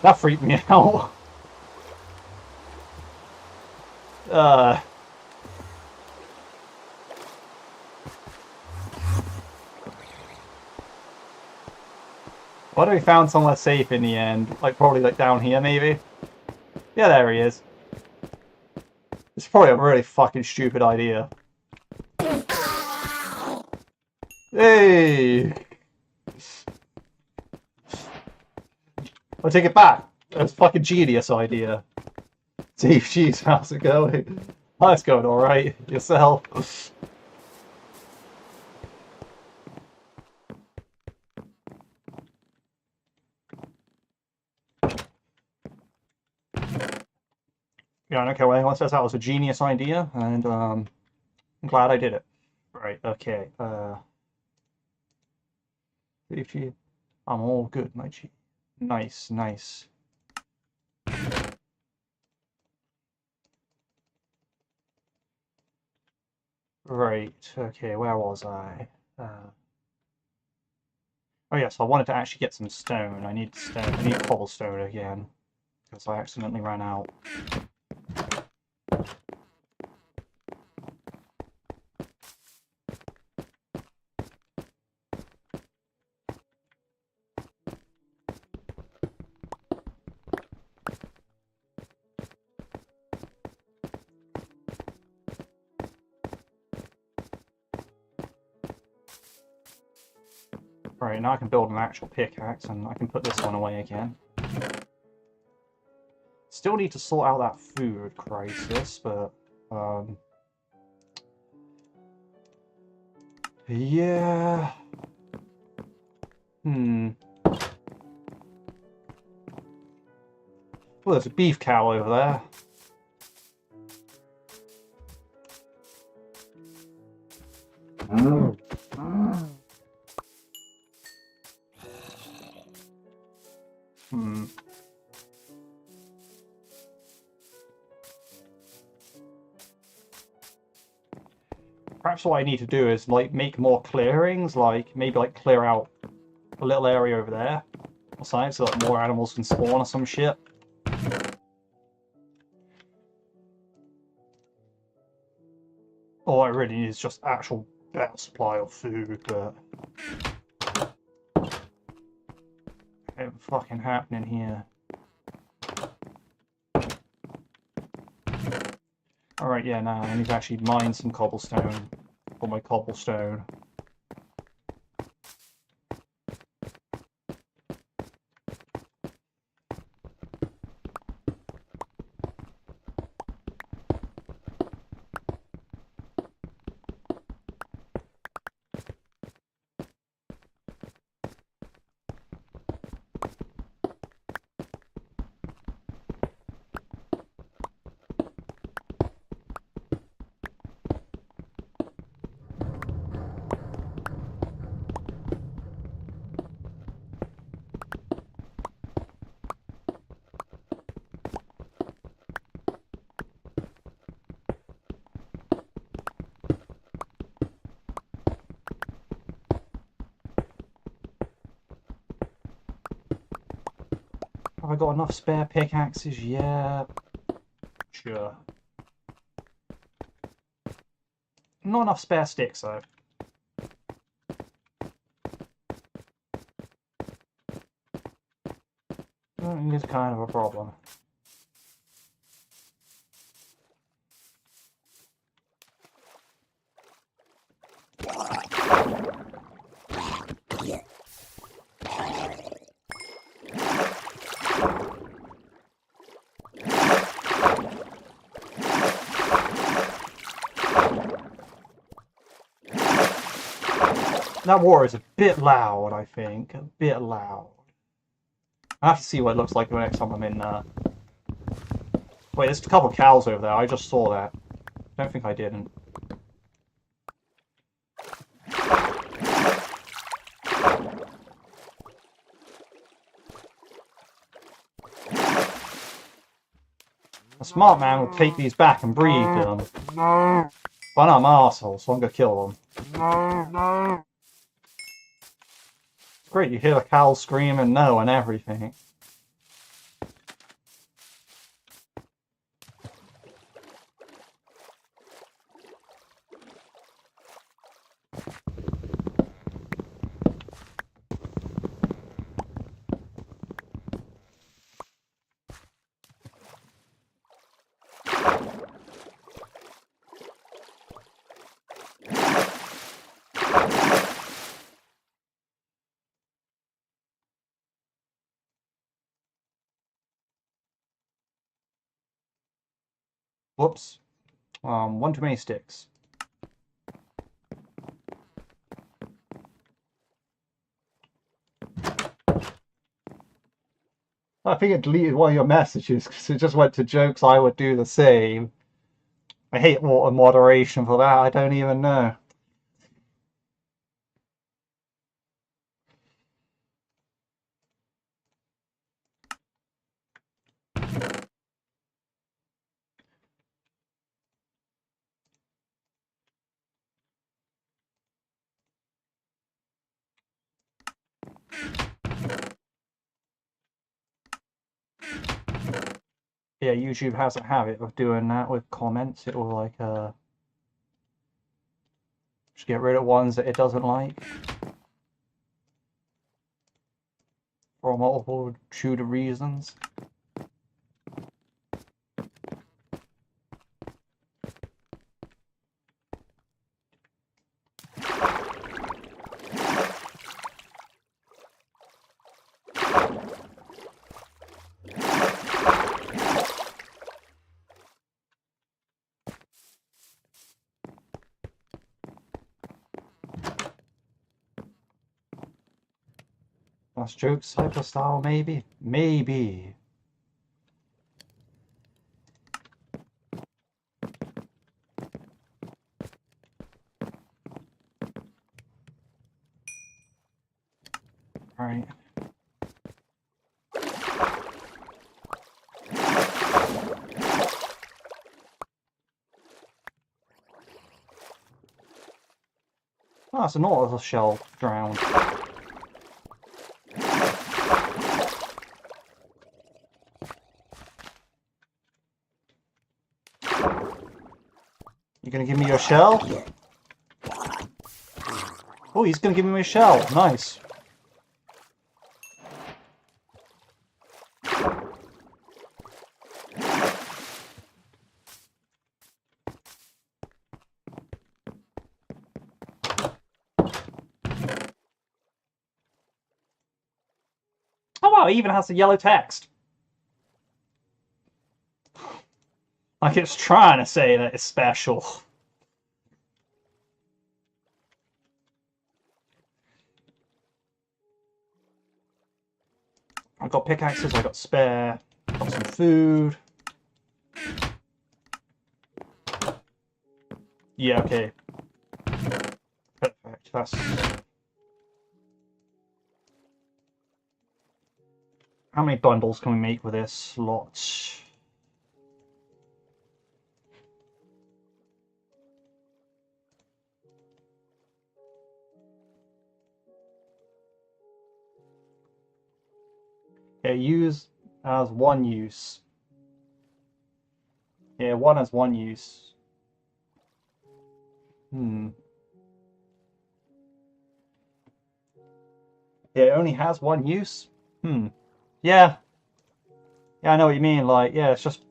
that freaked me out. Why do we found somewhere safe in the end? Like, probably like down here, maybe? Yeah, there he is. It's probably a really fucking stupid idea. Hey! I'll take it back. That's a fucking genius idea. Steve, jeez, how's it going? Oh, it's going alright. Yourself? Yeah, okay, well, anyone says that was a genius idea, and I'm glad I did it. Right, okay. Steve, I'm all good, my G. Nice, nice. Right, okay, where was I? Oh yes, I wanted to actually get some stone. I need stone. I need cobblestone again. Because I accidentally ran out. Right, now I can build an actual pickaxe and I can put this one away again. Still need to sort out that food crisis, but yeah. Well, there's a beef cow over there. Hmm. Perhaps what I need to do is like make more clearings, like maybe like clear out a little area over there or something so that more animals can spawn or some shit. All I really need is just actual better supply of food, but it ain't fucking happening here. Alright, yeah, now I need to actually mine some cobblestone for my cobblestone. Have I got enough spare pickaxes? Yeah. Sure. Not enough spare sticks, though. It's kind of a problem. That water is a bit loud, I think. A bit loud. I have to see what it looks like the next time I'm in there. Wait, there's a couple of cows over there. I just saw that. Don't think I didn't. A smart man will take these back and breed them. But I'm an arsehole, so I'm gonna kill them. It's great, you hear the cows screaming no and everything. Whoops. One too many sticks. I think it deleted one of your messages because it just went to jokes I would do the same. I hate water moderation for that, I don't even know. yeah, YouTube has a habit of doing that with comments. It will like just get rid of ones that it doesn't like for a multitude of reasons. Last joke, cyber style, maybe? Maybe. Alright. Oh, it's a nautilus shell drowned. You gonna give me your shell? Oh, he's gonna give me a shell. Nice. Oh wow, it even has the yellow text. Like it's trying to say that it's special. I've got pickaxes, I got spare, got some food. Yeah, okay. Perfect, that's... How many bundles can we make with this? Lots. Yeah, use as one use. Yeah, one as one use. Yeah, it only has one use? Yeah. Yeah, I know what you mean. Like, yeah, it's just...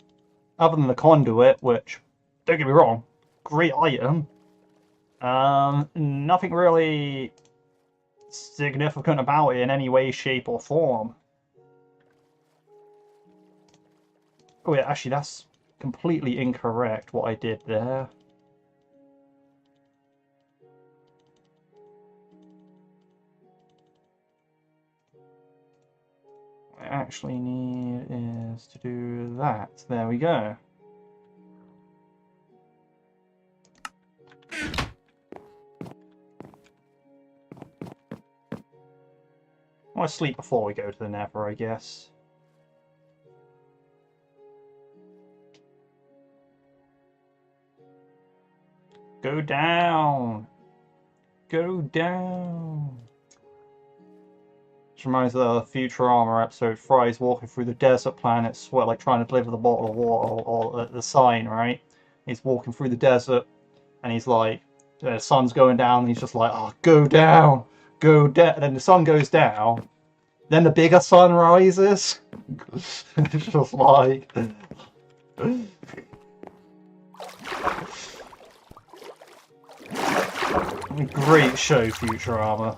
Other than the conduit, which, don't get me wrong, great item. Nothing really significant about it in any way, shape, or form. Oh yeah, actually that's completely incorrect what I did there. What I actually need is to do that. There we go. I want to sleep before we go to the Nether, I guess. Go down! Go down! Which reminds me of the Futurama episode, Fry's walking through the desert planet, sweat like trying to deliver the bottle of water or the sign, right? He's walking through the desert and he's like, the sun's going down and he's just like, oh, go down! Go down! And then the sun goes down, then the bigger sun rises. It's just like... Great show, Futurama.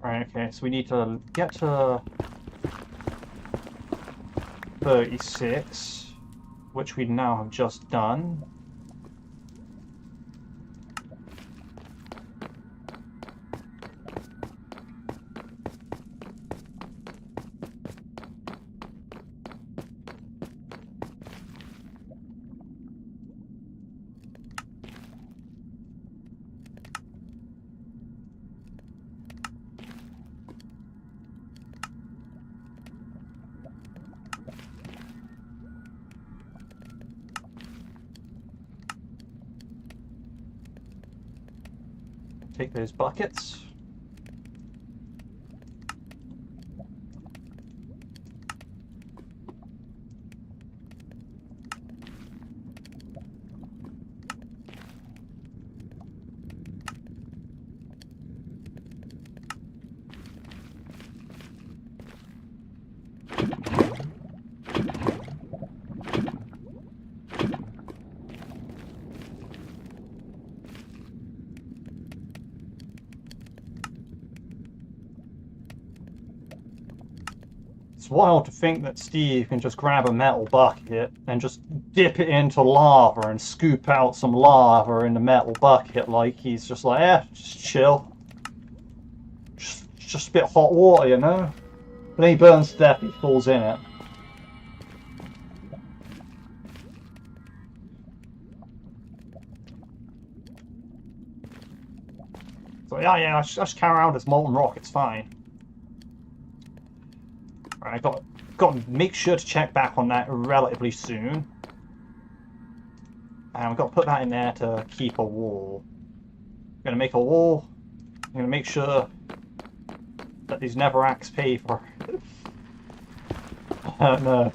Right, okay, so we need to get to 36, which we now have just done. Take those buckets. It's wild to think that Steve can just grab a metal bucket and just dip it into lava and scoop out some lava in the metal bucket like he's just like, just chill. Just a bit of hot water, you know? But then he burns to death, he falls in it. So yeah, I just carry around this molten rock, it's fine. Alright, got to make sure to check back on that relatively soon. And we've got to put that in there to keep a wall. I'm going to make a wall. I'm going to make sure that these netherracks pay for it. No.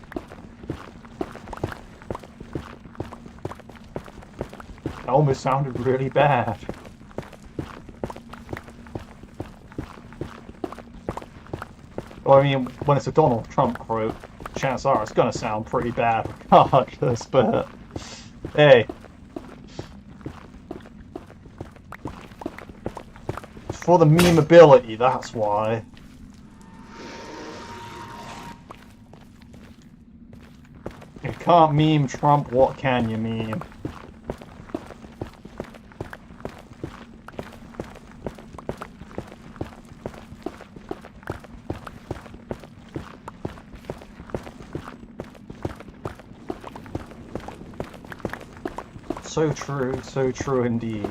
That almost sounded really bad. Well, I mean, when it's a Donald Trump quote, chances are it's going to sound pretty bad regardless, but hey. It's for the memeability, that's why. You can't meme Trump, what can you meme? So true indeed.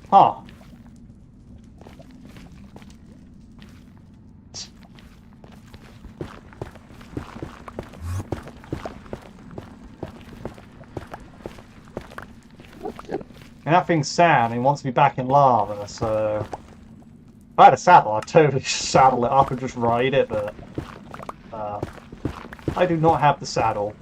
Huh. And that thing's sad, and he wants me back in lava, so... If I had a saddle, I'd totally saddle it up and just ride it, but... I do not have the saddle.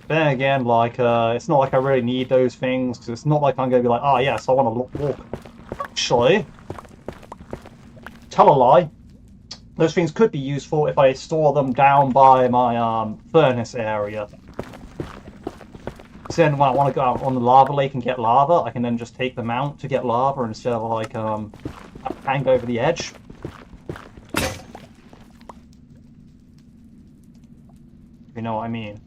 Then again, like, it's not like I really need those things, because it's not like I'm going to be like, oh yes, I want to walk. Actually... Tell a lie. Those things could be useful if I store them down by my furnace area. So then when I want to go out on the lava lake and get lava, I can then just take them out to get lava instead of like hang over the edge. If you know what I mean.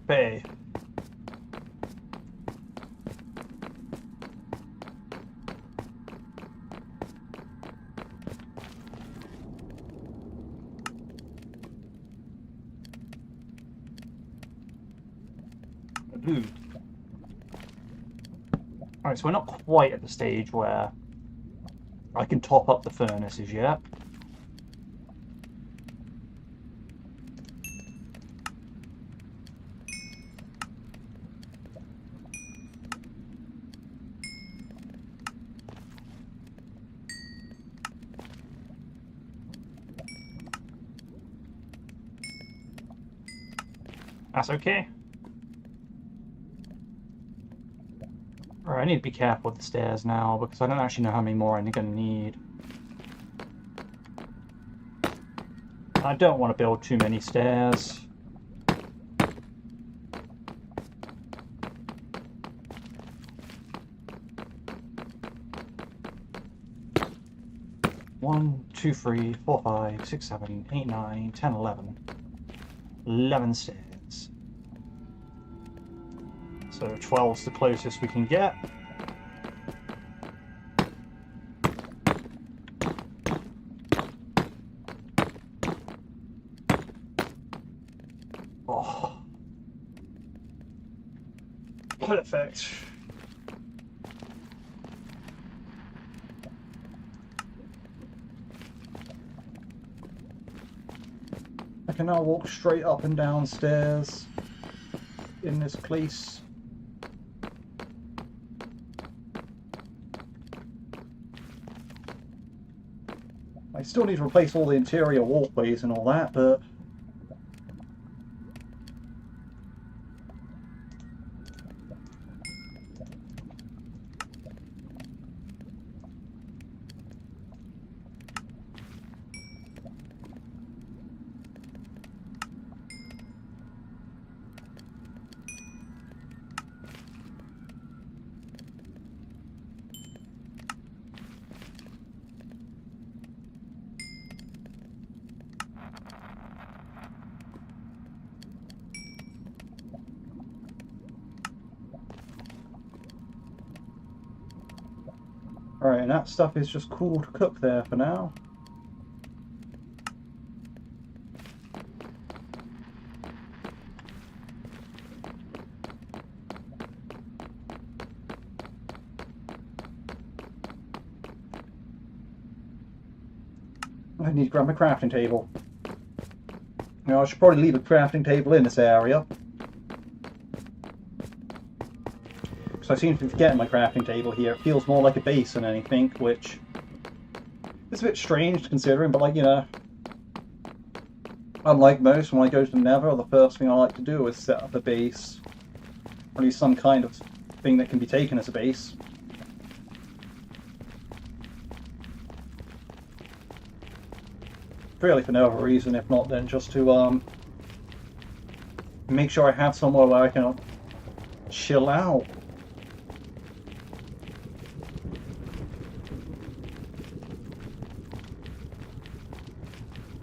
Hey. Alright, so we're not quite at the stage where I can top up the furnaces yet. That's okay. Alright, I need to be careful with the stairs now because I don't actually know how many more I'm going to need. I don't want to build too many stairs. One, two, 3, 4, 5, 6, 7, 8, 9, 10, 11. 11 stairs. So 12's the closest we can get. Oh. Perfect. I can now walk straight up and down stairs in this place. I still need to replace all the interior walkways and all that, but alright, and that stuff is just cool to cook there for now. I need to grab my crafting table. Now, I should probably leave a crafting table in this area. Because I seem to be forgetting my crafting table here. It feels more like a base than anything, which is a bit strange considering, but like, you know, unlike most, when I go to the Nether, the first thing I like to do is set up a base. Or at least some kind of thing that can be taken as a base. Really for no other reason, if not then just to make sure I have somewhere where I can chill out.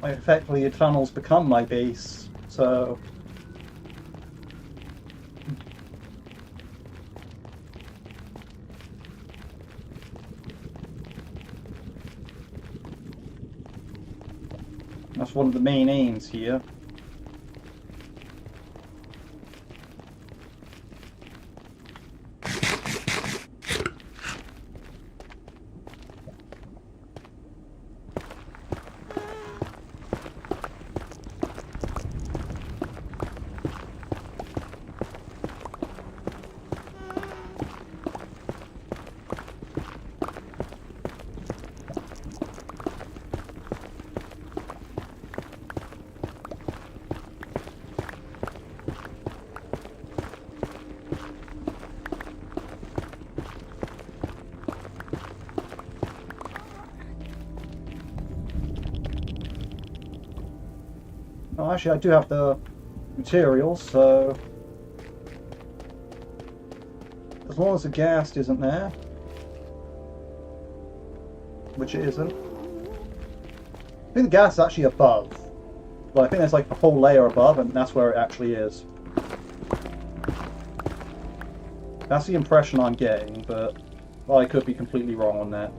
Like, effectively the tunnels become my base, so that's one of the main aims here. Oh, actually, I do have the materials, so as long as the ghast isn't there, which it isn't. I think the ghast is actually above, but I think there's like a whole layer above, and that's where it actually is. That's the impression I'm getting, but I could be completely wrong on that.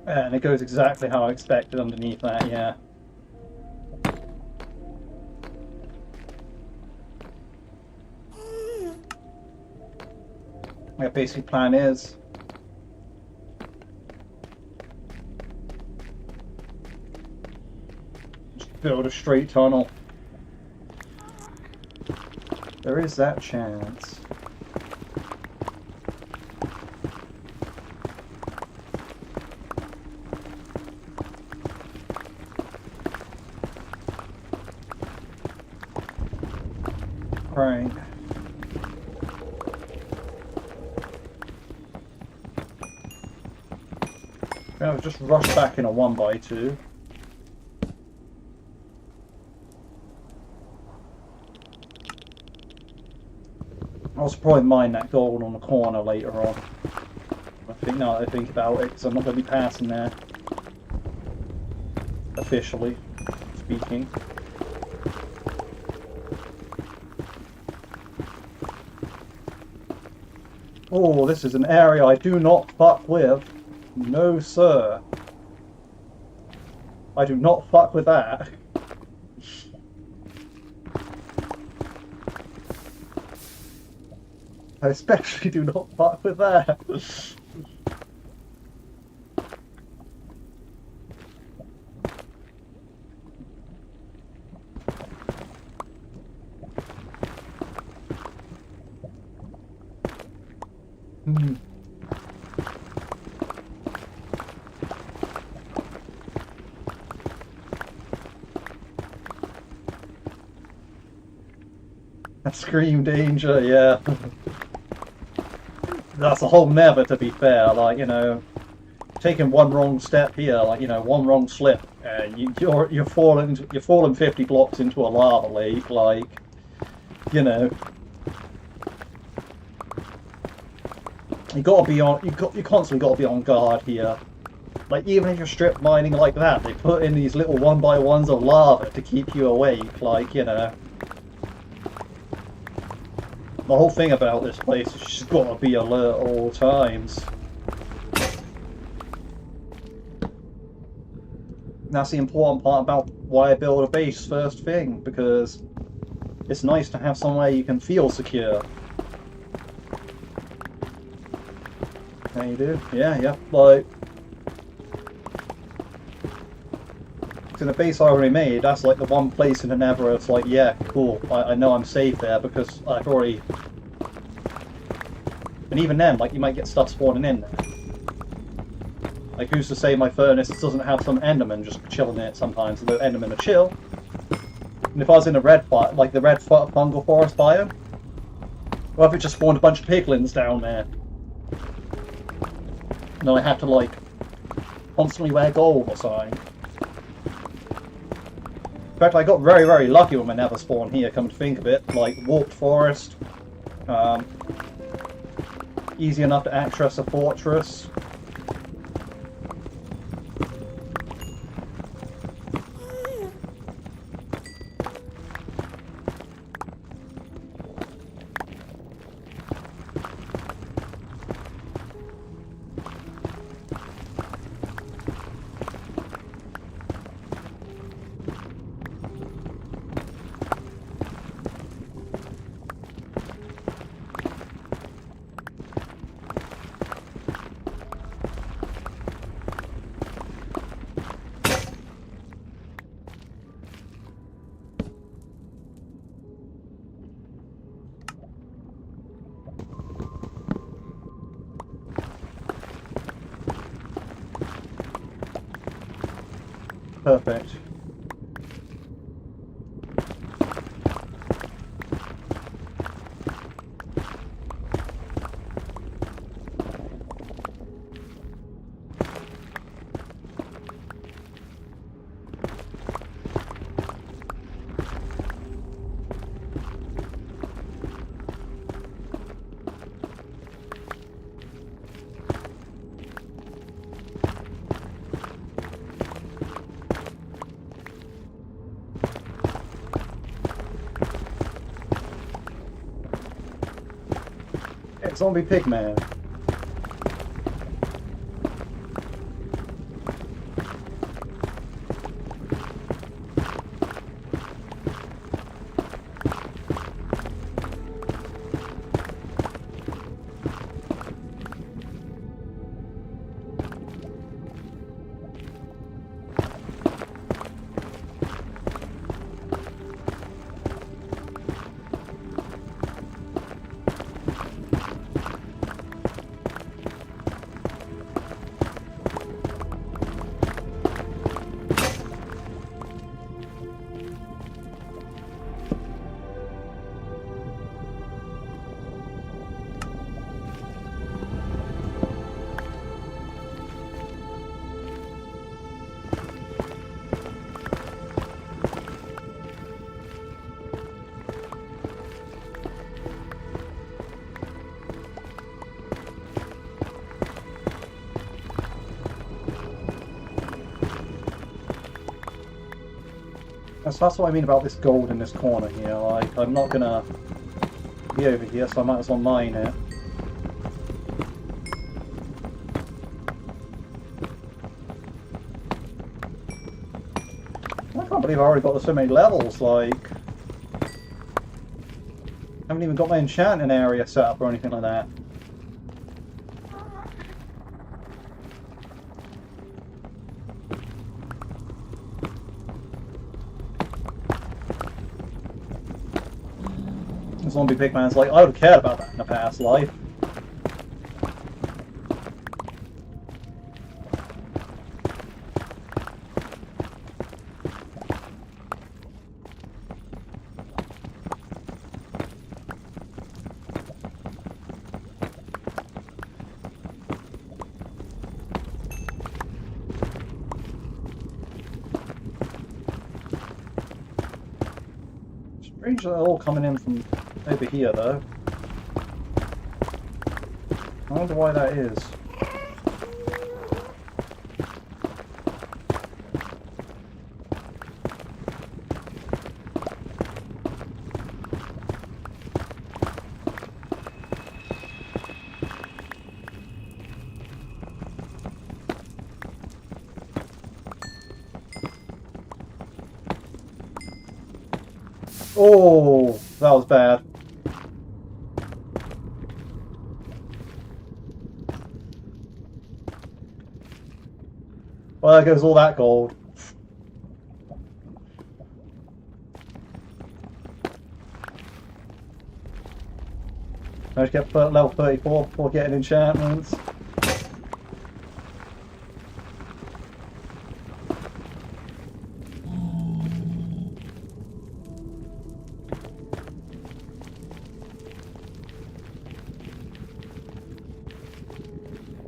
And it goes exactly how I expected underneath that, yeah. My basic plan is build a straight tunnel. There is that chance. Right. I'll just rush back in a 1x2. I'll probably mine that gold on the corner later on. I think now that I think about it, because I'm not going to be passing there. Officially speaking. Oh, this is an area I do not fuck with. No, sir. I do not fuck with that. I especially do not fuck with that. Scream danger, yeah. That's a whole never, to be fair. Like, you know, taking one wrong step here, like, you know, one wrong slip, and you're falling 50 blocks into a lava lake. Like, you know, you constantly got to be on guard here. Like, even if you're strip mining like that, they put in these little 1x1s of lava to keep you awake. Like, you know. The whole thing about this place is you just got to be alert at all times. And that's the important part about why I build a base first thing, because it's nice to have somewhere you can feel secure. How you do? Yeah, like... in the base I already made, that's like the one place in the Nether where it's like, yeah, cool, I know I'm safe there because I've already... And even then, like, you might get stuff spawning in there. Like, who's to say my furnace doesn't have some Enderman just chilling in it sometimes, although Endermen are chill. And if I was in a red fungal forest biome, what if it just spawned a bunch of piglins down there? And then I had to, like, constantly wear gold or something. In fact, I got very, very lucky with my nether spawn here, come to think of it. Like, warped forest. Easy enough to access a fortress. Perfect. Zombie pigman. That's what I mean about this gold in this corner here. Like, I'm not gonna be over here, so I might as well mine it. I can't believe I already got to so many levels, like... I haven't even got my enchanting area set up or anything like that. Zombie Pigman's like, I would have cared about that in a past life. Strange that they're all coming in from over here, though. I wonder why that is. Oh, that was bad. Well, there goes all that gold. Managed to get level 34 before getting enchantments.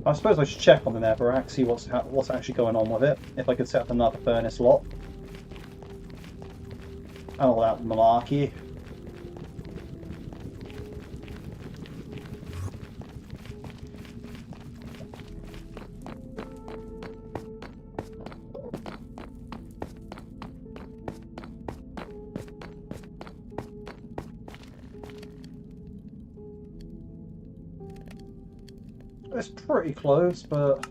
I suppose I should check on the Netherrack, see what's actually going on with it. If I could set up another furnace lot. And all that malarkey. It's pretty close, but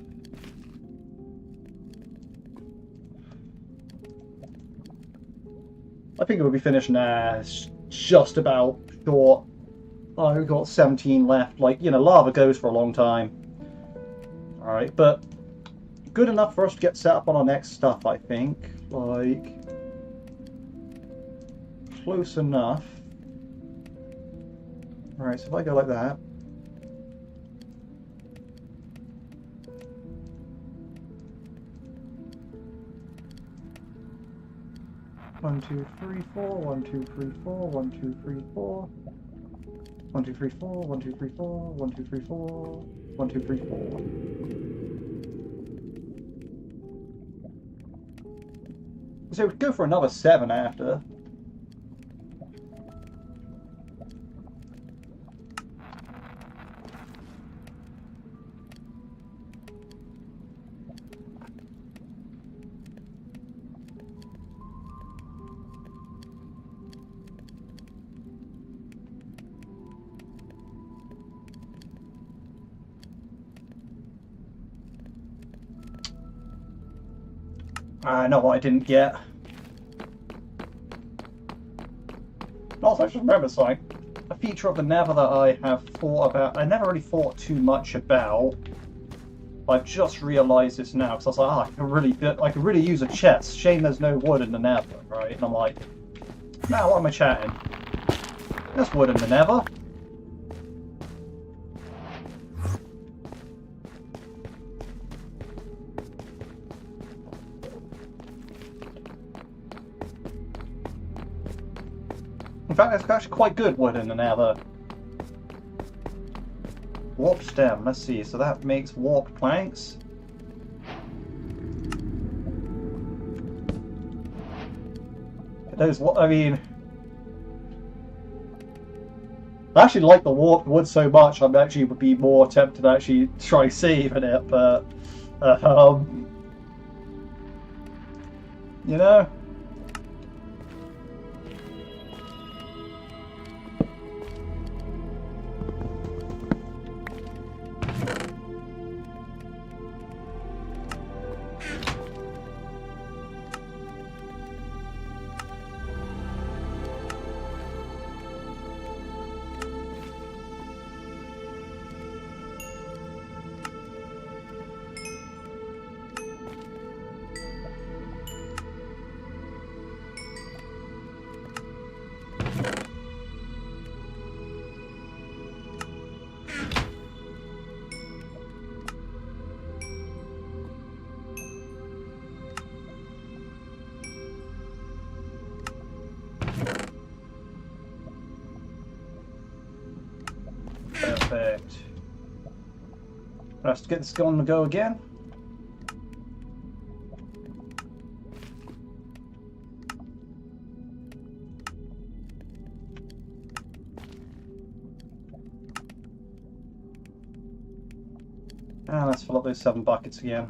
I think it will be finished now. It's just about short. Oh, we've got 17 left. Like, you know, lava goes for a long time. Alright, but good enough for us to get set up on our next stuff, I think. Like, close enough. Alright, so if I go like that. One, two, three, four. 1, 2, 3, 4. 1, 2, 3, 4. 1, 2, 3, 4. 1, 2, 3, 4. 1, 2, 3, 4. 1, 2, 3, 4. So we'd go for another 7 after. I know what I didn't get. Also, I just remember something. A feature of the Nether that I have thought about, I never really thought too much about. I've just realised this now because I was like, I could really use a chest. Shame there's no wood in the Nether, right? And I'm like, now what am I chatting? There's wood in the Nether. In fact, there's actually quite good wood in the Nether. Warp stem, let's see, so that makes warped planks. Those, I mean... I actually like the warped wood so much, I actually would be more tempted to actually try saving it, but... you know... Perfect. Let's get this on the go again. And let's fill up those 7 buckets again.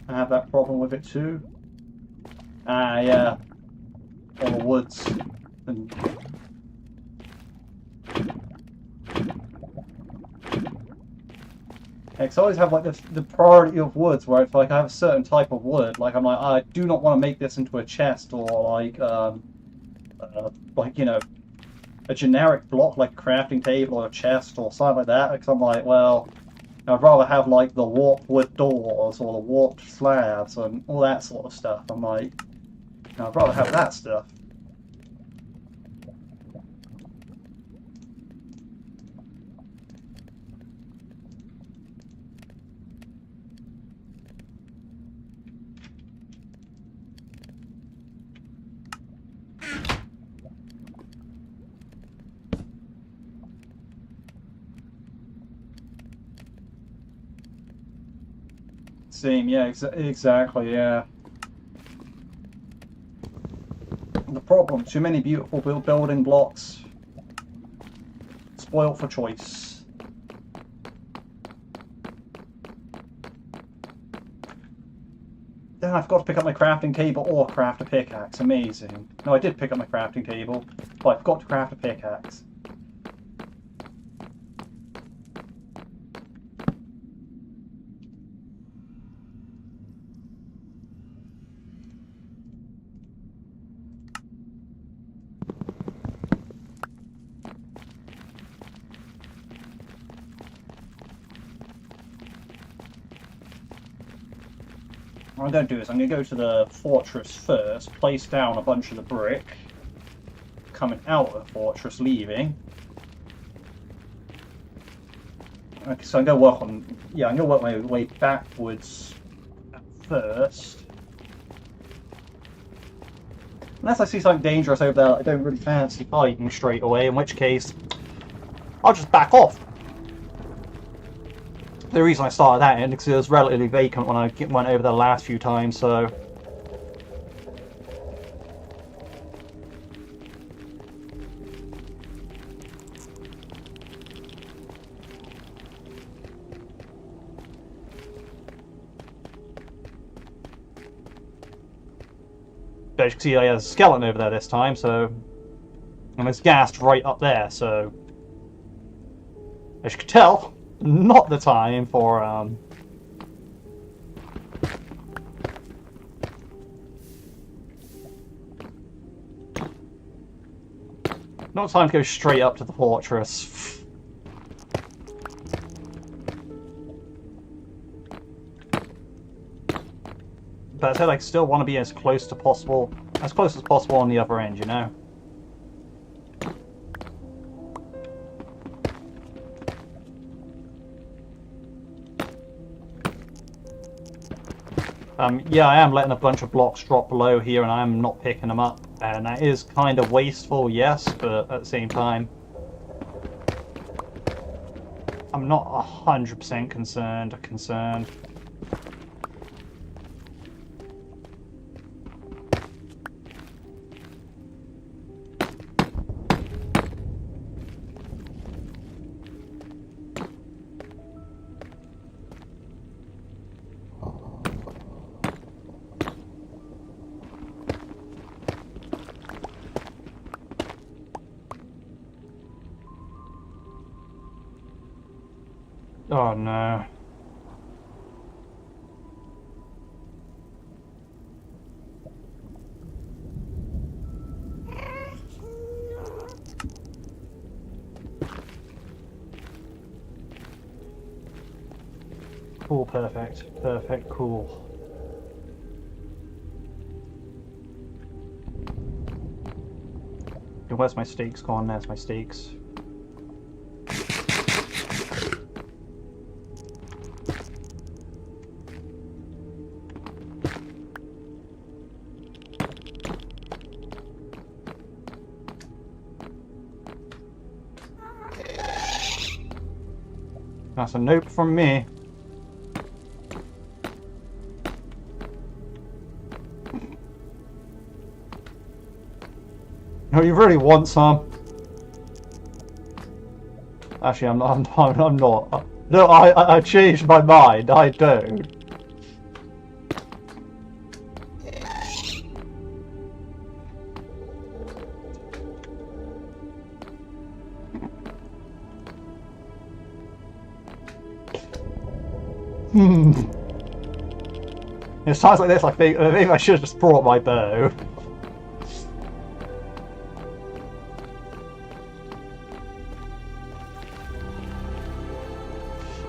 I have that problem with it too. Ah, yeah. All the woods. And I always have like the priority of woods, where if like I have a certain type of wood, like I'm like I do not want to make this into a chest or like you know, a generic block like a crafting table or a chest or something like that. Because I'm like, well, I'd rather have like the warped wood doors or the warped slabs and all that sort of stuff. I'm like, I'd rather have that stuff. Same, yeah, exactly, yeah. The problem, too many beautiful building blocks. Spoiled for choice. Then I've got to pick up my crafting table or craft a pickaxe. Amazing. No, I did pick up my crafting table, but I forgot to craft a pickaxe. What I'm going to do is I'm going to go to the fortress first, place down a bunch of the brick, coming out of the fortress, leaving. Okay, so I'm going to work on, yeah, I'm going to work my way backwards at first. Unless I see something dangerous over there that I don't really fancy fighting straight away, in which case I'll just back off. The reason I started that in is because it was relatively vacant when I went over there the last few times, so... But as you can see, there's a skeleton over there this time, so... And there's ghast right up there, so... As you can tell, not the time for, not time to go straight up to the fortress. But I said I still want to be as close as possible on the other end, you know? Yeah, I am letting a bunch of blocks drop below here and I'm not picking them up. And that is kind of wasteful, yes, but at the same time, I'm not 100% concerned. Oh no. Cool, perfect, cool. Where's my steaks gone? There's my steaks. That's a nope from me. No, you really want some? Actually, I'm not. I'm not. No, I changed my mind. I don't. It sounds like this. I think maybe I should have just brought my bow.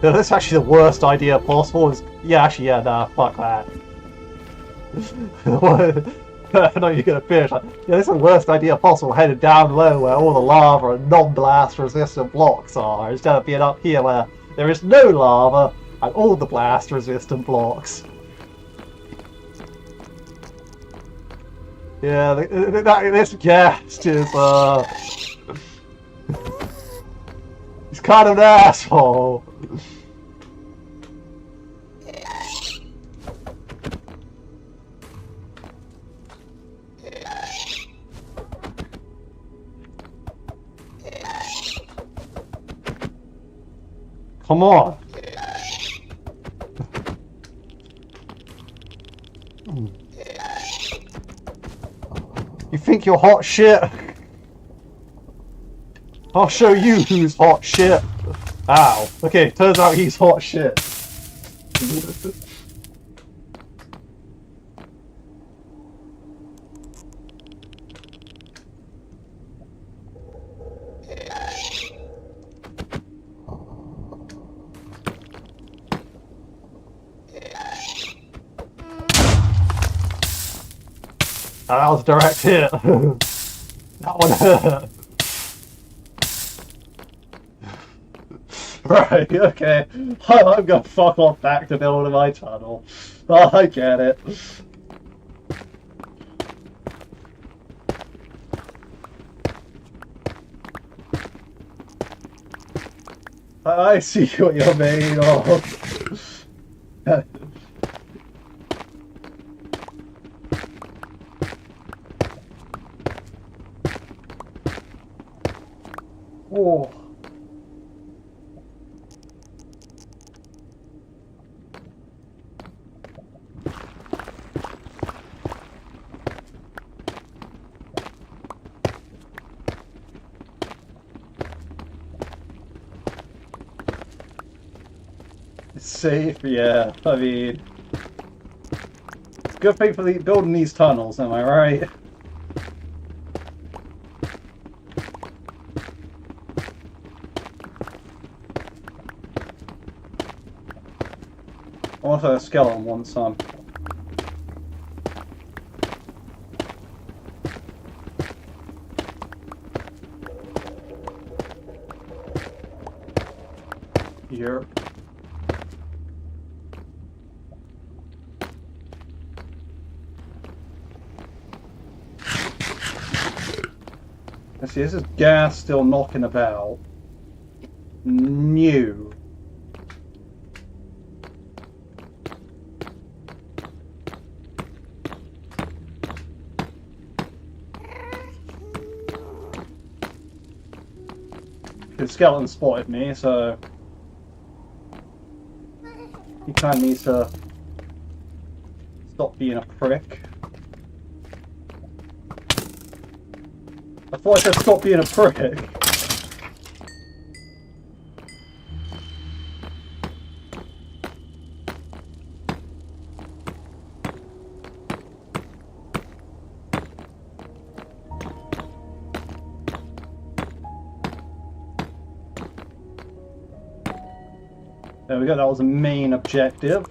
No, that's actually the worst idea possible. Yeah, actually, yeah, nah, fuck that. No, you're gonna finish. Yeah, this is the worst idea possible. Headed down low where all the lava and non-blast resistant blocks are, instead of being up here where there is no lava and all the blast resistant blocks. Yeah, this guest is he's kind of an asshole. Come on. You think you're hot shit? I'll show you who's hot shit. Ow. Okay, turns out he's hot shit. That was a direct hit. That one hurt. Right, okay. I'm gonna fuck off back to building my tunnel. Oh, I get it. I see what you're made of. Oh. It's safe, yeah. I mean, it's a good thing for building these tunnels, am I right? Also, a skeleton wants some. Here. Let's see, this is gas still knocking about. New. The skeleton spotted me, so he kind of needs to stop being a prick. I thought I said stop being a prick. There we go, that was the main objective.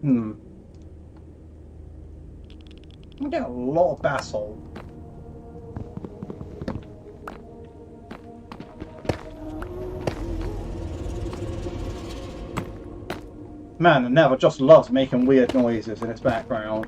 Hmm. I'm getting a lot of basalt. Man, the Nether just loves making weird noises in its background.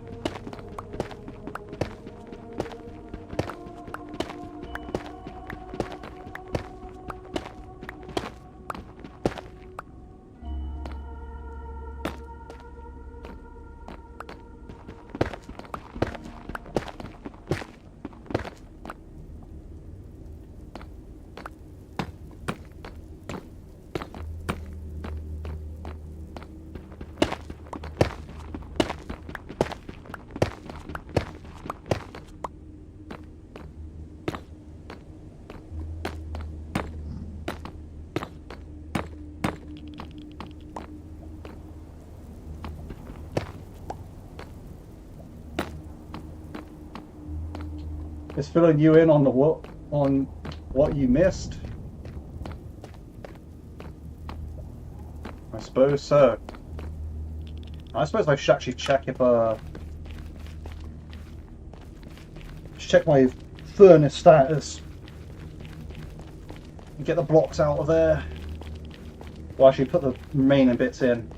It's filling you in on what you missed. I suppose so. I suppose I should actually check if check my furnace status and get the blocks out of there. Well, actually put the remaining bits in.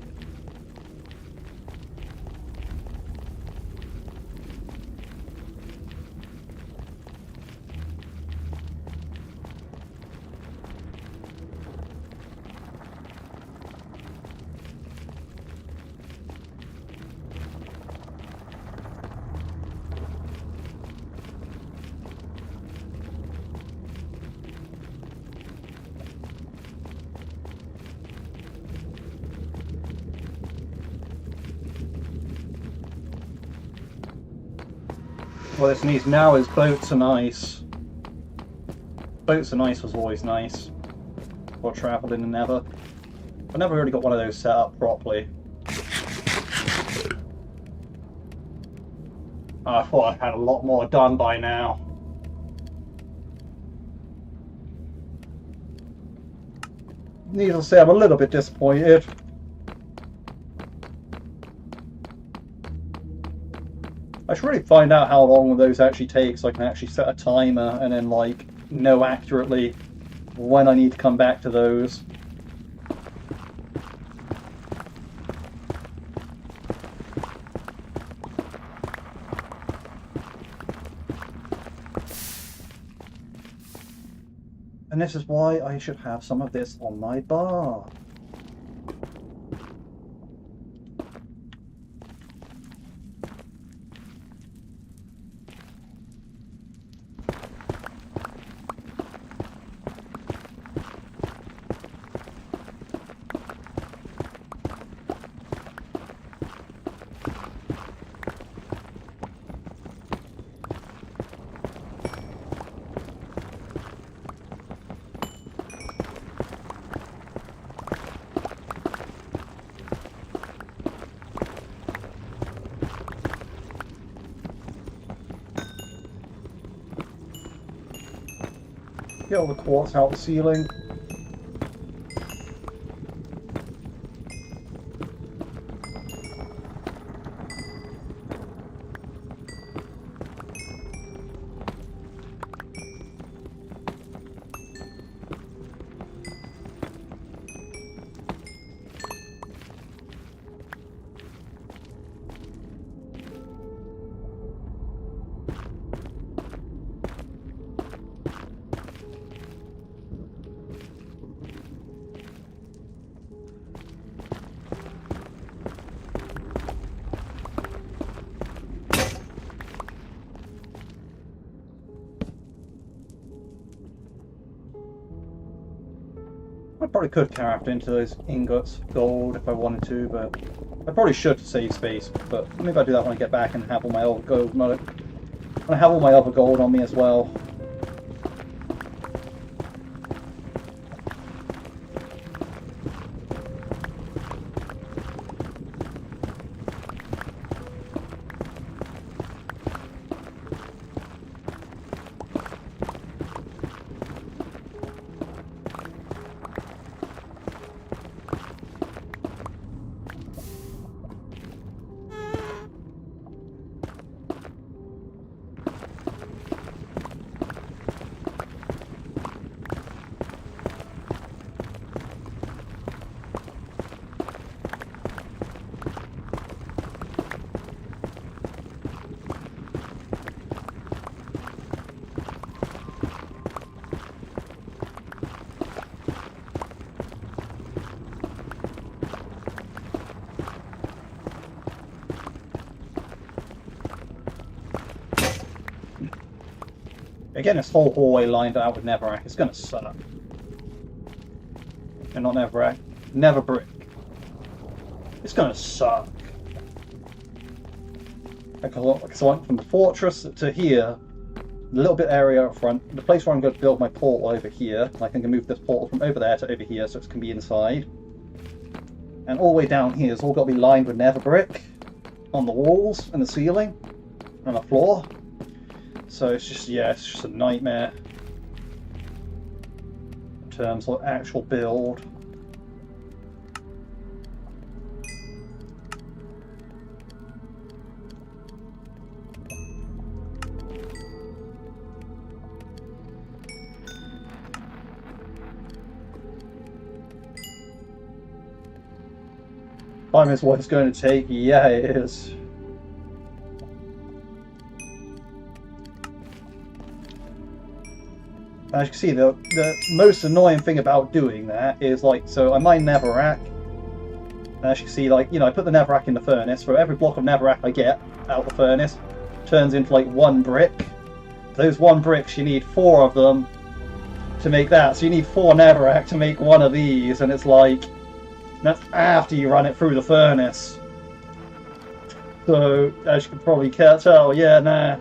What this needs now is boats and ice. Boats and ice was always nice for travel in the Nether. I never really got one of those set up properly. I thought I had a lot more done by now. Needless to say, I'm a little bit disappointed. I should really find out how long those actually take so I can actually set a timer and then like know accurately when I need to come back to those. And this is why I should have some of this on my bar. Get all the quartz out the ceiling. I probably could craft into those ingots gold if I wanted to, but I probably should to save space. But maybe I'll do that when I get back and have all my other gold. When I have all my other gold on me as well. Again, this whole hallway lined out with netherrack. It's gonna suck. And not netherrack, nether brick. It's gonna suck. Because I went from the fortress to here, the little bit area up front, the place where I'm going to build my portal over here. I can move this portal from over there to over here so it can be inside. And all the way down here, it's all got to be lined with nether brick on the walls and the ceiling and the floor. So it's just, yeah, it's just a nightmare in terms of actual build. Time is what it's going to take. Yeah, it is. As you can see, the most annoying thing about doing that is, like, so I mine netherrack. And as you can see, like, you know, I put the netherrack in the furnace. For every block of netherrack I get out of the furnace, turns into like 1 brick. Those 1 bricks, you need 4 of them to make that. So you need 4 netherrack to make 1 of these, and it's like, that's after you run it through the furnace. So, as you can probably tell, yeah, nah.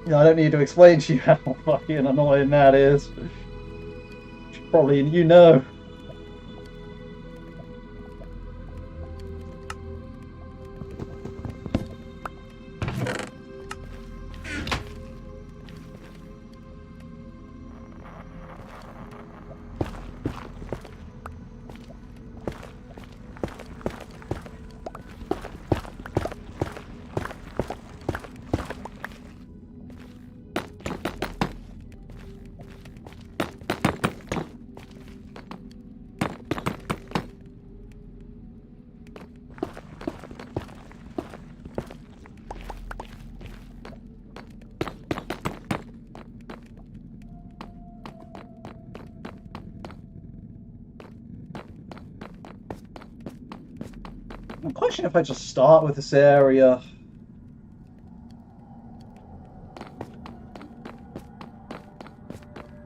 You know, I don't need to explain to you how fucking annoying that is. Probably, you know. I'm questioning if I just start with this area.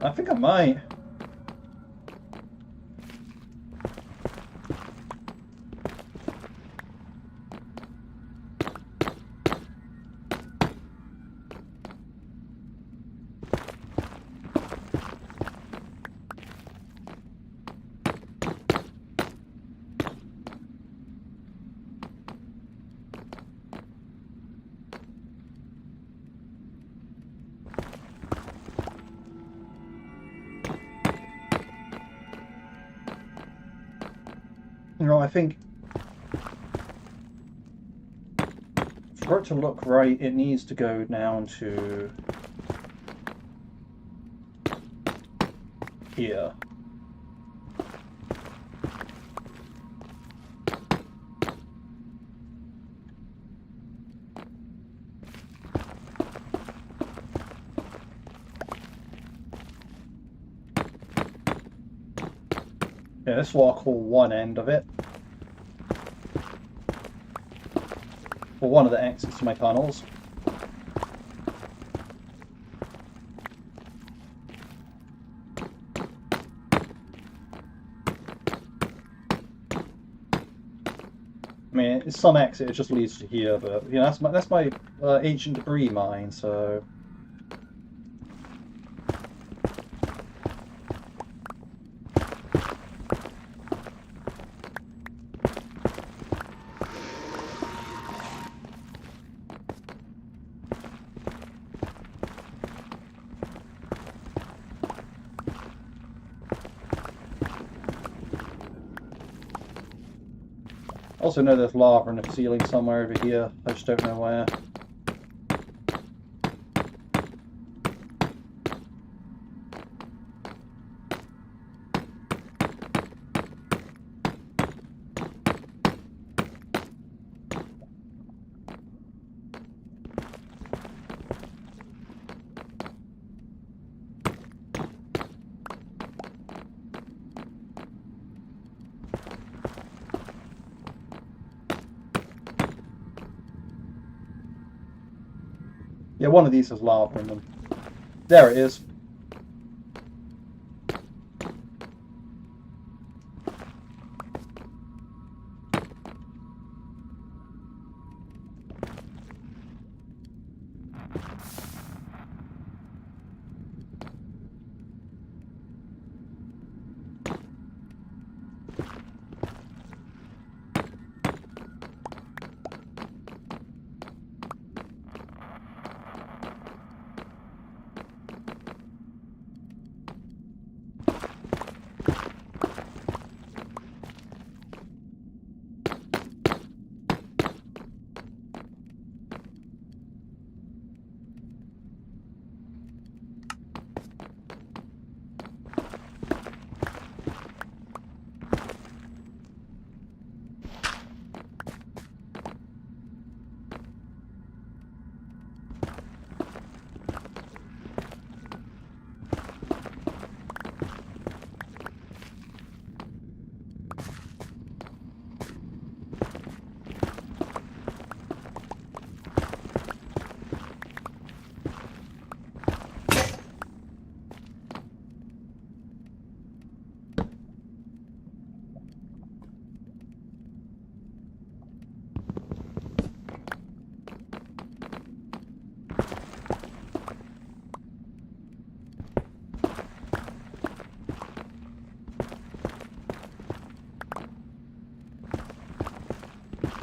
I think I might. You know, I think for it to look right, it needs to go down to here. Yeah, this is what I call one end of it. Or one of the exits to my tunnels. I mean, it's some exit, it just leads to here, but you know, that's my ancient debris mine, so. I also know there's lava in the ceiling somewhere over here. I just don't know where. Yeah, one of these has lava in them. There it is.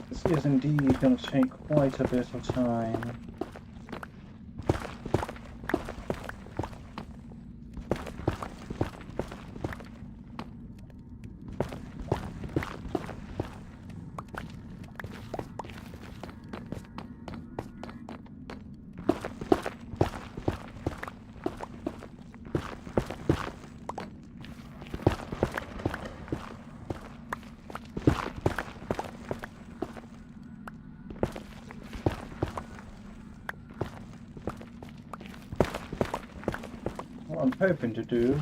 This is indeed going to take quite a bit of time. What I'm hoping to do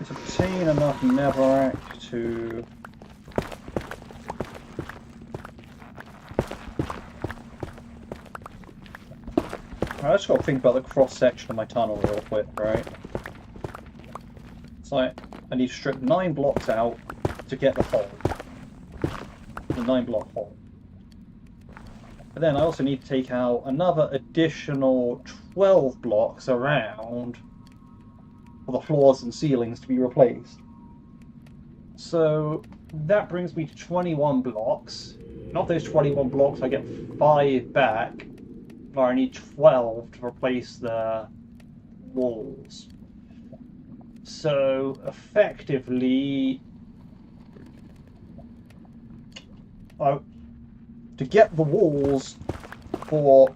is obtain enough netherrack to I just got to think about the cross section of my tunnel real quick, right? It's like I need to strip 9 blocks out to get the hole. The 9-block hole. But then I also need to take out another additional 12 blocks around for the floors and ceilings to be replaced. So that brings me to 21 blocks. Not those 21 blocks, I get 5 back. Or I need 12 to replace the walls. So effectively, to get the walls for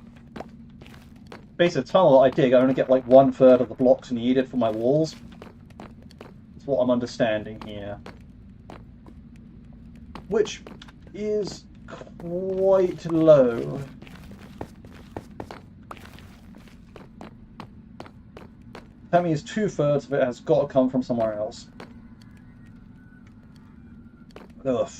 basically the tunnel that I dig, I only get like 1/3 of the blocks needed for my walls. That's what I'm understanding here. Which is quite low. That means 2/3 of it has got to come from somewhere else. Ugh.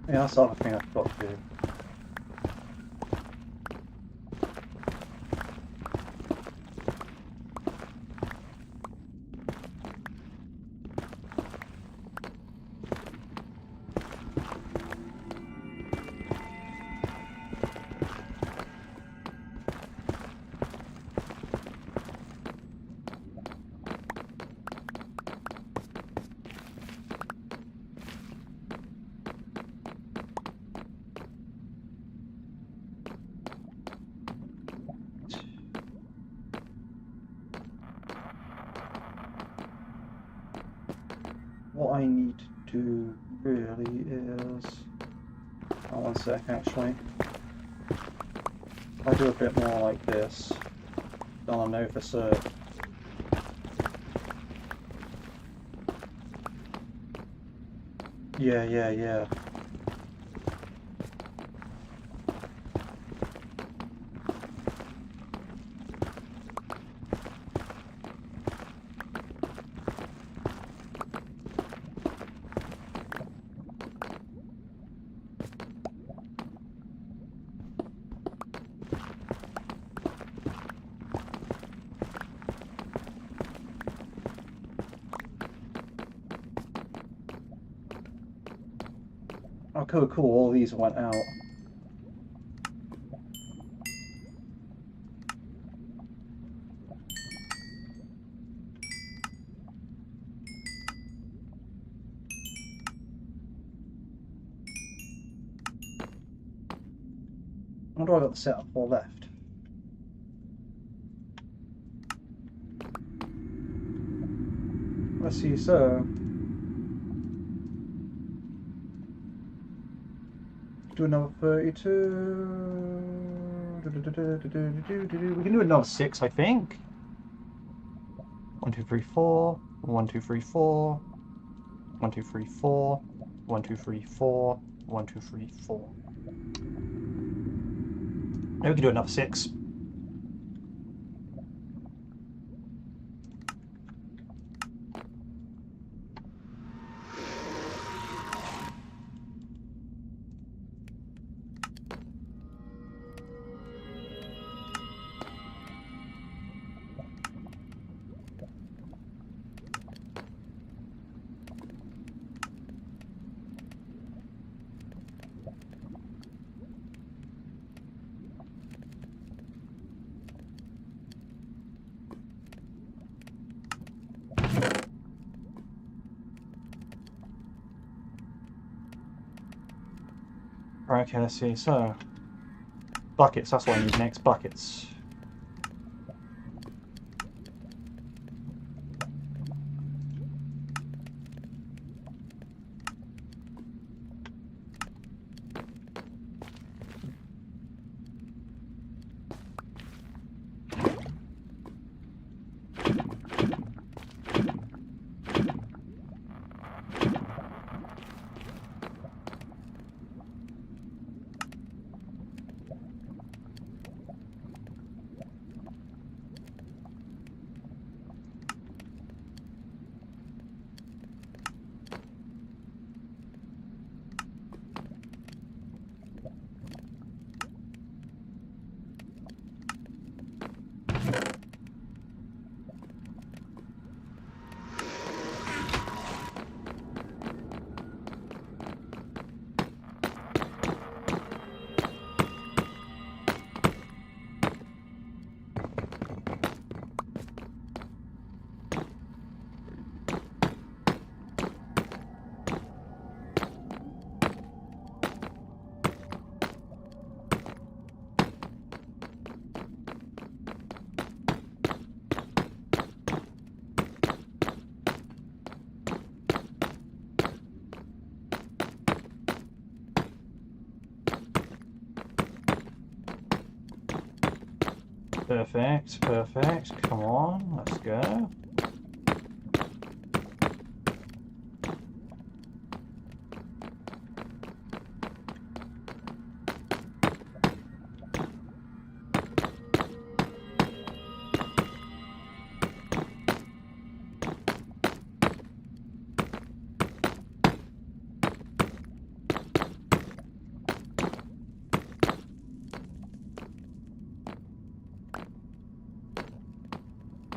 Yeah, that's the other thing I've got to do. what I need to do really is... Oh, one sec, actually. If I do a bit more like this, then I'll know for certain. Yeah. Oh, cool, all these went out. What do I got the setup for left? Let's see, so... Do another 32... We can do another 6, I think. 1, 2, 3, 4. 1, 2, 3, 4. 1, 2, 3, 4. 1, 2, 3, 4. 1, 2, 3, 4. Maybe we can do another 6. Right, okay, let's see. So, buckets, that's what I need next. Buckets. Perfect, perfect. Come on, let's go.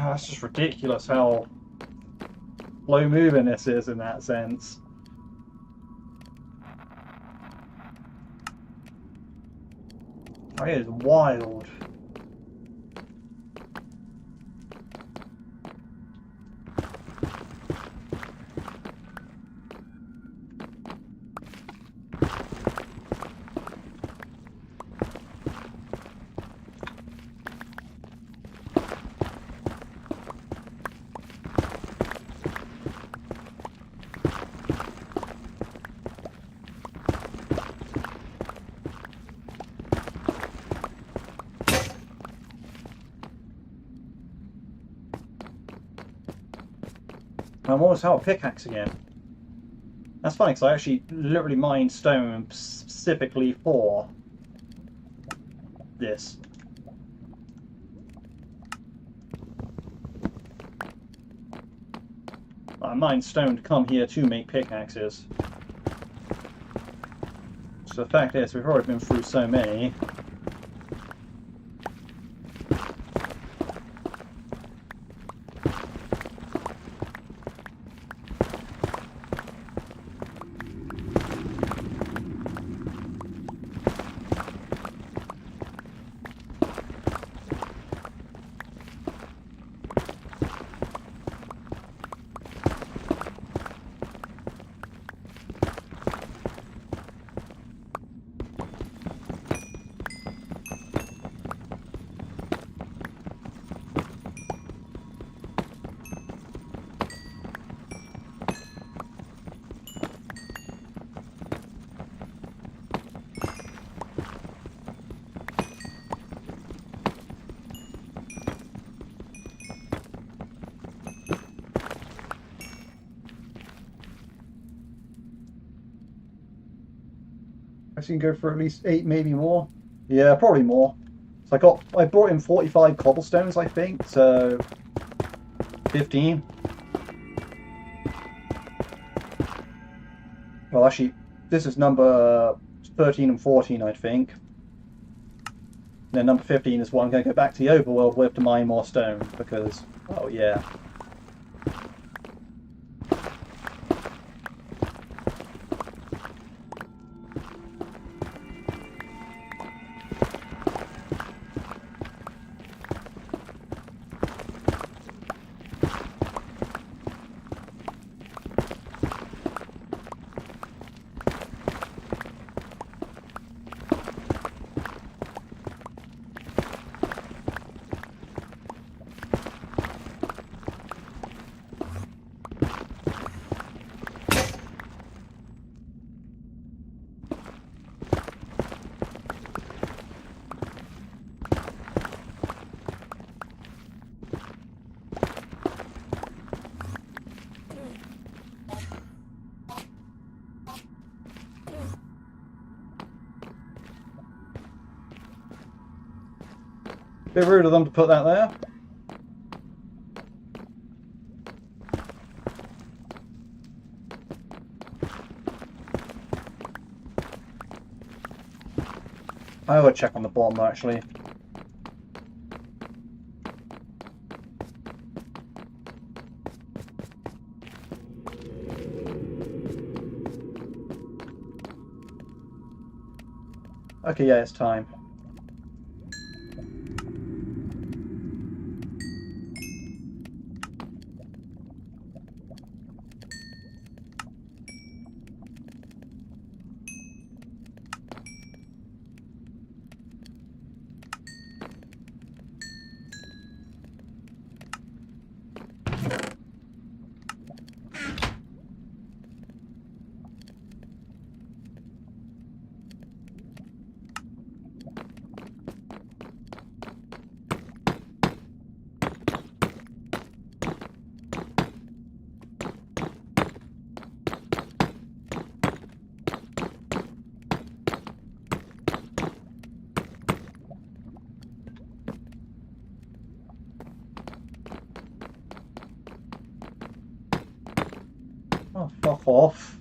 Oh, that's just ridiculous how slow moving this is in that sense. Oh, it is wild. I'm almost out of pickaxe again. That's funny because I actually literally mined stone specifically for this. I mined stone to come here to make pickaxes. So the fact is, we've already been through so many. I can go for at least 8, maybe more. Yeah, probably more. So I brought in 45 cobblestones, I think, so 15. Well, actually, this is number 13 and 14, I think. Then number 15 is what I'm going to go back to the overworld with to mine more stone, because, oh yeah. Bit rude of them to put that there. I will check on the bottom actually. Okay, yeah, it's time. Oh, fuck off.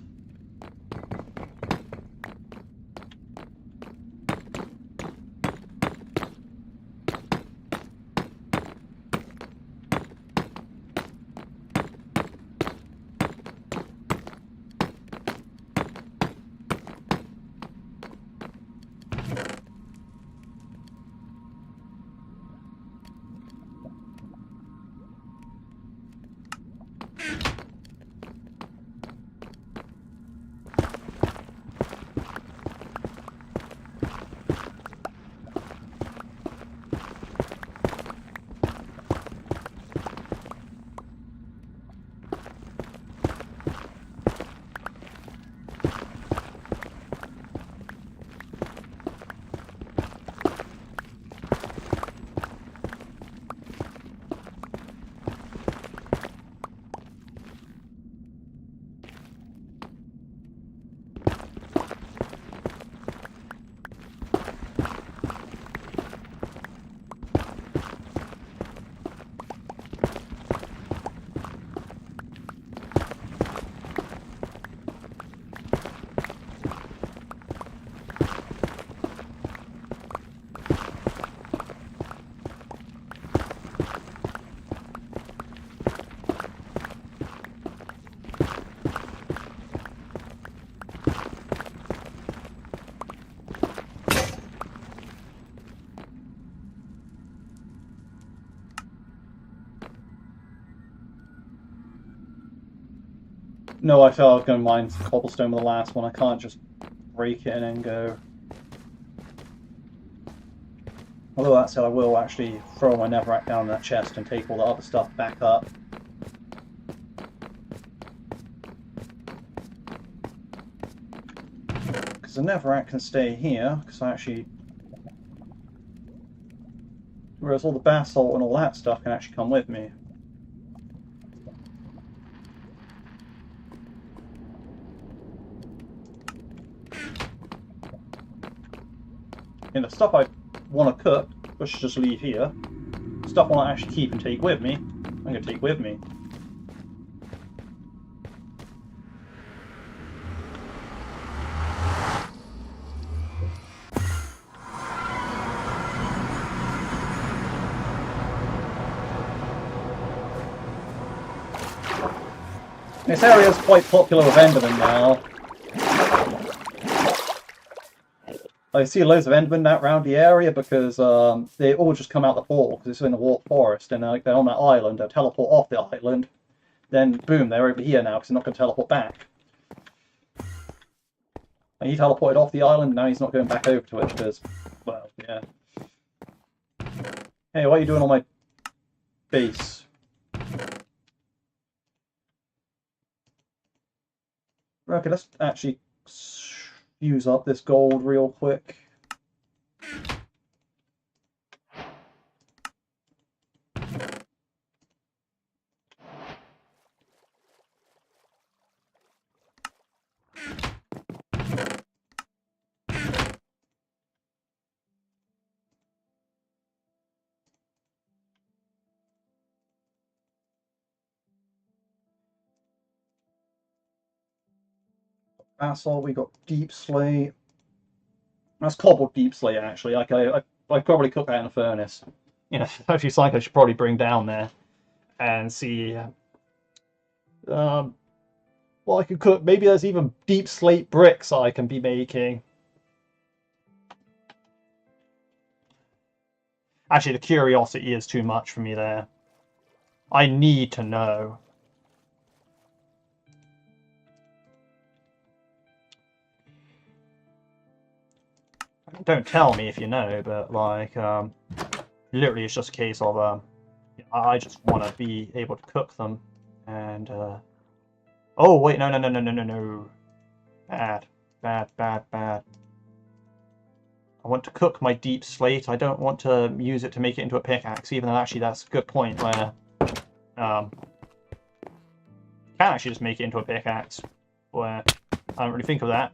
No, I felt I was going to mine some cobblestone with the last one. I can't just break it and then go. Although that said, I will actually throw my netherrack down in that chest and take all the other stuff back up. Because the netherrack can stay here, because I actually... Whereas all the basalt and all that stuff can actually come with me. And the stuff I want to cook, which should just leave here. Stuff I want to actually keep and take with me, I'm going to take with me. This area is quite popular with Endermen now. I see loads of Endermen around the area because they all just come out the portal because it's in the Warp Forest, and they're on that island. They'll teleport off the island, then boom, they're over here now because they're not going to teleport back. And he teleported off the island, now he's not going back over to it because, well, yeah. Hey, what are you doing on my base? Okay, let's actually use up this gold real quick. Basalt, we got deep slate. That's cobbled deep slate, actually. Like I probably cook that in a furnace. You know, a few cycles I should probably bring down there and see. Well, I could cook. Maybe there's even deep slate bricks I can be making. Actually, the curiosity is too much for me there. I need to know. Don't tell me if you know, but like, literally, it's just a case of I just want to be able to cook them, and oh wait, no, bad. I want to cook my deep slate. I don't want to use it to make it into a pickaxe, even though actually that's a good point where you can actually just make it into a pickaxe, where I don't really think of that.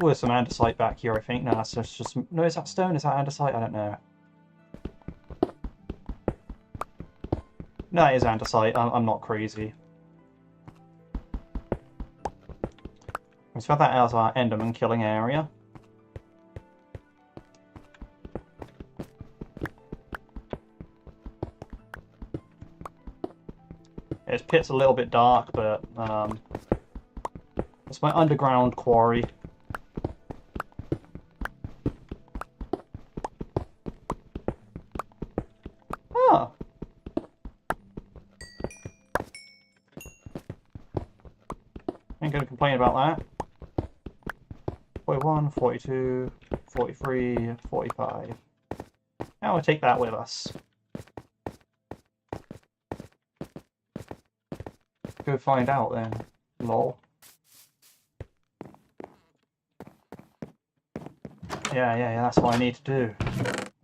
Oh, there's some andesite back here, I think. No, that's just... No, is that stone? Is that andesite? I don't know. No, it is andesite. I'm not crazy. Let's have that as our Enderman killing area. This pit's a little bit dark, but it's my underground quarry. Oh. Ain't gonna complain about that. 41, 42, 43, 45. Now we'll take that with us. Go find out then. Lol. Yeah, that's what I need to do.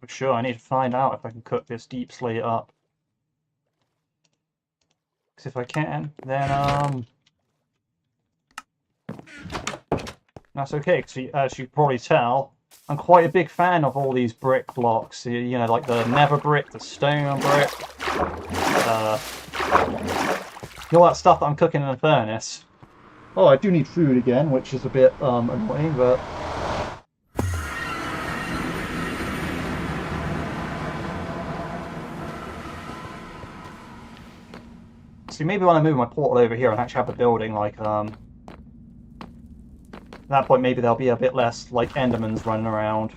For sure, I need to find out if I can cook this deep slate up. Because if I can, then that's okay, because as you can probably tell, I'm quite a big fan of all these brick blocks. You know, like the nether brick, the stone brick, all that stuff that I'm cooking in a furnace. Oh, I do need food again, which is a bit annoying, but... Honestly, maybe when I move my portal over here and actually have the building, like, at that point maybe there'll be a bit less, like, Endermans running around.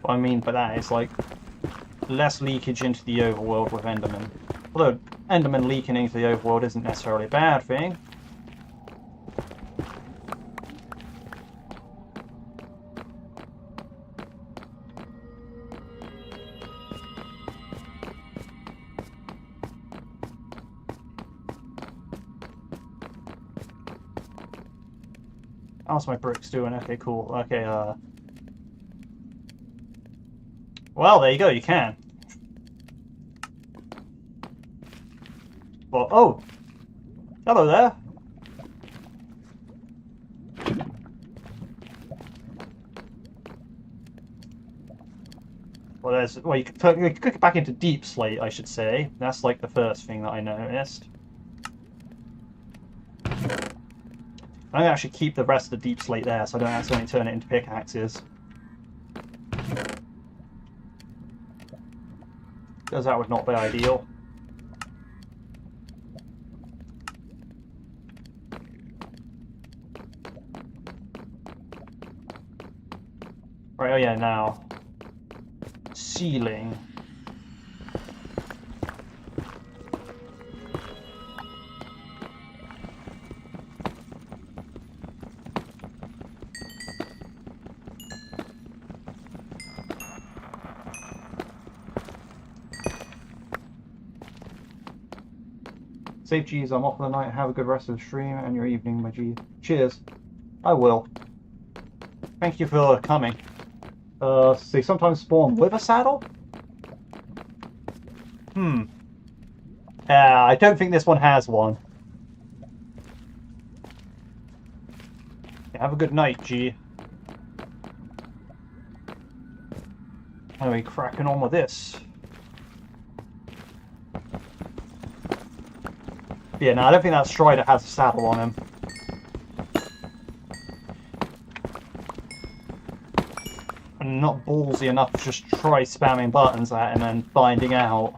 What I mean by that is, like, less leakage into the overworld with Enderman. Although, Enderman leaking into the overworld isn't necessarily a bad thing. How's my bricks doing? Okay, cool. Okay, well, there you go, you can. Well, oh! Hello there! Well, well, you can click it back into Deep Slate, I should say. That's like the first thing that I noticed. I'm going to actually keep the rest of the Deep Slate there so I don't accidentally turn it into pickaxes. Because that would not be ideal. Right, oh yeah, now. Ceiling. Safe G's, I'm off for the night. Have a good rest of the stream and your evening, my G. Cheers. I will. Thank you for coming. They sometimes spawn with a saddle? I don't think this one has one. Yeah, have a good night, G. Anyway, cracking on with this. Yeah, no, I don't think that Strider has a saddle on him. I'm not ballsy enough to just try spamming buttons at him and finding out.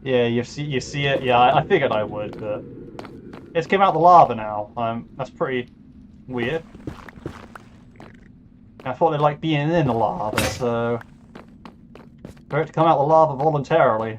Yeah, you see it. Yeah, I figured I would, but it's came out the lava now. That's pretty weird. I thought they'd like being in the lava, so for it to come out the lava voluntarily.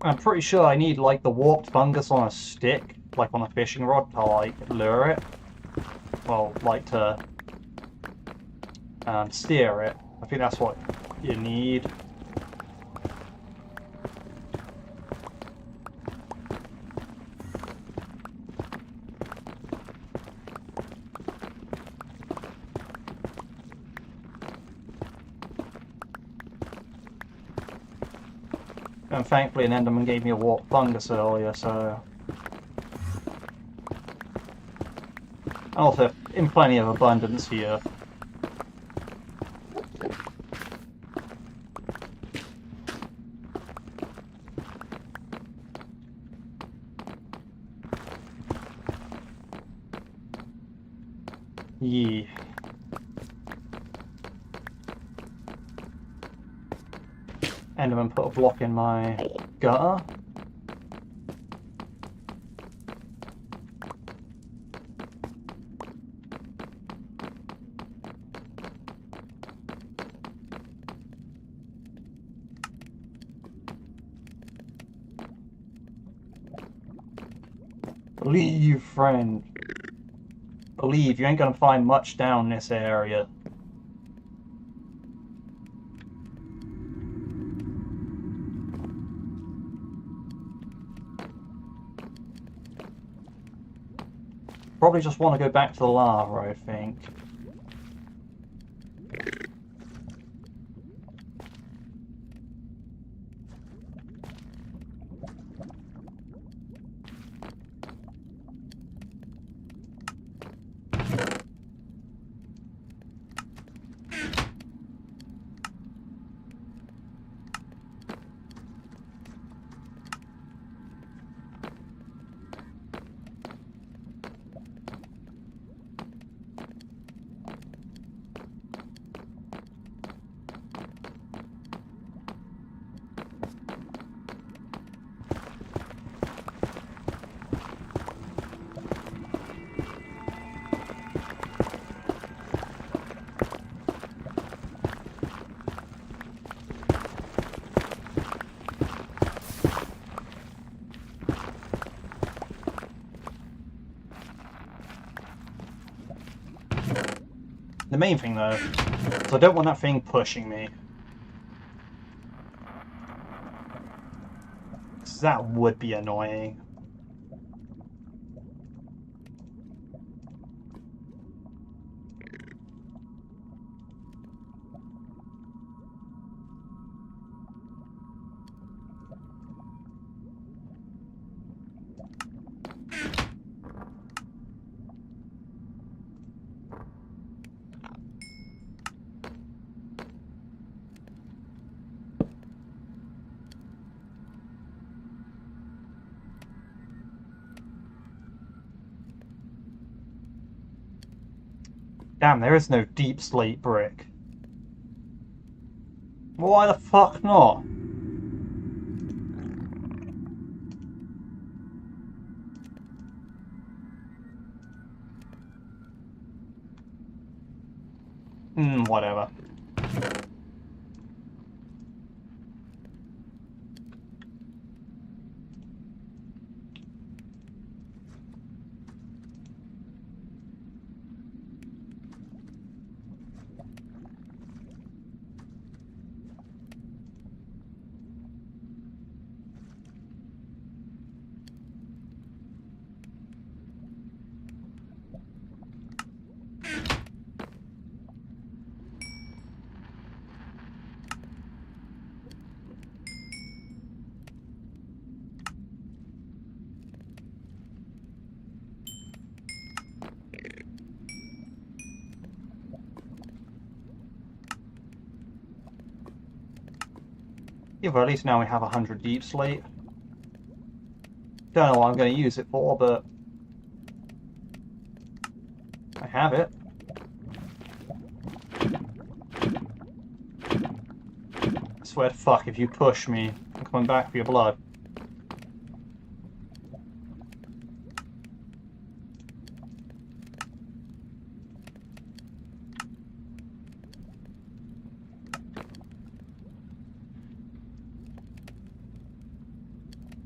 I'm pretty sure I need like the warped fungus on a stick, like on a fishing rod, to like lure it. Well, like to steer it. I think that's what you need. And thankfully an Enderman gave me a warped fungus earlier, so... And also in plenty of abundance here. Yeah. Enderman put a block in my gutter. Believe, friend. Believe, you ain't gonna find much down this area. Probably just want to go back to the lava, I think. The main thing though, is I don't want that thing pushing me. 'Cause that would be annoying. Damn, there is no deep slate brick. Why the fuck not? Whatever. Yeah, but at least now we have 100 deep slate. Don't know what I'm going to use it for, but I have it. I swear to fuck, if you push me, I'm coming back for your blood.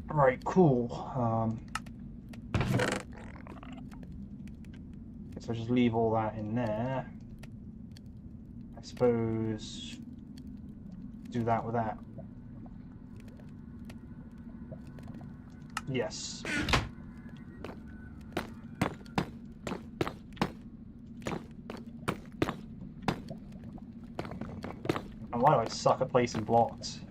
Right, cool. Guess I'll just leave all that in there. I suppose do that with that. Yes. And why do I suck at placing blocks?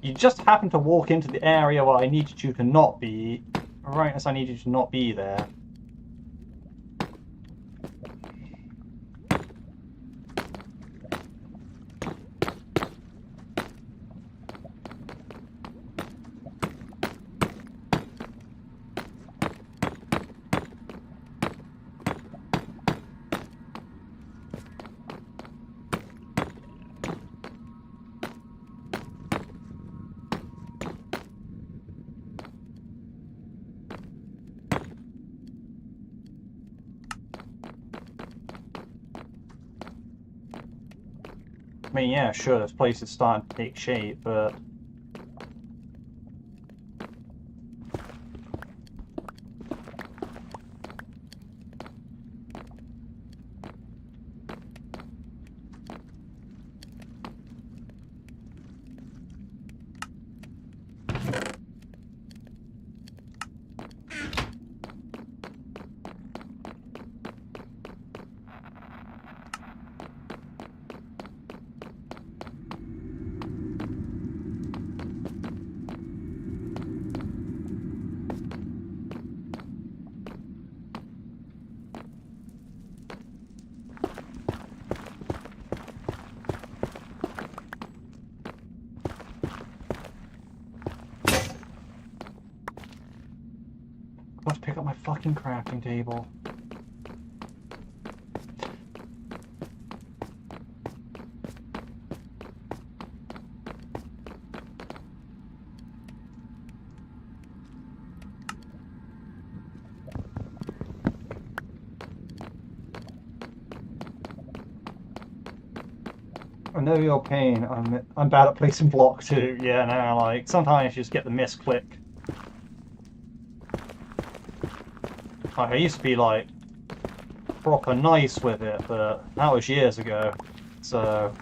You just happened to walk into the area where I needed you to not be, right as I needed you to not be there. I mean, yeah, sure, this place is starting to take shape, but I've got to pick up my fucking crafting table. I know your pain. I'm bad at placing block too. Yeah, no, like sometimes you just get the misclick. Like, I used to be like proper nice with it, but that was years ago. So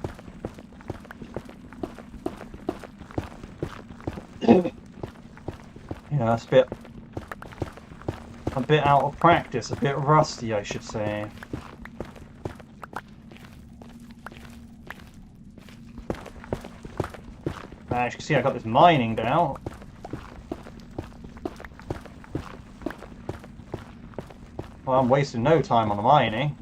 yeah, it's a bit out of practice, a bit rusty, I should say. As you can see, I got this mining down. Well, I'm wasting no time on the mining.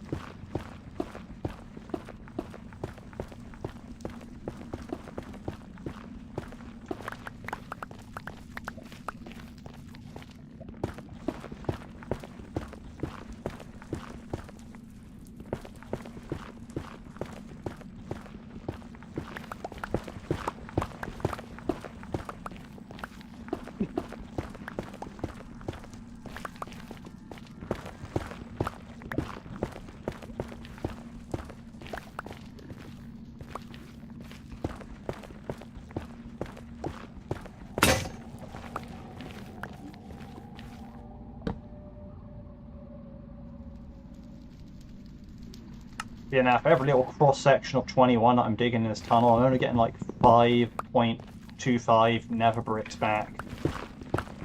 Yeah, now for every little cross section of 21 that I'm digging in this tunnel, I'm only getting like 5.25 nether bricks back.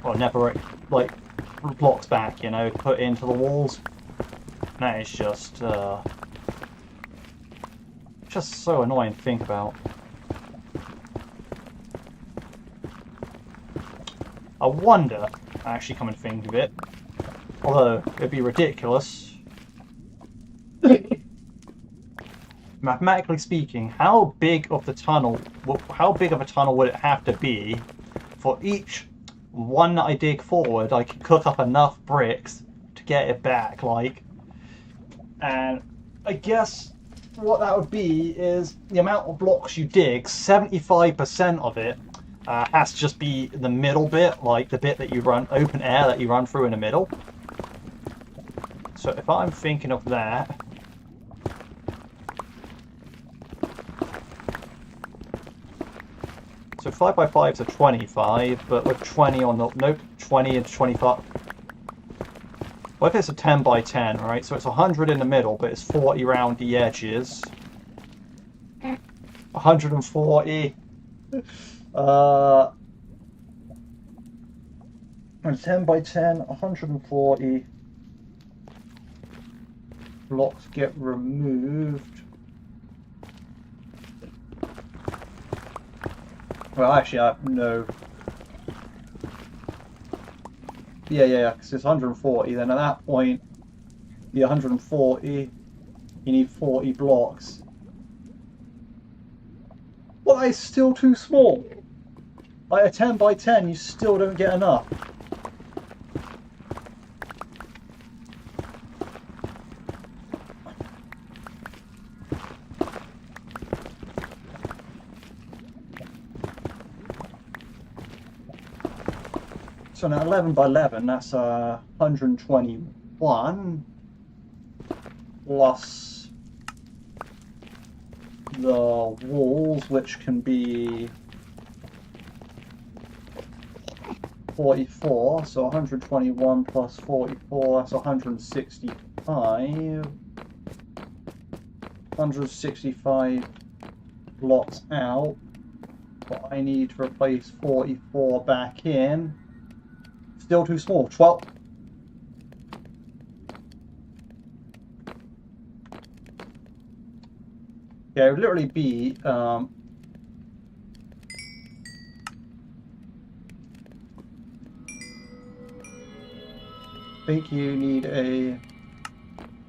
Or nether, like, blocks back, you know, to put into the walls. And that is just so annoying to think about. I wonder, actually come and think of it, although it'd be ridiculous, mathematically speaking, how big of a tunnel would it have to be for each one that I dig forward I can cook up enough bricks to get it back, like, and I guess what that would be is the amount of blocks you dig, 75% of it has to just be the middle bit, like the bit that you run, open air that you run through in the middle. So if I'm thinking of that, so 5x5s are 25, but with 20 on the, nope, 20 and 25. What if it's a 10x10, right? So it's 100 in the middle, but it's 40 around the edges. 140. And 10x10, 140 blocks get removed. Well, actually, I have no. Yeah, because it's 140. Then at that point, the 140, you need 40 blocks. Well, that is still too small. Like a 10x10, you still don't get enough. So now 11x11, that's 121 plus the walls, which can be 44, so 121 plus 44, that's 165. 165 blocks out, but I need to replace 44 back in. Still too small. 12. Yeah, it would literally be I think you need a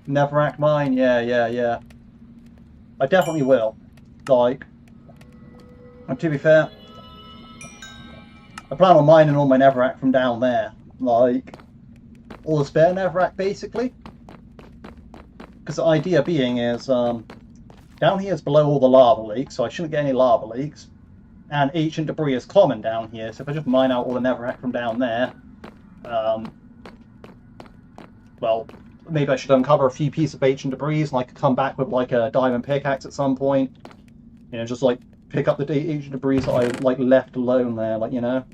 Netherrack mine. Yeah. I definitely will. Like, and to be fair, I plan on mining all my Netherrack from down there. Like, all the spare Netherrack, basically. Because the idea being is, down here is below all the lava leaks, so I shouldn't get any lava leaks. And ancient debris is common down here, so if I just mine out all the Netherrack from down there, well, maybe I should uncover a few pieces of ancient debris and I could come back with like a diamond pickaxe at some point. You know, just like pick up the ancient debris that I like left alone there, like, you know.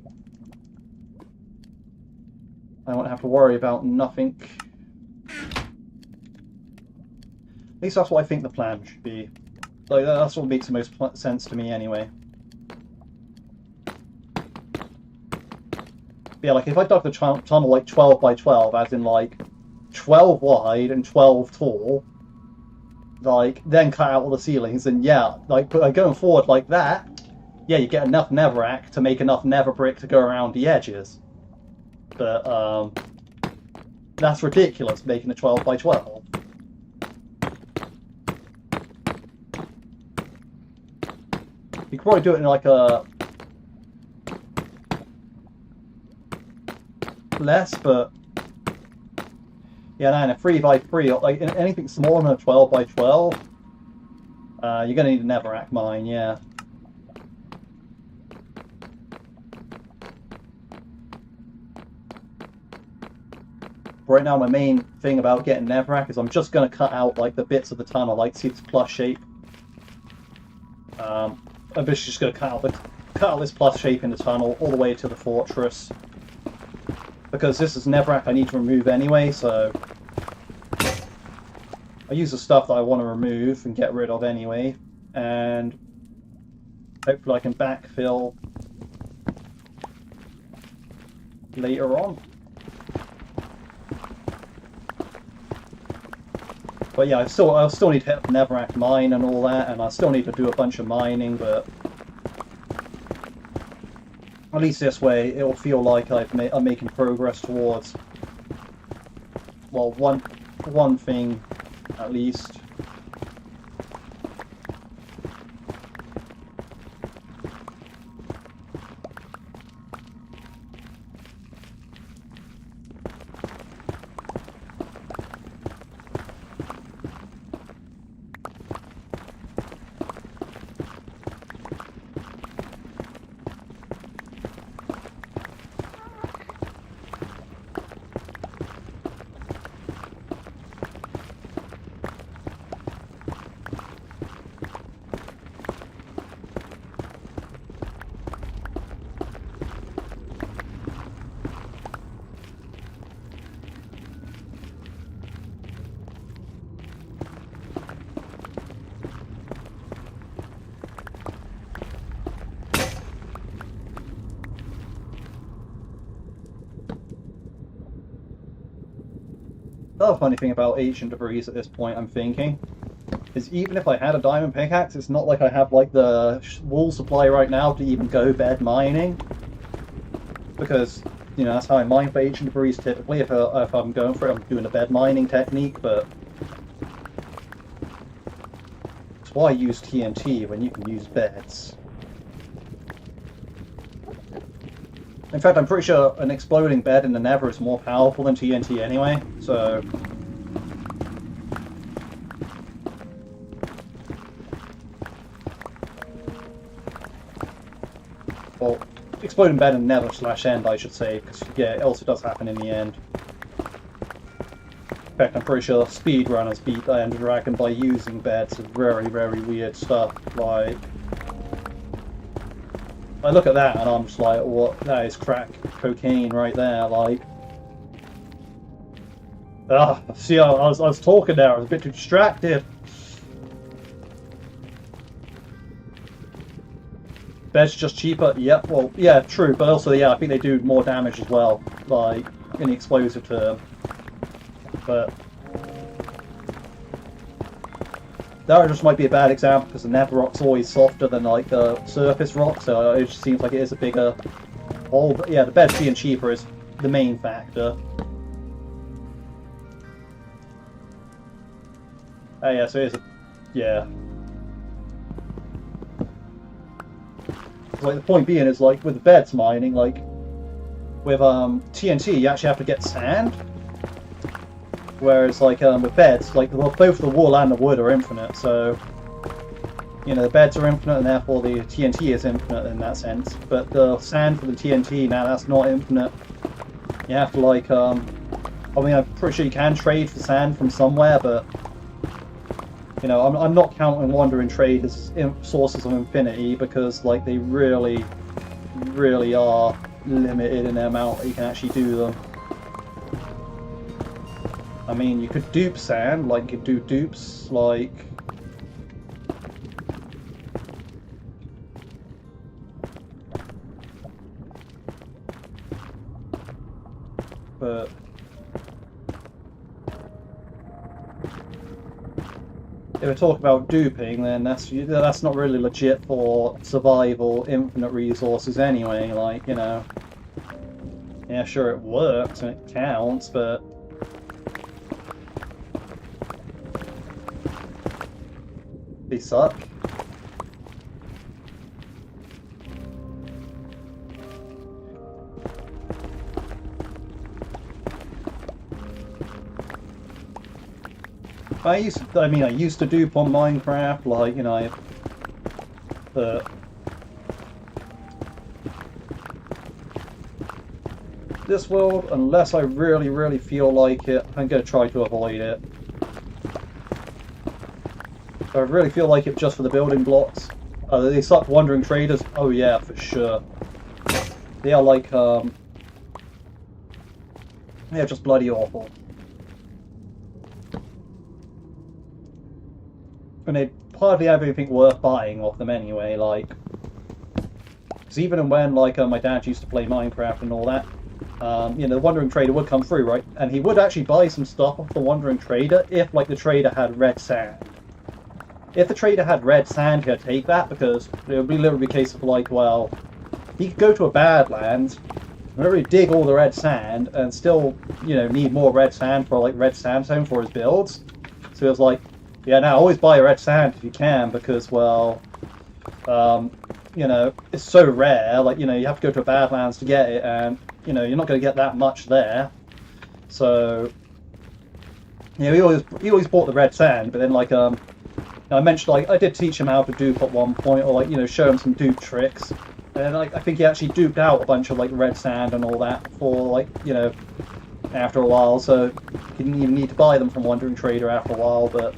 I won't have to worry about nothing. At least that's what I think the plan should be. Like, that's what makes the most sense to me anyway. But yeah, like if I dug the tunnel like 12 by 12, as in like 12 wide and 12 tall, like then cut out all the ceilings, and yeah, like going forward like that, yeah, you get enough Netherrack to make enough Nether brick to go around the edges. But that's ridiculous, making a 12 by 12. You could probably do it in like a less, but yeah, no, in a 3 by 3, like anything smaller than a 12 by 12, you're gonna need a Netherrack mine, yeah. Right now, my main thing about getting Netherrack is I'm just gonna cut out like the bits of the tunnel, like see this plus shape. I'm just gonna cut out this plus shape in the tunnel all the way to the fortress, because this is Netherrack I need to remove anyway. So I use the stuff that I want to remove and get rid of anyway, and hopefully I can backfill later on. But yeah, I'll still need to hit the Netherrack mine and all that, and I still need to do a bunch of mining, but at least this way it'll feel like I'm making progress towards, well, one thing at least. The other funny thing about ancient debris at this point, I'm thinking, is even if I had a diamond pickaxe, it's not like I have like the wool supply right now to even go bed mining, because you know that's how I mine for ancient debris typically. If I'm going for it, I'm doing a bed mining technique, but that's why I use TNT when you can use beds. In fact, I'm pretty sure an exploding bed in the Nether is more powerful than TNT anyway, so... Well, exploding bed in Nether /end, I should say, because, yeah, it also does happen in the end. In fact, I'm pretty sure speedrunners beat the Ender Dragon by using beds and very, very weird stuff. Like, I look at that and I'm just like, what? That is crack cocaine right there. Like, see, I was talking there. I was a bit too distracted. Bed's just cheaper. Yep. Well, yeah, true. But also, yeah, I think they do more damage as well. Like in the explosive term. But that just might be a bad example because the nether rock's always softer than like the surface rock, so it just seems like it is a bigger hole. But yeah, the bed being cheaper is the main factor. Oh yeah, so it is a, yeah. Like the point being is like with the beds mining, like with TNT you actually have to get sand. Whereas, like, with beds, like, both the wool and the wood are infinite, so, you know, the beds are infinite, and therefore the TNT is infinite in that sense. But the sand for the TNT, now that's not infinite. You have to, like, I mean, I'm pretty sure you can trade for sand from somewhere, but, you know, I'm not counting Wandering Trade as sources of infinity, because, like, they really, really are limited in the amount that you can actually do them. I mean, you could dupe sand, like you could do dupes, like... But... if we talk about duping, then that's not really legit for survival, infinite resources anyway, like, you know... Yeah, sure, it works and it counts, but... they suck. I used to dupe on Minecraft, like, you know, this world, unless I really, really feel like it, I'm going to try to avoid it. I really feel like it just for the building blocks. They suck Wandering Traders. Oh yeah, for sure. They are like, they're just bloody awful. And they hardly have anything worth buying off them anyway, like... Because even when, like, my dad used to play Minecraft and all that, you know, the Wandering Trader would come through, right? And he would actually buy some stuff off the Wandering Trader if, like, the trader had red sand. If the trader had red sand, he'd take that, because it would be literally a case of like, well, he could go to a Badlands, literally dig all the red sand, and still, you know, need more red sand for like red sandstone for his builds. So it was like, yeah, now always buy red sand if you can, because, well, you know, it's so rare, like, you know, you have to go to a Badlands to get it, and, you know, you're not going to get that much there. So, you know, he always bought the red sand, but then, like, I mentioned, like, I did teach him how to dupe at one point, or, like, you know, show him some dupe tricks. And, like, I think he actually duped out a bunch of, like, red sand and all that for, like, you know, after a while. So he didn't even need to buy them from Wandering Trader after a while, but...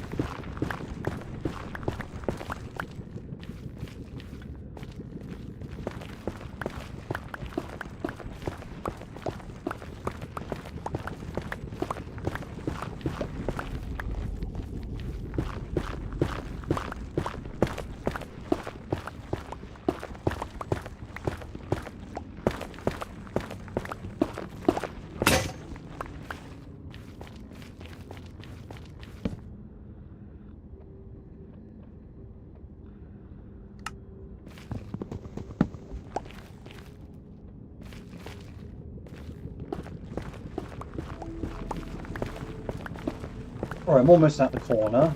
Alright, I'm almost at the corner.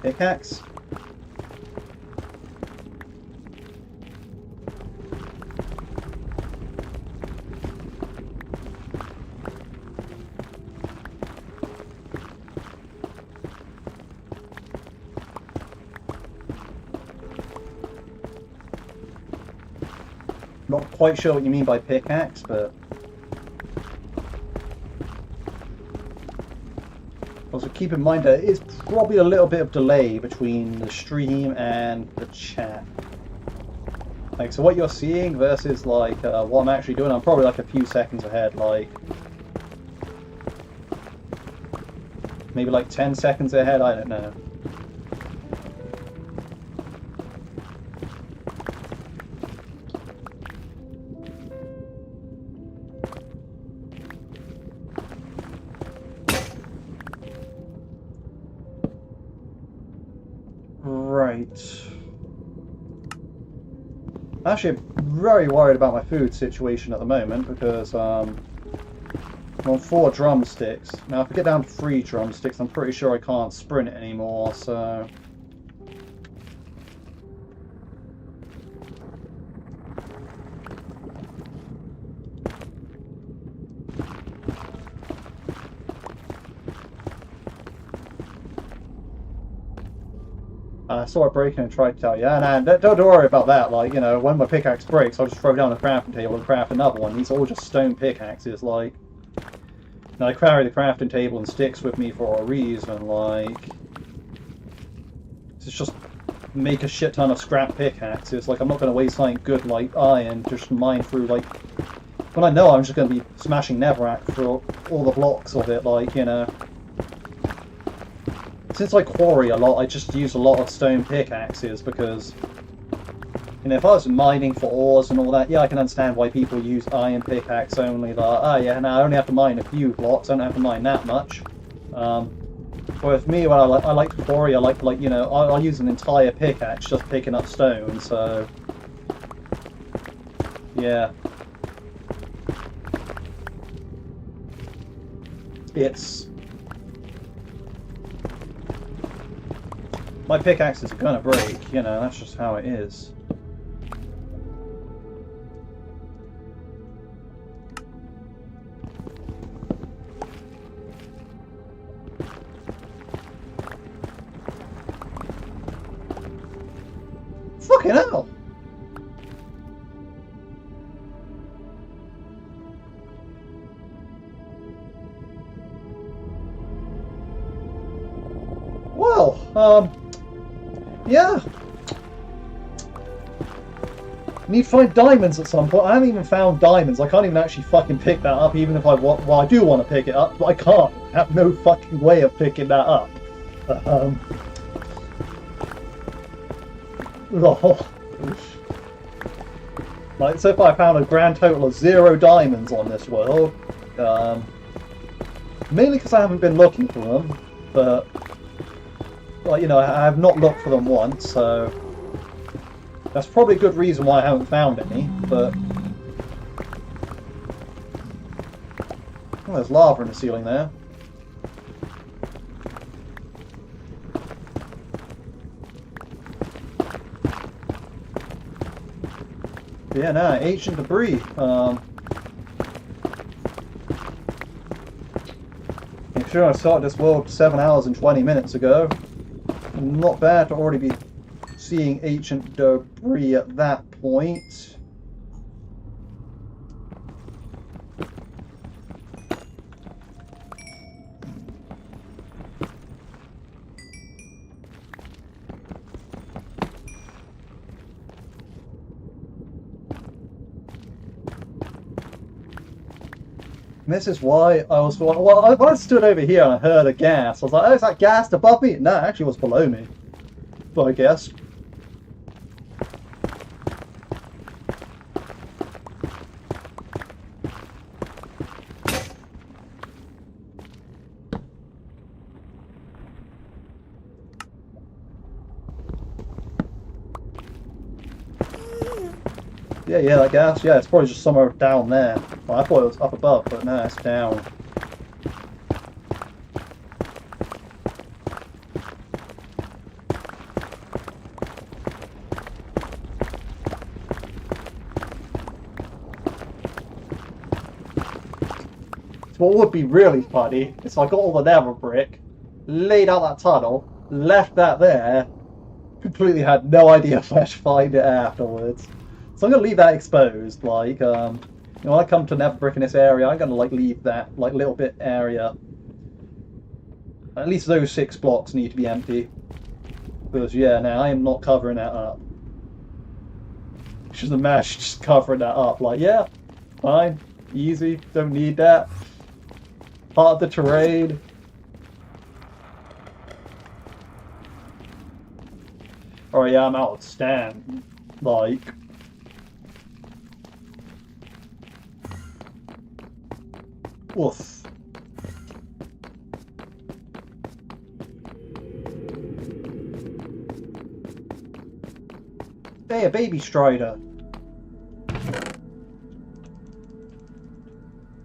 Pickaxe. Not quite sure what you mean by pickaxe, but... keep in mind there is probably a little bit of delay between the stream and the chat. Like, so what you're seeing versus like what I'm actually doing, I'm probably like a few seconds ahead, like maybe like 10 seconds ahead, I don't know. Right. Actually, I'm very worried about my food situation at the moment because I'm on 4 drumsticks. Now, if I get down to 3 drumsticks, I'm pretty sure I can't sprint anymore, so... I saw it breaking and tried to tell you. And don't worry about that. Like, you know, when my pickaxe breaks, I'll just throw down the crafting table and craft another one. These are all just stone pickaxes. Like, and I carry the crafting table and sticks with me for a reason. Like, it's just make a shit ton of scrap pickaxes. Like, I'm not going to waste something good like iron to just mine through. Like, when I know I'm just going to be smashing netherrack through all the blocks of it. Like, you know. Since I quarry a lot, I just use a lot of stone pickaxes because, you know, if I was mining for ores and all that, yeah, I can understand why people use iron pickaxe only. Like, oh yeah, now I only have to mine a few blocks, I don't have to mine that much. Whereas me, when I like to quarry, I like you know, I'll use an entire pickaxe just picking up stone. So, yeah, it's. My pickaxes are gonna break, you know, that's just how it is. Fucking hell! Well, yeah. Need to find diamonds at some point. I haven't even found diamonds. I can't even actually fucking pick that up, even if I want. Well, I do want to pick it up, but I can't. I have no fucking way of picking that up. Lol. Like, so far I found a grand total of 0 diamonds on this world. Mainly because I haven't been looking for them, but... Well, you know, I have not looked for them once, so that's probably a good reason why I haven't found any, but... Oh, there's lava in the ceiling there. But yeah, no, ancient debris. I'm sure I started this world 7 hours and 20 minutes ago. Not bad to already be seeing ancient debris at that point. And this is why I was... Well, when I stood over here and I heard a gas, I was like, oh, is that gas above me? No, actually it was below me. But I guess. Yeah, that gas. Yeah, it's probably just somewhere down there. Well, I thought it was up above, but no, it's down. So what would be really funny is I got all the nether brick, laid out that tunnel, left that there, completely had no idea where to find it afterwards. So I'm gonna leave that exposed. Like, you know, when I come to nether brick in this area, I'm gonna like leave that like little bit area At least those 6 blocks need to be empty. Because, yeah, now I am not covering that up. Just imagine just covering that up. Like, yeah, fine, easy, don't need that. Part of the terrain. Oh yeah, I'm out of stand. Like... Woof. Hey, a baby strider.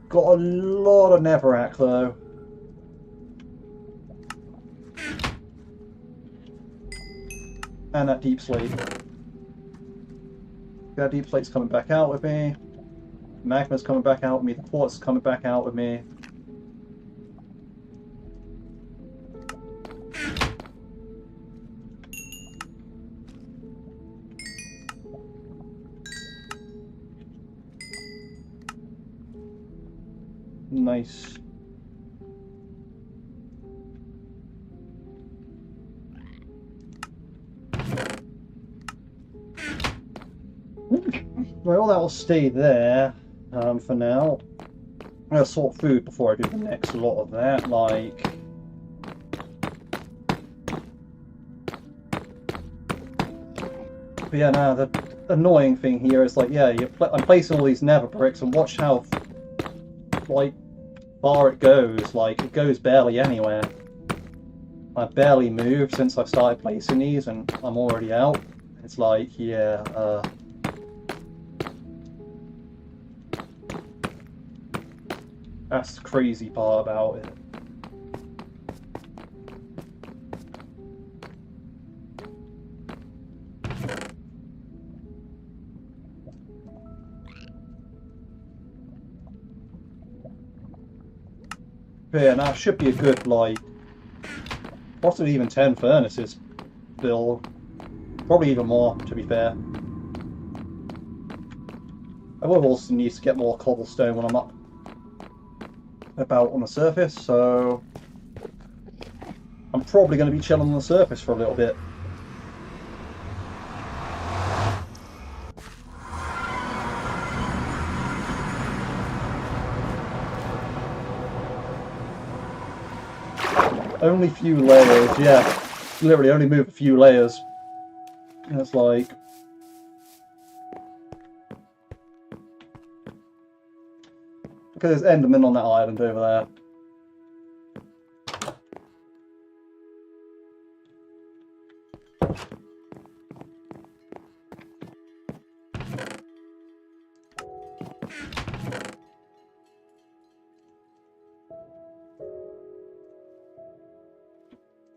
Got a lot of netherrack though. And that deep slate. That deep slate's coming back out with me. Magma's coming back out with me. The quartz is coming back out with me. Nice. Well, that will stay there for now. I'm going to sort food before I do the next lot of that, like... But yeah, now the annoying thing here is like, yeah, I'm placing all these nether bricks and watch how, like, far it goes. Like, it goes barely anywhere. I've barely moved since I started placing these and I'm already out. It's like, yeah, that's the crazy part about it. But yeah, now should be a good, like, possibly even 10 furnaces build. Probably even more, to be fair. I will also need to get more cobblestone when I'm up about on the surface, so I'm probably going to be chilling on the surface for a little bit. Only few layers, yeah. Literally only move a few layers. And it's like... Because there's Enderman on that island over there.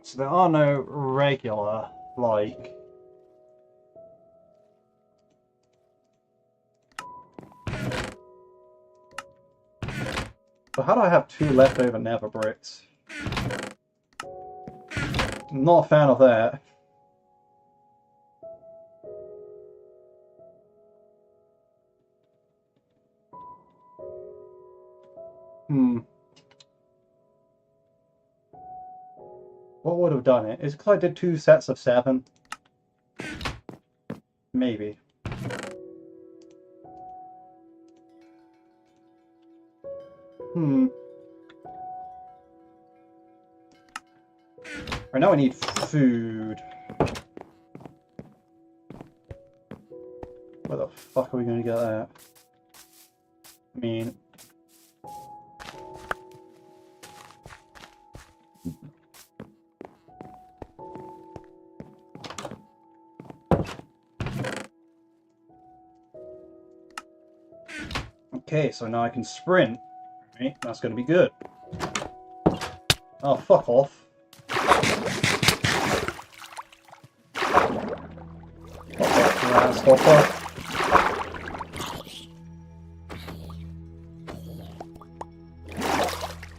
So there are no regular, like... But how do I have 2 leftover nether bricks? Not a fan of that. What would have done it? Is it because I did 2 sets of 7? Maybe. Right now I need food. Where the fuck are we going to get that? I mean... Okay, so now I can sprint. Right, that's going to be good. Oh, fuck off.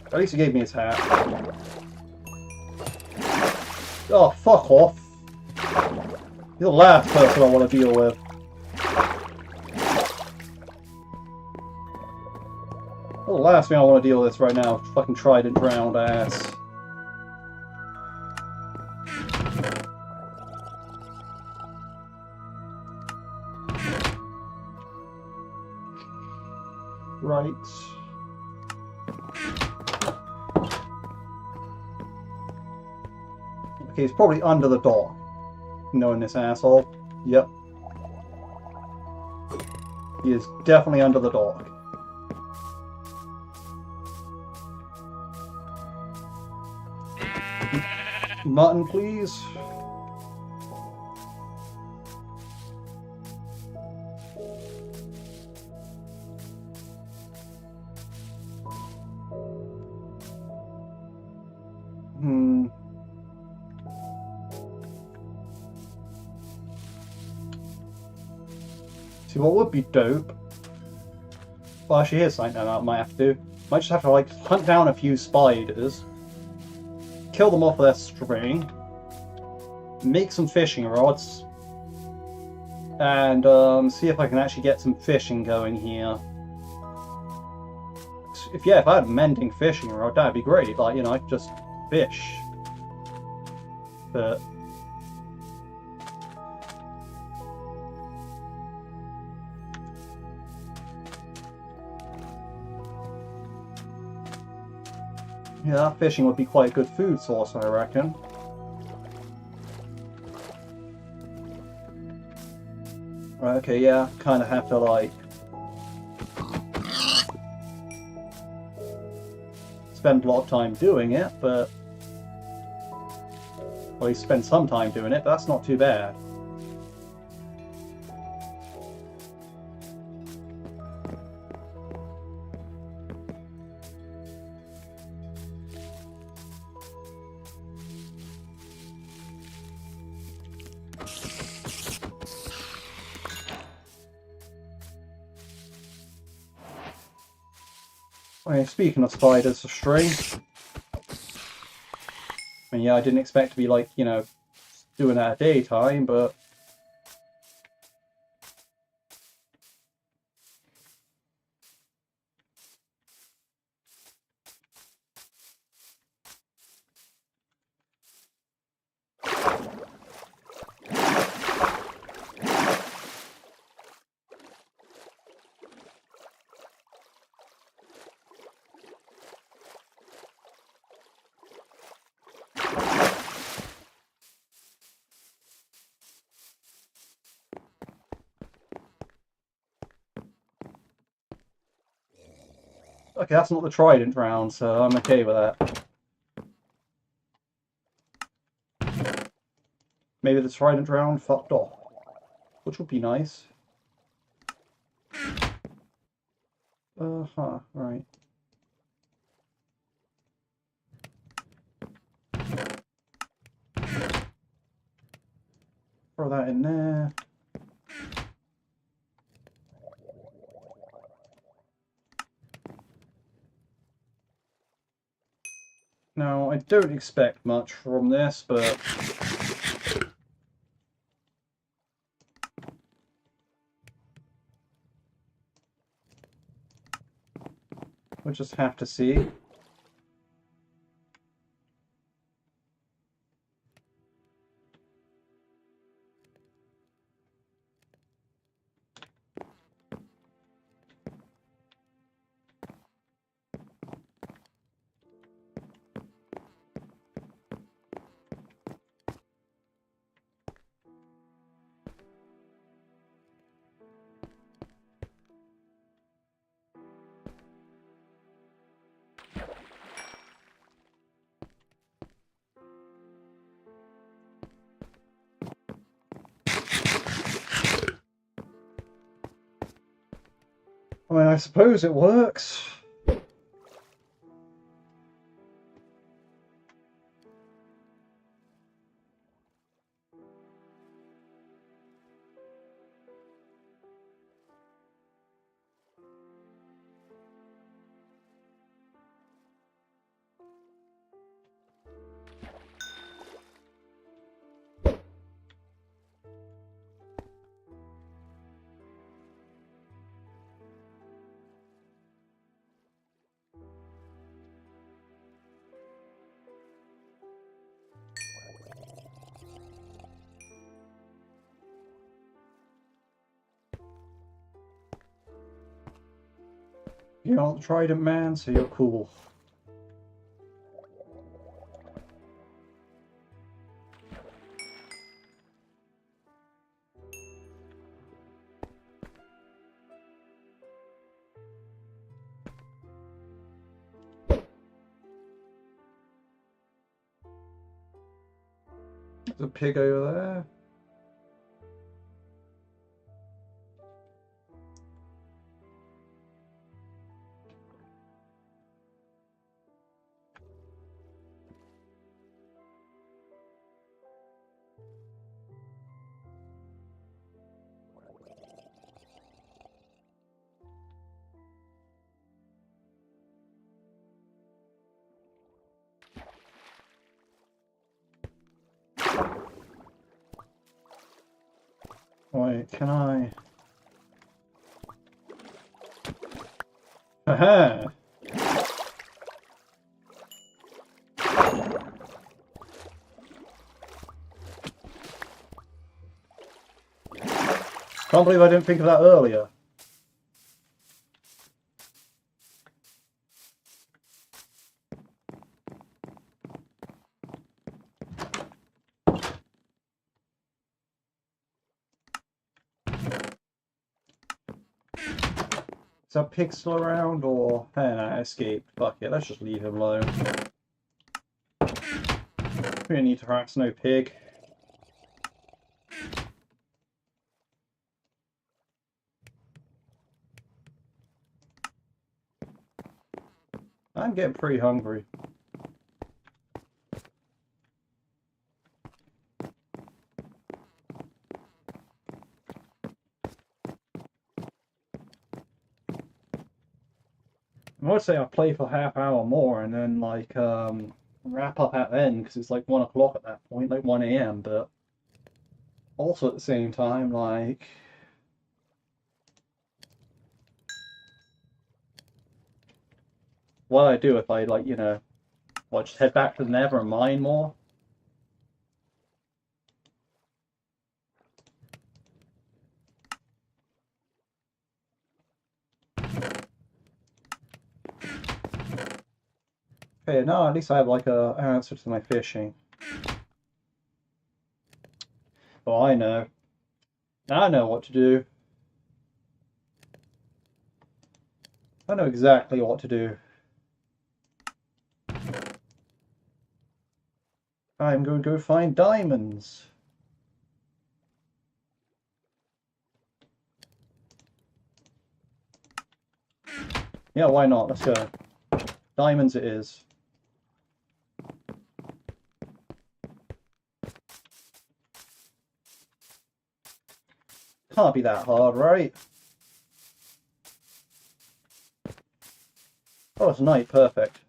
At least he gave me his hat. Oh, fuck off. You're the last person I want to deal with. The last thing I want to deal with right now, fucking tried and drowned ass. Right. Okay, he's probably under the dock. Knowing this asshole. Yep. He is definitely under the dock. Mutton, please. See, what would be dope? Well, actually, here's something I might have to do. Might just have to, like, hunt down a few spiders, kill them off with their string, make some fishing rods, and see if I can actually get some fishing going here. If I had a mending fishing rod, that'd be great. Like, you know, I could just fish. But yeah, fishing would be quite a good food source, I reckon. Right, okay, yeah, kind of have to, like, spend a lot of time doing it, but... Well, you spend some time doing it, but that's not too bad. Okay, speaking of spiders, a string. I mean, yeah, I didn't expect to be, like, you know, doing that at daytime, but... Okay, that's not the trident round, so I'm okay with that. Maybe the trident round fucked off, which would be nice. Uh-huh, right. Throw that in there. Now, I don't expect much from this, but... we'll just have to see. I mean, I suppose it works. You're not the Trident Man, so you're cool. There's a pig over there. Wait, can I? Aha! Can't believe I didn't think of that earlier. Is that pig still around, or... Hey, no, I escaped. Fuck it, let's just leave him alone. We don't need to harass no pig. I'm getting pretty hungry. I would say I'll play for half hour more and then like wrap up at the end because it's like 1 o'clock at that point, like 1 a.m. But also at the same time, like what I do if I like just head back to the Nether and mine more. Okay, now at least I have like a answer to my fishing. Oh, I know. Now I know what to do. I know exactly what to do. I'm going to go find diamonds. Yeah, why not? Let's go. Diamonds it is. Can't be that hard, right? Oh, it's night. Perfect.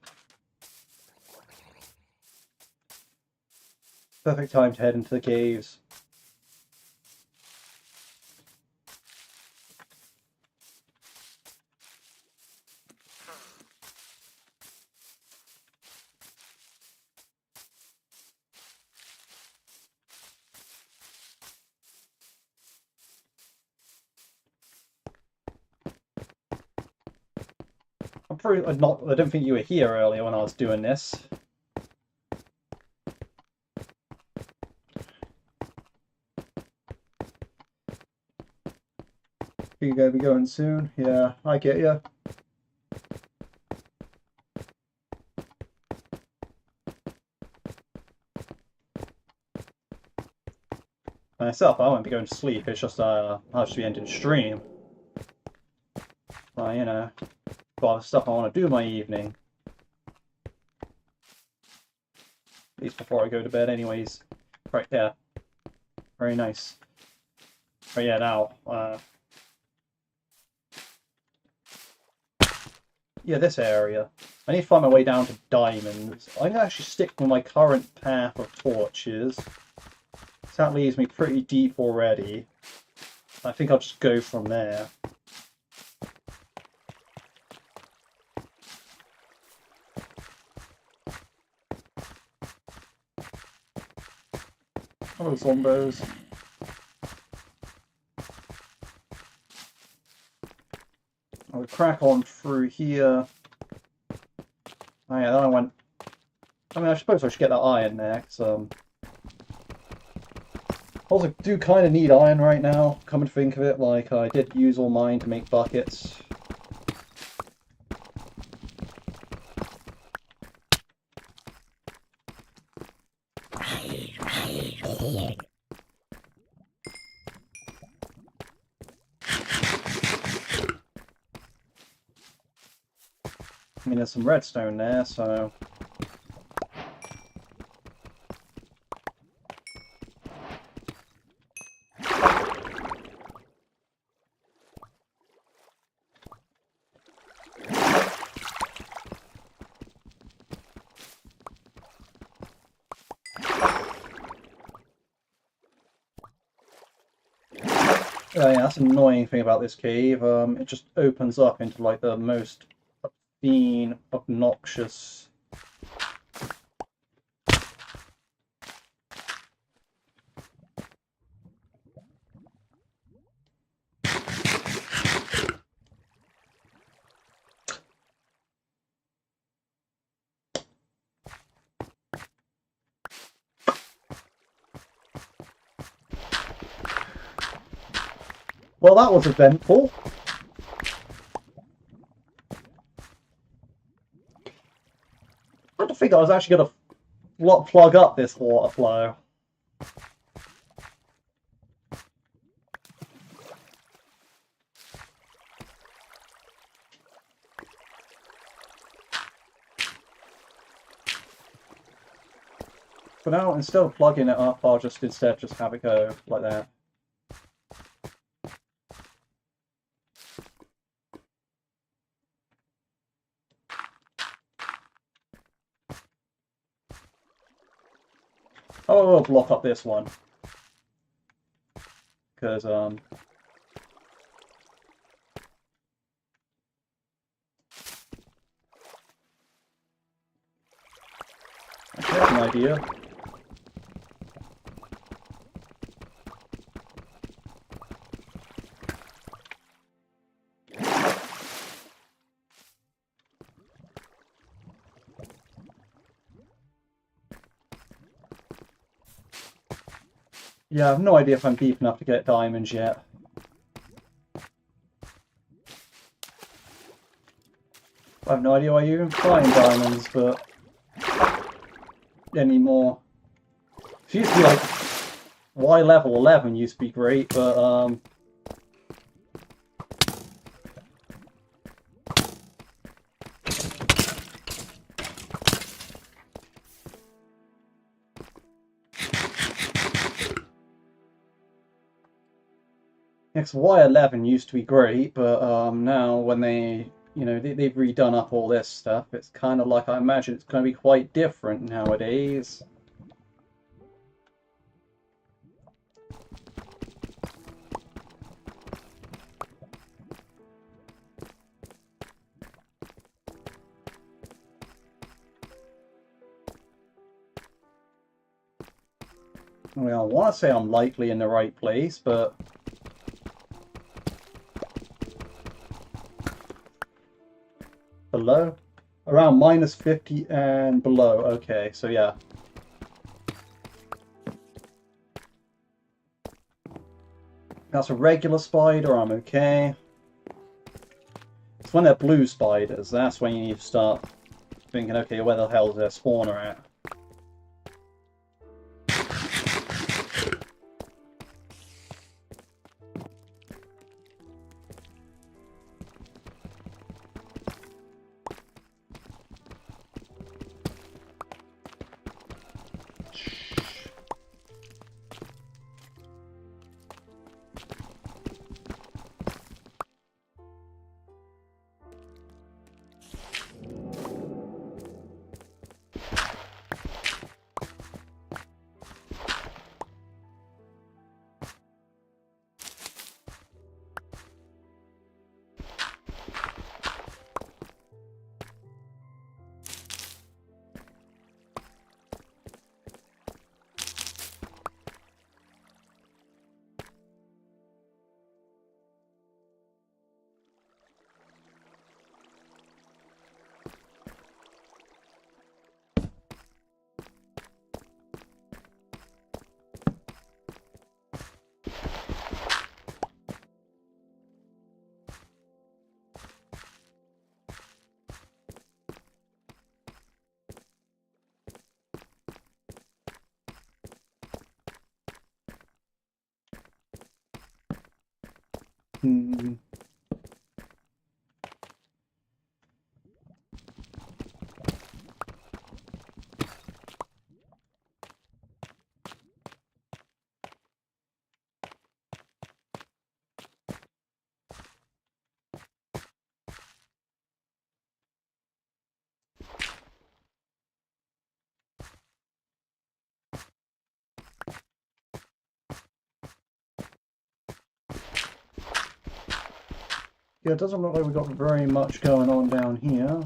Perfect time to head into the caves. I'm pretty not. I don't think you were here earlier when I was doing this. You gonna be going soon? Yeah, I get you. Myself, I won't be going to sleep. It's just I'll just be ending stream. Well, got other stuff I want to do in my evening. At least before I go to bed, anyways. Right there. Very nice. But yeah, now. Yeah, this area. I need to find my way down to diamonds. I'm gonna actually stick with my current path of torches. So that leaves me pretty deep already. I think I'll just go from there. Hello, zombos. I'll crack on through here. Oh yeah, then I went... I mean, I suppose I should get that iron there, because, also do kind of need iron right now, come to think of it. Like, I did use all mine to make buckets. I mean, there's some redstone there, so... Yeah, that's an annoying thing about this cave. It just opens up into like the most obscene, obnoxious. Well, that was eventful. I had to think I was actually going to plug up this water flow. But now, instead of plugging it up, I'll just instead just have it go like that. Oh, we'll block up this one. Because, I have an idea. Yeah, I have no idea if I'm deep enough to get diamonds yet. I have no idea why you even find diamonds, but anymore. It used to be like Y level 11 used to be great, but Y11 used to be great, but now when they've redone up all this stuff, it's kind of like I imagine it's going to be quite different nowadays. Well, I want to say I'm likely in the right place, but below? Around minus 50 and below. Okay, so yeah. That's a regular spider, I'm okay. It's when they're blue spiders, that's when you start thinking, okay, where the hell is their spawner at? Hmm. Yeah, it doesn't look like we've got very much going on down here.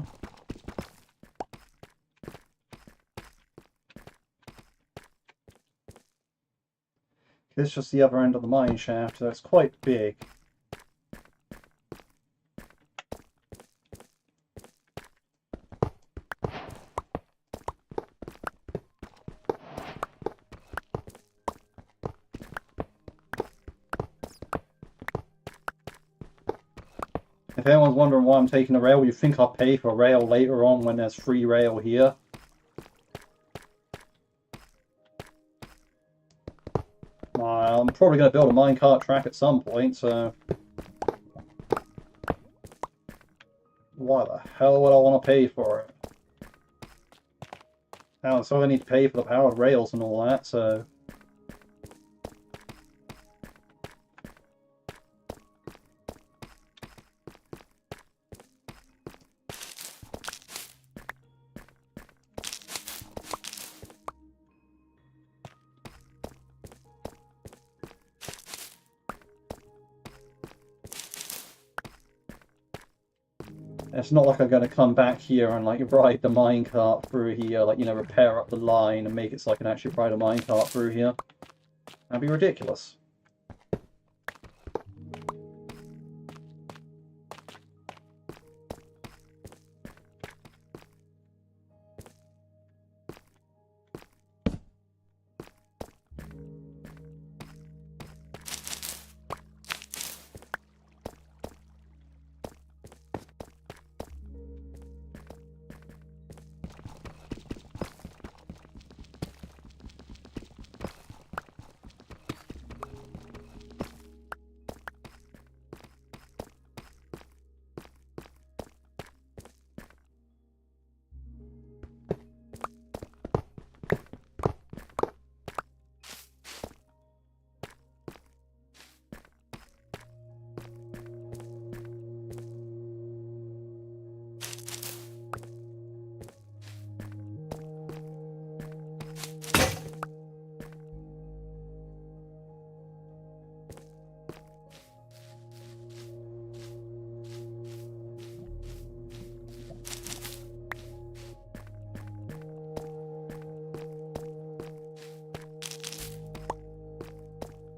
This is just the other end of the mine shaft, so it's quite big. If anyone's wondering why I'm taking a rail, you think I'll pay for rail later on when there's free rail here. I'm probably going to build a minecart track at some point, so... Why the hell would I want to pay for it? Now, so I need to pay for the powered rails and all that, so... It's not like I'm going to come back here and like ride the minecart through here, like, you know, repair up the line and make it so I can actually ride a minecart through here. That'd be ridiculous.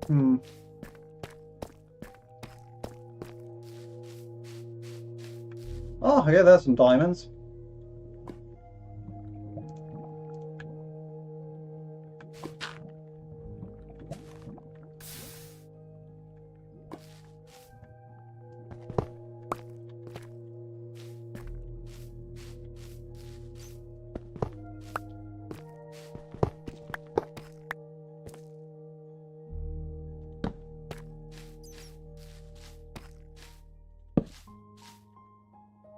Hmm. Oh, yeah, there's some diamonds.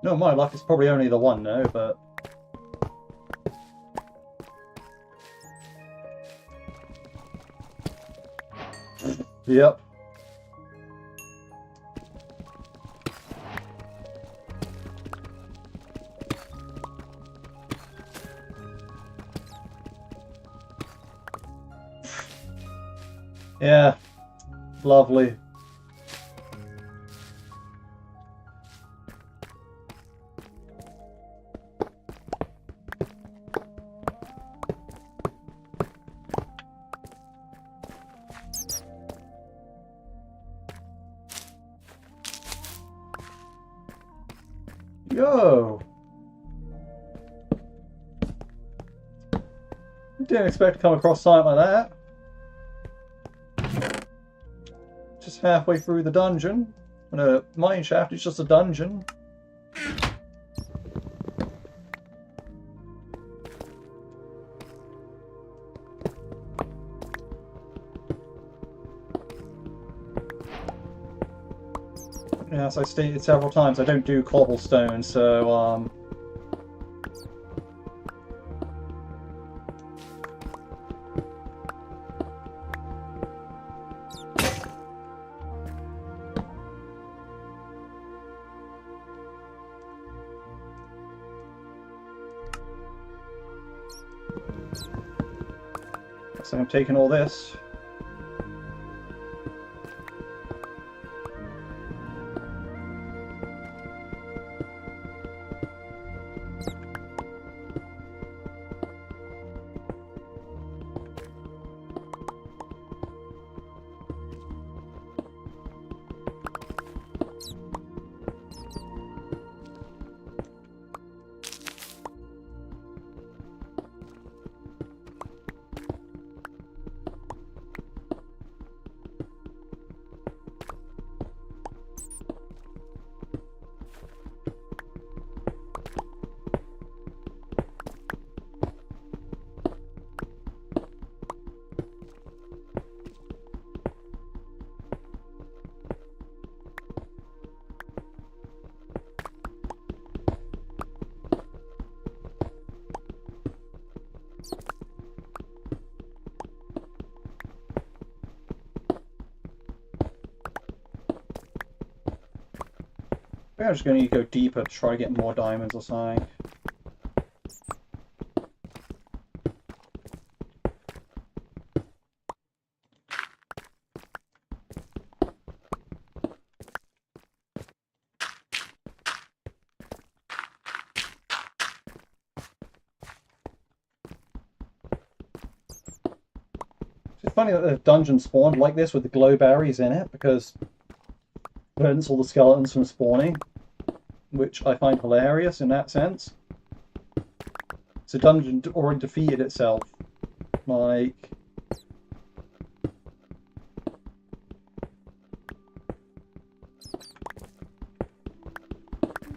No, my luck, it's probably only the one, though, but... Yep. Yeah. Lovely. Yo! Didn't expect to come across something like that. Just halfway through the dungeon. No, mine shaft is just a dungeon. As I stated several times, I don't do cobblestone, so so I'm taking all this. I'm just going to need to go deeper to try to get more diamonds or something. It's funny that the dungeon spawned like this with the glow berries in it, because it prevents all the skeletons from spawning, which I find hilarious in that sense. So dungeon already defeated itself. Like,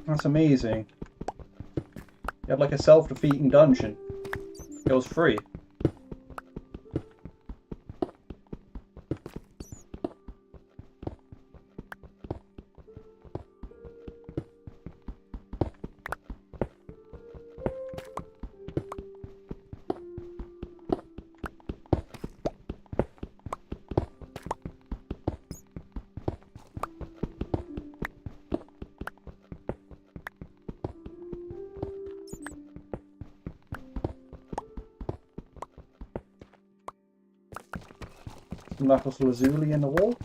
that's amazing. You have like a self-defeating dungeon. It was free. Lapis lazuli in the wall.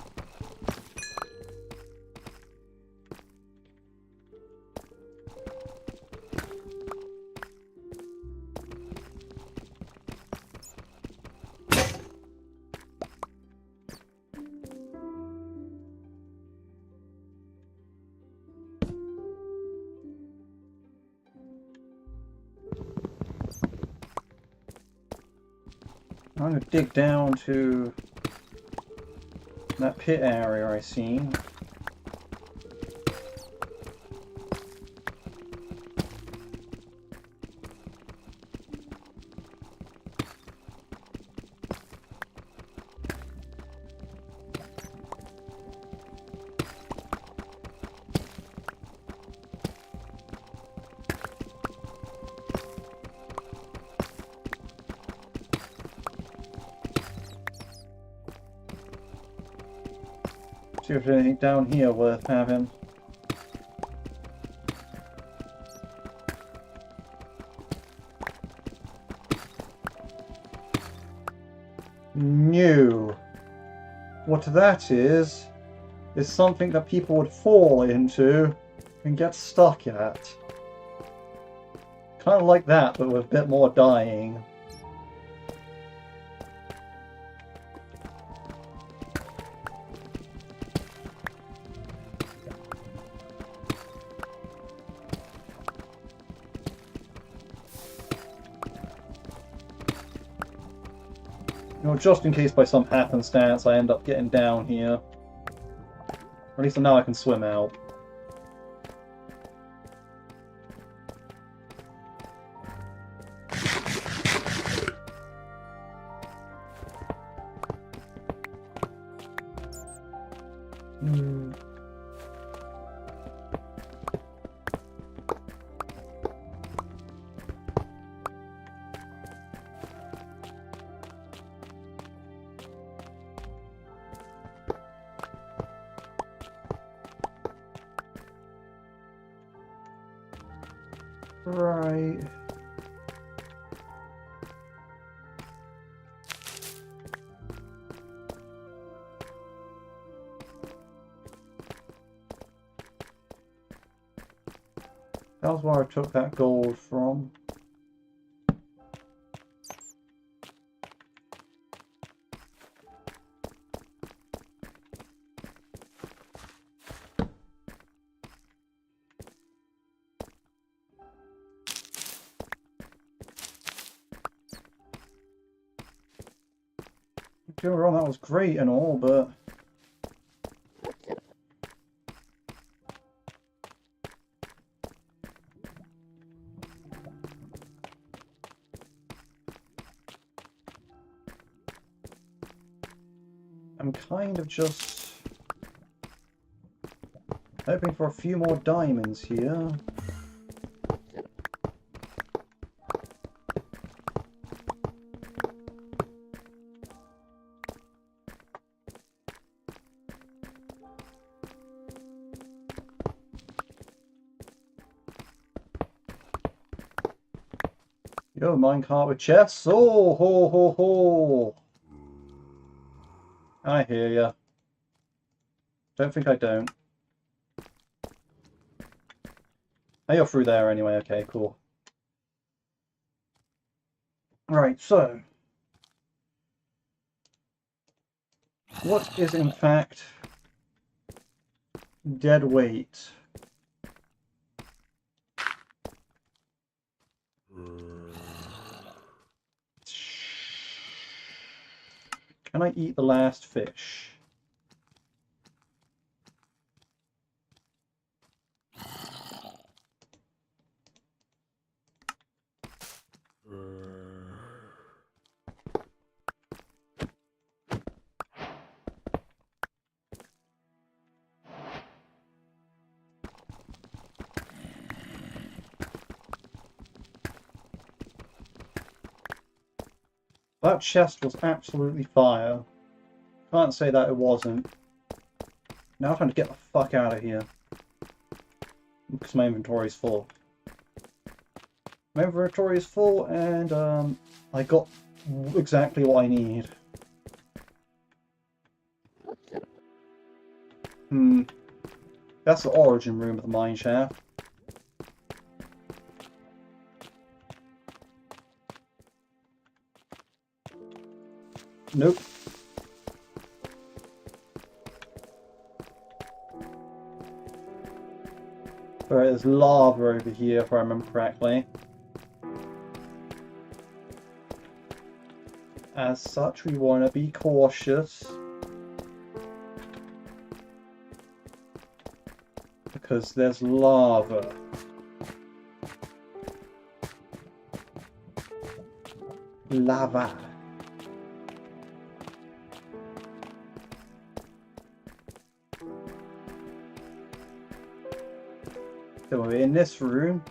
I'm going to dig down to that pit area I seen. See if there's anything down here worth having. No. What that is something that people would fall into and get stuck at. Kind of like that, but with a bit more dying. You know, just in case by some happenstance I end up getting down here. Or at least now I can swim out. Right. That was where I took that gold from. Don't get me wrong, that was great and all, but I'm kind of just hoping for a few more diamonds here. Yo, minecart with chests. Oh, ho, ho, ho. I hear ya. Don't think I don't. Oh, you're through there anyway. Okay, cool. Right, so what is in fact dead weight? Can I eat the last fish? That chest was absolutely fire. Can't say that it wasn't. Now I'm trying to get the fuck out of here. Because my inventory is full. My inventory is full and I got exactly what I need. That's the origin room of the mine shaft. Nope. Alright, there's lava over here if I remember correctly. As such, we want to be cautious. Because there's lava. Lava. So we're in this room.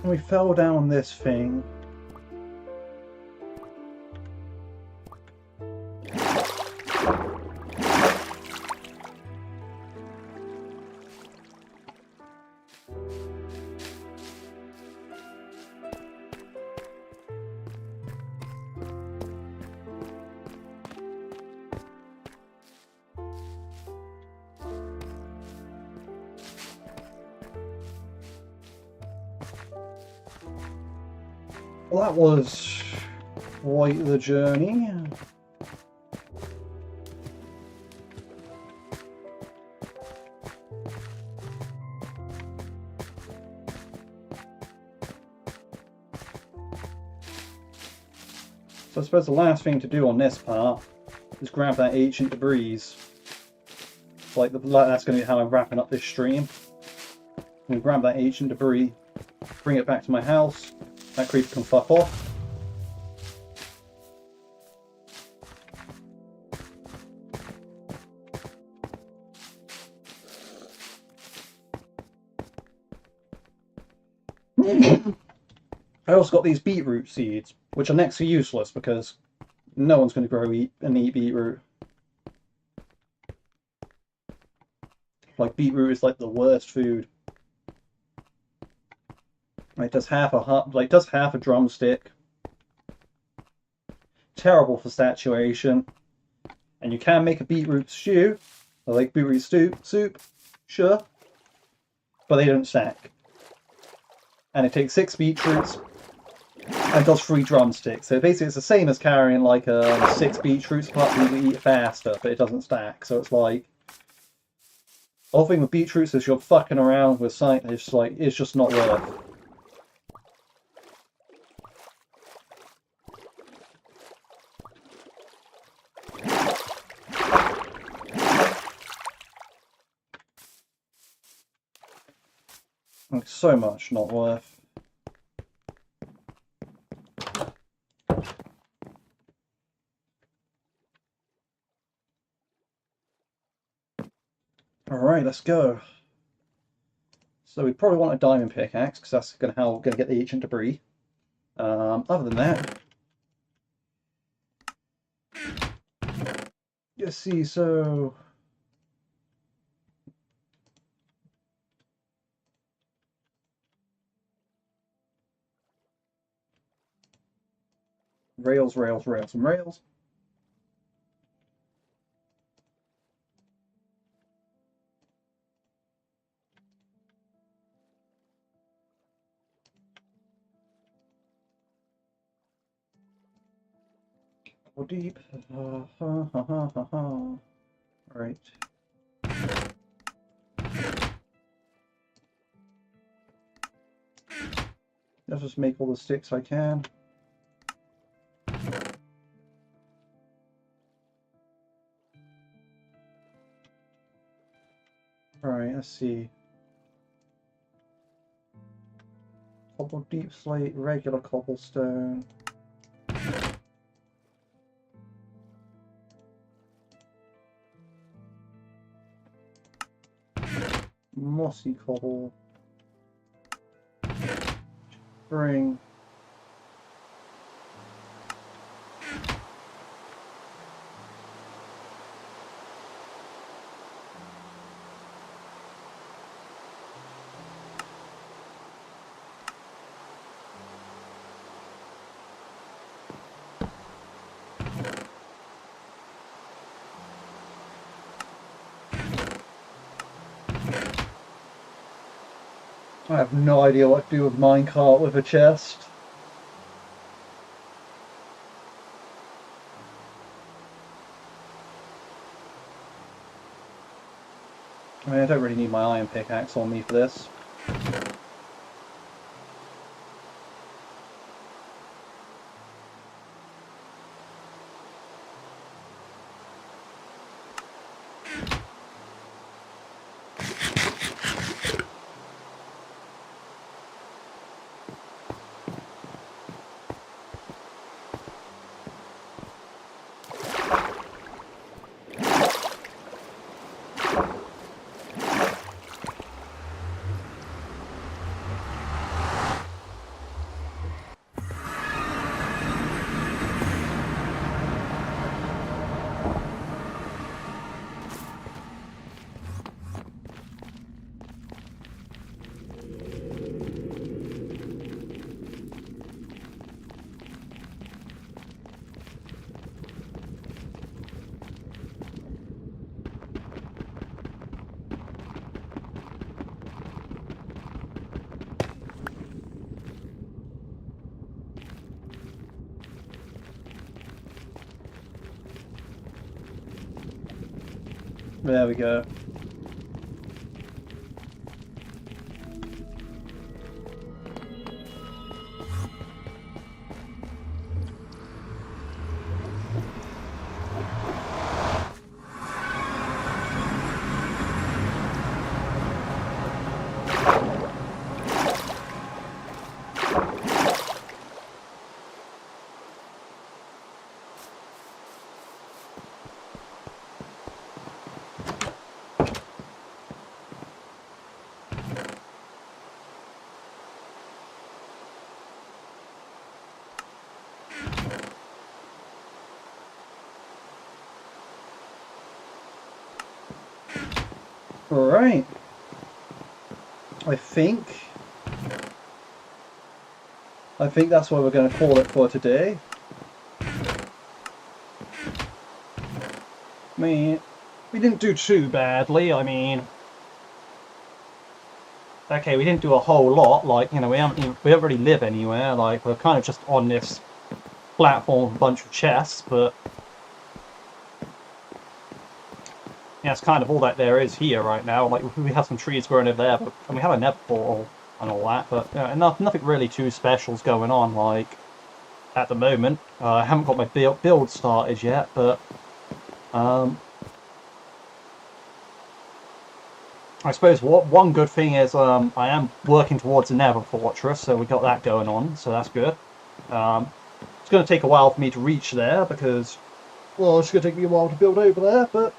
And we fell down this thing. Well, that was quite the journey. So I suppose the last thing to do on this part is grab that ancient debris. Like that's going to be how I'm wrapping up this stream. I'm going to grab that ancient debris, bring it back to my house, That creeper can fuck off. I also got these beetroot seeds, which are next to useless because no one's going to grow and eat beetroot. Like, beetroot is like the worst food. It does half a drumstick. Terrible for saturation. And you can make a beetroot stew, or like beetroot soup, sure, but they don't stack. And it takes 6 beetroots and does 3 drumsticks. So basically, it's the same as carrying like 6 beetroots, but you eat faster, but it doesn't stack. So it's like, the whole thing with beetroots is you're fucking around with something. It's just not worth. Like, so much not worth. Alright, let's go. So we probably want a diamond pickaxe, because that's how we're going to get the ancient debris. Other than that, let's see, so... Rails, and rails. Go deep. Right. Let's just make all the sticks I can. Alright, let's see. Cobble deep slate, regular cobblestone. Mossy cobble. Spring. I have no idea what to do with minecart with a chest. I mean, I don't really need my iron pickaxe on me for this. There we go. Right. I think that's what we're going to call it for today. I mean, we didn't do too badly. I mean, okay, we didn't do a whole lot. Like, you know, we don't really live anywhere. Like, we're kind of just on this platform with a bunch of chests, but yeah, it's kind of all that there is here right now. Like, we have some trees growing over there, and we have a nether portal and all that, but nothing really too special's going on. Like, at the moment, I haven't got my build started yet, but I suppose one good thing is I am working towards a nether fortress, so we got that going on, so that's good. It's going to take a while for me to reach there because, well, it's going to take me a while to build over there, but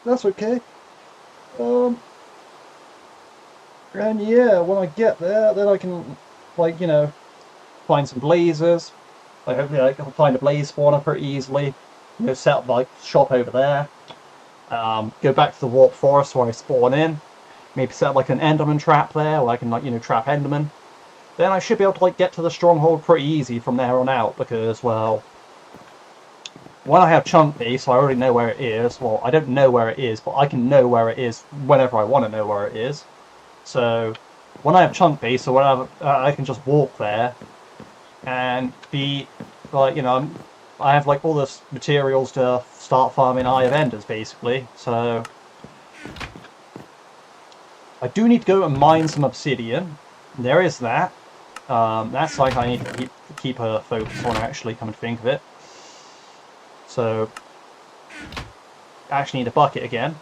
that's okay. And yeah, when I get there, then I can, like, you know, find some blazes. Like, hopefully I can find a blaze spawner pretty easily. You know, set up like shop over there. Go back to the warp forest where I spawn in. Maybe set up like an enderman trap there, where I can, like, you know, trap enderman. Then I should be able to, like, get to the stronghold pretty easy from there on out because, well, when I have chunk base, I already know where it is. Well, I don't know where it is, but I can know where it is whenever I want to know where it is. So when I have chunk base or whatever, I can just walk there and be like, you know, I have like all this materials to start farming Eye of Enders basically. So I do need to go and mine some obsidian. There is that. That's like I need to keep a focus on, actually, come to think of it. So I actually need a bucket again.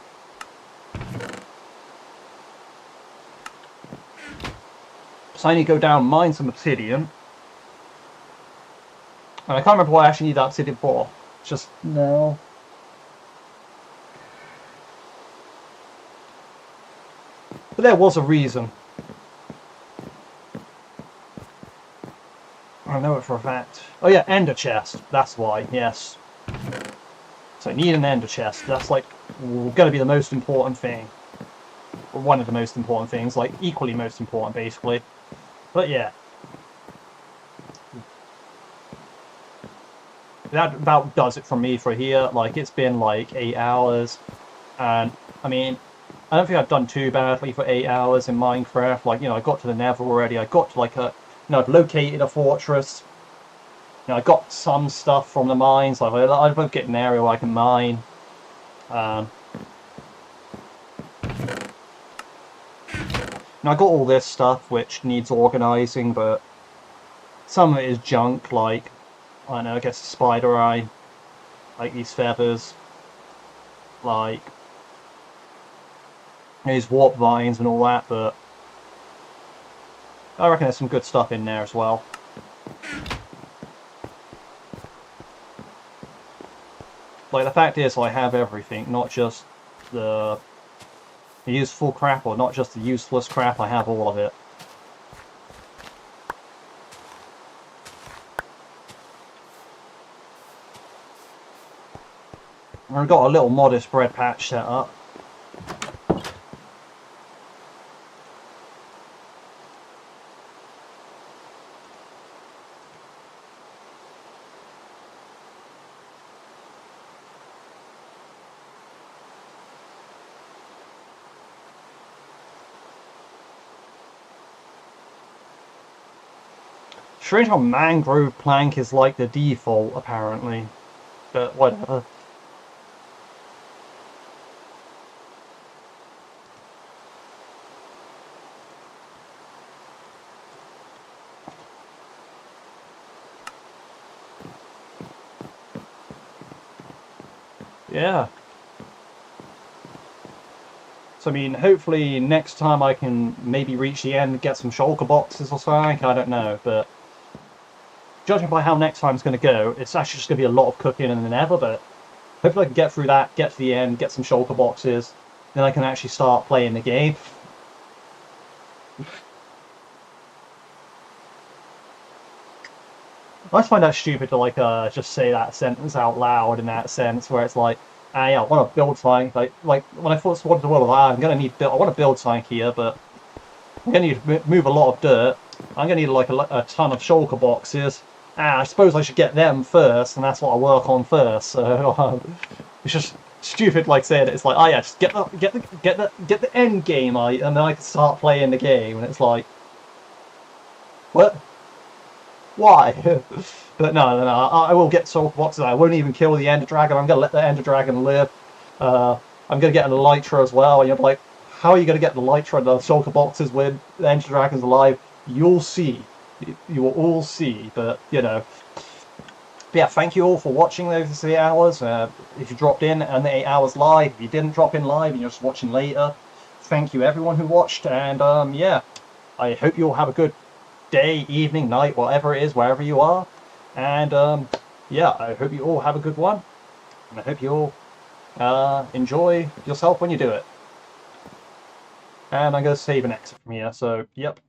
So I need to go down and mine some obsidian. And I can't remember what I actually need that obsidian for. Just no. But there was a reason. I know it for a fact. Oh yeah, ender chest. That's why, yes. So I need an ender chest. That's like going to be the most important thing. Or one of the most important things. Like equally most important, basically. But yeah. That about does it for me for here. Like, it's been like 8 hours. And, I mean, I don't think I've done too badly for 8 hours in Minecraft. Like, you know, I got to the Nether already. I got to, like, you know, I've located a fortress. You know, I got some stuff from the mines. Like, I've get an area where I can mine. Now, I got all this stuff which needs organising, but some of it is junk, like, I don't know, I guess a spider eye, like these feathers, like these warp vines and all that, but I reckon there's some good stuff in there as well. Like, the fact is, I have everything, not just the useful crap, or not just the useless crap, I have all of it. I've got a little modest bread patch set up. Strange how mangrove plank is like the default, apparently. But whatever. Yeah. So, I mean, hopefully next time I can maybe reach the end and get some shulker boxes or something, I don't know, but judging by how next time's going to go, it's actually just going to be a lot of cooking in the Nether, but hopefully I can get through that, get to the end, get some shulker boxes, then I can actually start playing the game. I just find that stupid to, like, just say that sentence out loud in that sense, where it's like, And yeah, I want to build something. Like when I first wanted the world, I'm gonna need. I want to build something here, but I'm gonna need to move a lot of dirt. I'm gonna need like a ton of shulker boxes. I suppose I should get them first, and that's what I work on first. So it's just stupid, like saying it. It's like, oh yeah, just get the end game, and then I can start playing the game. And it's like, what? Why? But no, I will get shulker boxes. I won't even kill the Ender Dragon. I'm gonna let the Ender Dragon live. I'm gonna get an Elytra as well. And you're like, how are you gonna get the Elytra and the shulker boxes when the Ender Dragon's alive? You'll see. You will all see. But you know. But yeah, thank you all for watching those 8 hours. If you dropped in and the 8 hours live, if you didn't drop in live and you're just watching later, thank you everyone who watched. And yeah, I hope you all have a good day, evening, night, whatever it is, wherever you are. And yeah, I hope you all have a good one. And I hope you all enjoy yourself when you do it. And I'm going to save an exit from here. So, yep.